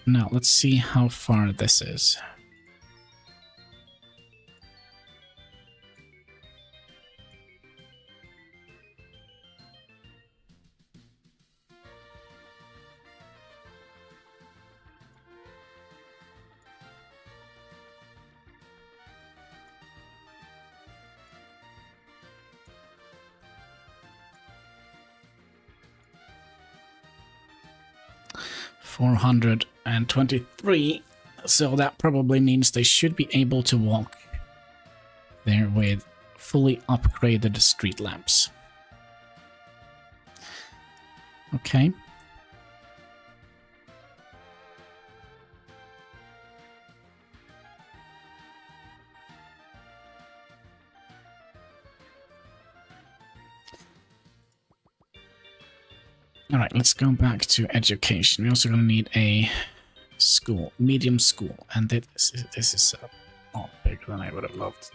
Now let's see how far this is. 423. So that probably means they should be able to walk there with fully upgraded street lamps. Okay. Alright, let's go back to education. We're also going to need a school, medium school, and this is a lot bigger than I would have loved.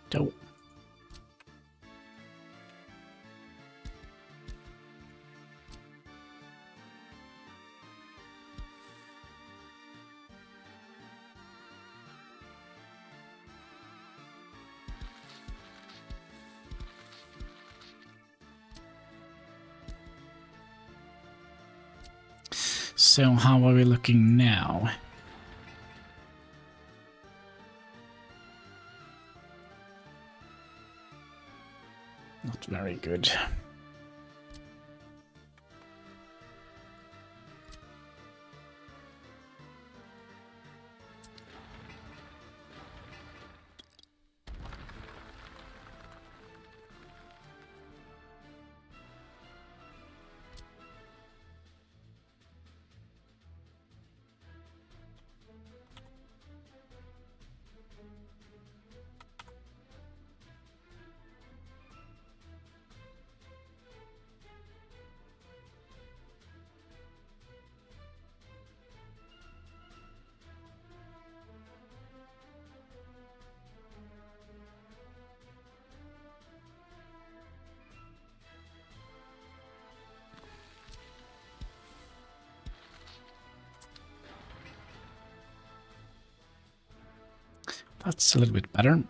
Dope. So how are we looking now? Not very good. That's a little bit better.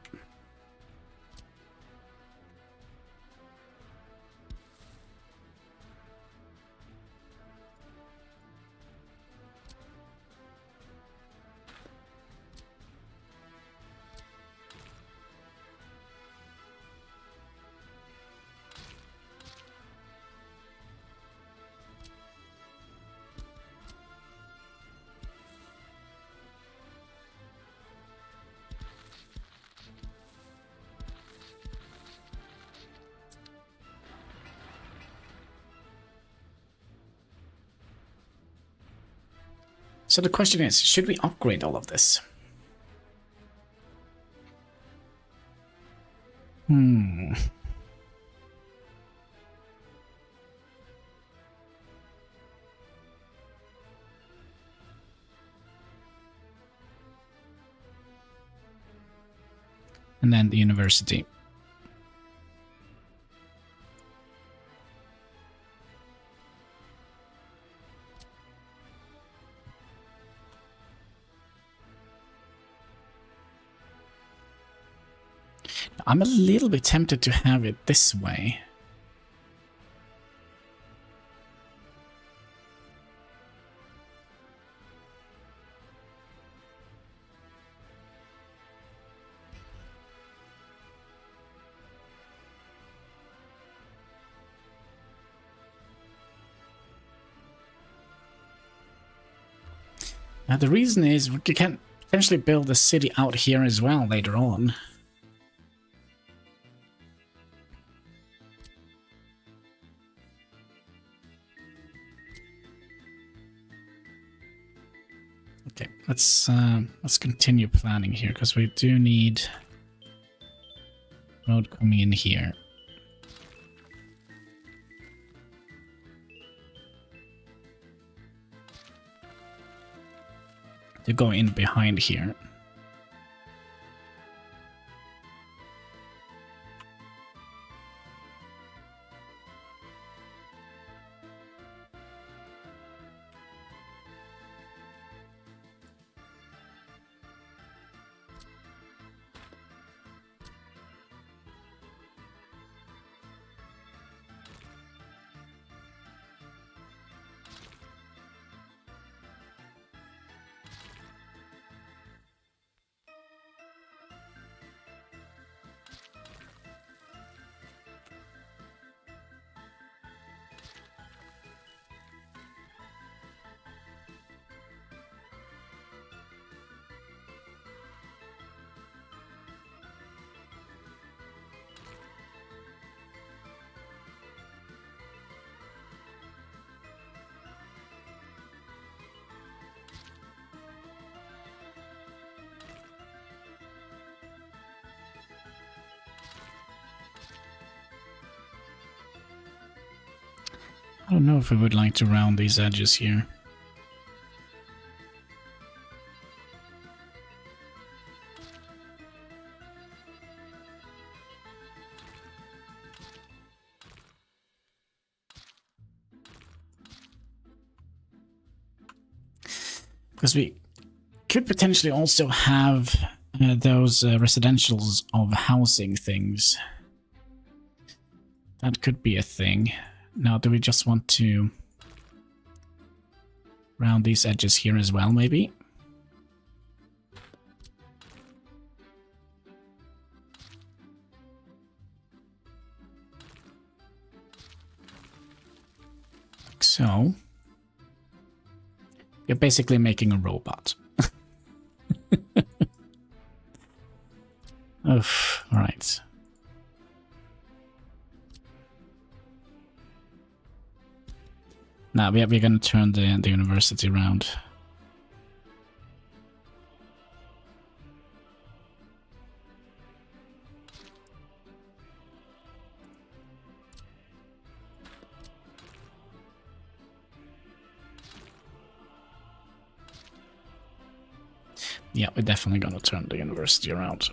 So the question is, should we upgrade all of this? And then the university. I'm a little bit tempted to have it this way. Now the reason is we can potentially build a city out here as well later on. Okay, let's continue planning here because we do need road coming in here. To go in behind here. I don't know if we would like to round these edges here. Because we could potentially also have those residentials of housing things. That could be a thing. Now, do we just want to round these edges here as well, maybe? Like so. You're basically making a robot. Oof, all right. Now we're going to turn the university around. Yeah, we're definitely going to turn the university around.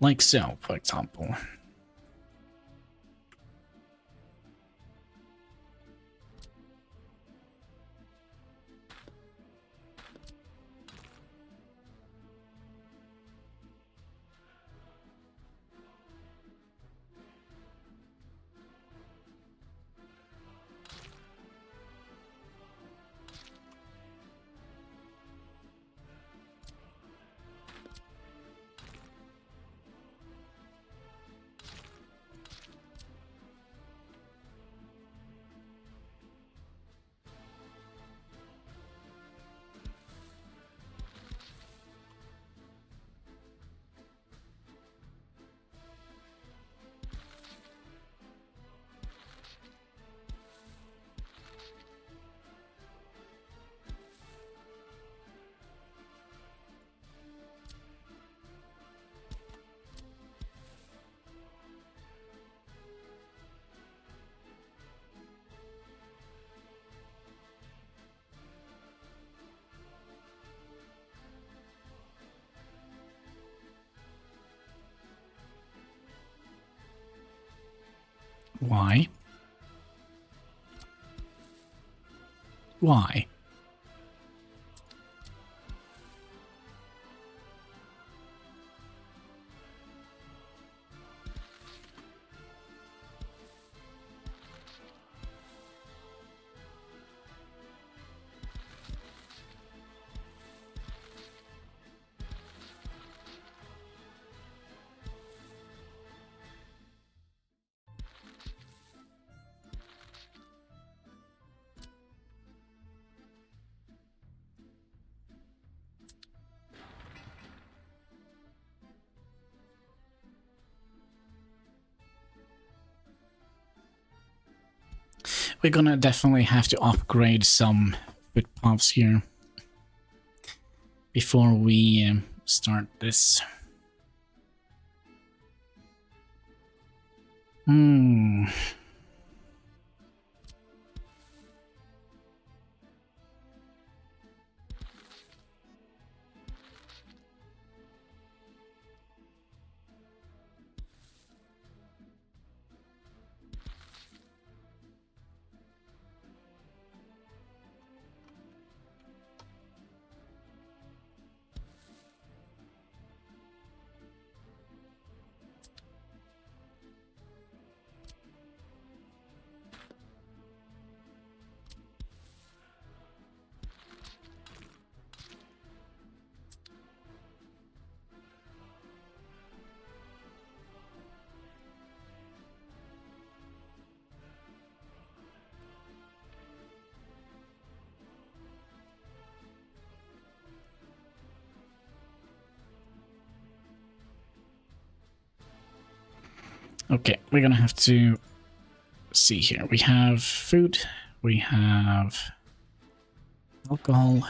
Like so, for example. Why? Why? We're gonna definitely have to upgrade some footpaths here before we start this. Okay, we're gonna have to see here. We have food, we have alcohol,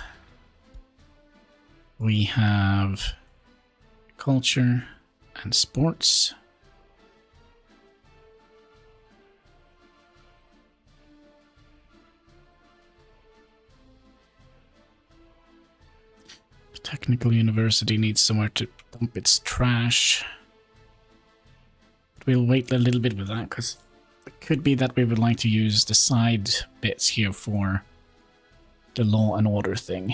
we have culture and sports. Technical university needs somewhere to dump its trash. We'll wait a little bit with that, because it could be that we would like to use the side bits here for the law and order thing.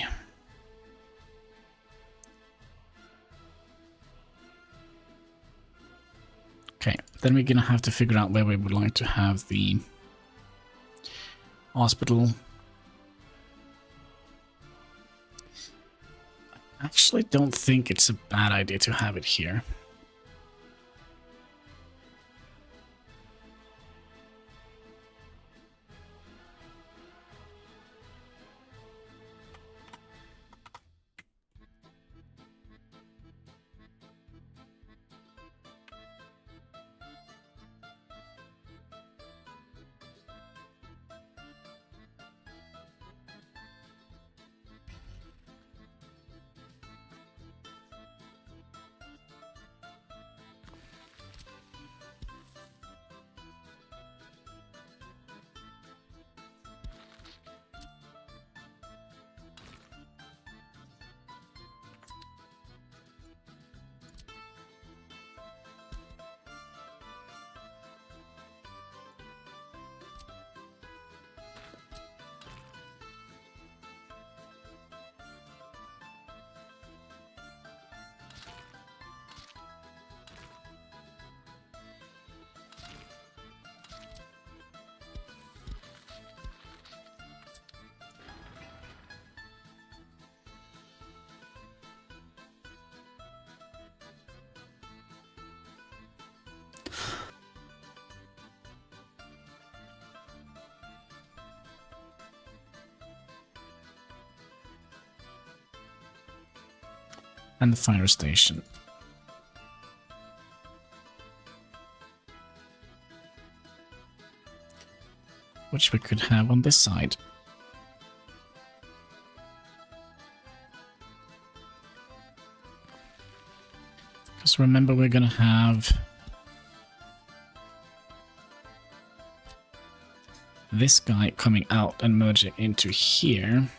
Okay, then we're gonna have to figure out where we would like to have the hospital. I actually don't think it's a bad idea to have it here. And the fire station. Which we could have on this side. Because remember, we're gonna have this guy coming out and merging into here.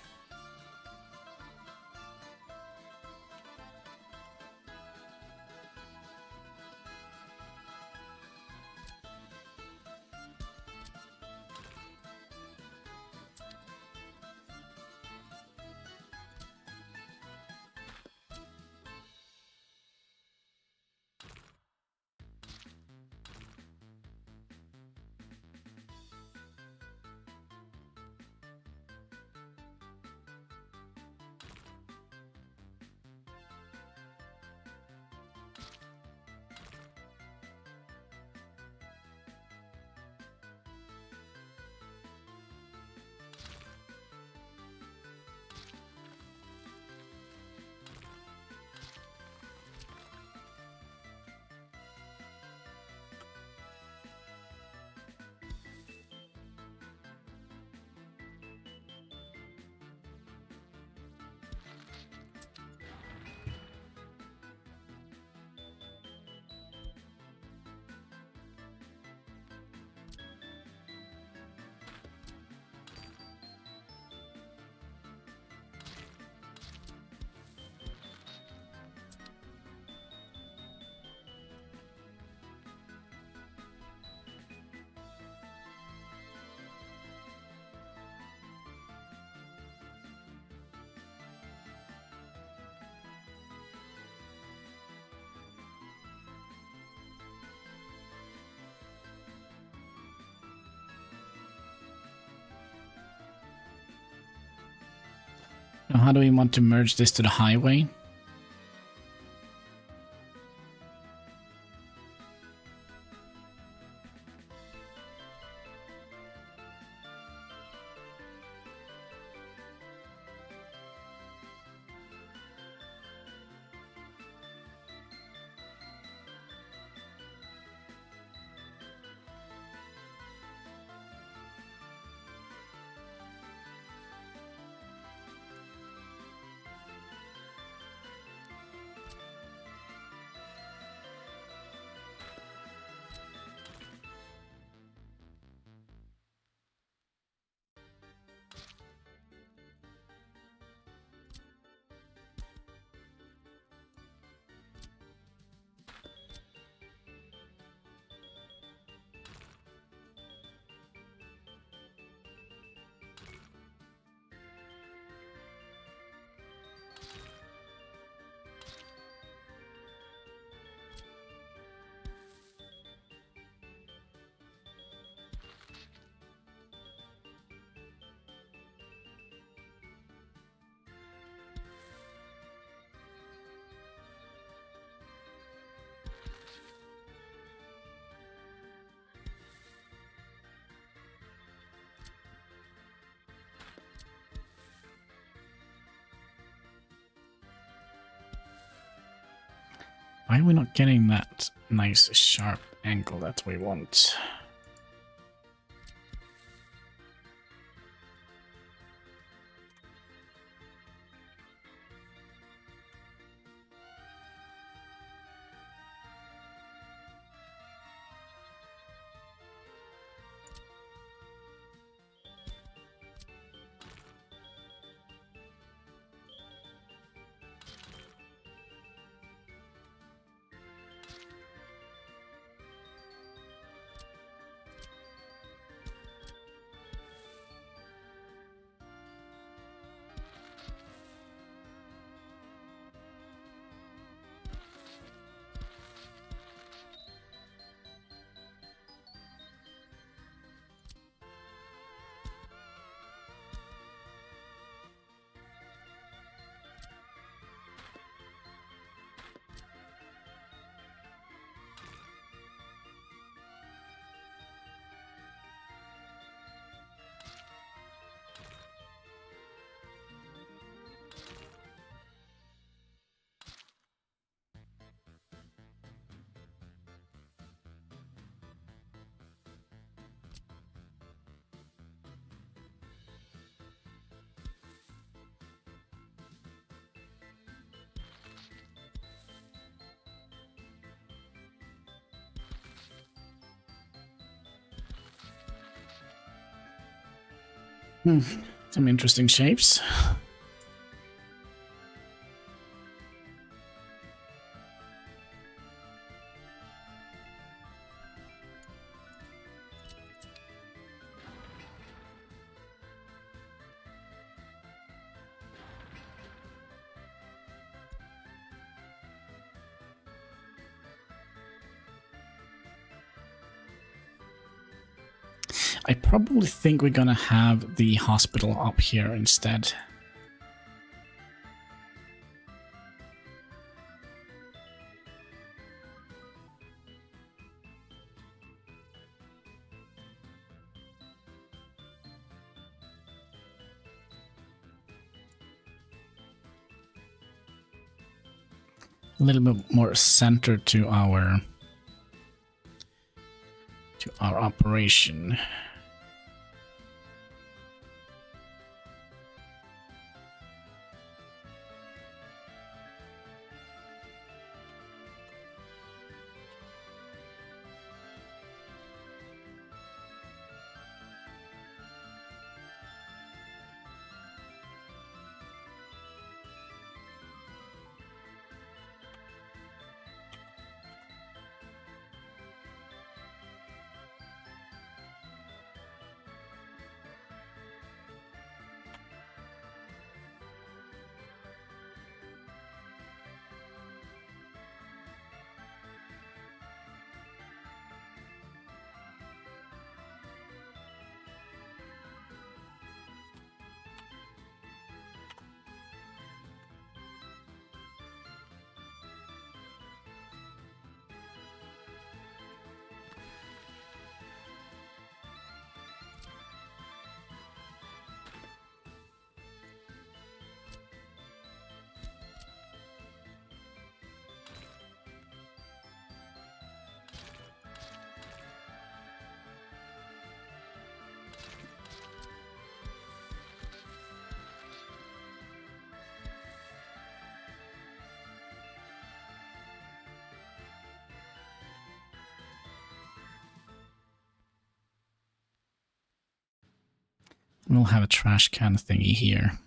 Now, how do we want to merge this to the highway? Why are we not getting that nice sharp angle that we want? Some interesting shapes. I probably think we're gonna have the hospital up here instead. A little bit more centered to our operation. We'll have a trash can thingy here.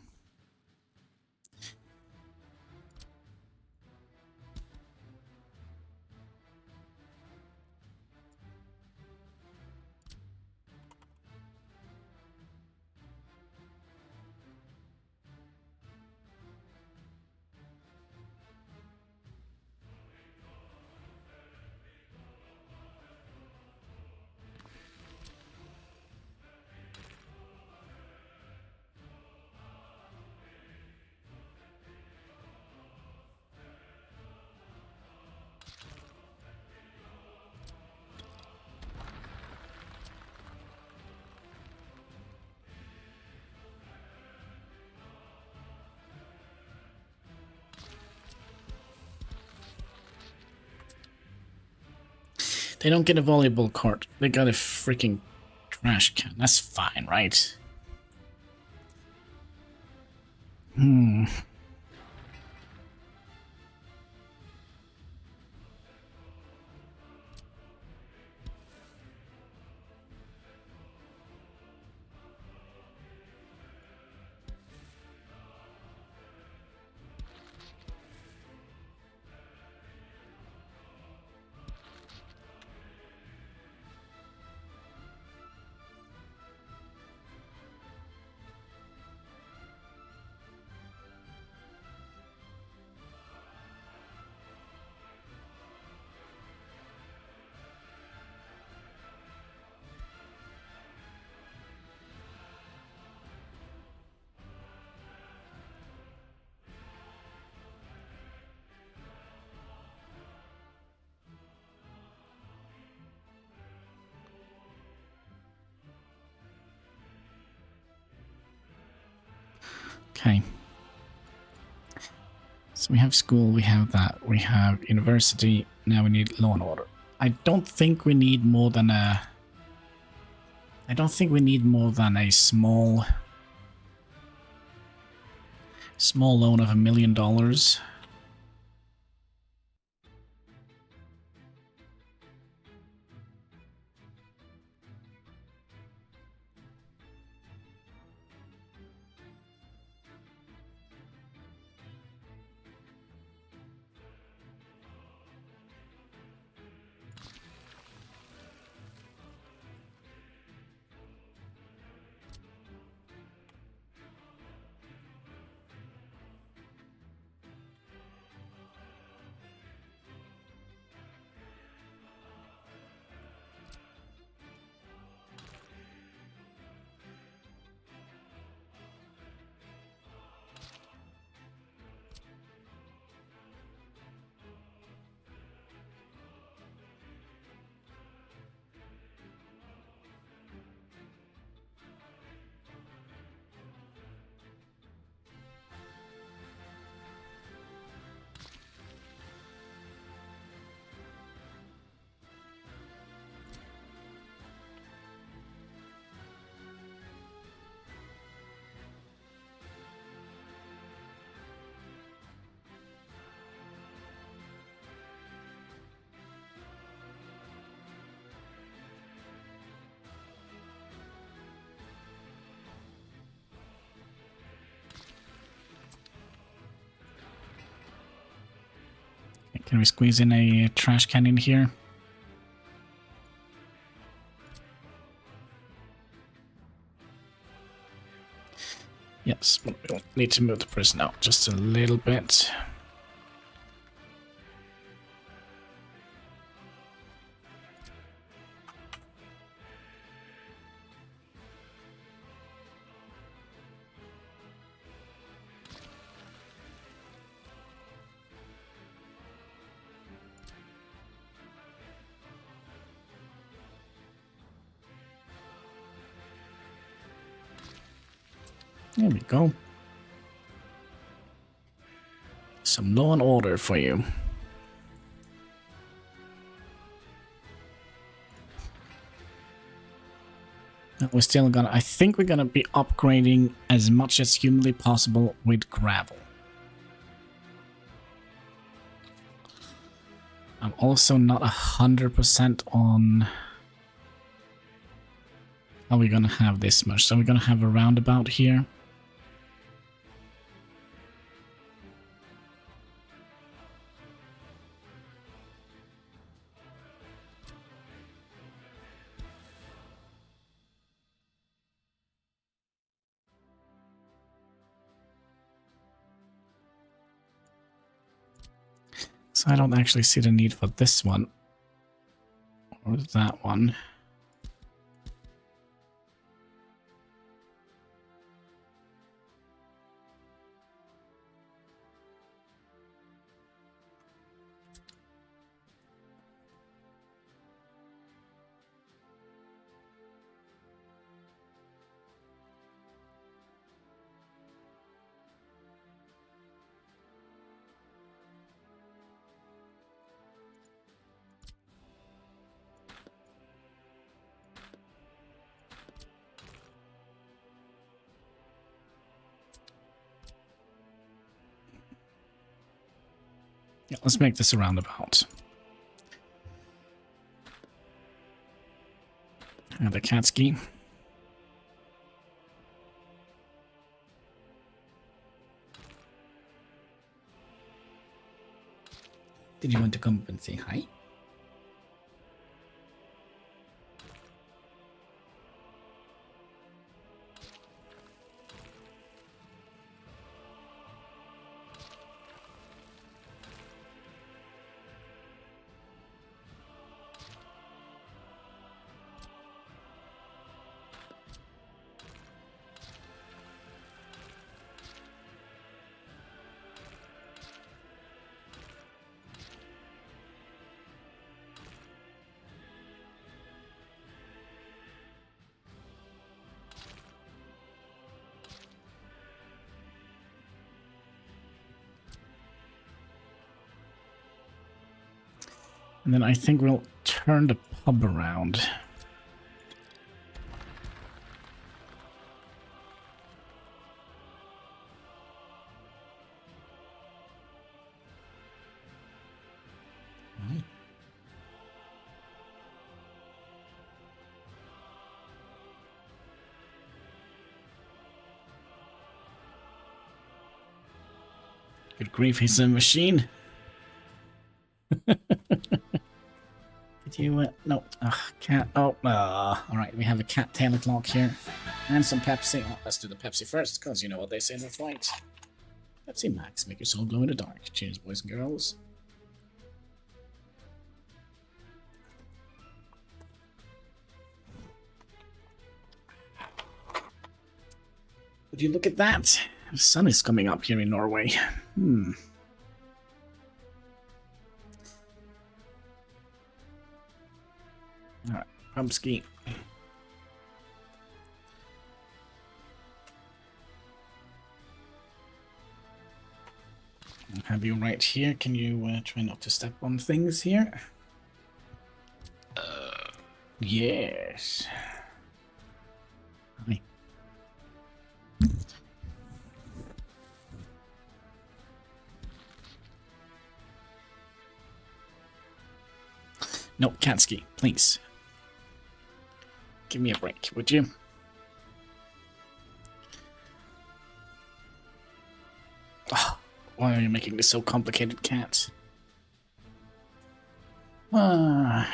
They don't get a volleyball court. They got a freaking trash can. That's fine, right? Okay. So we have school, we have that, we have university, now we need law and order. I don't think we need more than a... I don't think we need more than a small loan of $1 million. Can we squeeze in a trash can in here? Yes, we'll need to move the prison out just a little bit. There we go. Some law and order for you. We're still gonna, I think we're gonna be upgrading as much as humanly possible with gravel. I'm also not 100% on how we're gonna have this much. So we're gonna have a roundabout here. So I don't actually see the need for this one. Or that one. Yeah, let's make this a roundabout. And the cat ski. Did you want to come up and say hi? And then I think we'll turn the pub around. Right. Good grief, he's a machine. Did you, no, cat, oh, alright, we have a cat tail o'clock here, and some Pepsi. Oh, let's do the Pepsi first, because you know what they say in the fight. Pepsi Max, make your soul glow in the dark. Cheers, boys and girls. Would you look at that? The sun is coming up here in Norway. Alright, Pumpski. I'll have you right here. Can you try not to step on things here? Yes. Hi. No, Kansky, please. Give me a break, would you? Oh, why are you making this so complicated, cat? Yeah,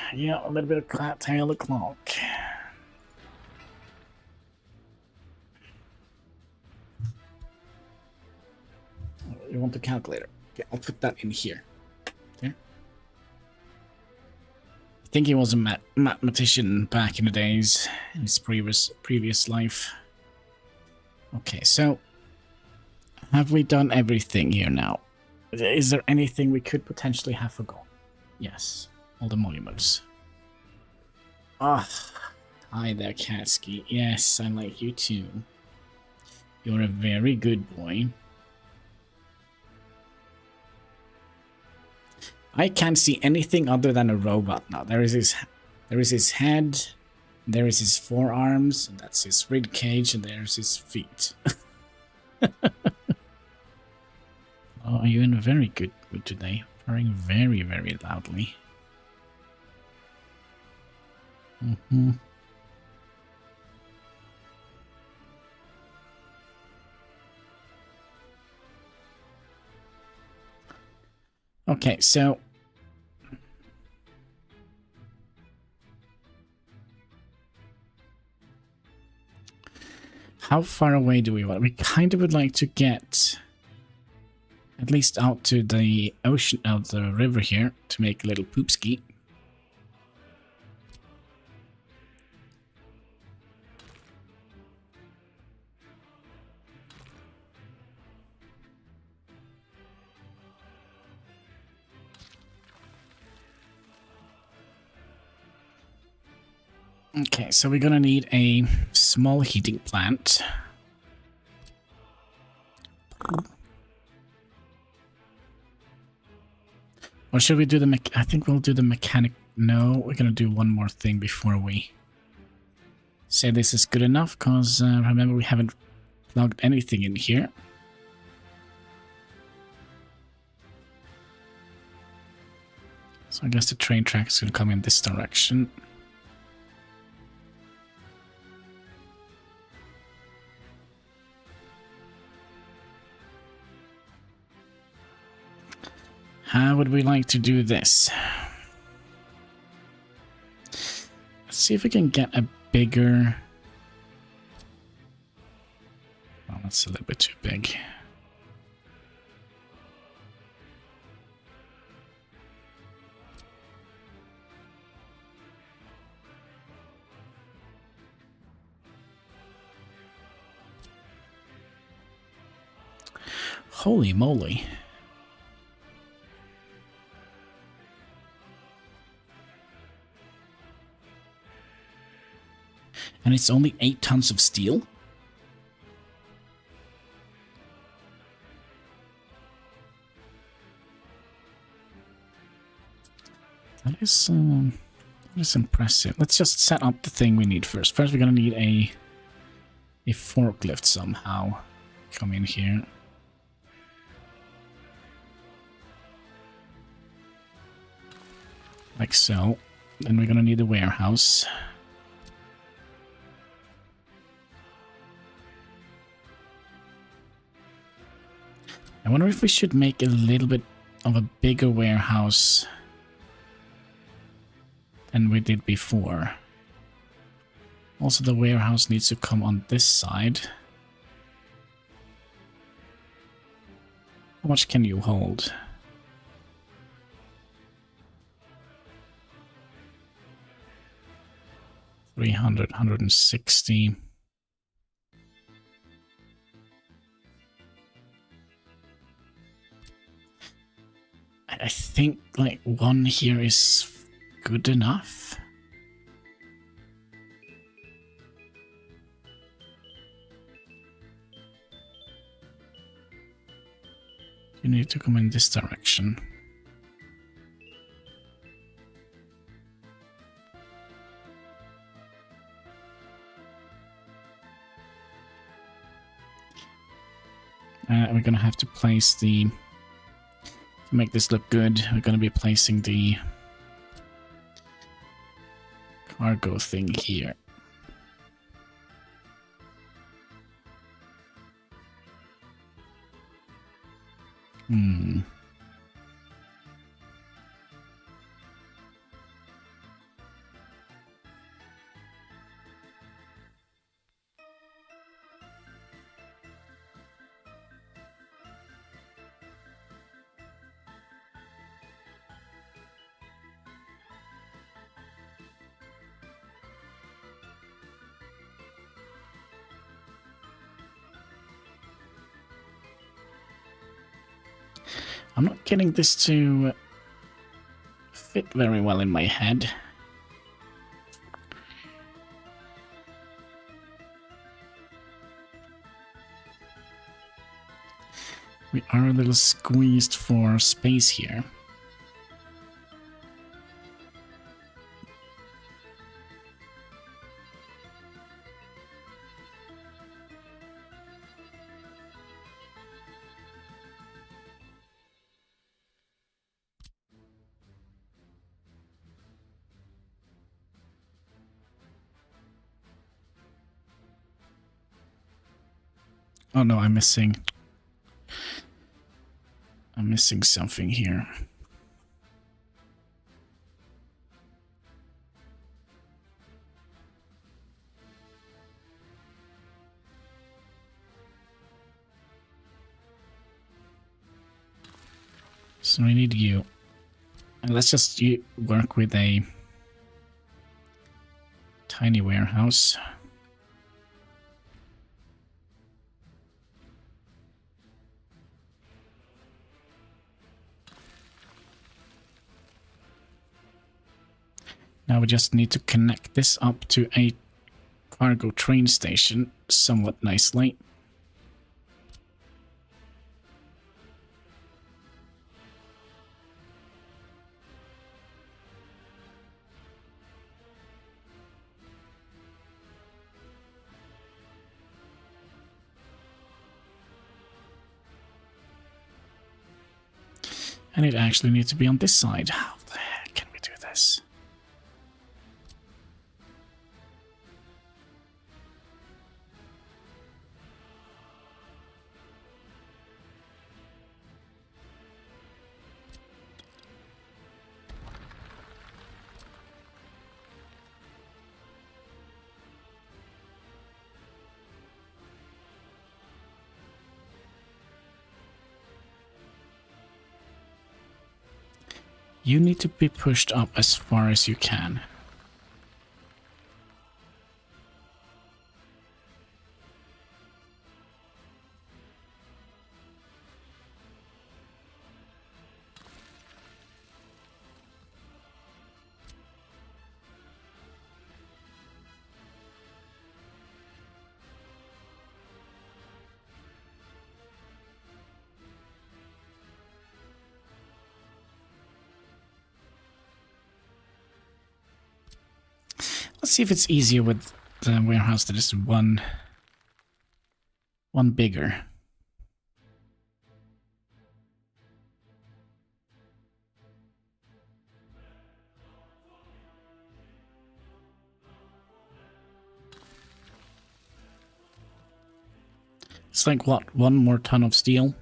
a little bit of tail the clock. You want the calculator? Okay, I'll put that in here. There. I think he was a mathematician back in the days, in his previous life. Okay, so have we done everything here now? Is there anything we could potentially have forgotten? Yes, all the monuments. Ah, hi there, Katsuki. Yes, I like you too. You're a very good boy. I can't see anything other than a robot now. There is his head, there is his forearms, and that's his rib cage, and there's his feet. Oh, you're in a very good mood today. Purring very, very loudly. Okay, so how far away do we want? We kind of would like to get at least out to the ocean, out the river here, to make a little poop ski. Okay, so we're gonna need a small heating plant. Or should we do the I think we'll do the mechanic. No, we're gonna do one more thing before we say this is good enough, because remember we haven't plugged anything in here. So I guess the train track is gonna come in this direction. How would we like to do this? Let's see if we can get a bigger... Oh, that's a little bit too big. Holy moly. And it's only 8 tons of steel? That is impressive. Let's just set up the thing we need first. First, we're gonna need a forklift somehow. Come in here. Like so. Then we're gonna need a warehouse. I wonder if we should make a little bit of a bigger warehouse than we did before. Also, the warehouse needs to come on this side. How much can you hold? 300, 160. I think like one here is good enough. You need to come in this direction. We're gonna have to place the... To make this look good, we're gonna be placing the cargo thing here. I'm not getting this to fit very well in my head. We are a little squeezed for space here. Oh no, I'm missing something here. So we need you. And let's just work with a tiny warehouse. Now we just need to connect this up to a cargo train station somewhat nicely. And it actually needs to be on this side. How the heck can we do this? You need to be pushed up as far as you can. Let's see if it's easier with the warehouse that is one bigger. It's like, what, 1 more ton of steel?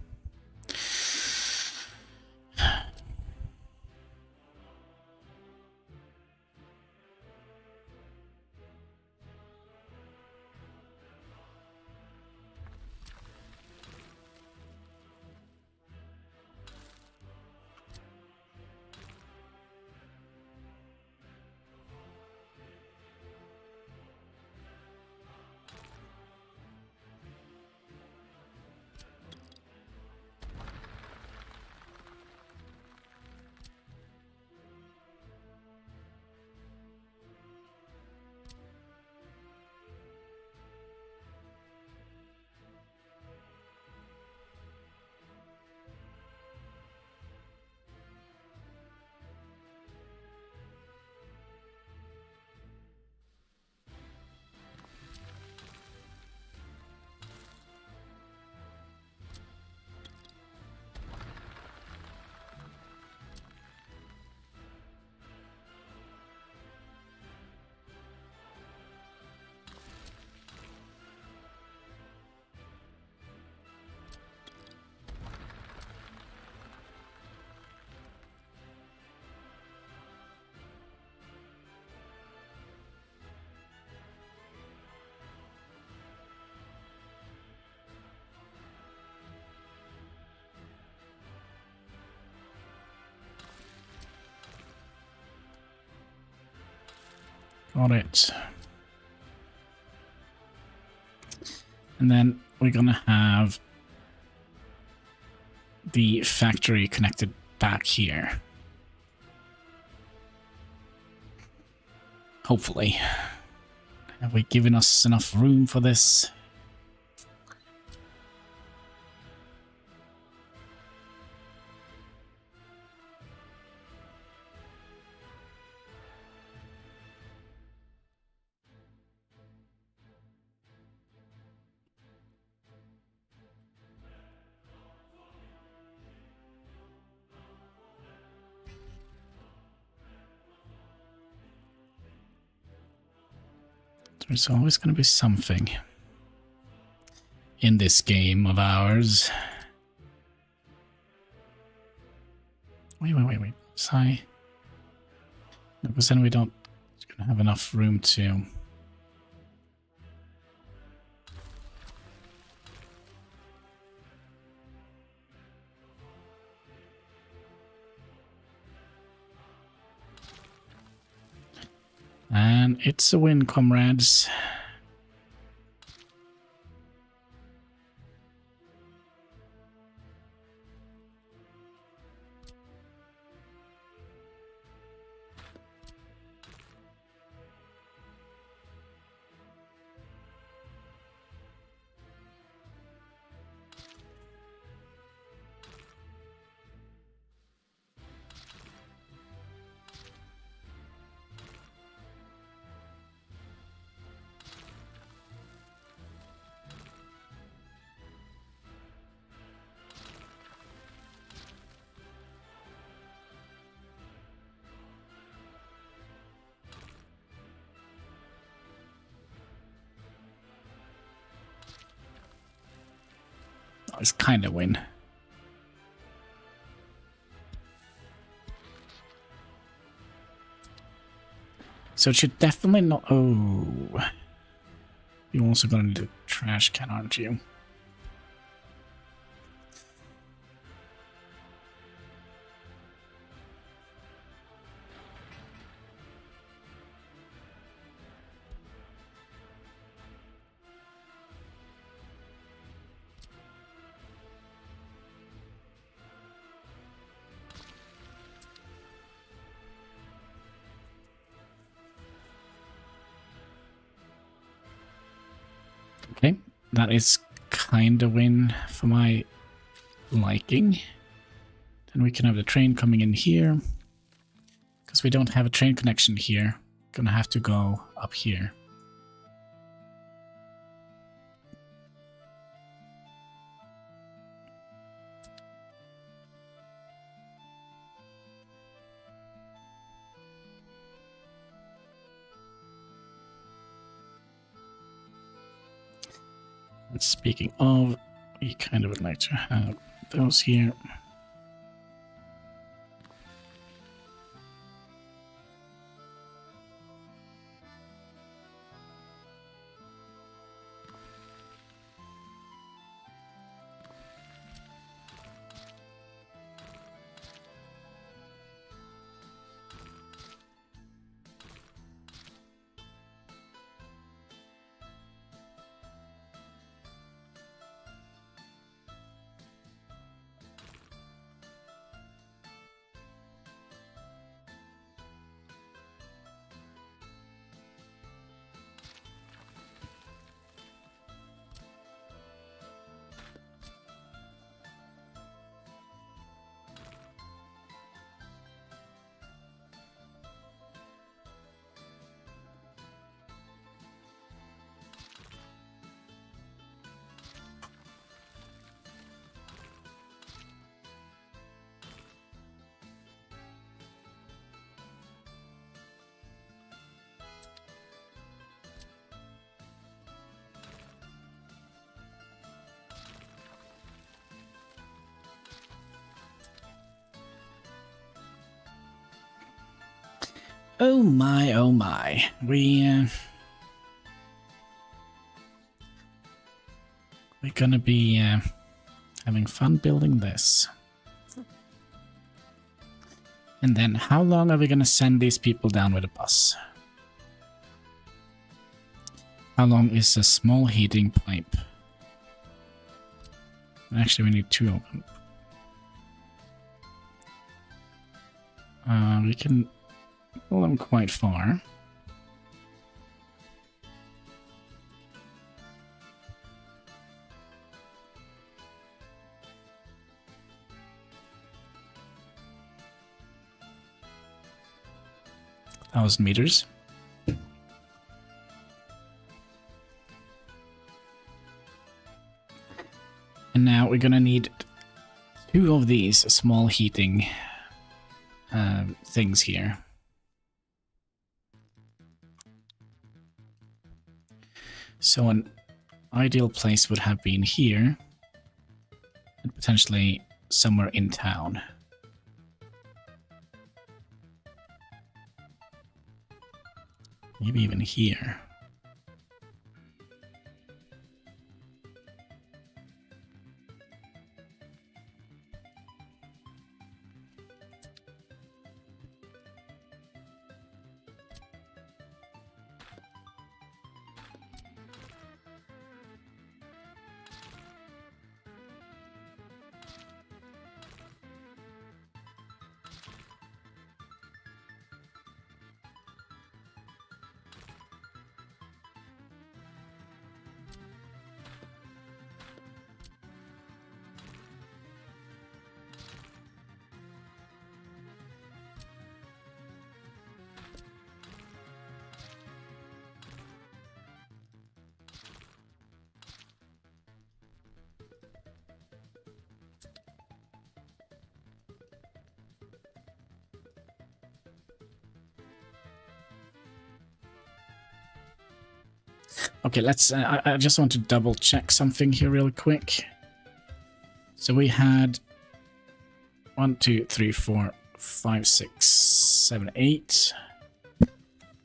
Got it. And then we're gonna have the factory connected back here. Hopefully. Have we given us enough room for this? There's always going to be something in this game of ours. Wait. Sigh. No, because then we don't gonna have enough room to. And it's a win, comrades. It's kind of win. So it should definitely not. Oh, you're also gonna need a trash can, aren't you? Okay, that is kind of win for my liking. Then we can have the train coming in here. Because we don't have a train connection here. Gonna have to go up here. And speaking of, we kind of would like to have those here. Oh my, oh my. We're gonna be having fun building this. And then how long are we gonna send these people down with a bus? How long is a small heating pipe? Actually, we need two of them. We can pull them quite far. $1,000 meters. And now we're gonna need 2 of these small heating things here. So an ideal place would have been here, and potentially somewhere in town. Maybe even here. Okay, let's. I just want to double check something here real quick. So we had 1, 2, 3, 4, 5, 6, 7, 8.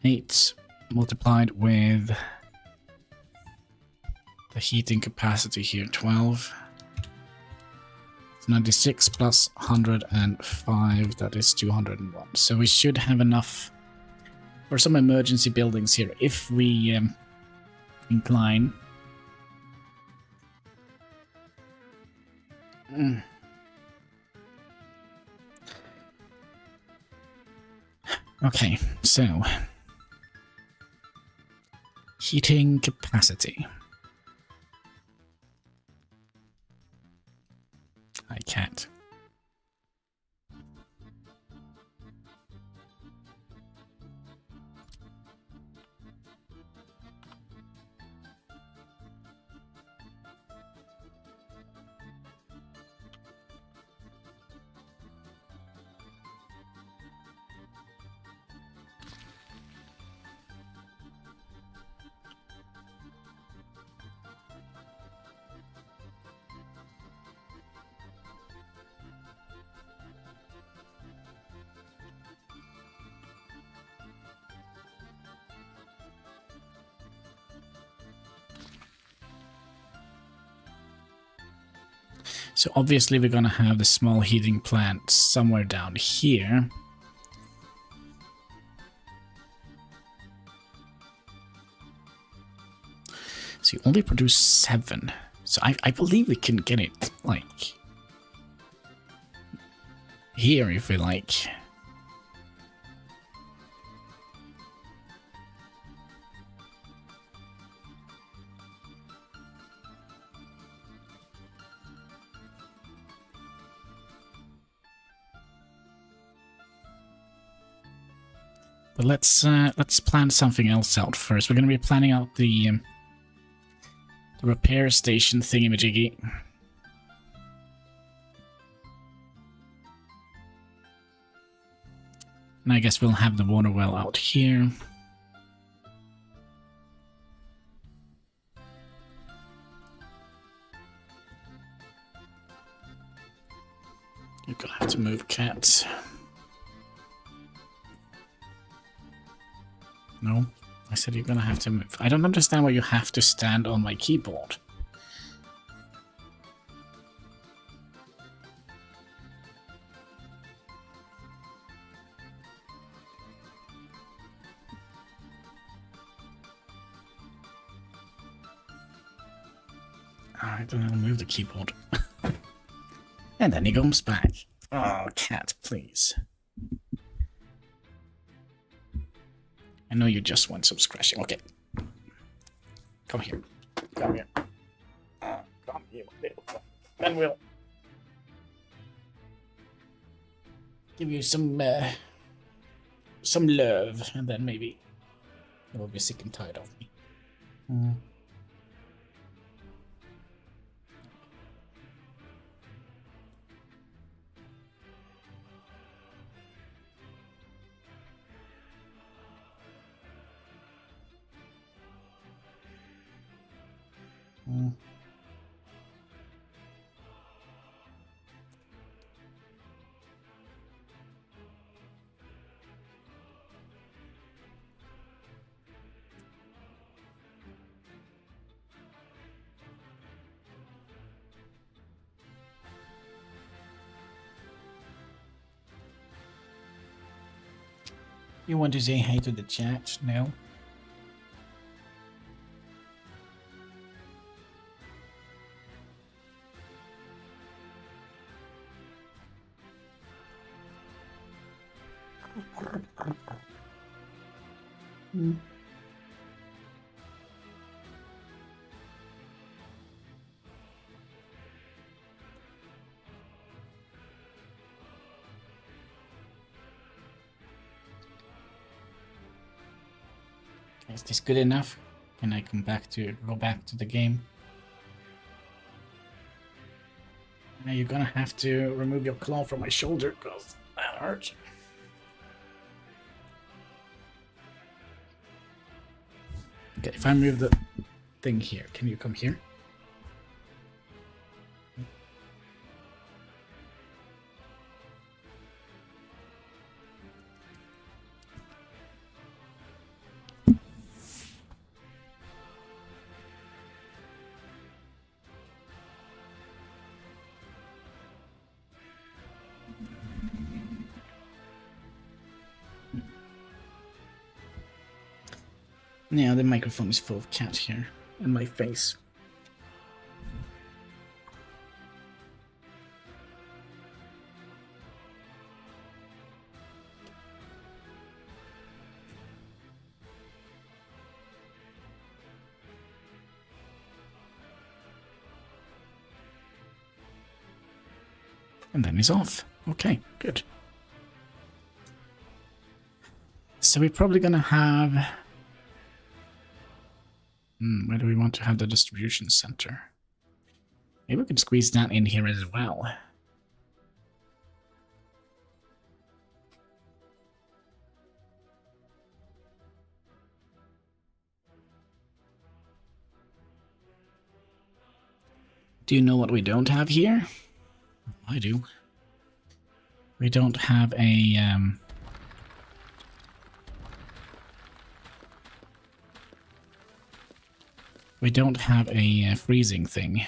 8 multiplied with the heating capacity here, 12. It's 96 plus 105, that is 201. So we should have enough for some emergency buildings here if we incline. Okay, so heating capacity. I can't. So obviously we're going to have the small heating plant somewhere down here. So you only produce 7. So I believe we can get it, like, here if we like. But let's plan something else out first. We're going to be planning out the repair station thingamajiggy. And I guess we'll have the water well out here. You're gonna have to move, cats. No, I said you're gonna have to move. I don't understand why you have to stand on my keyboard. I don't know how to move the keyboard. And then he comes back. Oh, cat, please. I know you just want some scratching. Okay. Come here. Come here. Come here, my little friend. Then we'll give you some love, and then maybe you'll be sick and tired of me. You want to say hi to the chat? No? Is this good enough? Can I go back to the game? Now you're gonna have to remove your claw from my shoulder because that hurts. Okay, if I move the thing here, can you come here? Yeah, the microphone is full of cat hair in my face. And then he's off. Okay, good. So we're probably gonna have... where do we want to have the distribution center? Maybe we can squeeze that in here as well. Do you know what we don't have here? I do. We don't have a... we don't have a freezing thing.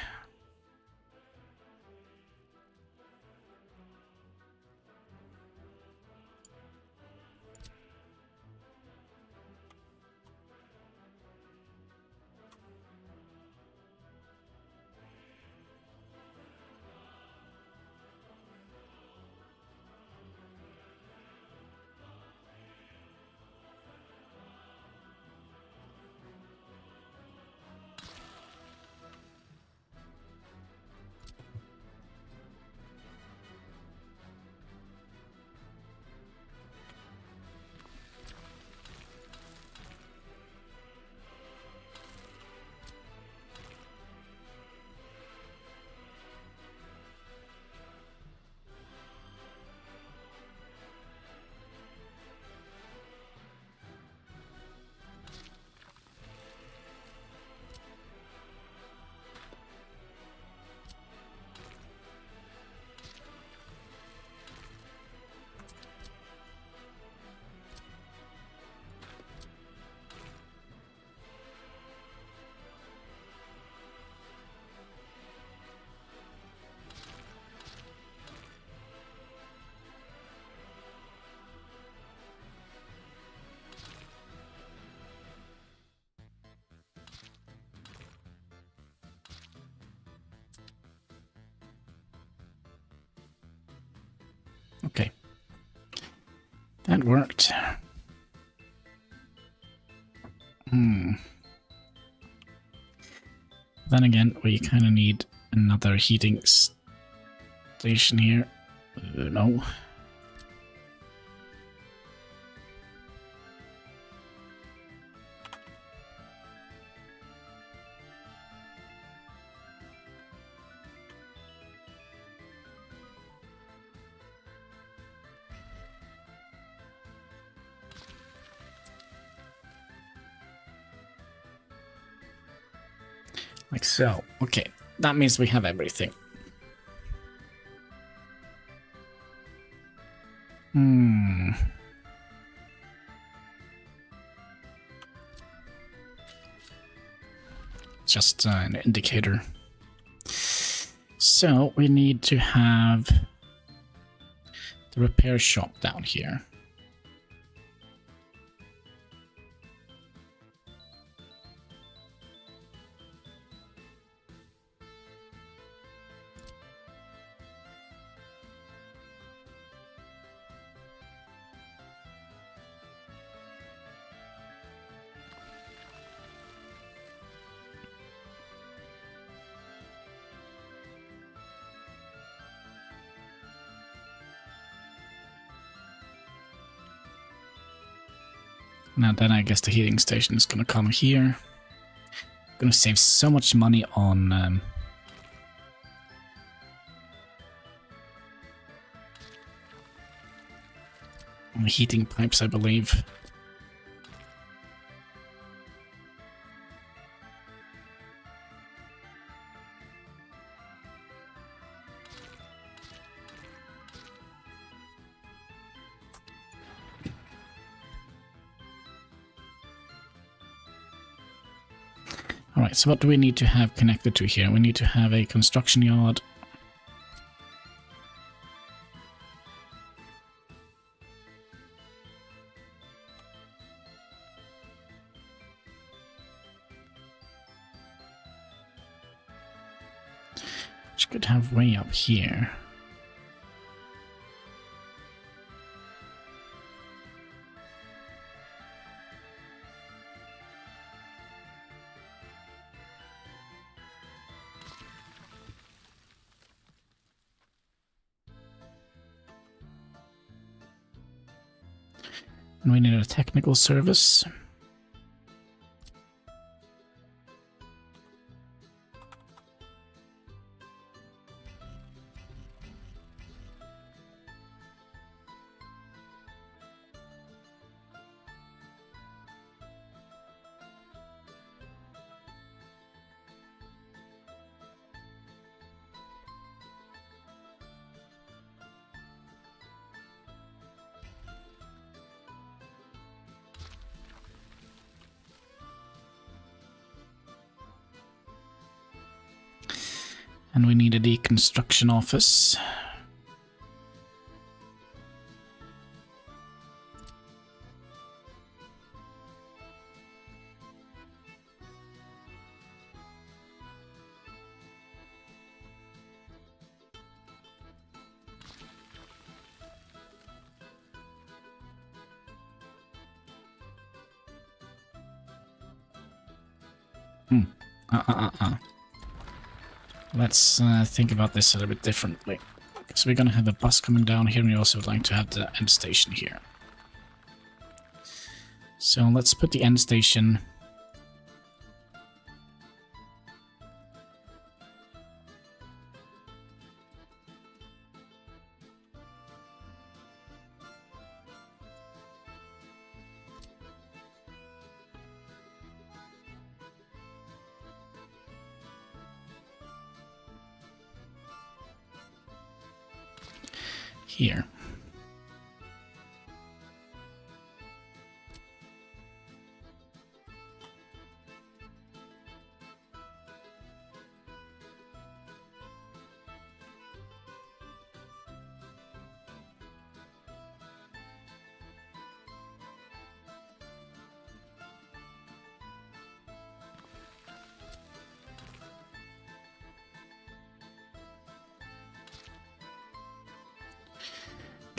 Okay. That worked. Then again, we kind of need another heating station here. No. Like so. Okay, that means we have everything. Just an indicator. So we need to have the repair shop down here. Now then I guess the heating station is going to come here. Going to save so much money on the heating pipes, I believe. Alright, so what do we need to have connected to here? We need to have a construction yard. Which could have way up here. And we need a technical service. And we need a deconstruction office. Let's think about this a little bit differently. So we're going to have a bus coming down here, and we also would like to have the end station here. So let's put the end station here.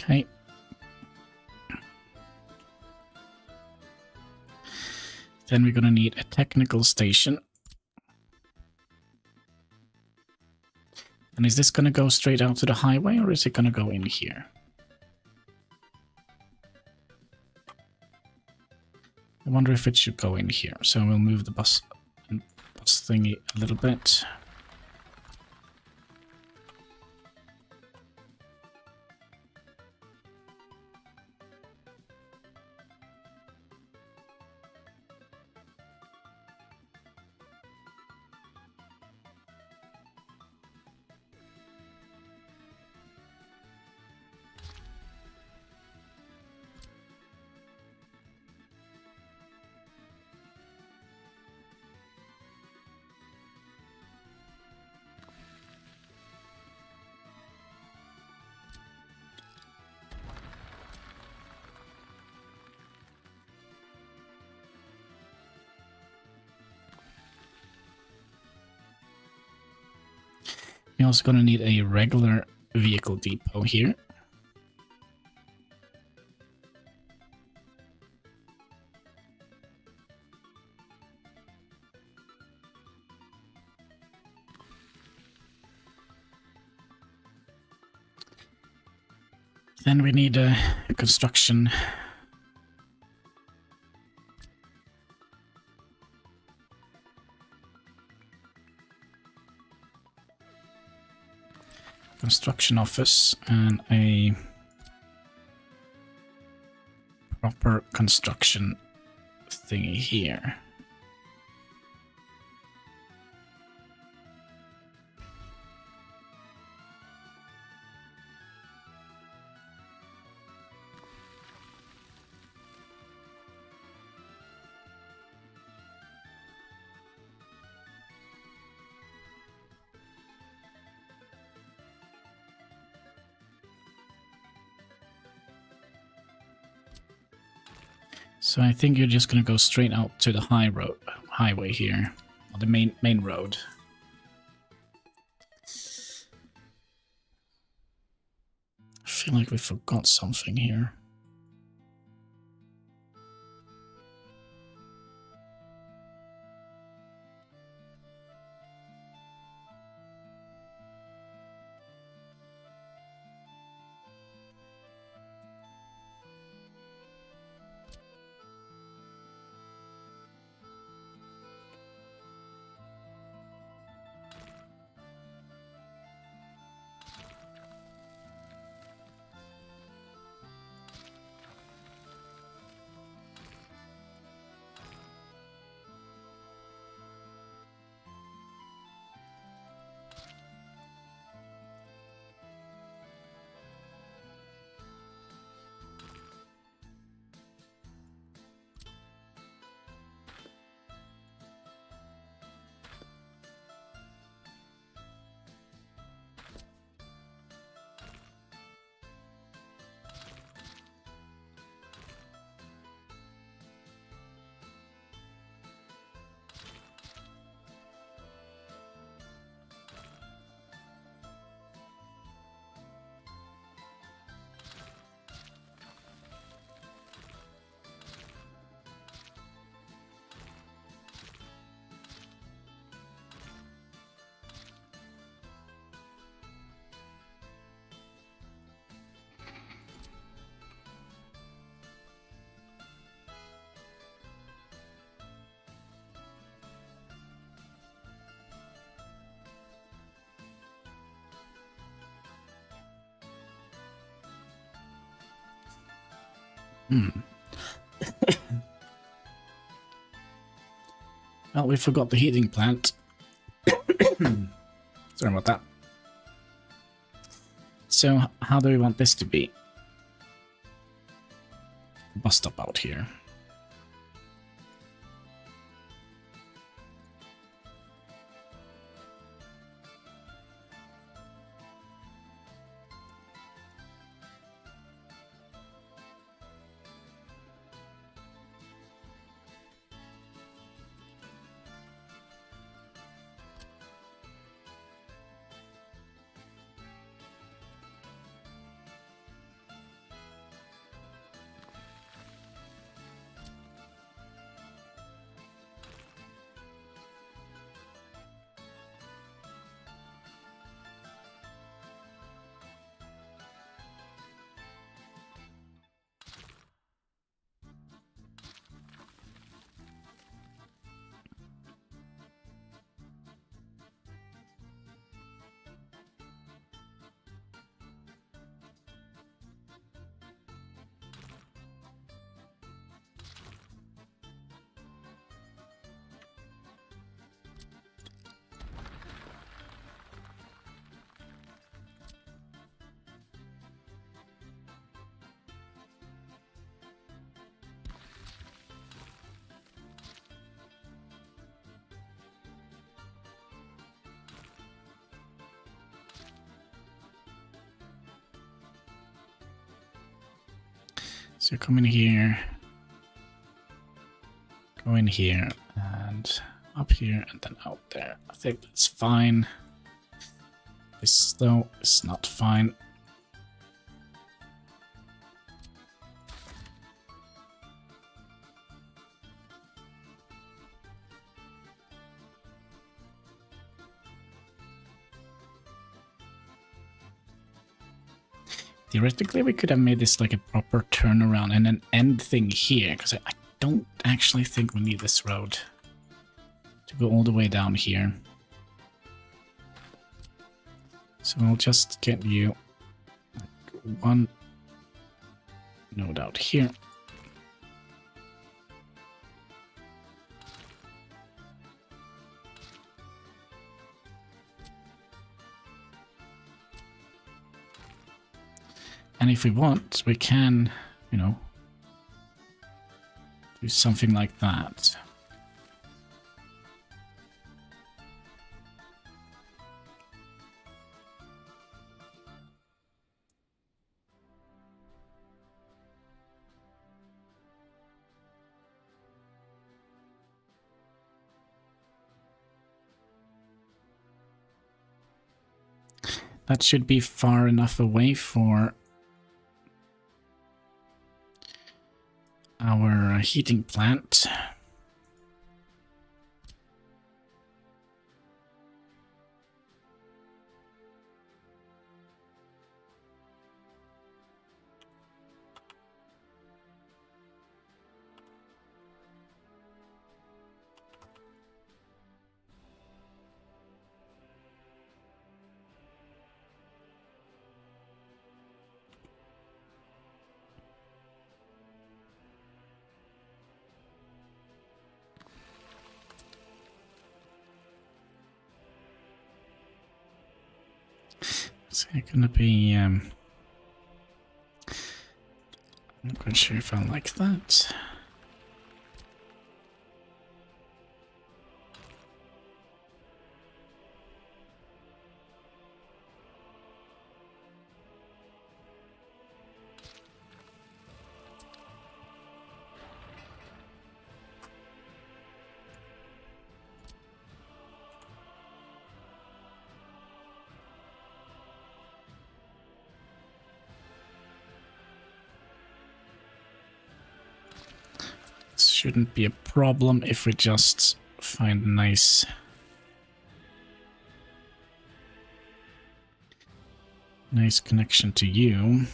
Okay. Then we're gonna need a technical station. And is this gonna go straight out to the highway, or is it gonna go in here? I wonder if it should go in here. So we'll move the bus thingy a little bit. We're also going to need a regular vehicle depot here. Then we need a construction. Construction office and a proper construction thingy here. So I think you're just gonna go straight out to the highway here, or the main road. I feel like we forgot something here. Well, we forgot the heating plant. Sorry about that. So, how do we want this to be? Bus stop out here. So come in here, go in here, and up here, and then out there. I think that's fine. This, though, is not fine. Theoretically, we could have made this like a proper turnaround and an end thing here, because I don't actually think we need this road to go all the way down here. So I'll just get you one node out here. And if we want, we can, you know, do something like that. That should be far enough away for our heating plant. So it's gonna be, I'm not quite sure if I like that. Shouldn't be a problem if we just find a nice connection to you.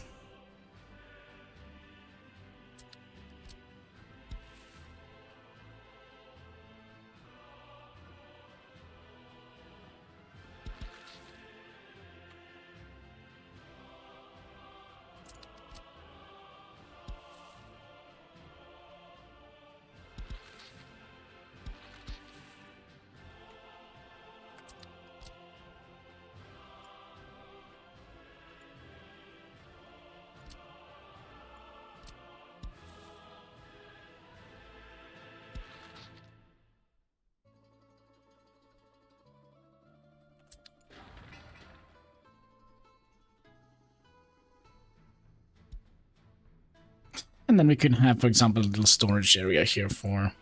And then we could have, for example, a little storage area here for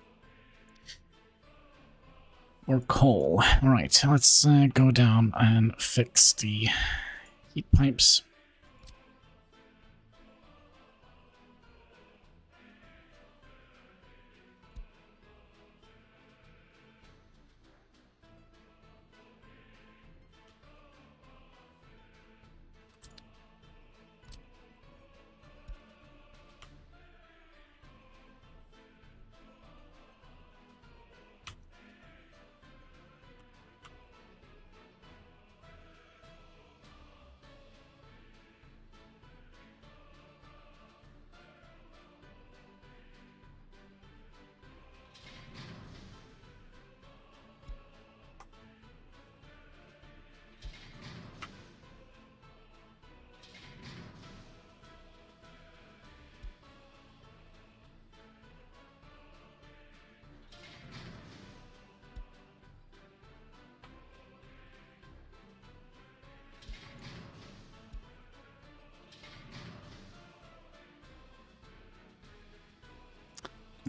coal. All right, let's go down and fix the heat pipes.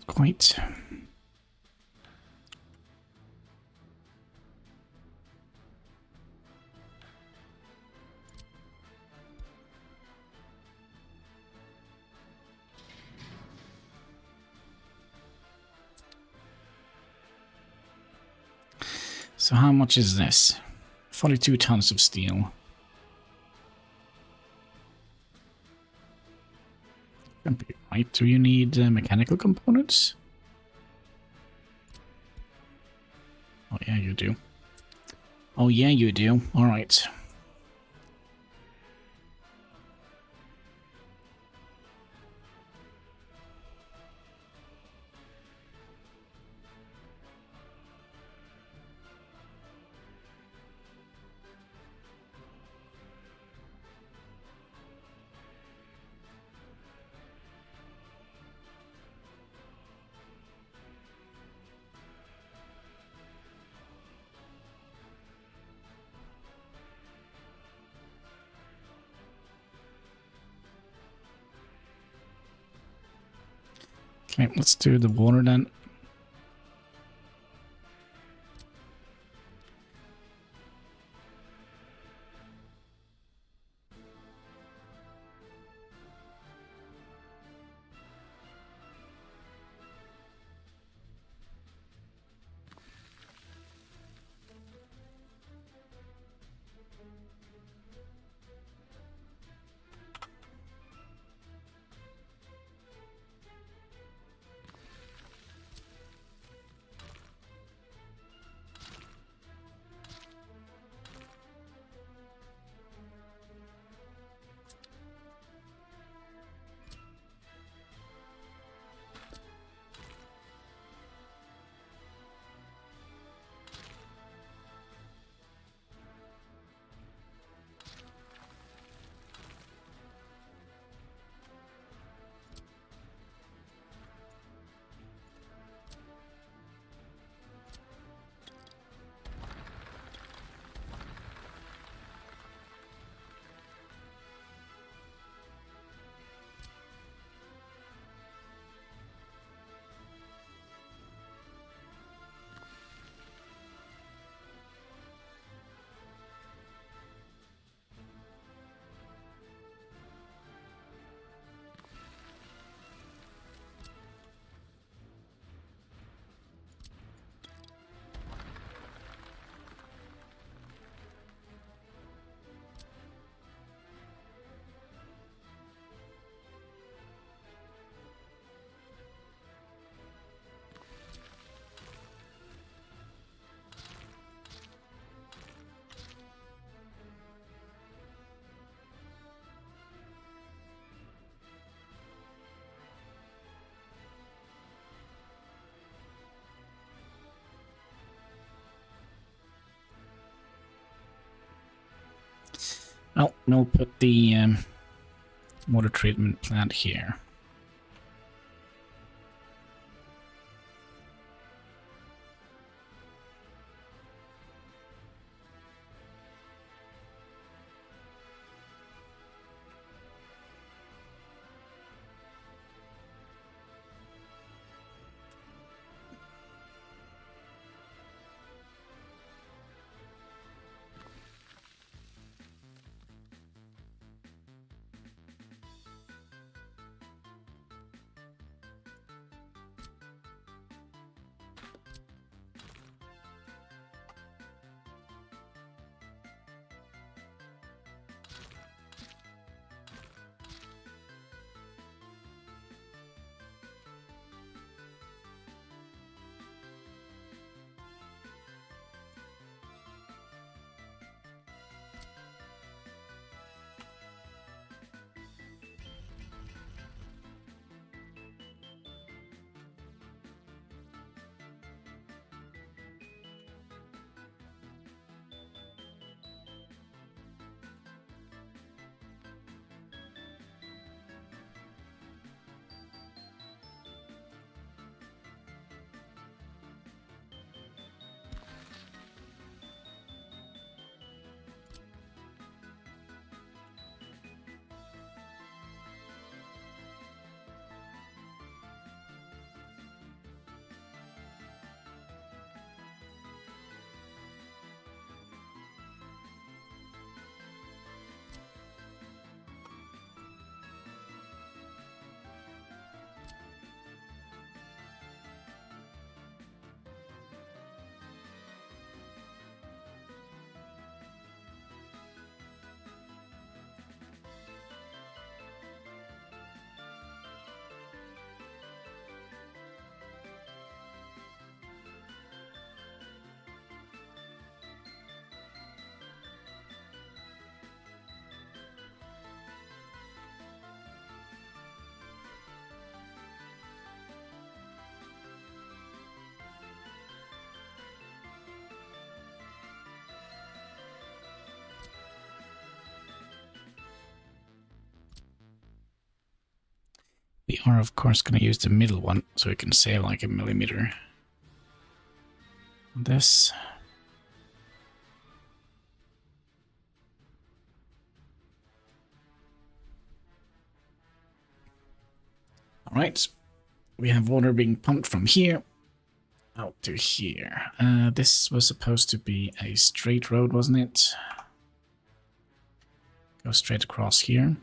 Quite. So how much is this? 42 tons of steel. Right, do you need mechanical components? Oh yeah, you do. Oh yeah, you do. Alright. Okay, let's do the water then. Well, we'll put the water treatment plant here. We are, of course, going to use the middle one, so we can save like a millimeter. This. Alright, we have water being pumped from here out to here. This was supposed to be a straight road, wasn't it? Go straight across here.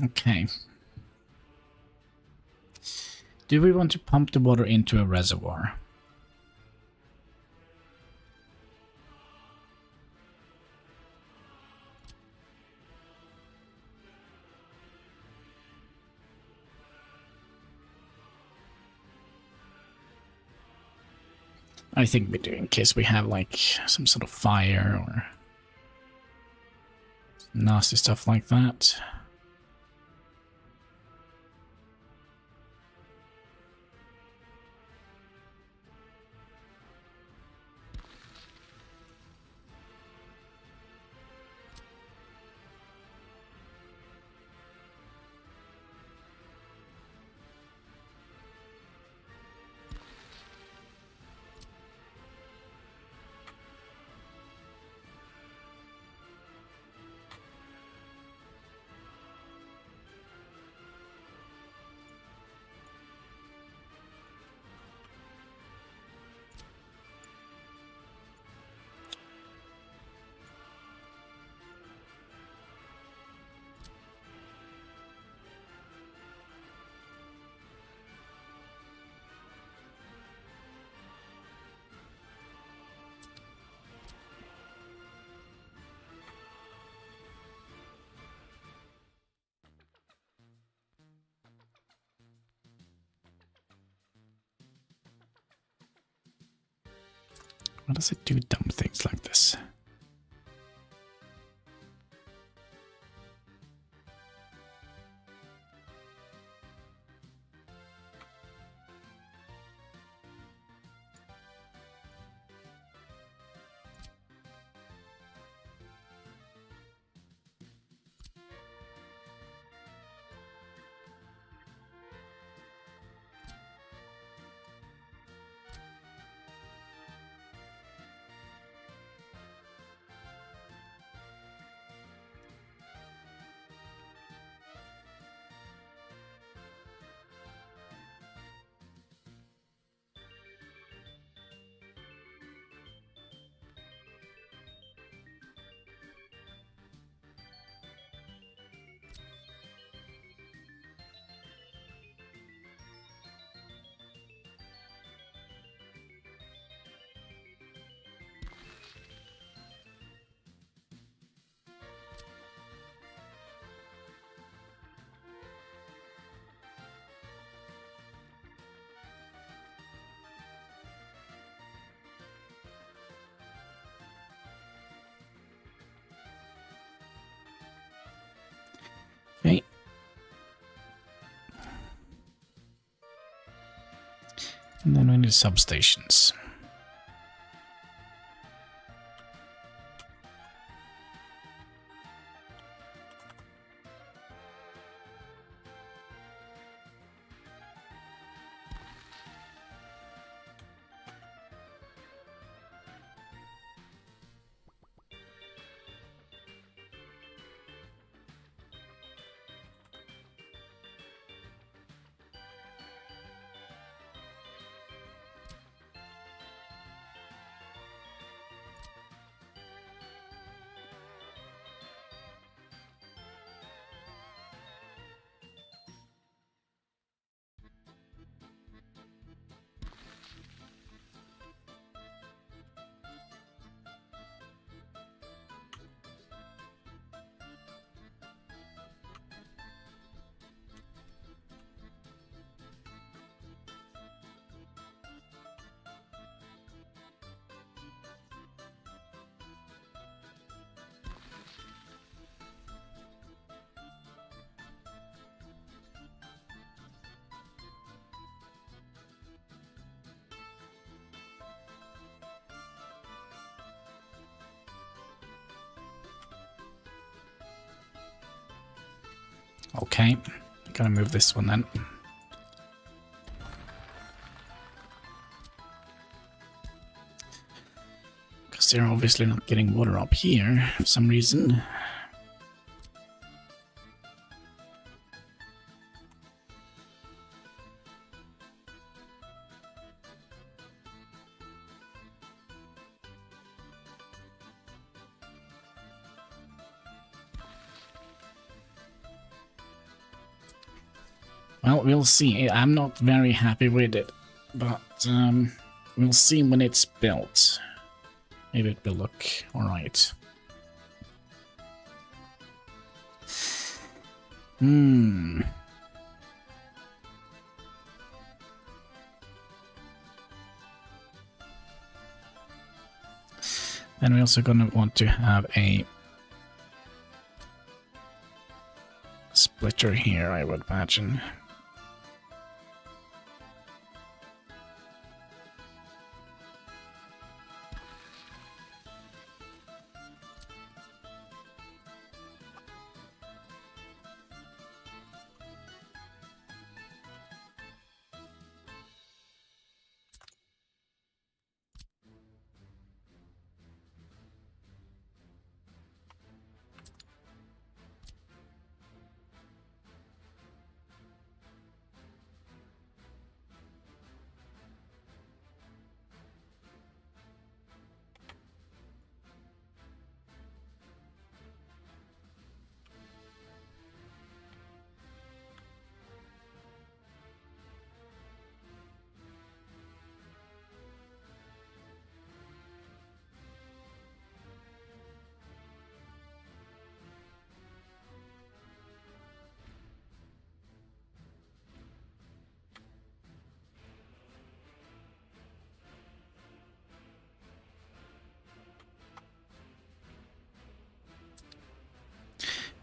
Okay. Do we want to pump the water into a reservoir? I think we do, in case we have like some sort of fire or nasty stuff like that. Why does it do dumb things like this? Okay. And then we need substations. Okay, gonna move this one then. Because they're obviously not getting water up here for some reason. Well, we'll see. I'm not very happy with it, but we'll see when it's built. Maybe it will look alright. Then we're also gonna want to have a splitter here, I would imagine.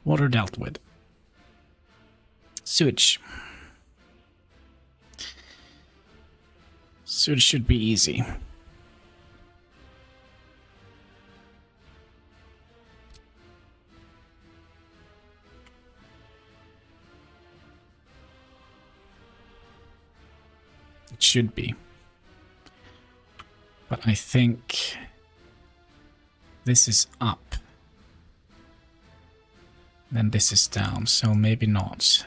Water dealt with. Sewage. Sewage should be easy. It should be. But I think this is up. Then this is down, so maybe not.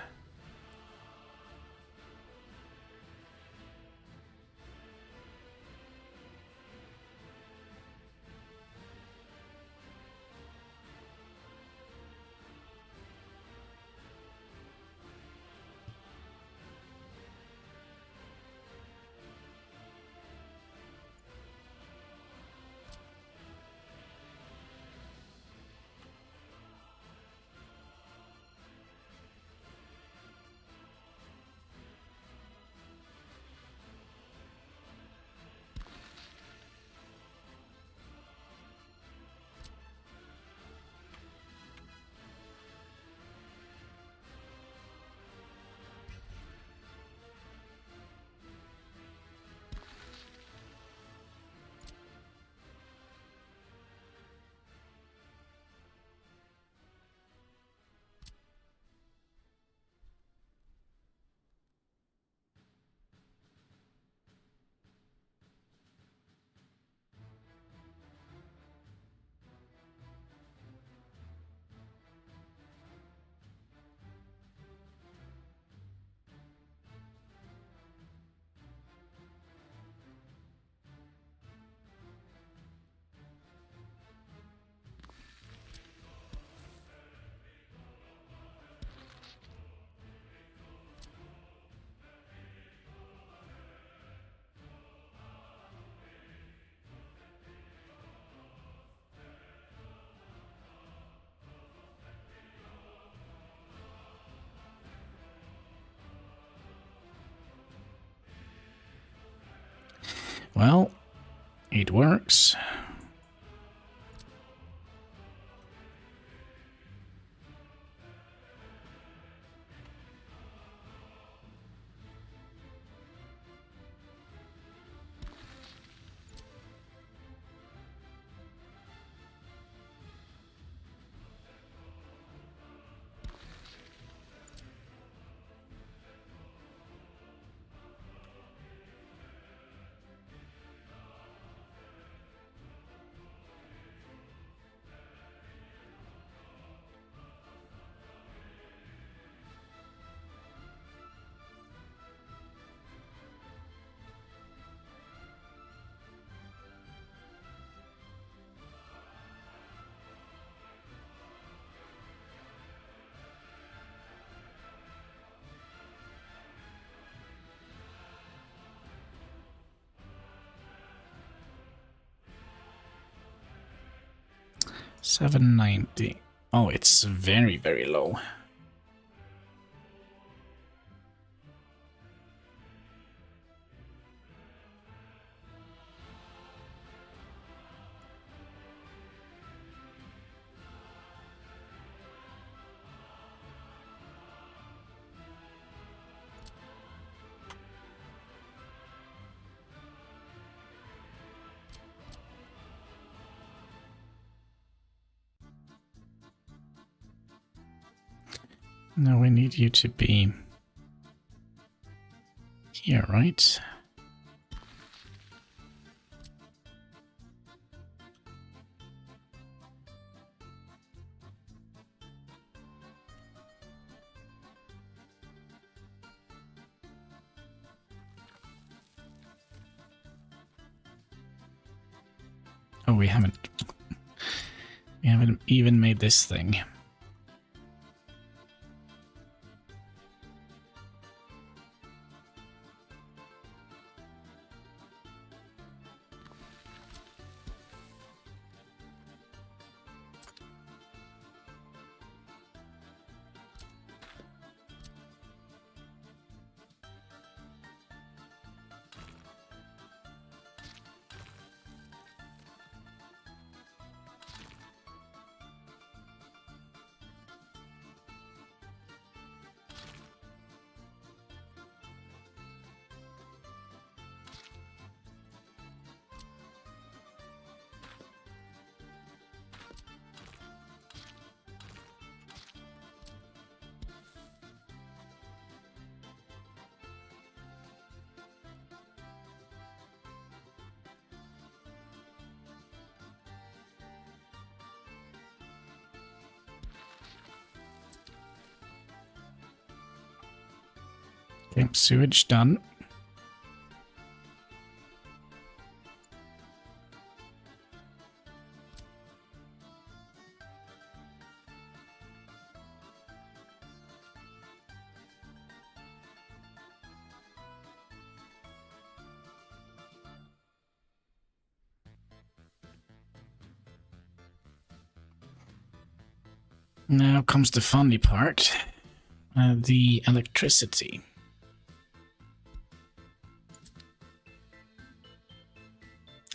Well, it works. 790. Oh, it's very, very low. Now we need you to be here, right? Oh, we haven't even made this thing. Okay, sewage done. Now comes the funny part, the electricity.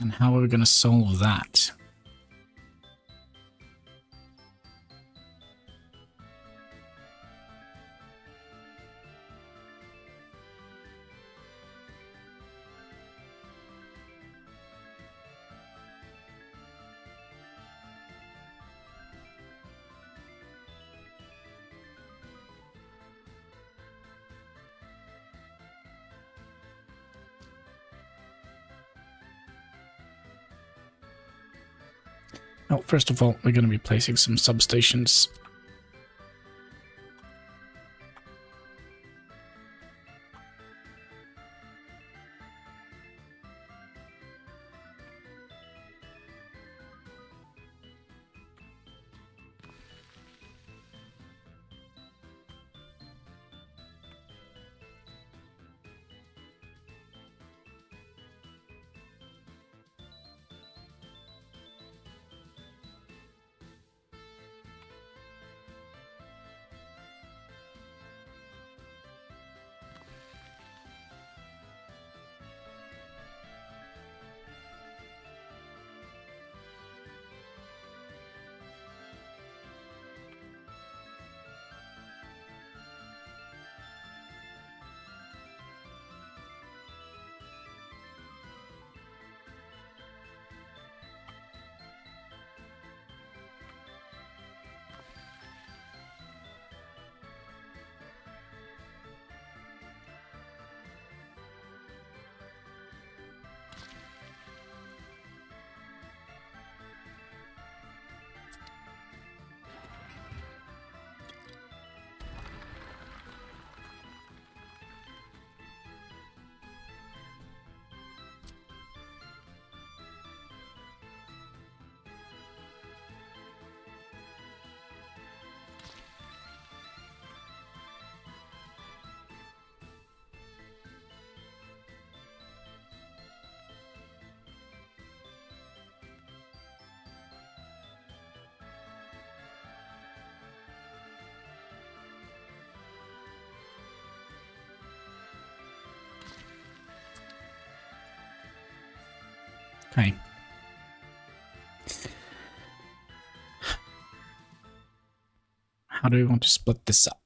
And how are we going to solve that? Well, first of all, we're going to be placing some substations. Hey. How do we want to split this up?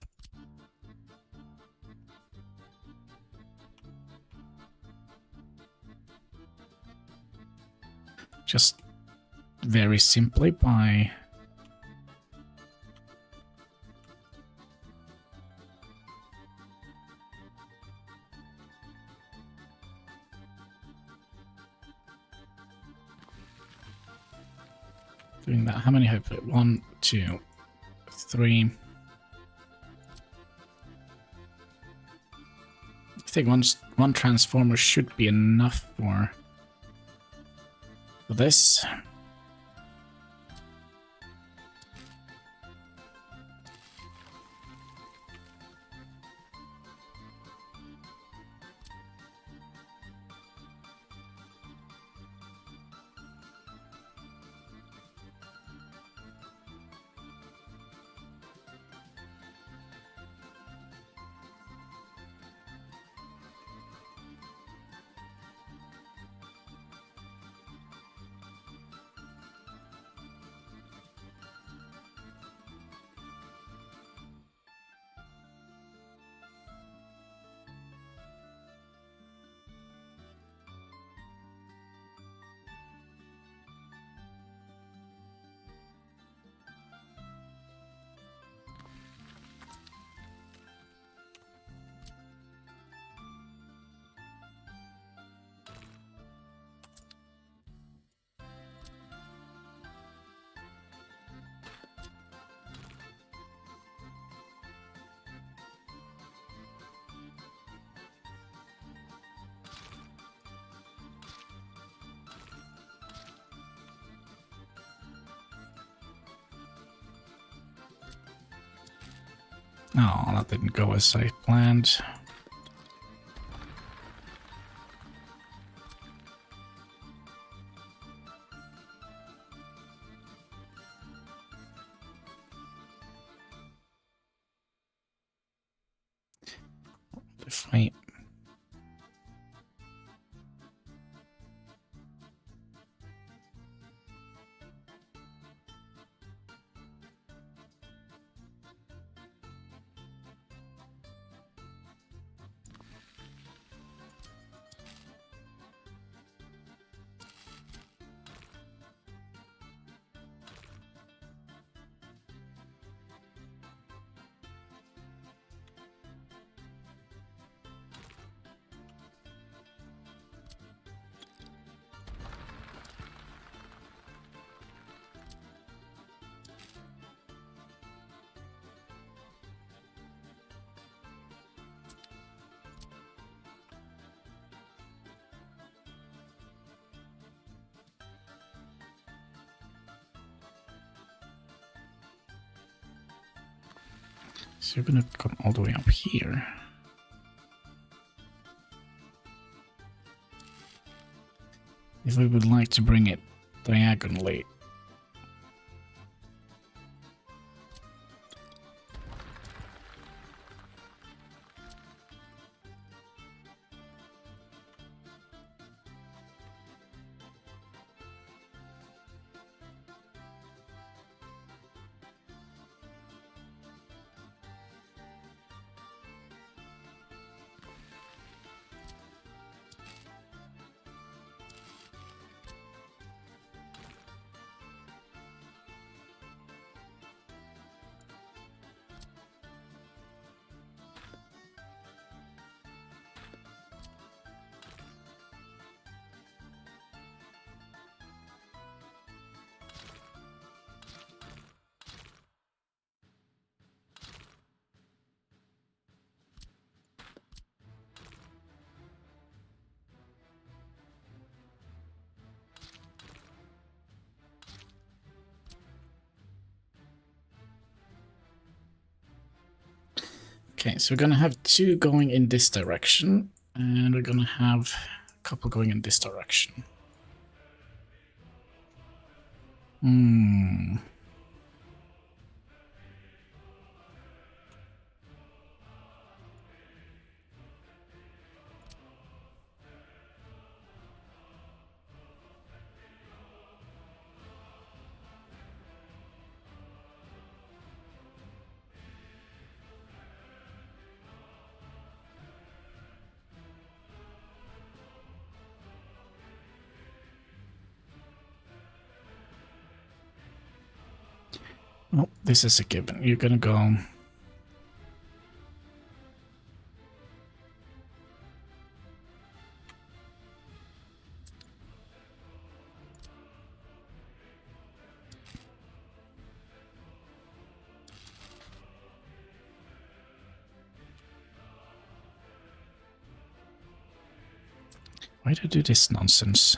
Just very simply by doing that. How many hopefully? 1, 2, 3. I think one transformer should be enough for this. Oh, that didn't go as I planned. If I... So you're gonna come all the way up here. If we would like to bring it diagonally. Okay, so we're gonna have 2 going in this direction, and we're gonna have a couple going in this direction. Well, this is a given. You're gonna go... Why do I do this nonsense?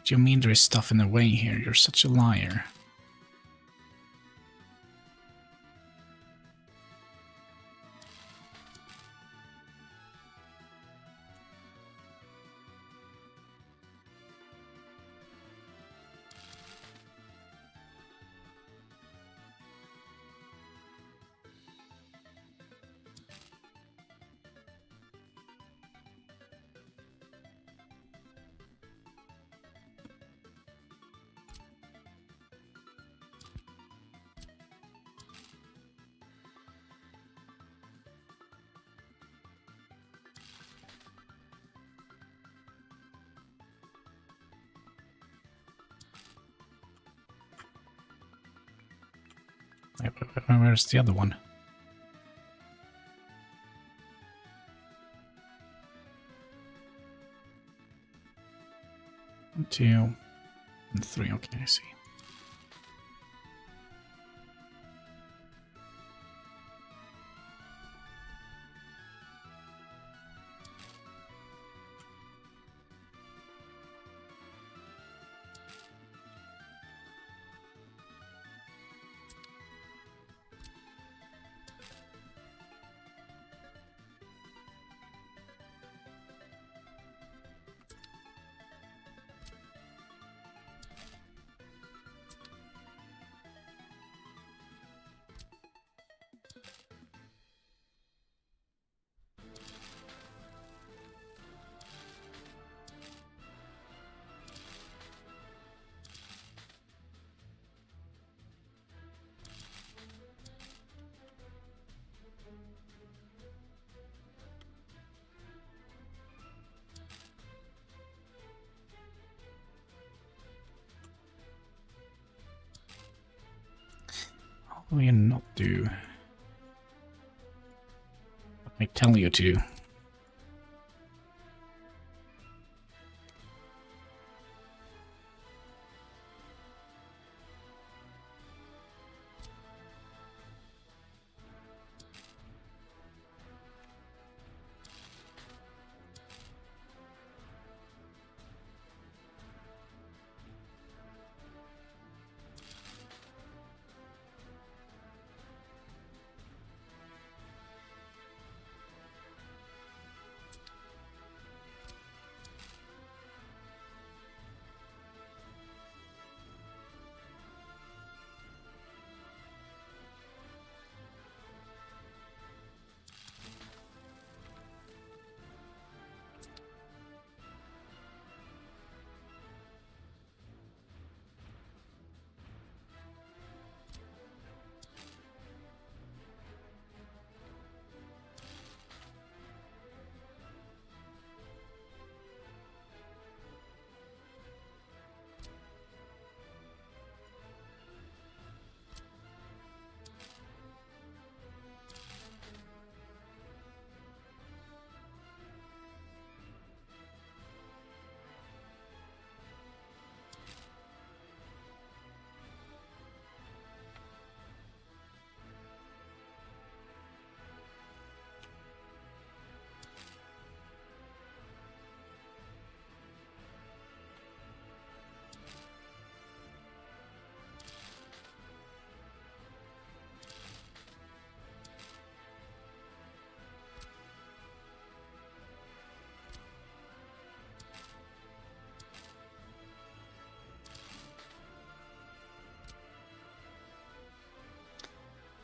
What do you mean there is stuff in the way here? You're such a liar. Where's the other one? 1, 2, and 3. Okay, I see. What will you not do? What I tell you to.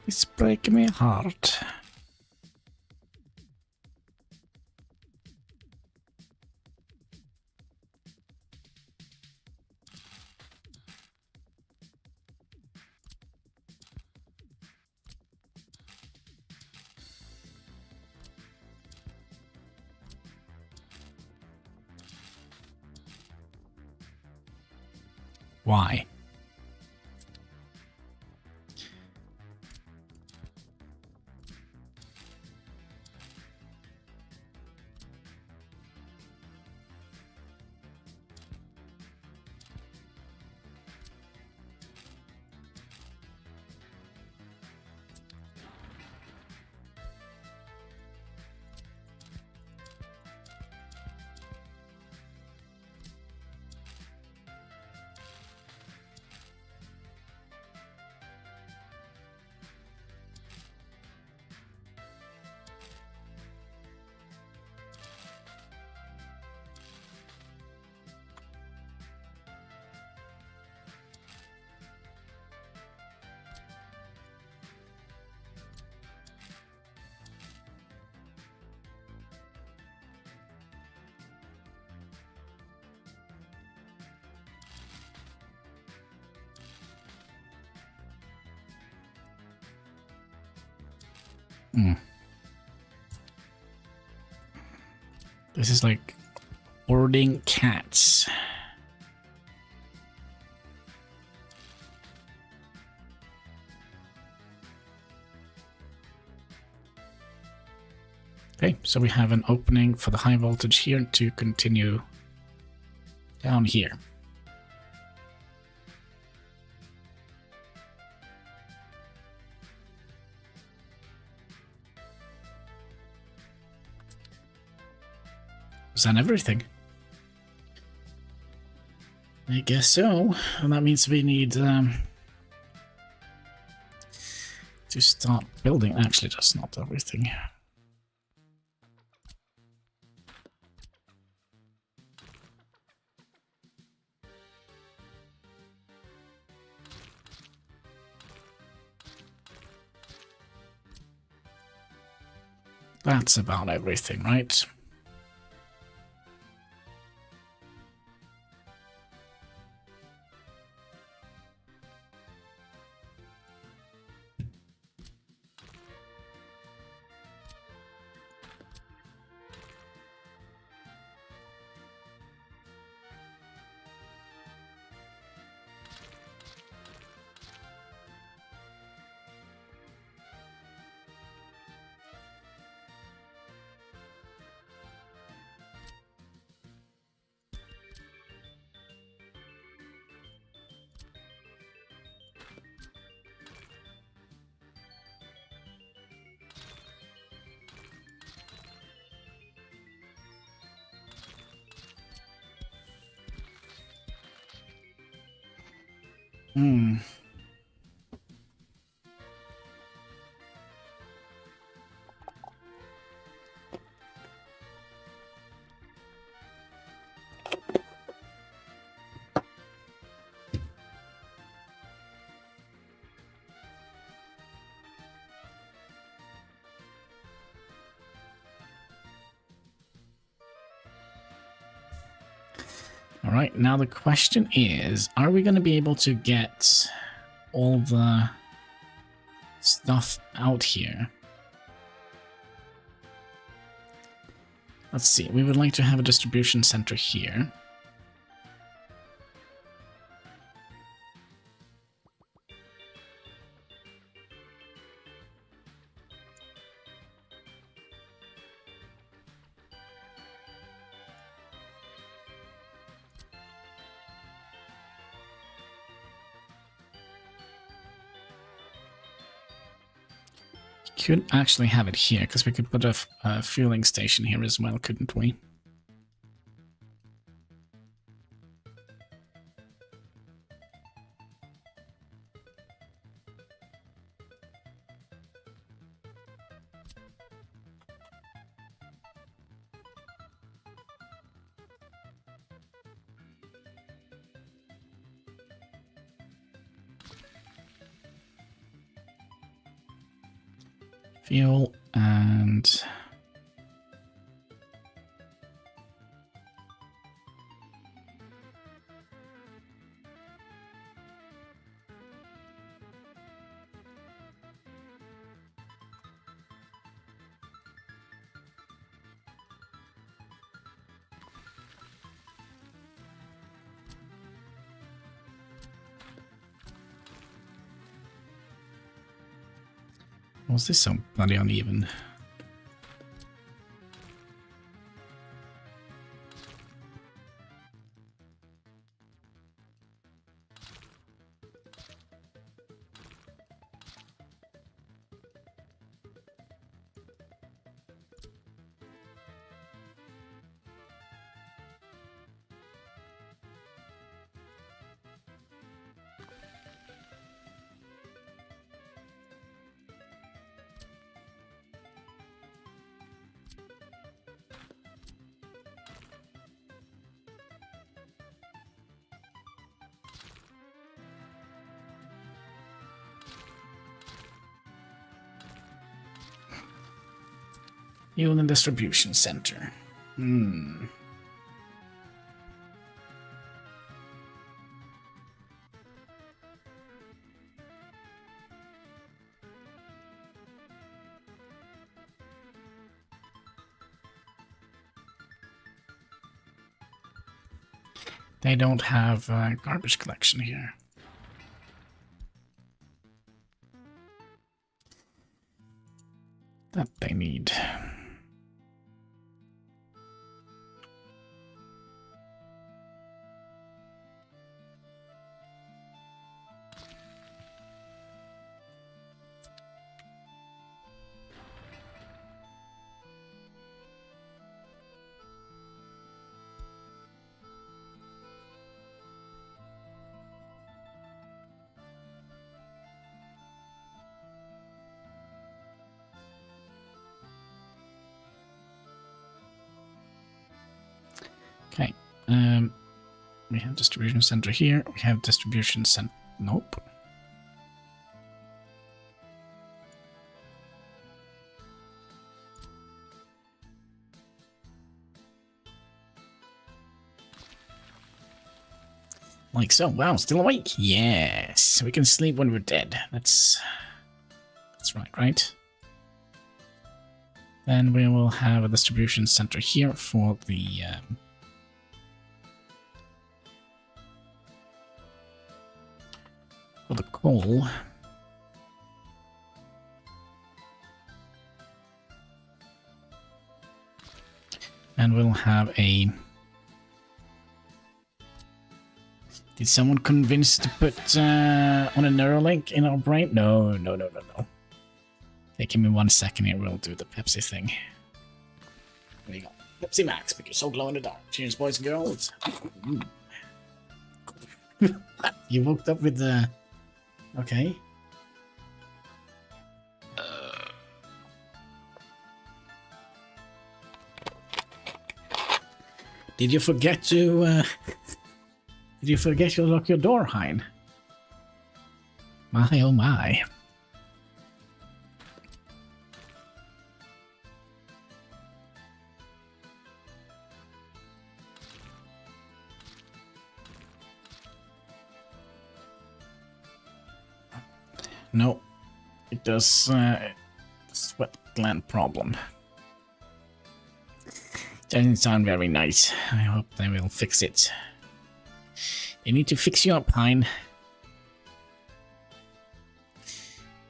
It's breaking my heart. Why? This is like boarding cats. Okay, so we have an opening for the high voltage here to continue down here. Is that everything? I guess so. And that means we need to start building. Actually, that's not everything. That's about everything, right? All right, now the question is, are we going to be able to get all the stuff out here? Let's see, we would like to have a distribution center here. Could actually have it here, because we could put a fueling station here as well, couldn't we? Fuel and... Was this so bloody uneven? Fuel and distribution center. They don't have garbage collection here. That they need. Okay, we have distribution center here. We have distribution center. Nope. Like so. Wow, still awake? Yes, we can sleep when we're dead. That's right? Then we will have a distribution center here for the coal. And we'll have a... Did someone convince to put on a Neuralink in our brain? No. Okay, give me 1 second here, we'll do the Pepsi thing. There you go. Pepsi Max, but you're so glow in the dark. Cheers, boys and girls. You woke up with the... Okay. Did you forget to... Did you forget to lock your door, Hein? My, oh my. No, it does sweat gland problem. Doesn't sound very nice. I hope they will fix it. They need to fix you up, Hein.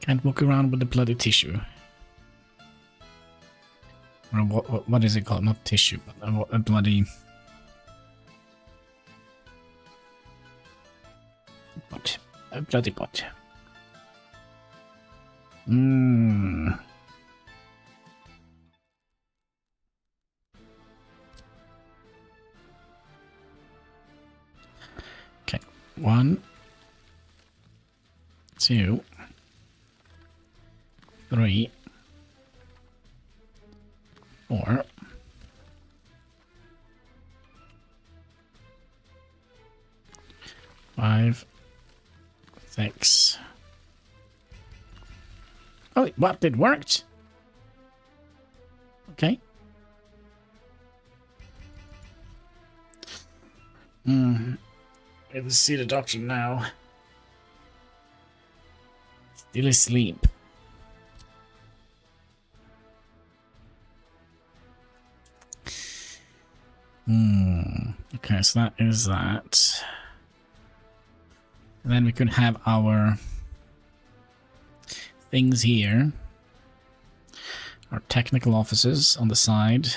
Can't walk around with the bloody tissue. Or what is it called? Not tissue, but a bloody... pot. A bloody pot. Okay, 1, 2, 3, 4, 5, 6. Oh, what? It worked? Okay. Let's see the doctor now. Still asleep. Okay, so that is that. And then we could have our things here. Our technical offices on the side.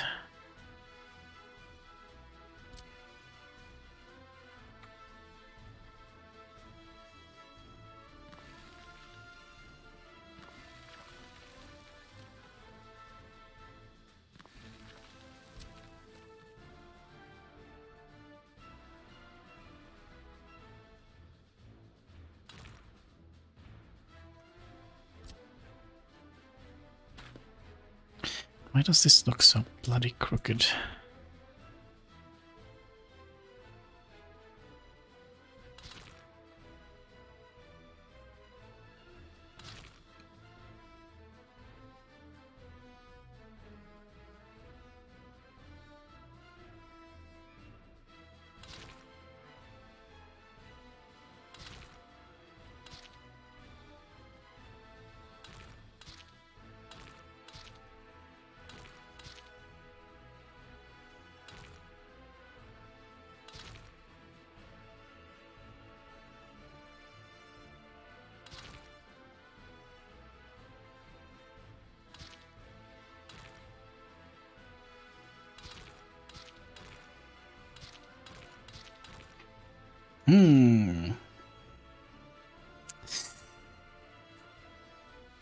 Why does this look so bloody crooked?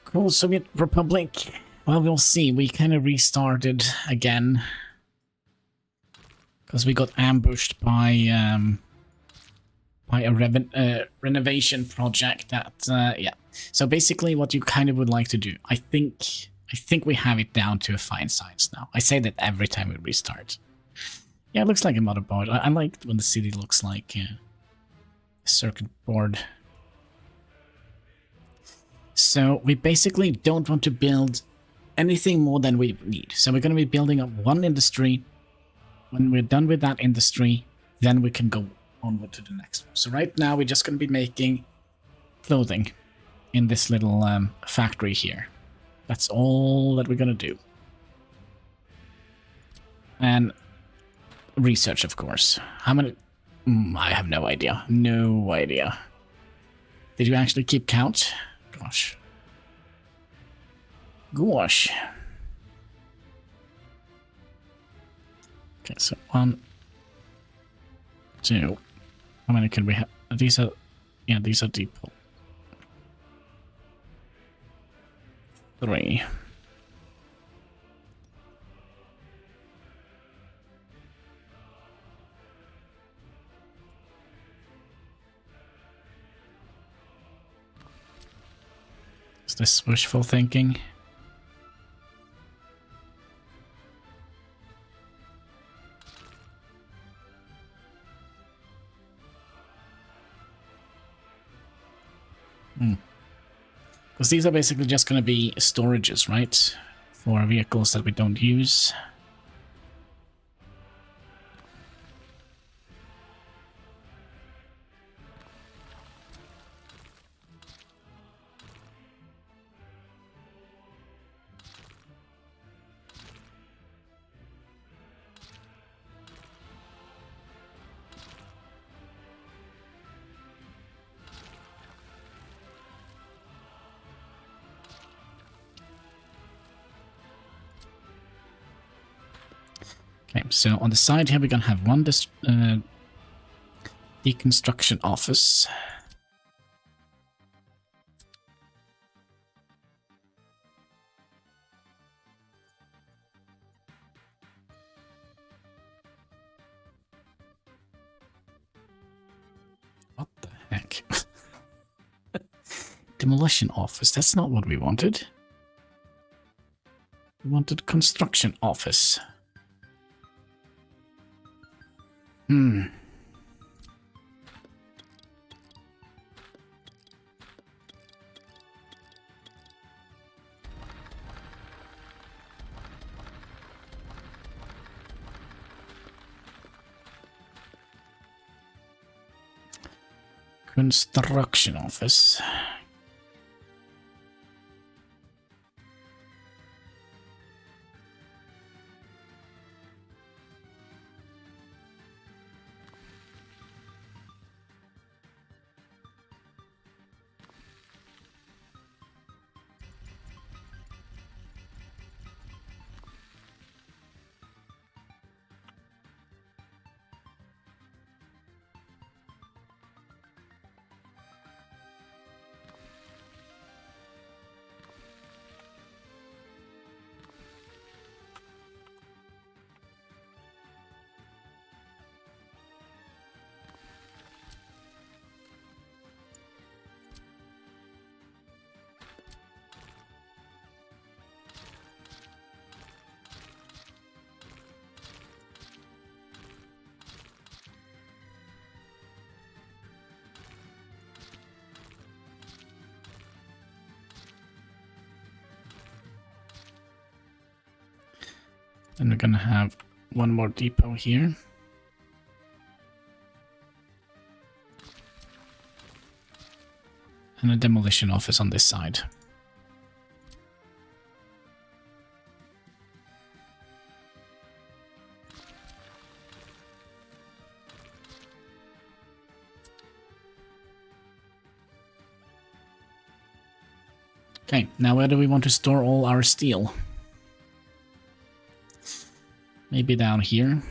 Cool, Soviet Republic. Well, we'll see. We kind of restarted again. Because we got ambushed by a renovation project that, yeah. So basically what you kind of would like to do, I think we have it down to a fine science now. I say that every time we restart. Yeah, it looks like a motherboard. I like when the city looks like a circuit board. So we basically don't want to build anything more than we need. So we're going to be building up one industry. When we're done with that industry, then we can go onward to the next one. So right now we're just going to be making clothing in this little factory here. That's all that we're going to do. And research, of course. How many? I have no idea. No idea. Did you actually keep count? Gosh. Gosh. Okay, so 1, 2. How many can we have? These are, yeah, these are depot. 3. Is this wishful thinking? Because these are basically just going to be storages, right? For vehicles that we don't use. Okay, so on the side here we're gonna have one deconstruction office. What the heck? Demolition office, that's not what we wanted. We wanted construction office. Construction office. Then we're gonna have one more depot here. And a demolition office on this side. Okay, now where do we want to store all our steel? Maybe down here.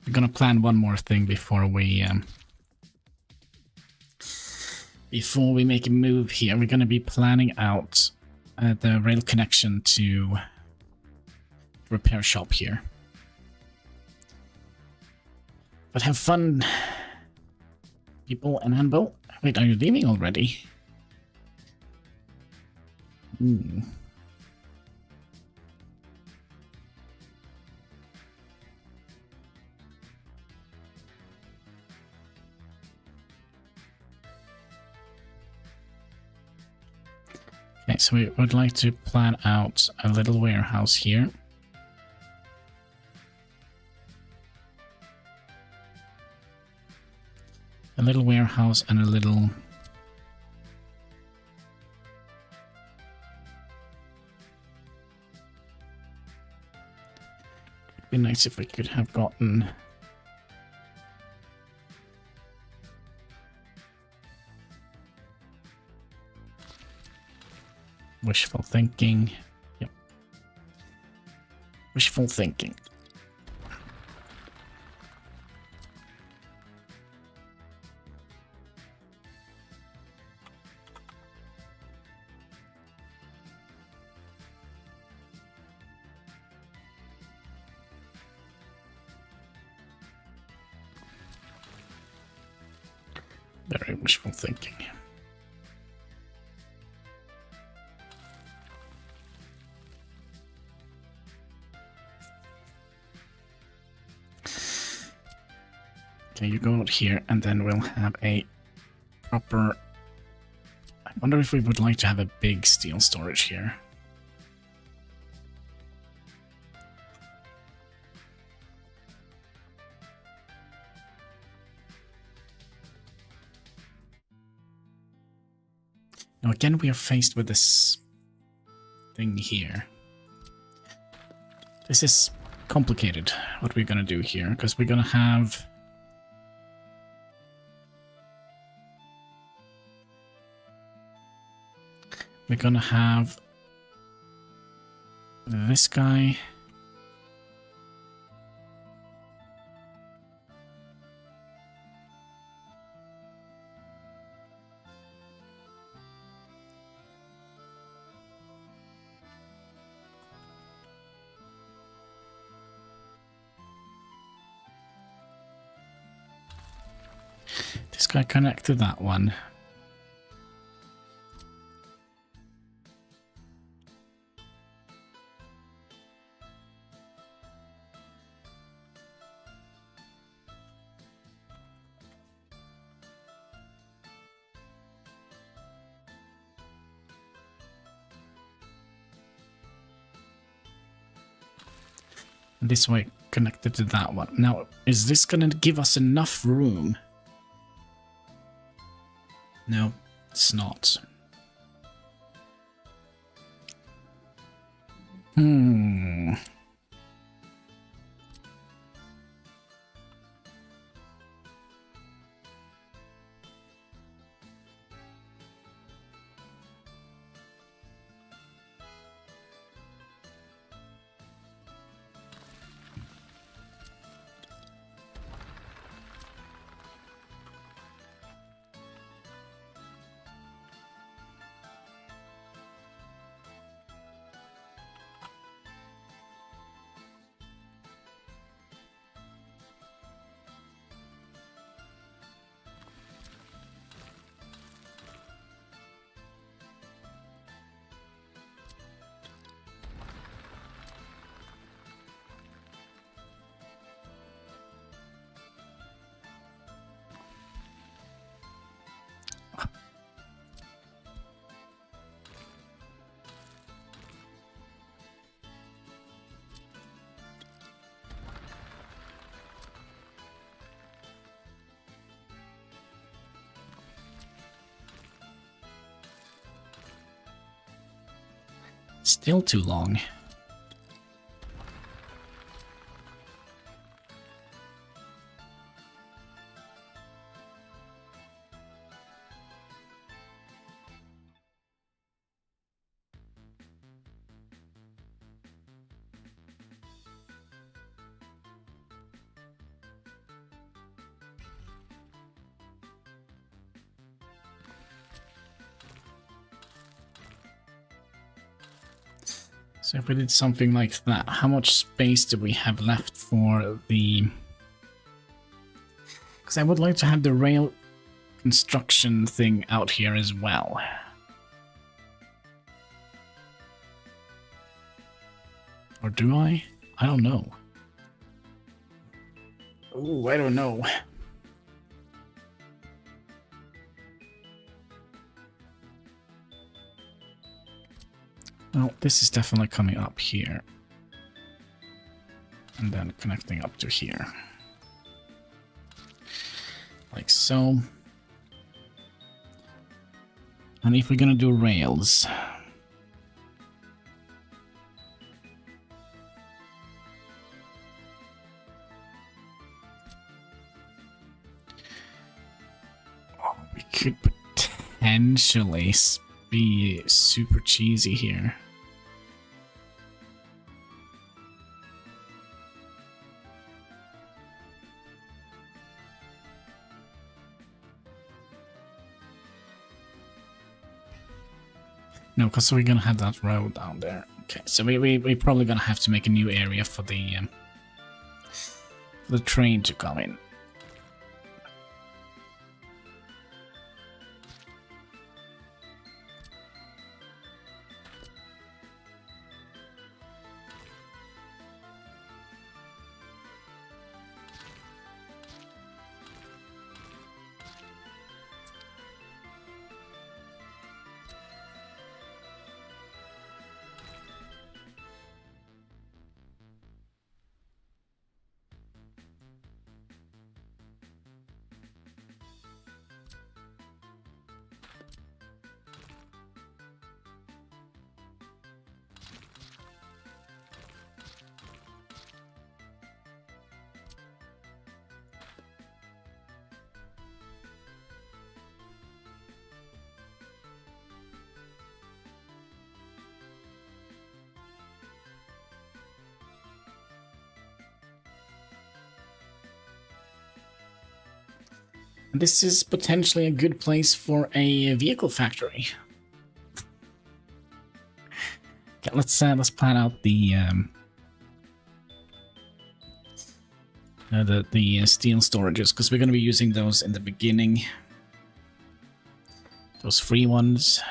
We're gonna plan one more thing before we make a move here. We're gonna be planning out the rail connection to repair shop here. But have fun, people in Hannibal. Wait, are you leaving already? Okay, so we would like to plan out a little warehouse here. A little warehouse and a little... It'd be nice if we could have gotten... Wishful thinking. Yep. Wishful thinking. Very wishful thinking. Okay, you go out here, and then we'll have a proper... I wonder if we would like to have a big steel storage here. Now again, we are faced with this thing here. This is complicated, what we're gonna do here, because we're gonna have... We're gonna have this guy. this guy connect to that one? This way connected to that one. Now, is this gonna give us enough room? No, it's not. Still too long. So if we did something like that, how much space do we have left for the... Because I would like to have the rail construction thing out here as well. Or do I? I don't know. Oh, I don't know. Well, this is definitely coming up here. And then connecting up to here. Like so. And if we're gonna do rails... Oh, we could potentially be super cheesy here. No, because we're gonna have that road down there. Okay, so we're probably gonna have to make a new area for the train to come in. This is potentially a good place for a vehicle factory. Okay, let's plan out the the steel storages, because we're going to be using those in the beginning. Those free ones.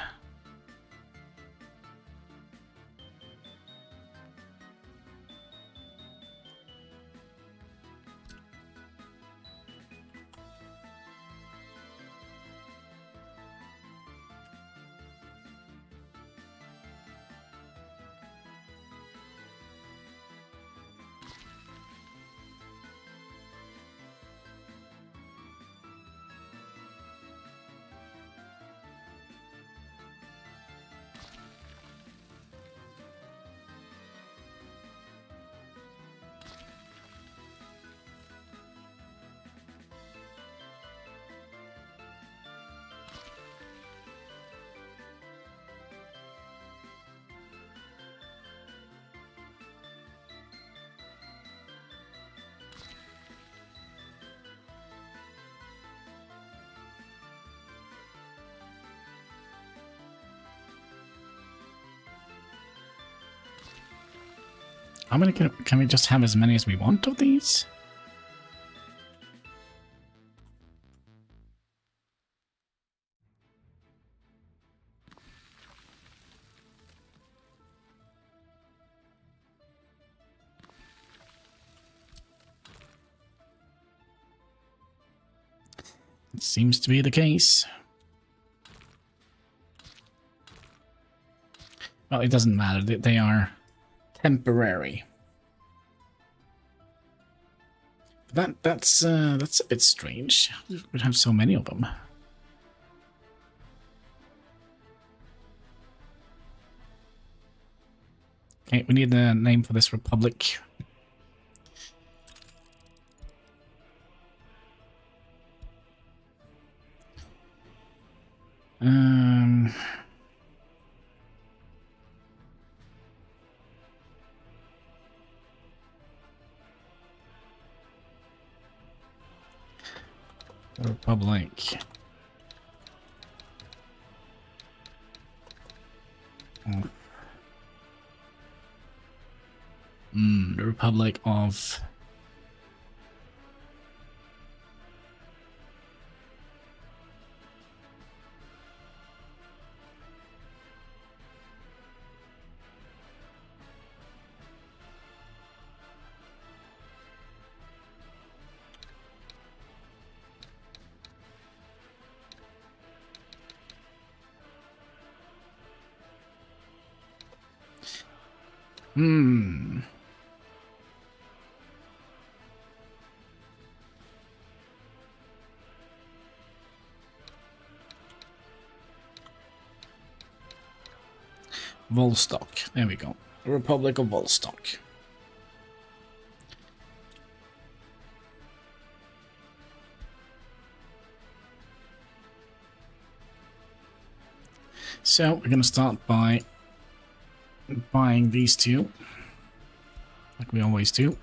How many can we just have as many as we want of these? It seems to be the case. Well, it doesn't matter. They are temporary. That's a bit strange. We'd have so many of them. Okay, we need a name for this republic. Republic. The Republic of... Volstock. There we go. The Republic of Volstock. So we're going to start by buying these two, like we always do.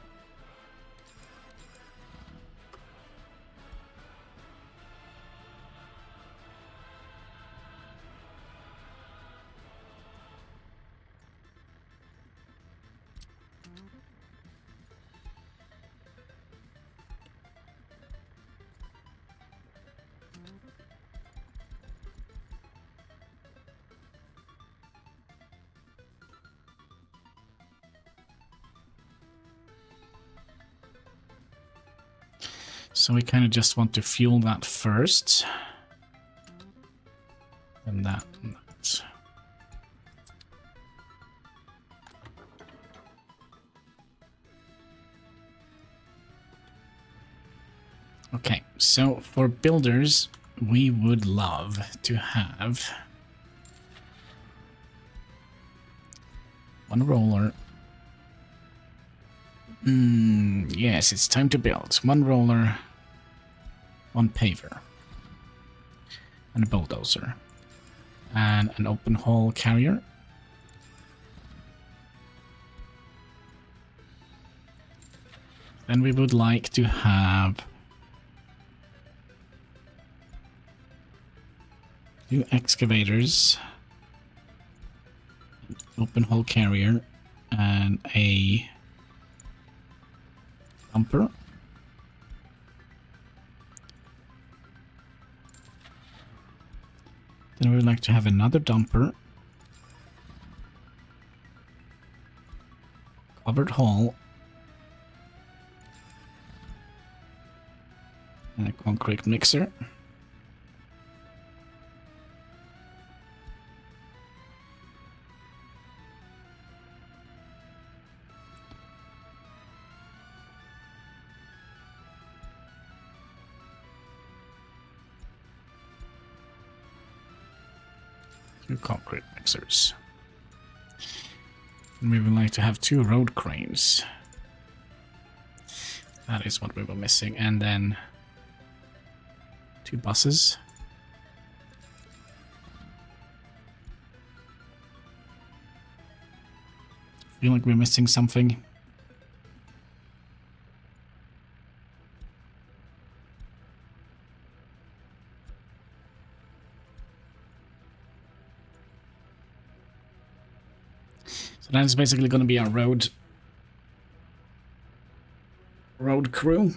So we kind of just want to fuel that first. And that and that. Okay, so for builders, we would love to have one roller. Yes, it's time to build. One roller, one paver, and a bulldozer, and an open haul carrier. Then we would like to have 2 excavators, an open haul carrier, and a dumper. Then we would like to have another dumper. Covered hall. And a concrete mixer. Two concrete mixers. And we would like to have 2 road cranes. That is what we were missing. And then 2 buses. Feel like we're missing something. So that is basically going to be our road crew.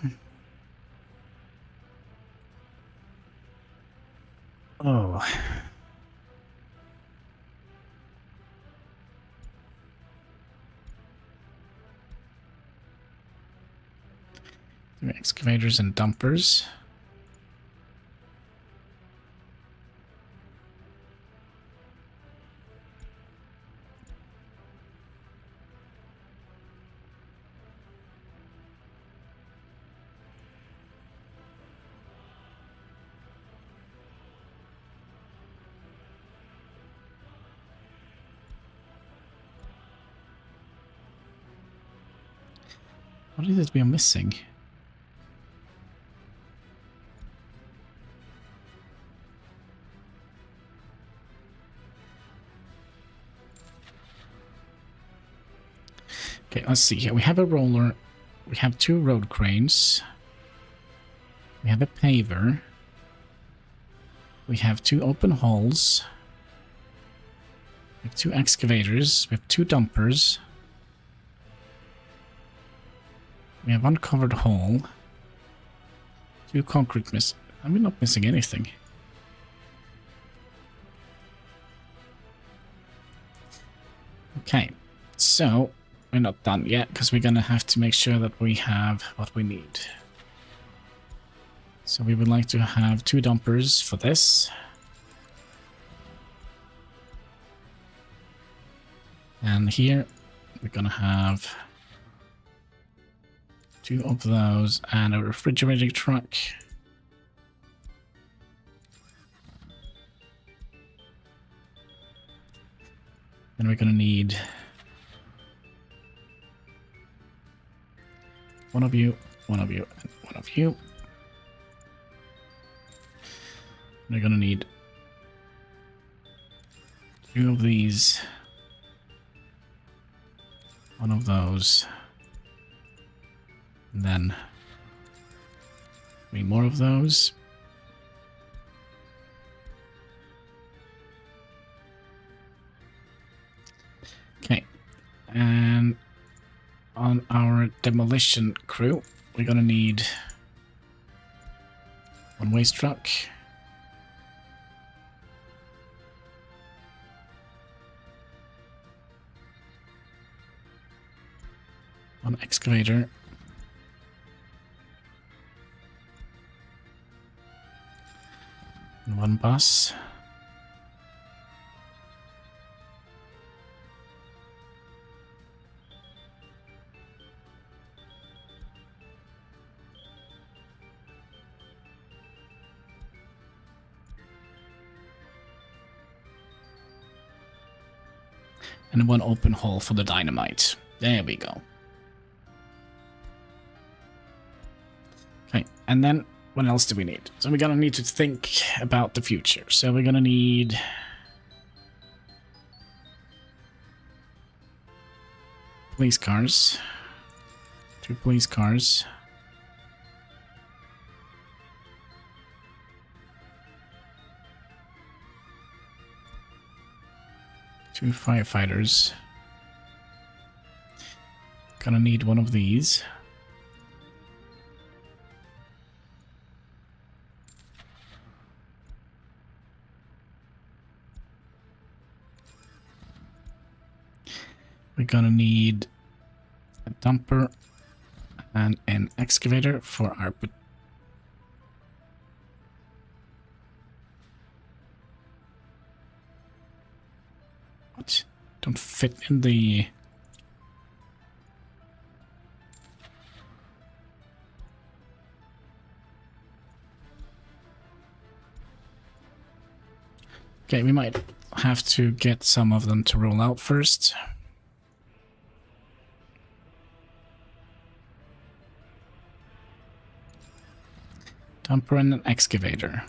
Oh. Excavators and dumpers. What is it we are missing? Okay, let's see here. We have a roller. We have 2 road cranes. We have a paver. We have 2 open holes. We have 2 excavators. We have 2 dumpers. We have 1 covered hole. 2 concrete miss. I'm not missing anything. Okay, so we're not done yet because we're gonna have to make sure that we have what we need. So we would like to have 2 dumpers for this. And here we're gonna have 2 of those and a refrigerating truck. Then we're gonna need 1 of you, 1 of you, and 1 of you. We're gonna need 2 of these, 1 of those, and then 3 more of those. Okay, and on our demolition crew, we're gonna need 1 waste truck, 1 excavator, and 1 bus. And 1 open hole for the dynamite. There we go. Okay, and then what else do we need? So we're gonna need to think about the future. So we're gonna need police cars. 2 police cars. 2 firefighters. Gonna need 1 of these. we're gonna need a dumper and an excavator for our... What? Don't fit in the... Okay, we might have to get some of them to roll out first. Dumper and an excavator.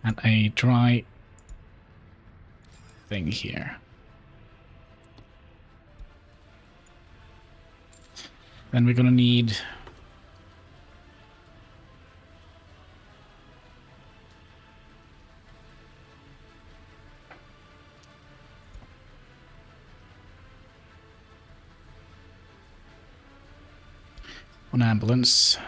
And a dry thing here. Then we're gonna need... one ambulance.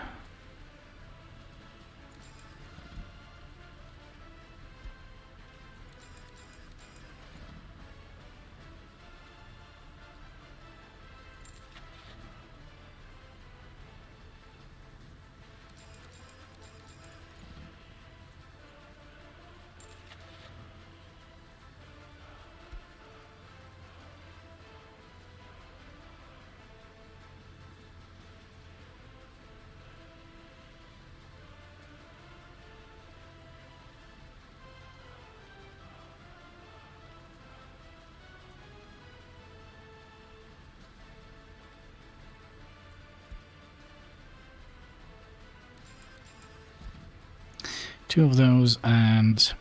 Two of those, and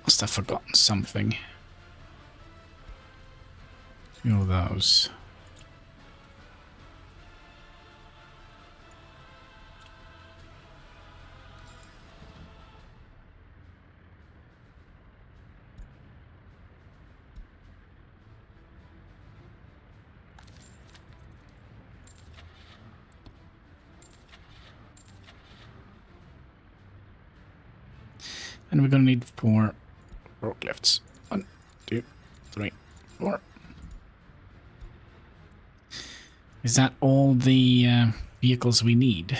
must have forgotten something. Two of those. And we're gonna need 4 forklifts. 1, 2, 3, 4. Is that all the vehicles we need?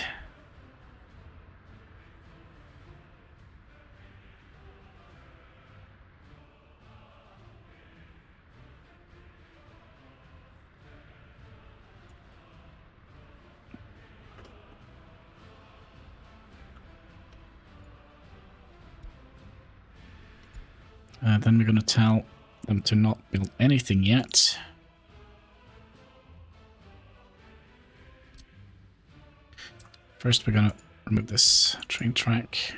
Then we're going to tell them to not build anything yet. First, we're going to remove this train track.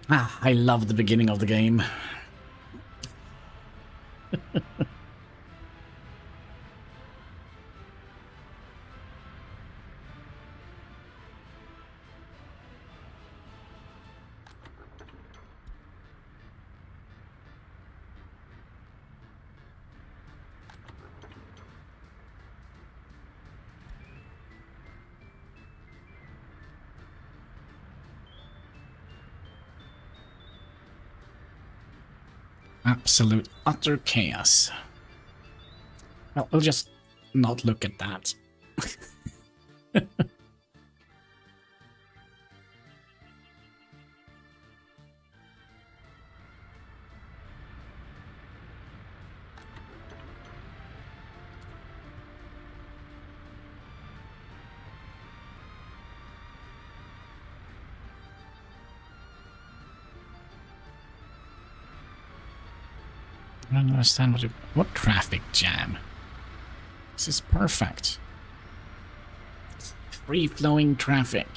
Ah, I love the beginning of the game. Absolute utter chaos. Well, we'll just not look at that. I don't understand what traffic jam. This is perfect. Free-flowing traffic.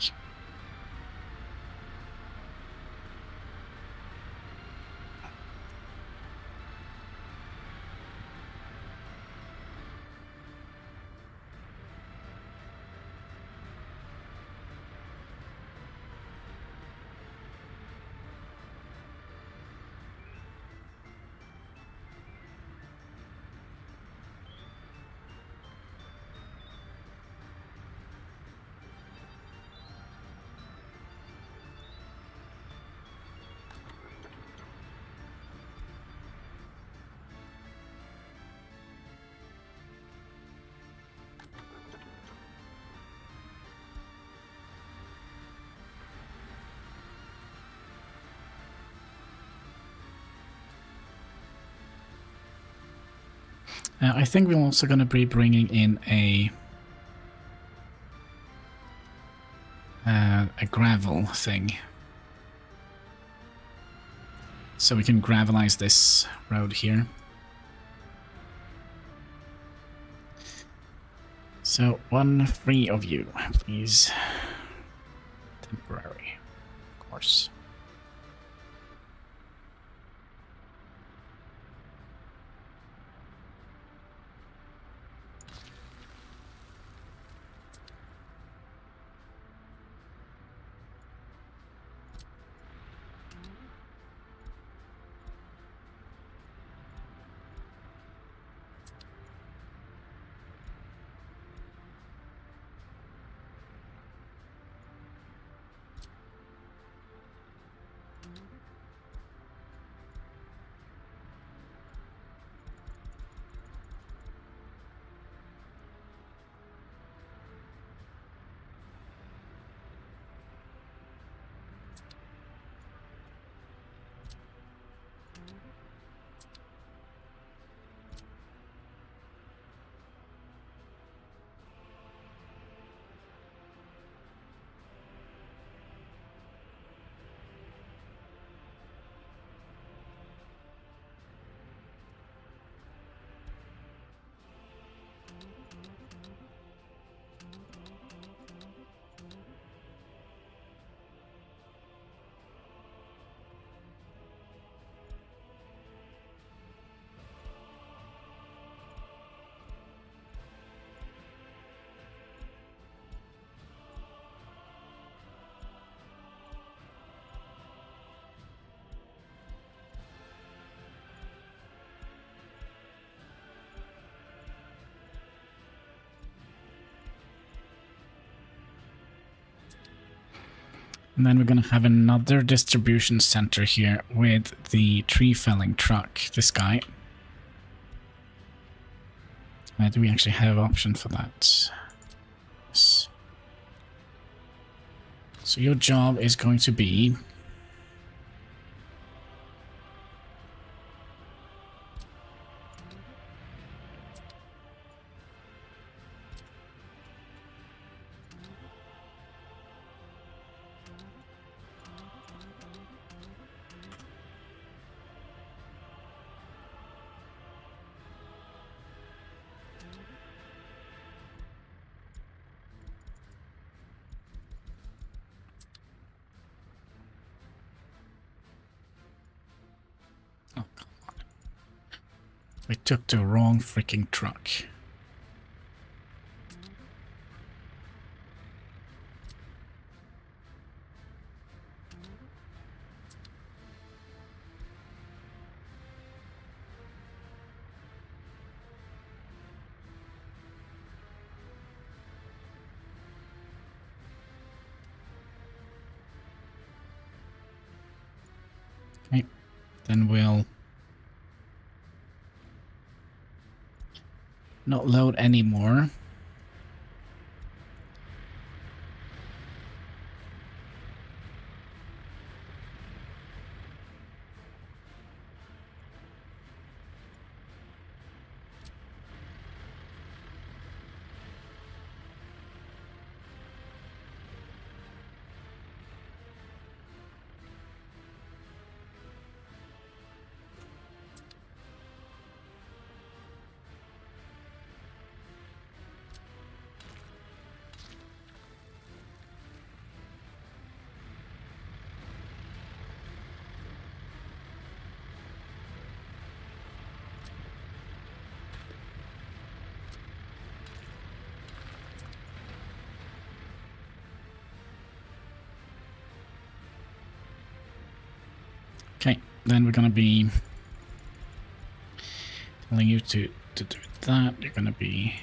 I think we're also going to be bringing in a gravel thing. So we can gravelize this road here. So, 1 free of you, please. Temporary, of course. And then we're going to have another distribution center here with the tree felling truck. This guy. Do we actually have option for that? Yes. So your job is going to be... Oh, come on. We took the wrong freaking truck. Okay, then we'll not load anymore. Okay, then we're gonna be telling you to do that. You're gonna be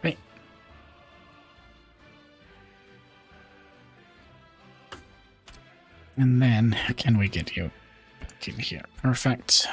right. And then can we get you back in here? Perfect.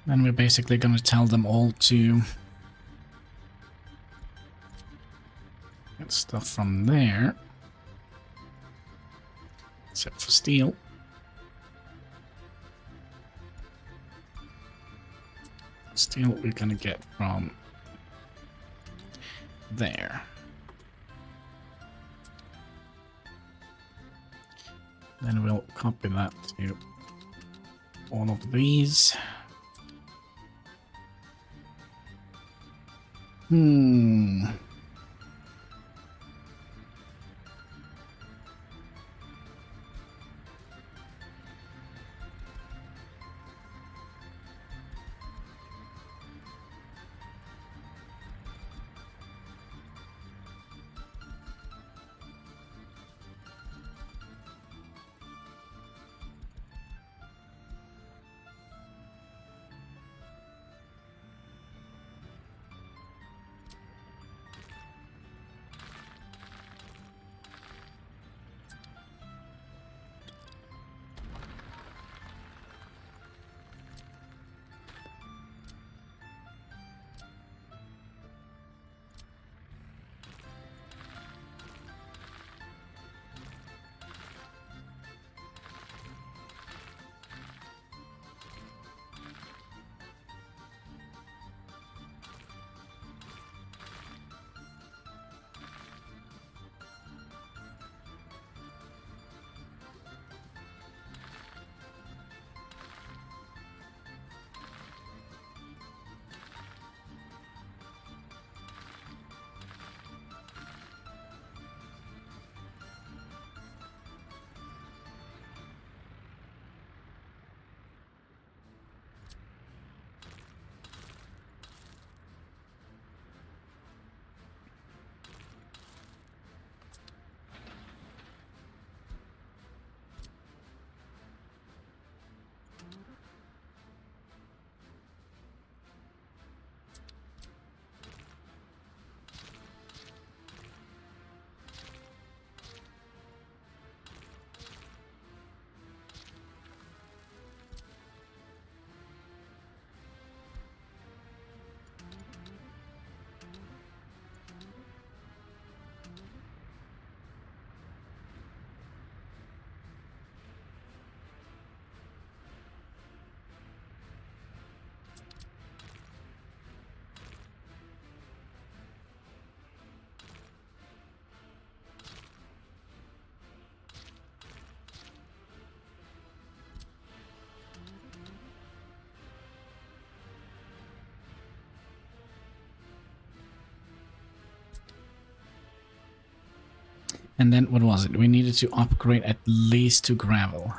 Then we're basically going to tell them all to get stuff from there. Except for steel. Steel we're going to get from there. Then we'll copy that to all of these. And then, what was it? We needed to upgrade at least to gravel.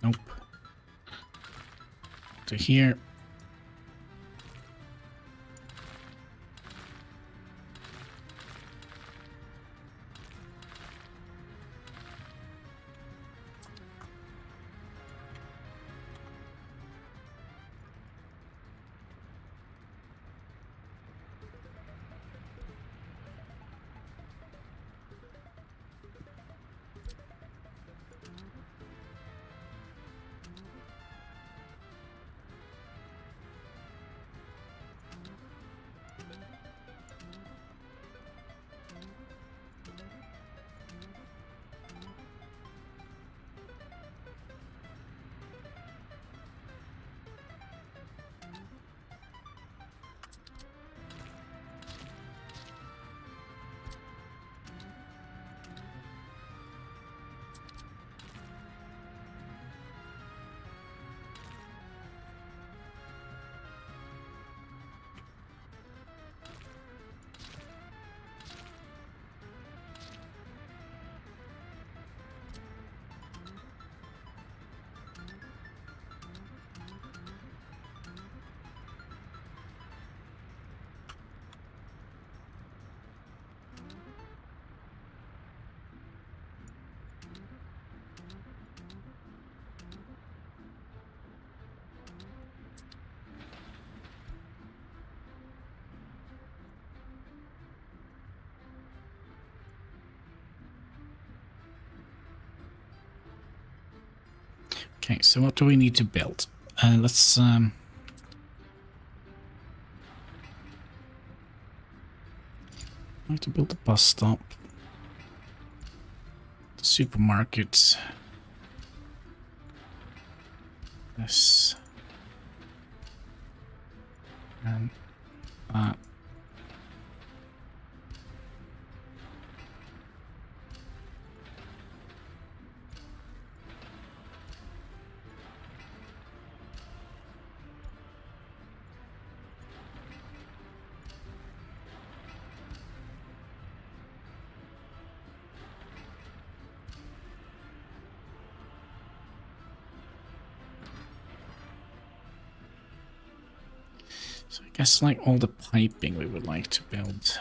Nope. To here. Okay, so what do we need to build? Let's like to build a bus stop, the supermarket, this, and that. So I guess like all the piping we would like to build.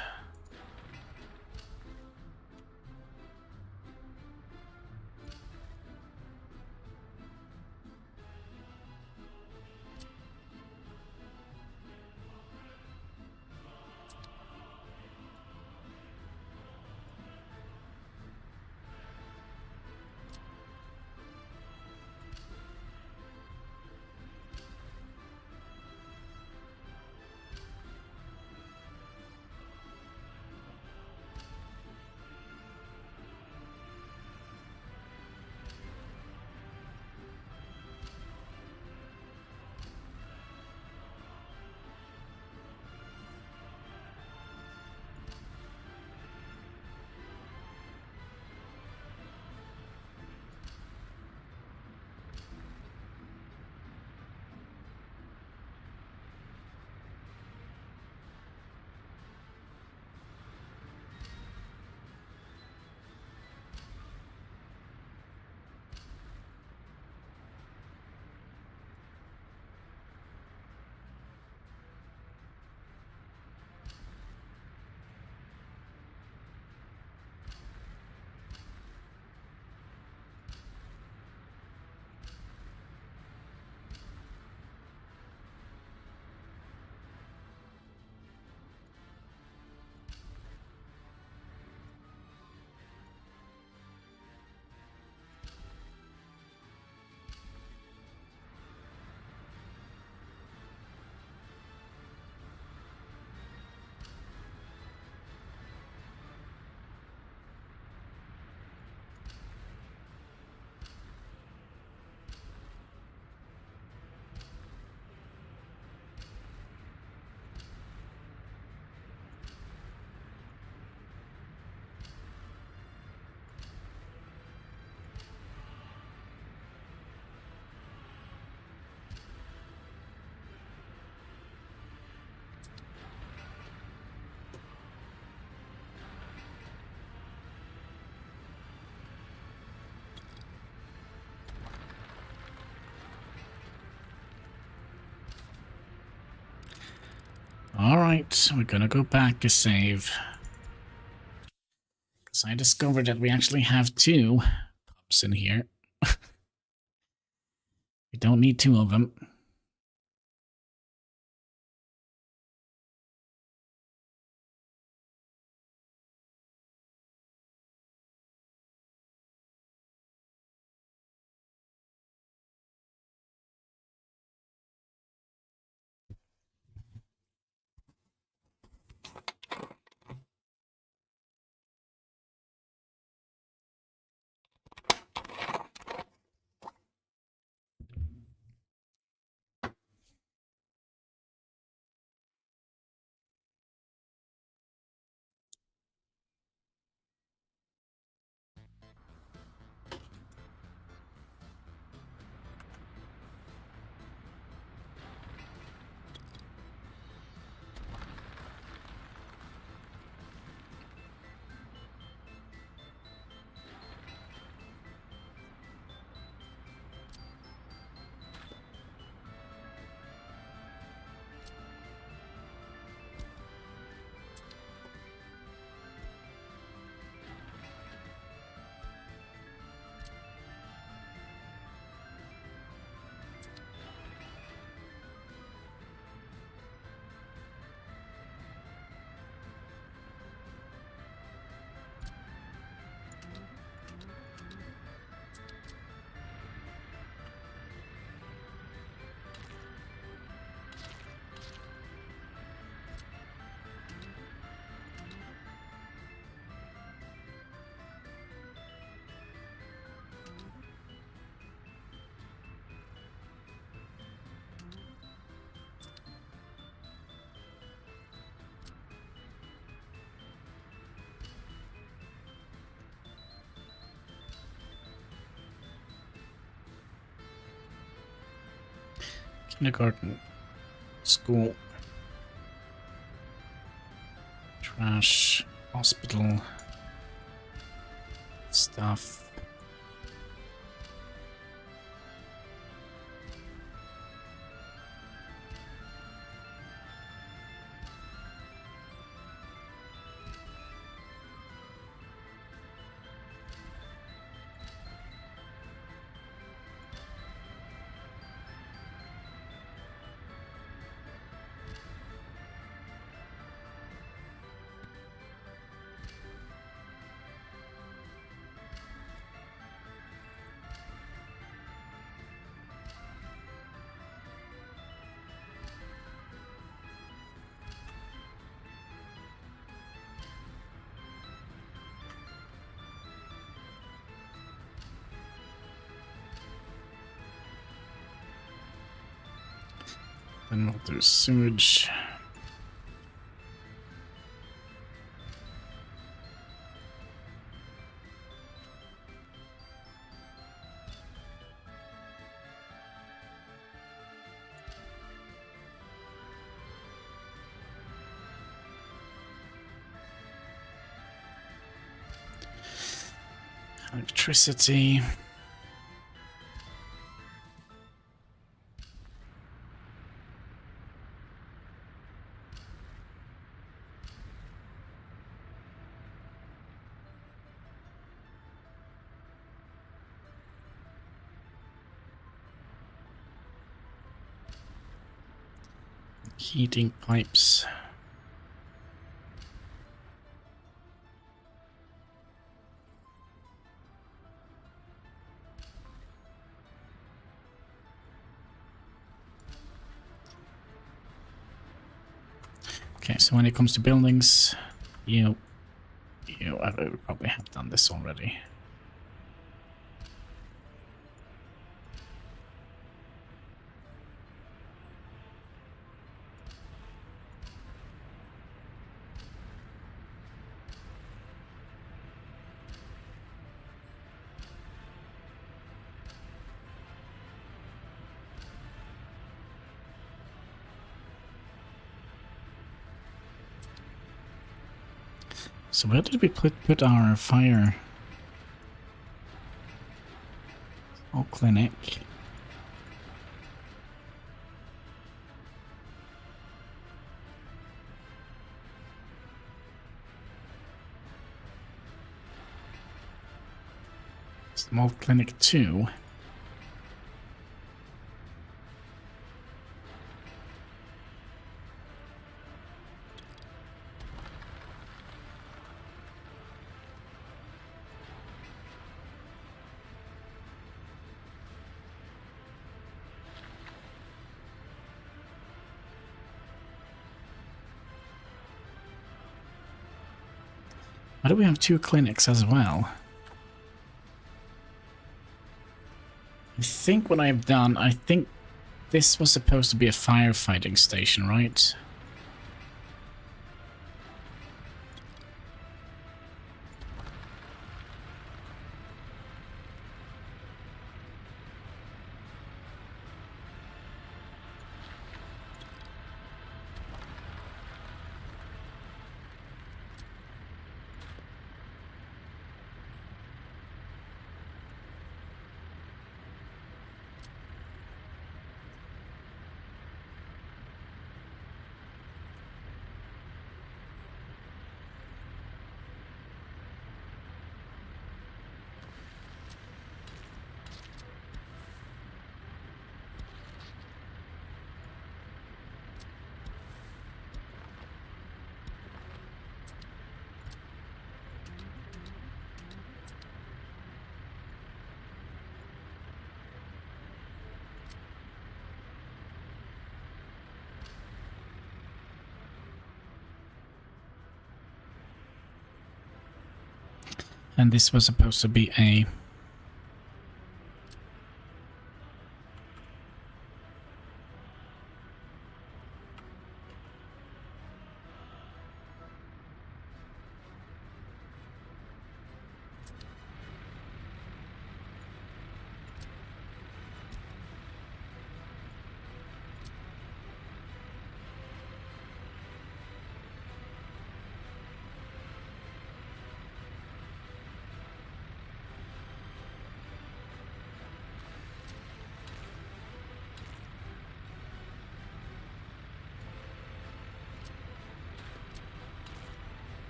Alright, we're gonna go back a save. Because I discovered that we actually have 2 pubs in here. We don't need 2 of them. Kindergarten, school, trash, hospital, stuff. Then we'll do sewage. Electricity. Heating pipes. Okay, so when it comes to buildings, I would probably have done this already. So where did we put our fire? Oh, clinic. Small clinic 2. Why do we have 2 clinics as well? I think what I've done, I think this was supposed to be a firefighting station, right? And this was supposed to be a...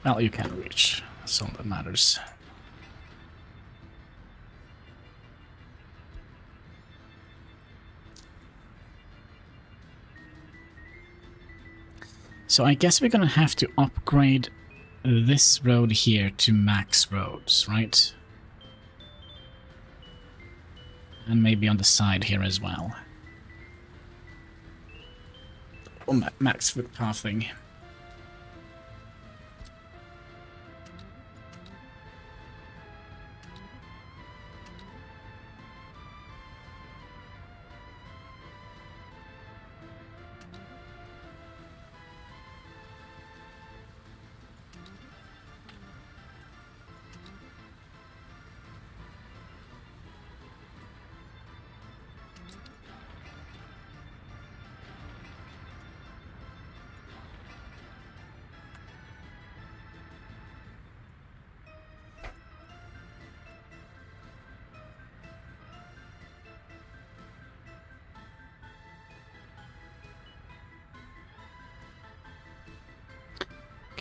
Well, you can reach. That's all that matters. So I guess we're gonna have to upgrade this road here to max roads, right? And maybe on the side here as well. Or max footpathing.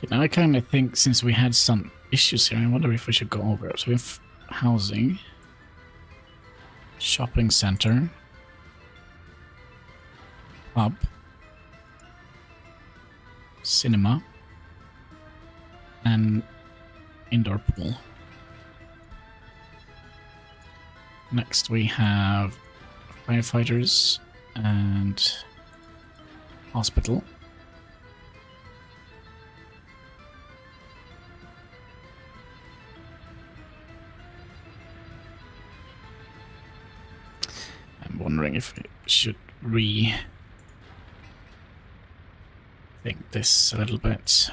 Okay, now I kind of think since we had some issues here, I wonder if we should go over it. So we have housing, shopping center, pub, cinema, and indoor pool. Next we have firefighters and hospital. I'm wondering if we should rethink this a little bit.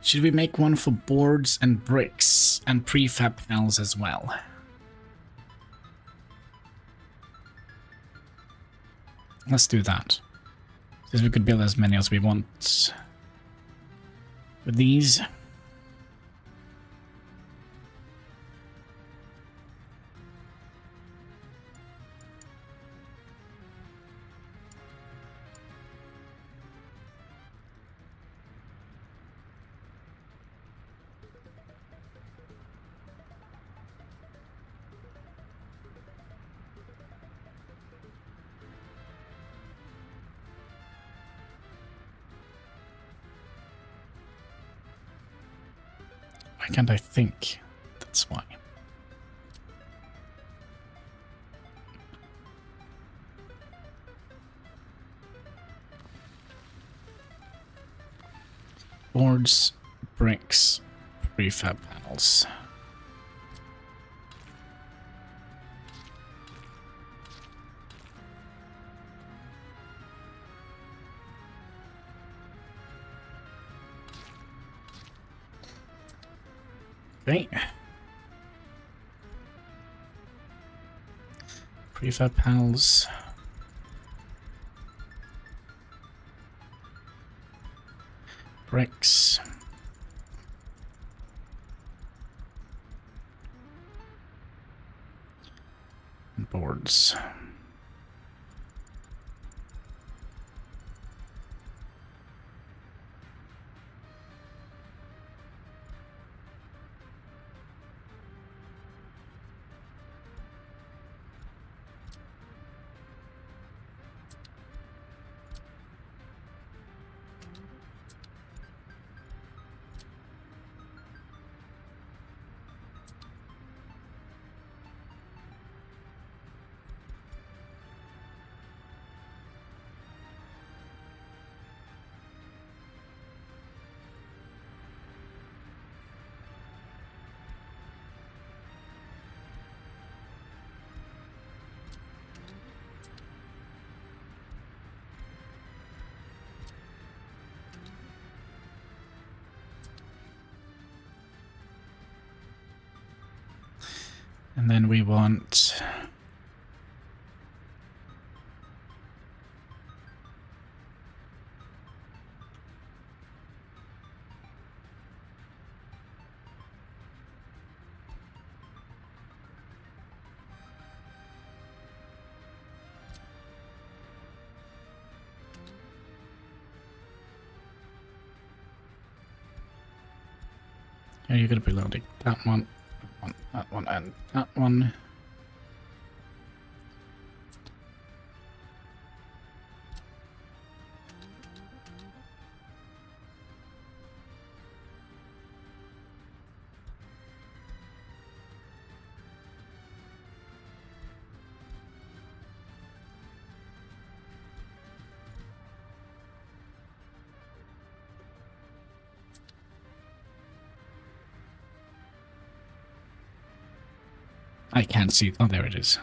Should we make one for boards and bricks and prefab panels as well? Let's do that. Since we could build as many as we want with these. Why can't I think? That's why. Boards, bricks, prefab panels. Okay. Prefab panels. Bricks. And boards. And then we want... Yeah, you're going to be loading that one, that one, and that one. I can't see. Oh, there it is.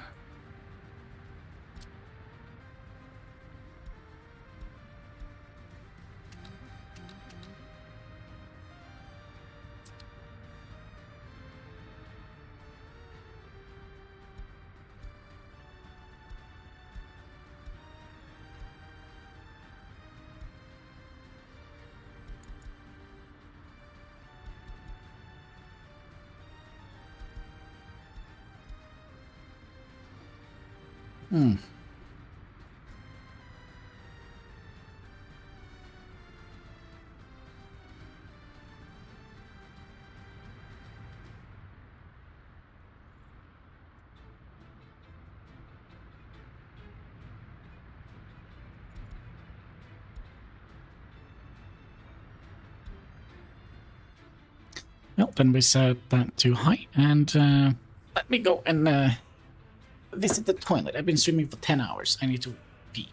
Well, then we set that to high, and let me go and visit the toilet. I've been streaming for 10 hours. I need to pee.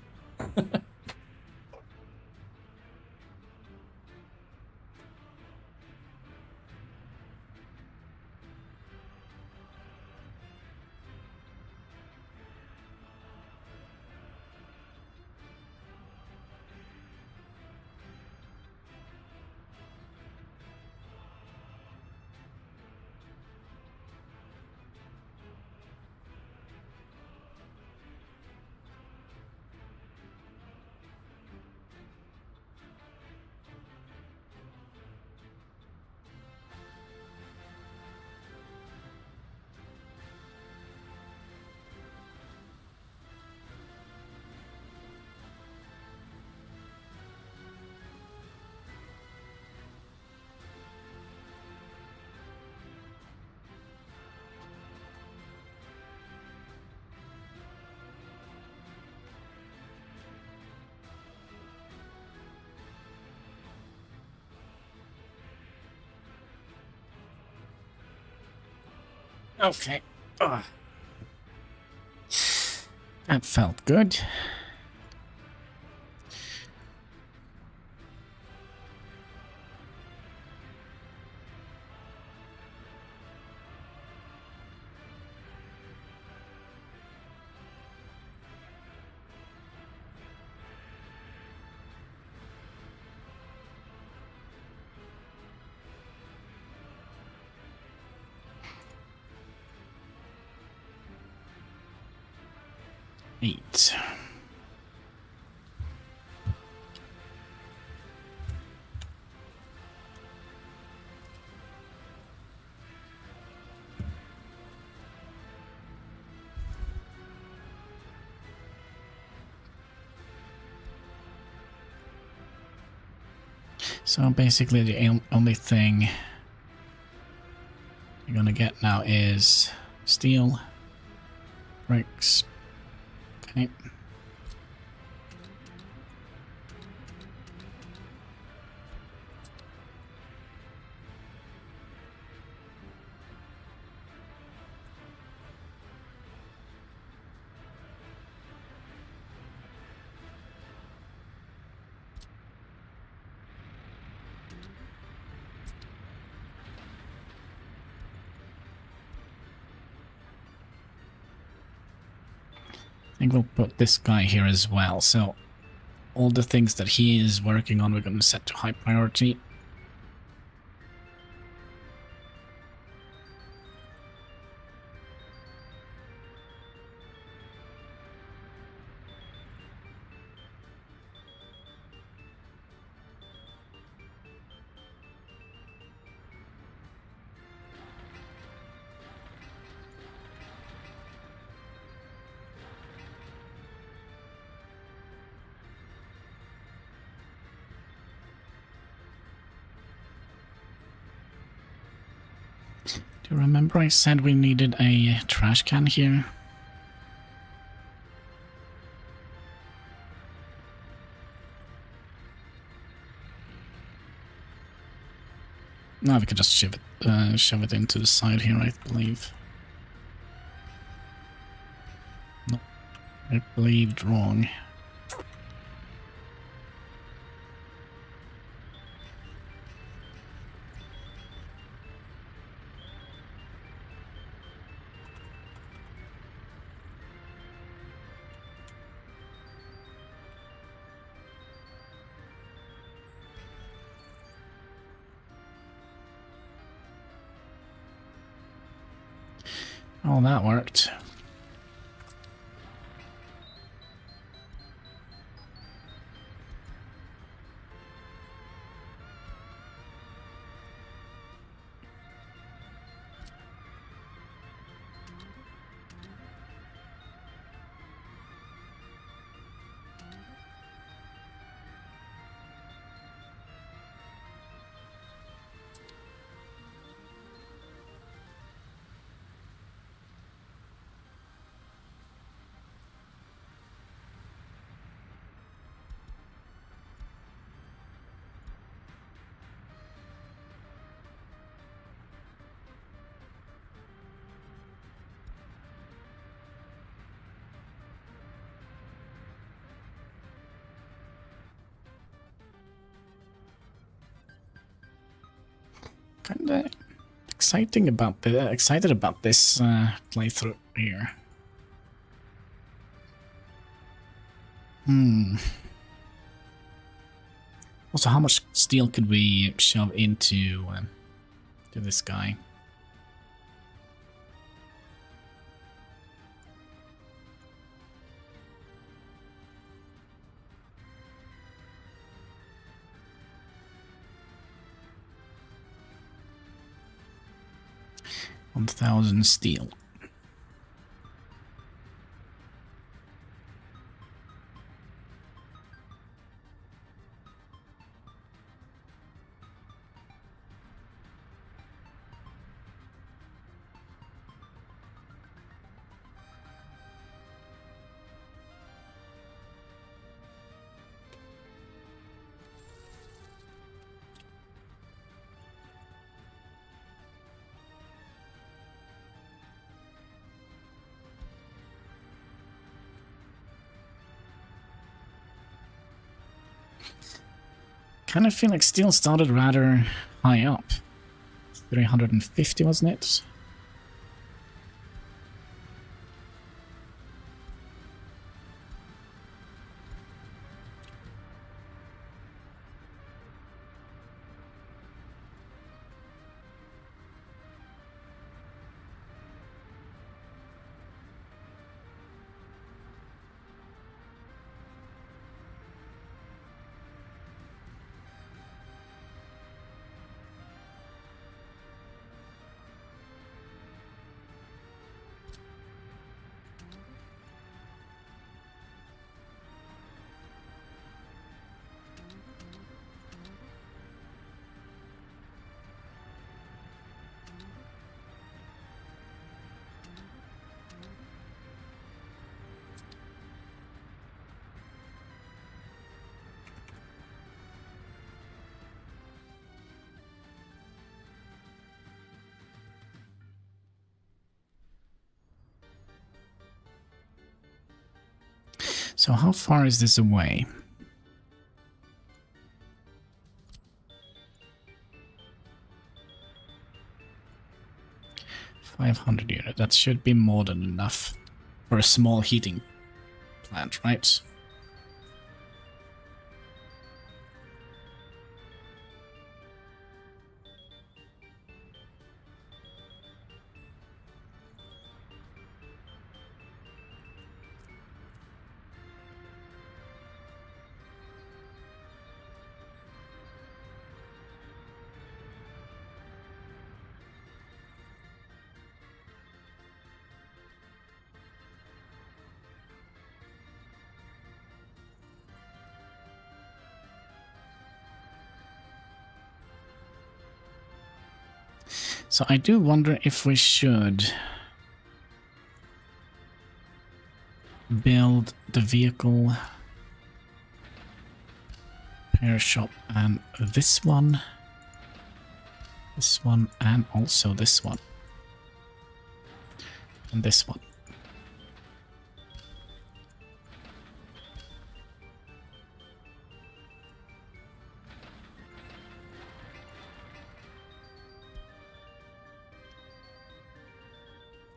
Okay. Ugh. That felt good. Eight. So basically the only thing you're gonna get now is steel, bricks. Okay. I think we'll put this guy here as well, so all the things that he is working on we're going to set to high priority. Do you remember I said we needed a trash can here? Now we could just shove it into the side here, I believe. No, I believed wrong. Oh, that worked. Kinda excited about this playthrough here. Also, how much steel could we shove into to this guy? $1,000 steel. Kind of feel like steel started rather high up. 350, wasn't it? So how far is this away? $500 units. That should be more than enough for a small heating plant, right? So I do wonder if we should build the vehicle repair shop and this one, and also this one, and this one.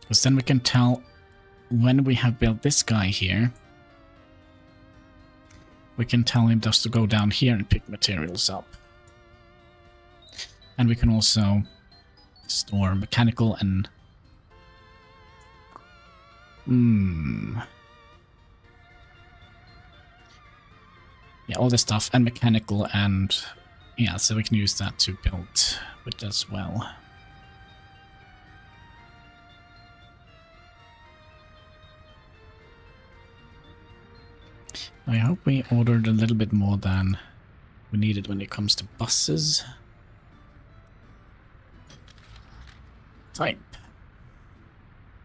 Because then we can tell when we have built this guy here, we can tell him just to go down here and pick materials up. And we can also store mechanical and... yeah, all this stuff, and mechanical, and... yeah, so we can use that to build with as well. I hope we ordered a little bit more than we needed when it comes to buses. Type.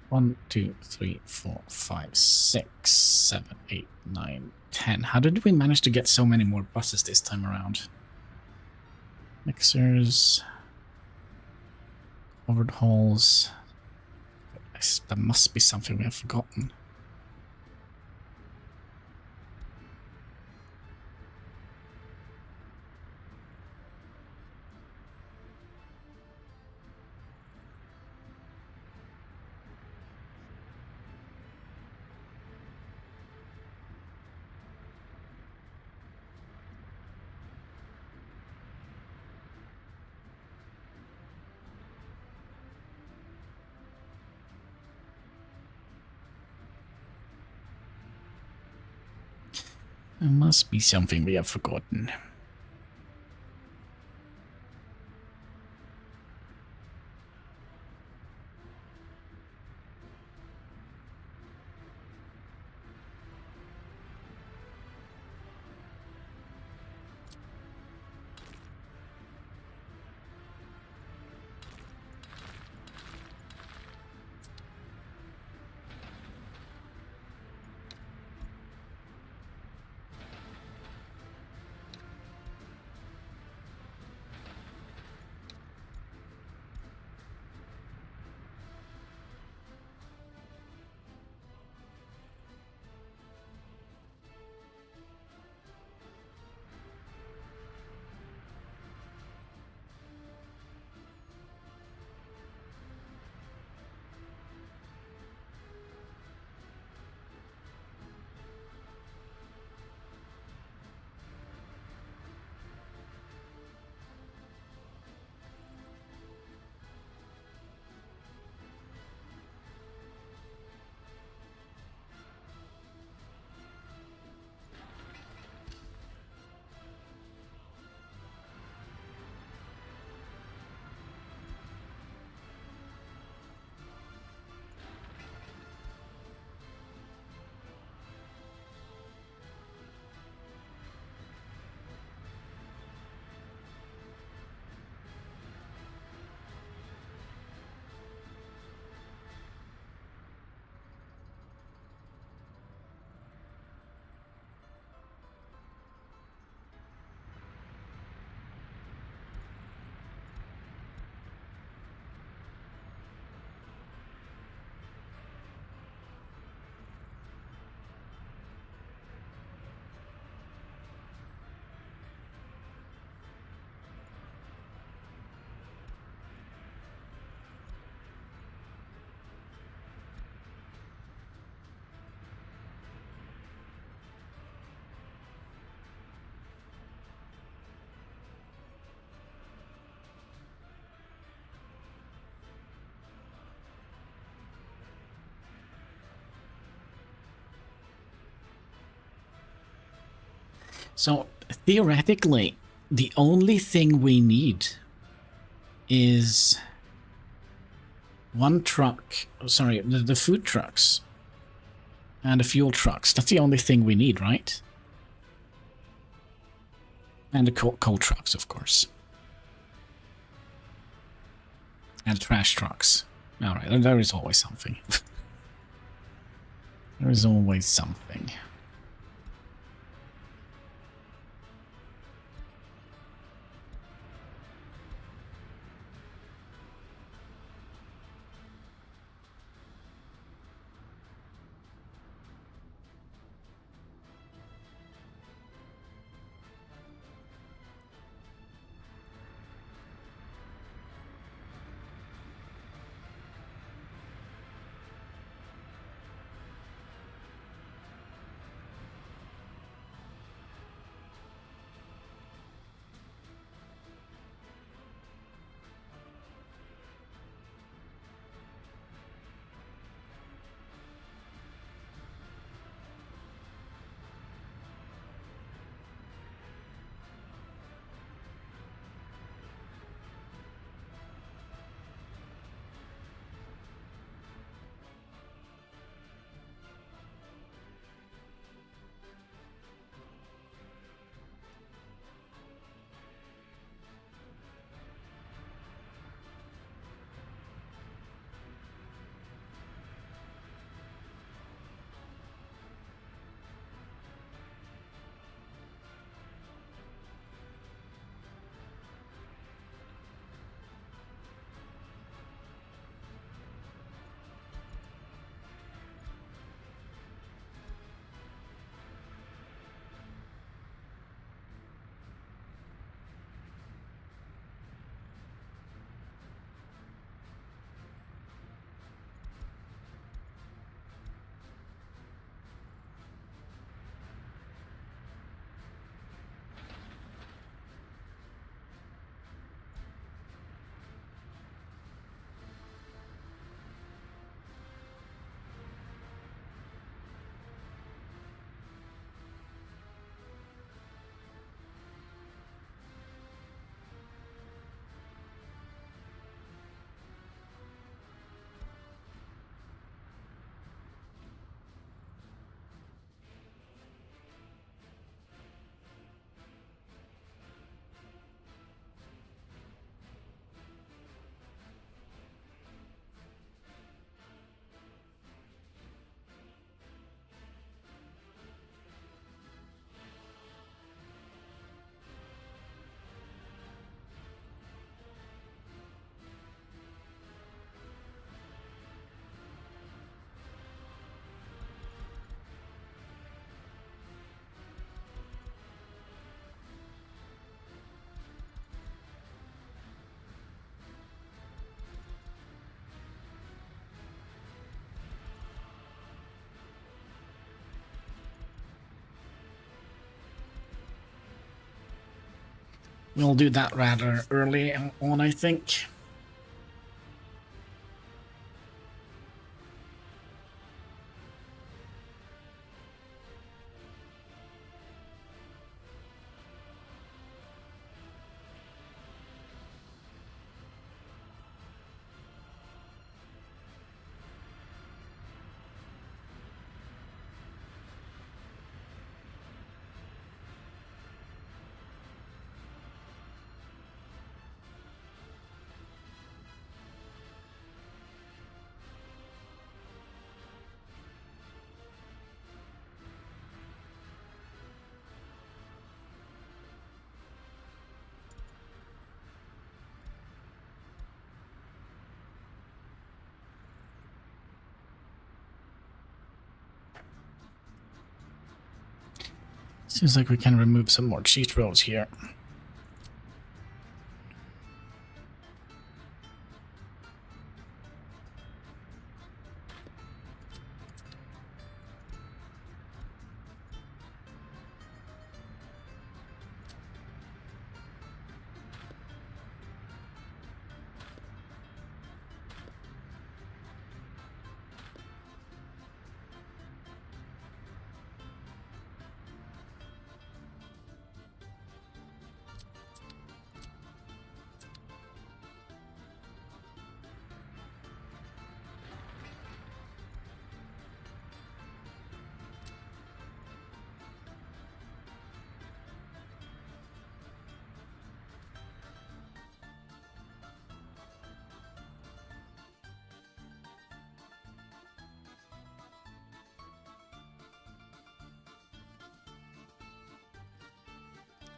1, 2, 3, 4, 5, 6, 7, 8, 9, 10. How did we manage to get so many more buses this time around? Mixers. Covered halls. There must be something we have forgotten. There must be something we have forgotten. So, theoretically, the only thing we need is one truck, sorry, the food trucks and the fuel trucks. That's the only thing we need, right? And the coal trucks, of course. And trash trucks. Alright, there is always something. There is always something. We'll do that rather early on, I think. Seems like we can remove some more cheat rolls here.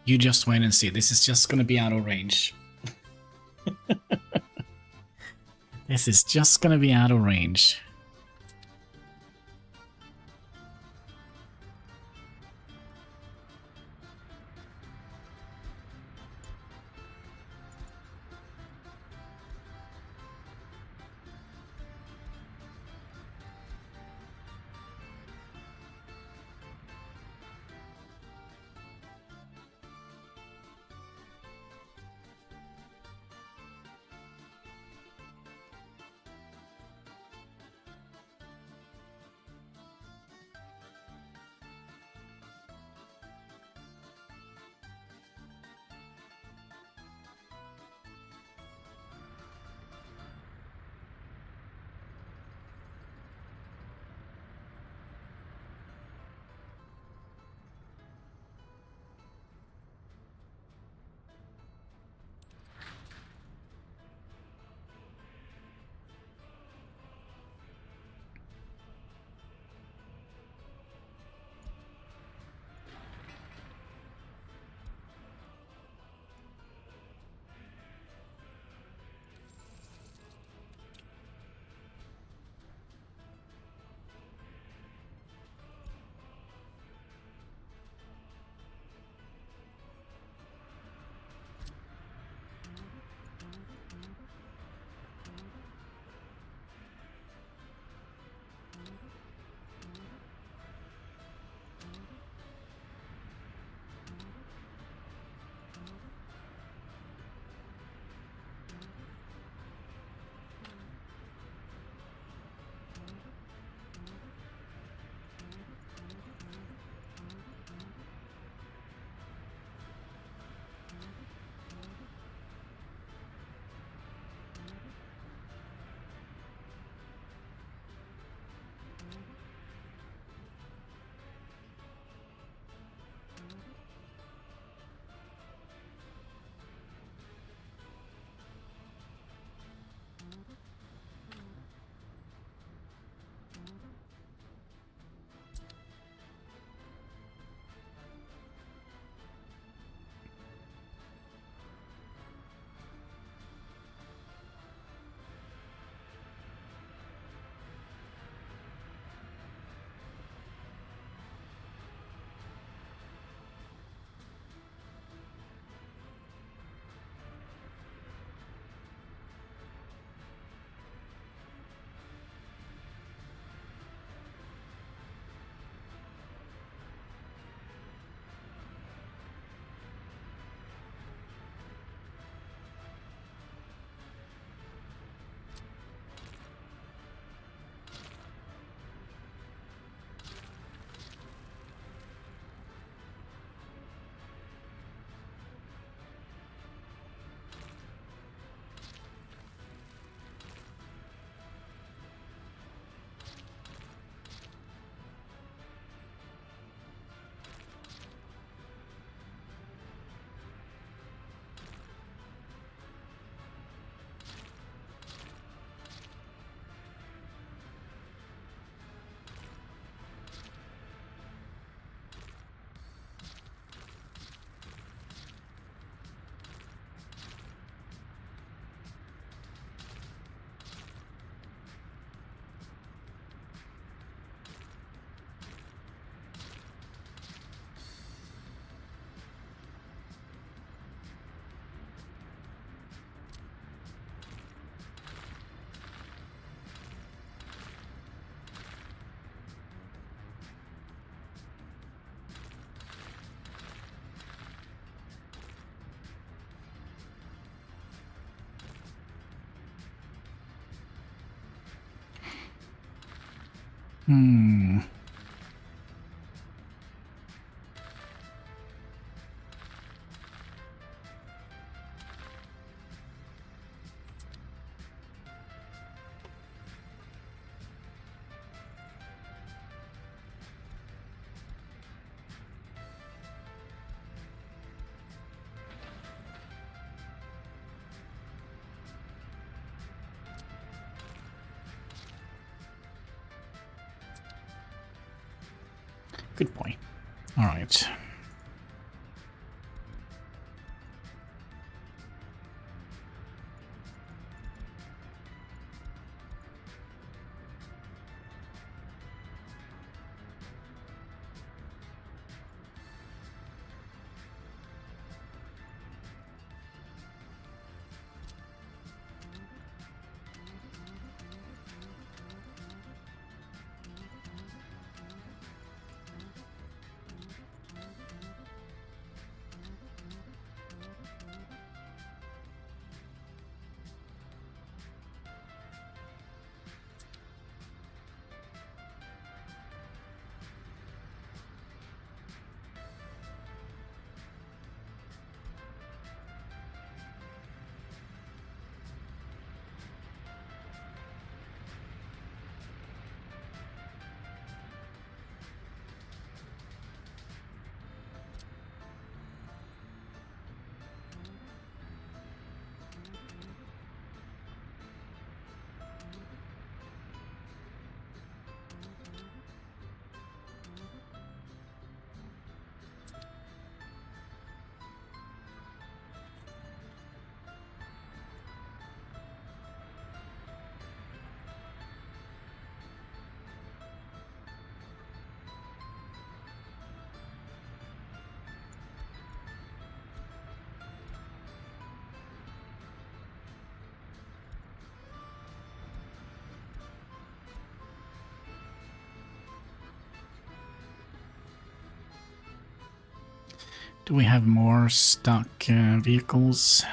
You just wait and see. This is just going to be out of range. This is just going to be out of range. Hmm. Good boy. All right. Do we have more stock vehicles?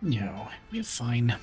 No, we're fine.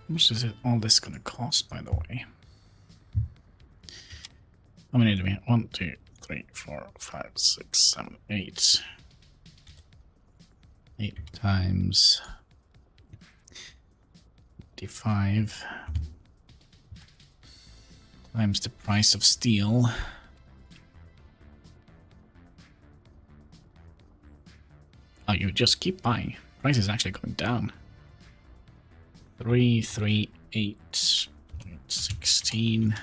How much is all this gonna cost, by the way? How many do we have? 1, 2, 3, 4, 5, 6, 7, 8. 8 times 55 times the price of steel. Oh, you just keep buying. Price is actually going down. 3, 3, 8, 16.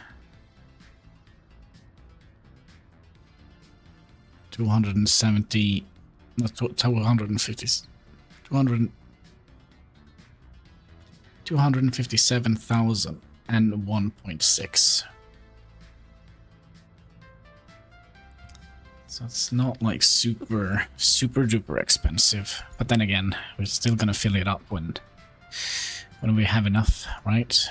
270. Not 250. 257,000 and 1.6. So it's not like super duper expensive. But then again, we're still gonna fill it up when we have enough, right?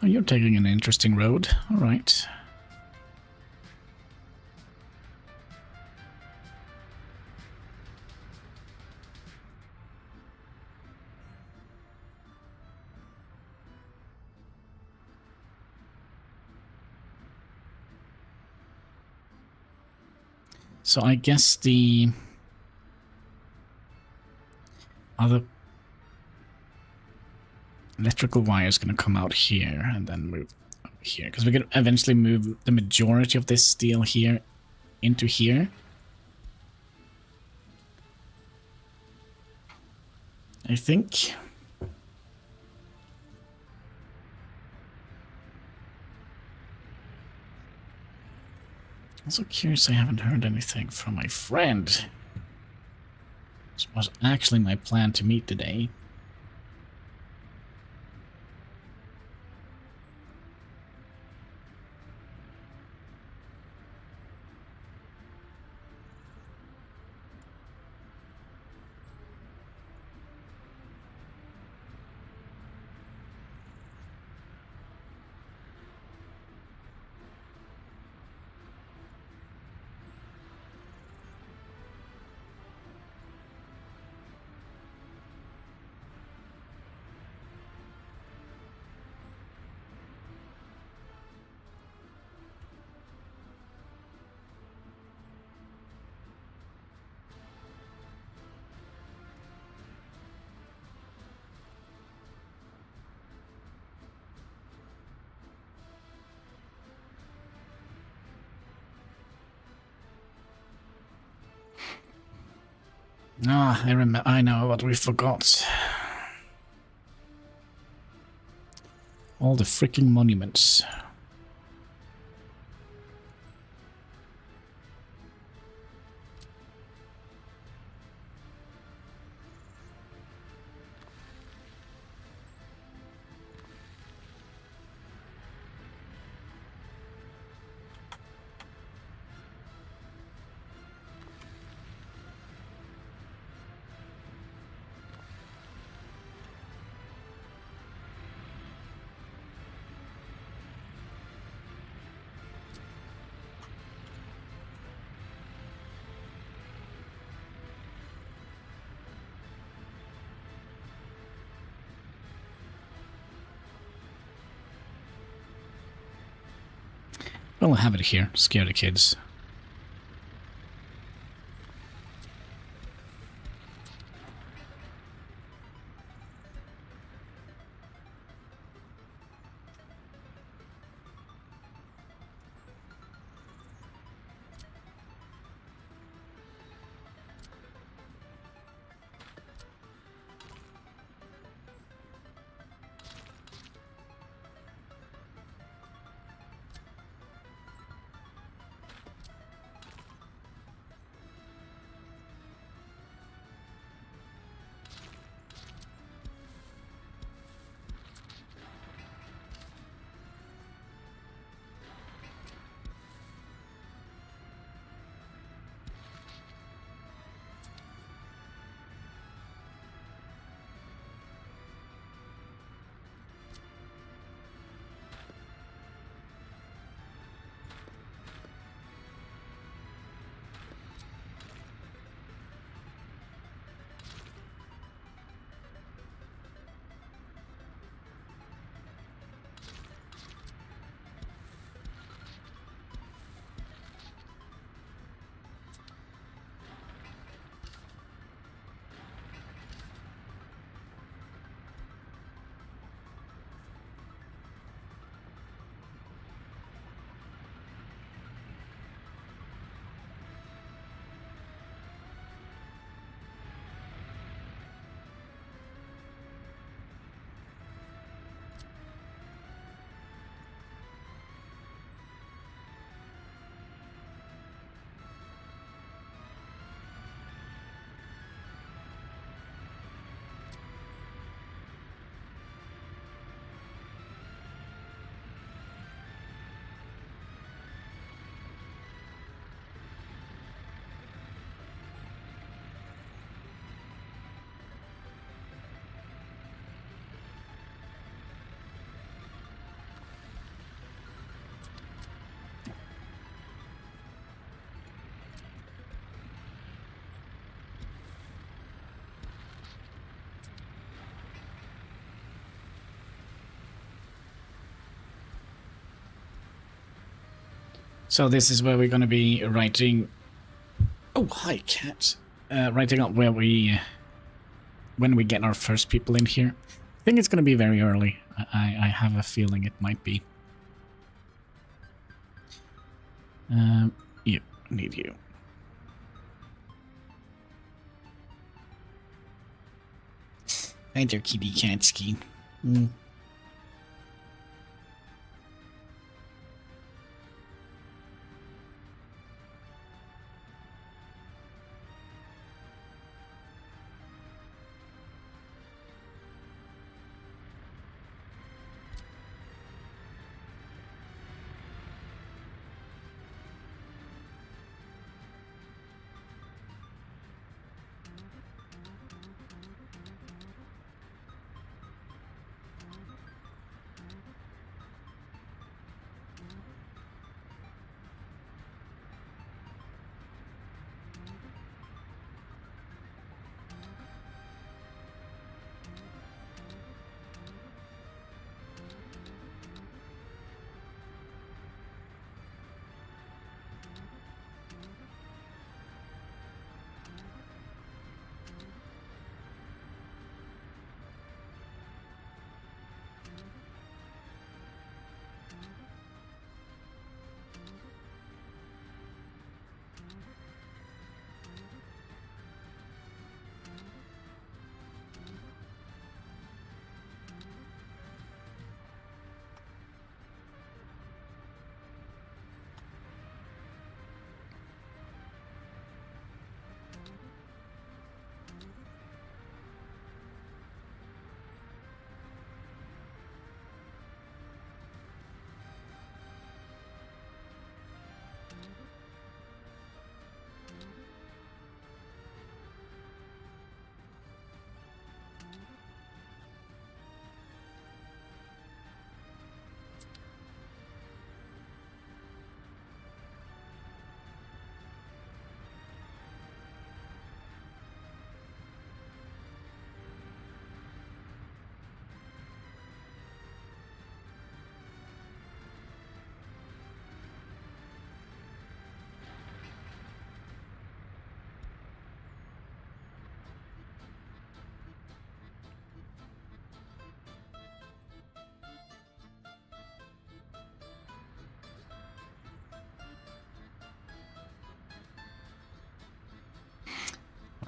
Oh, you're taking an interesting road. All right. So I guess the other electrical wire is going to come out here and then move over here, because we can eventually move the majority of this steel here into here. I think. Also curious, I haven't heard anything from my friend. This was actually my plan to meet today. Ah, I remember. I know what we forgot. All the freaking monuments. Well, I'll have it here. Scare the kids. So this is where we're going to be writing... Oh, hi, cat. Writing up where we... when we get our first people in here. I think it's going to be very early. I have a feeling it might be. You. Need you. Hi there, kitty catski.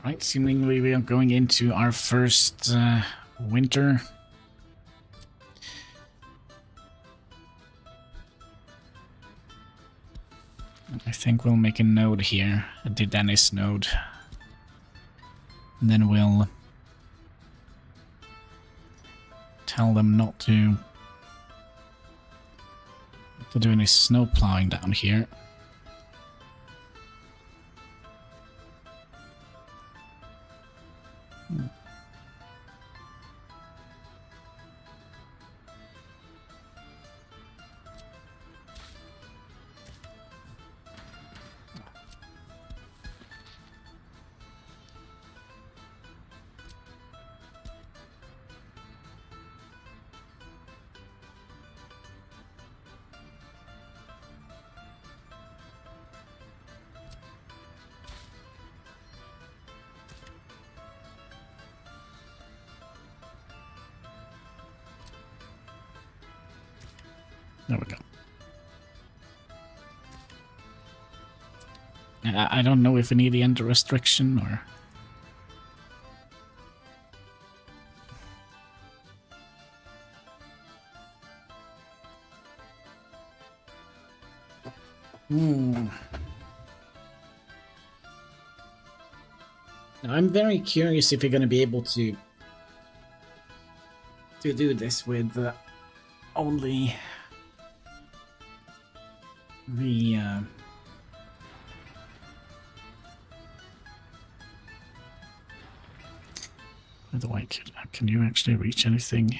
Right, seemingly we are going into our first winter. I think we'll make a node here, a Dennis node. And then we'll tell them not to do any snow plowing down here. There we go. I don't know if we need the enter restriction or... Now, I'm very curious if you're going to be able to do this with only the by the way, can you actually reach anything?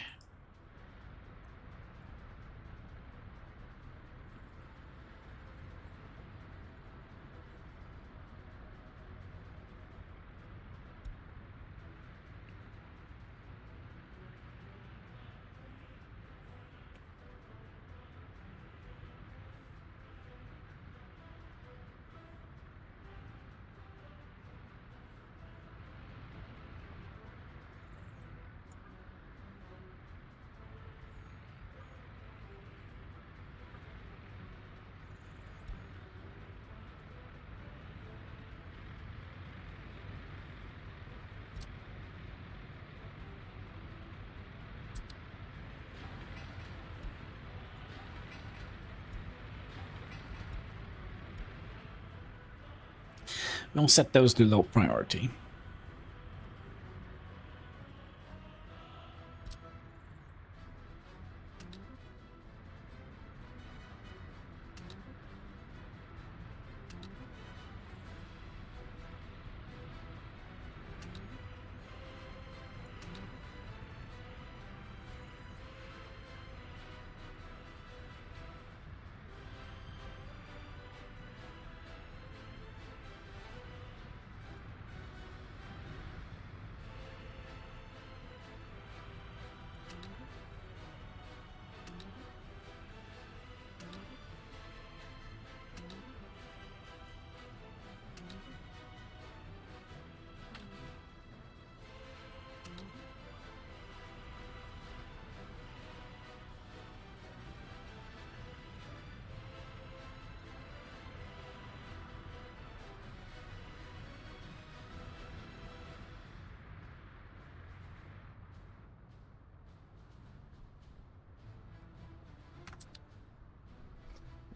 We'll set those to low priority.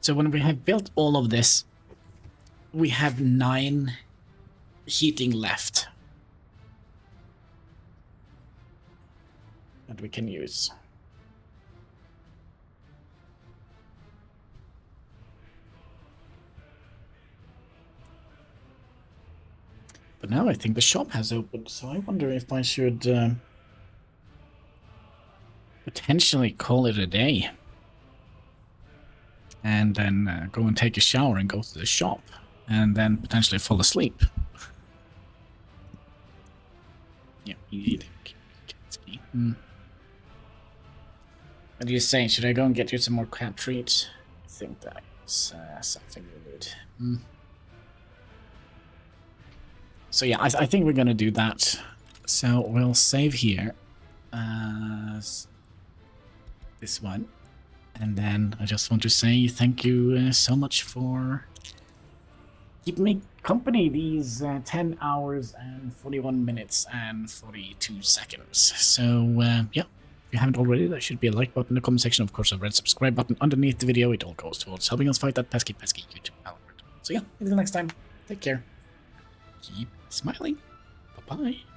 So when we have built all of this, we have 9 heating left that we can use. But now I think the shop has opened, so I wonder if I should potentially call it a day. And then go and take a shower and go to the shop. And then potentially fall asleep. Yeah, you need it. What do you say? Should I go and get you some more crab treats? I think that is something you need. So yeah, I think we're gonna do that. So we'll save here as this one. And then I just want to say thank you so much for keeping me company these 10 hours and 41 minutes and 42 seconds. So, yeah. If you haven't already, there should be a like button in the comment section. Of course, a red subscribe button underneath the video. It all goes towards helping us fight that pesky YouTube algorithm. So yeah, until next time, take care. Keep smiling. Bye-bye.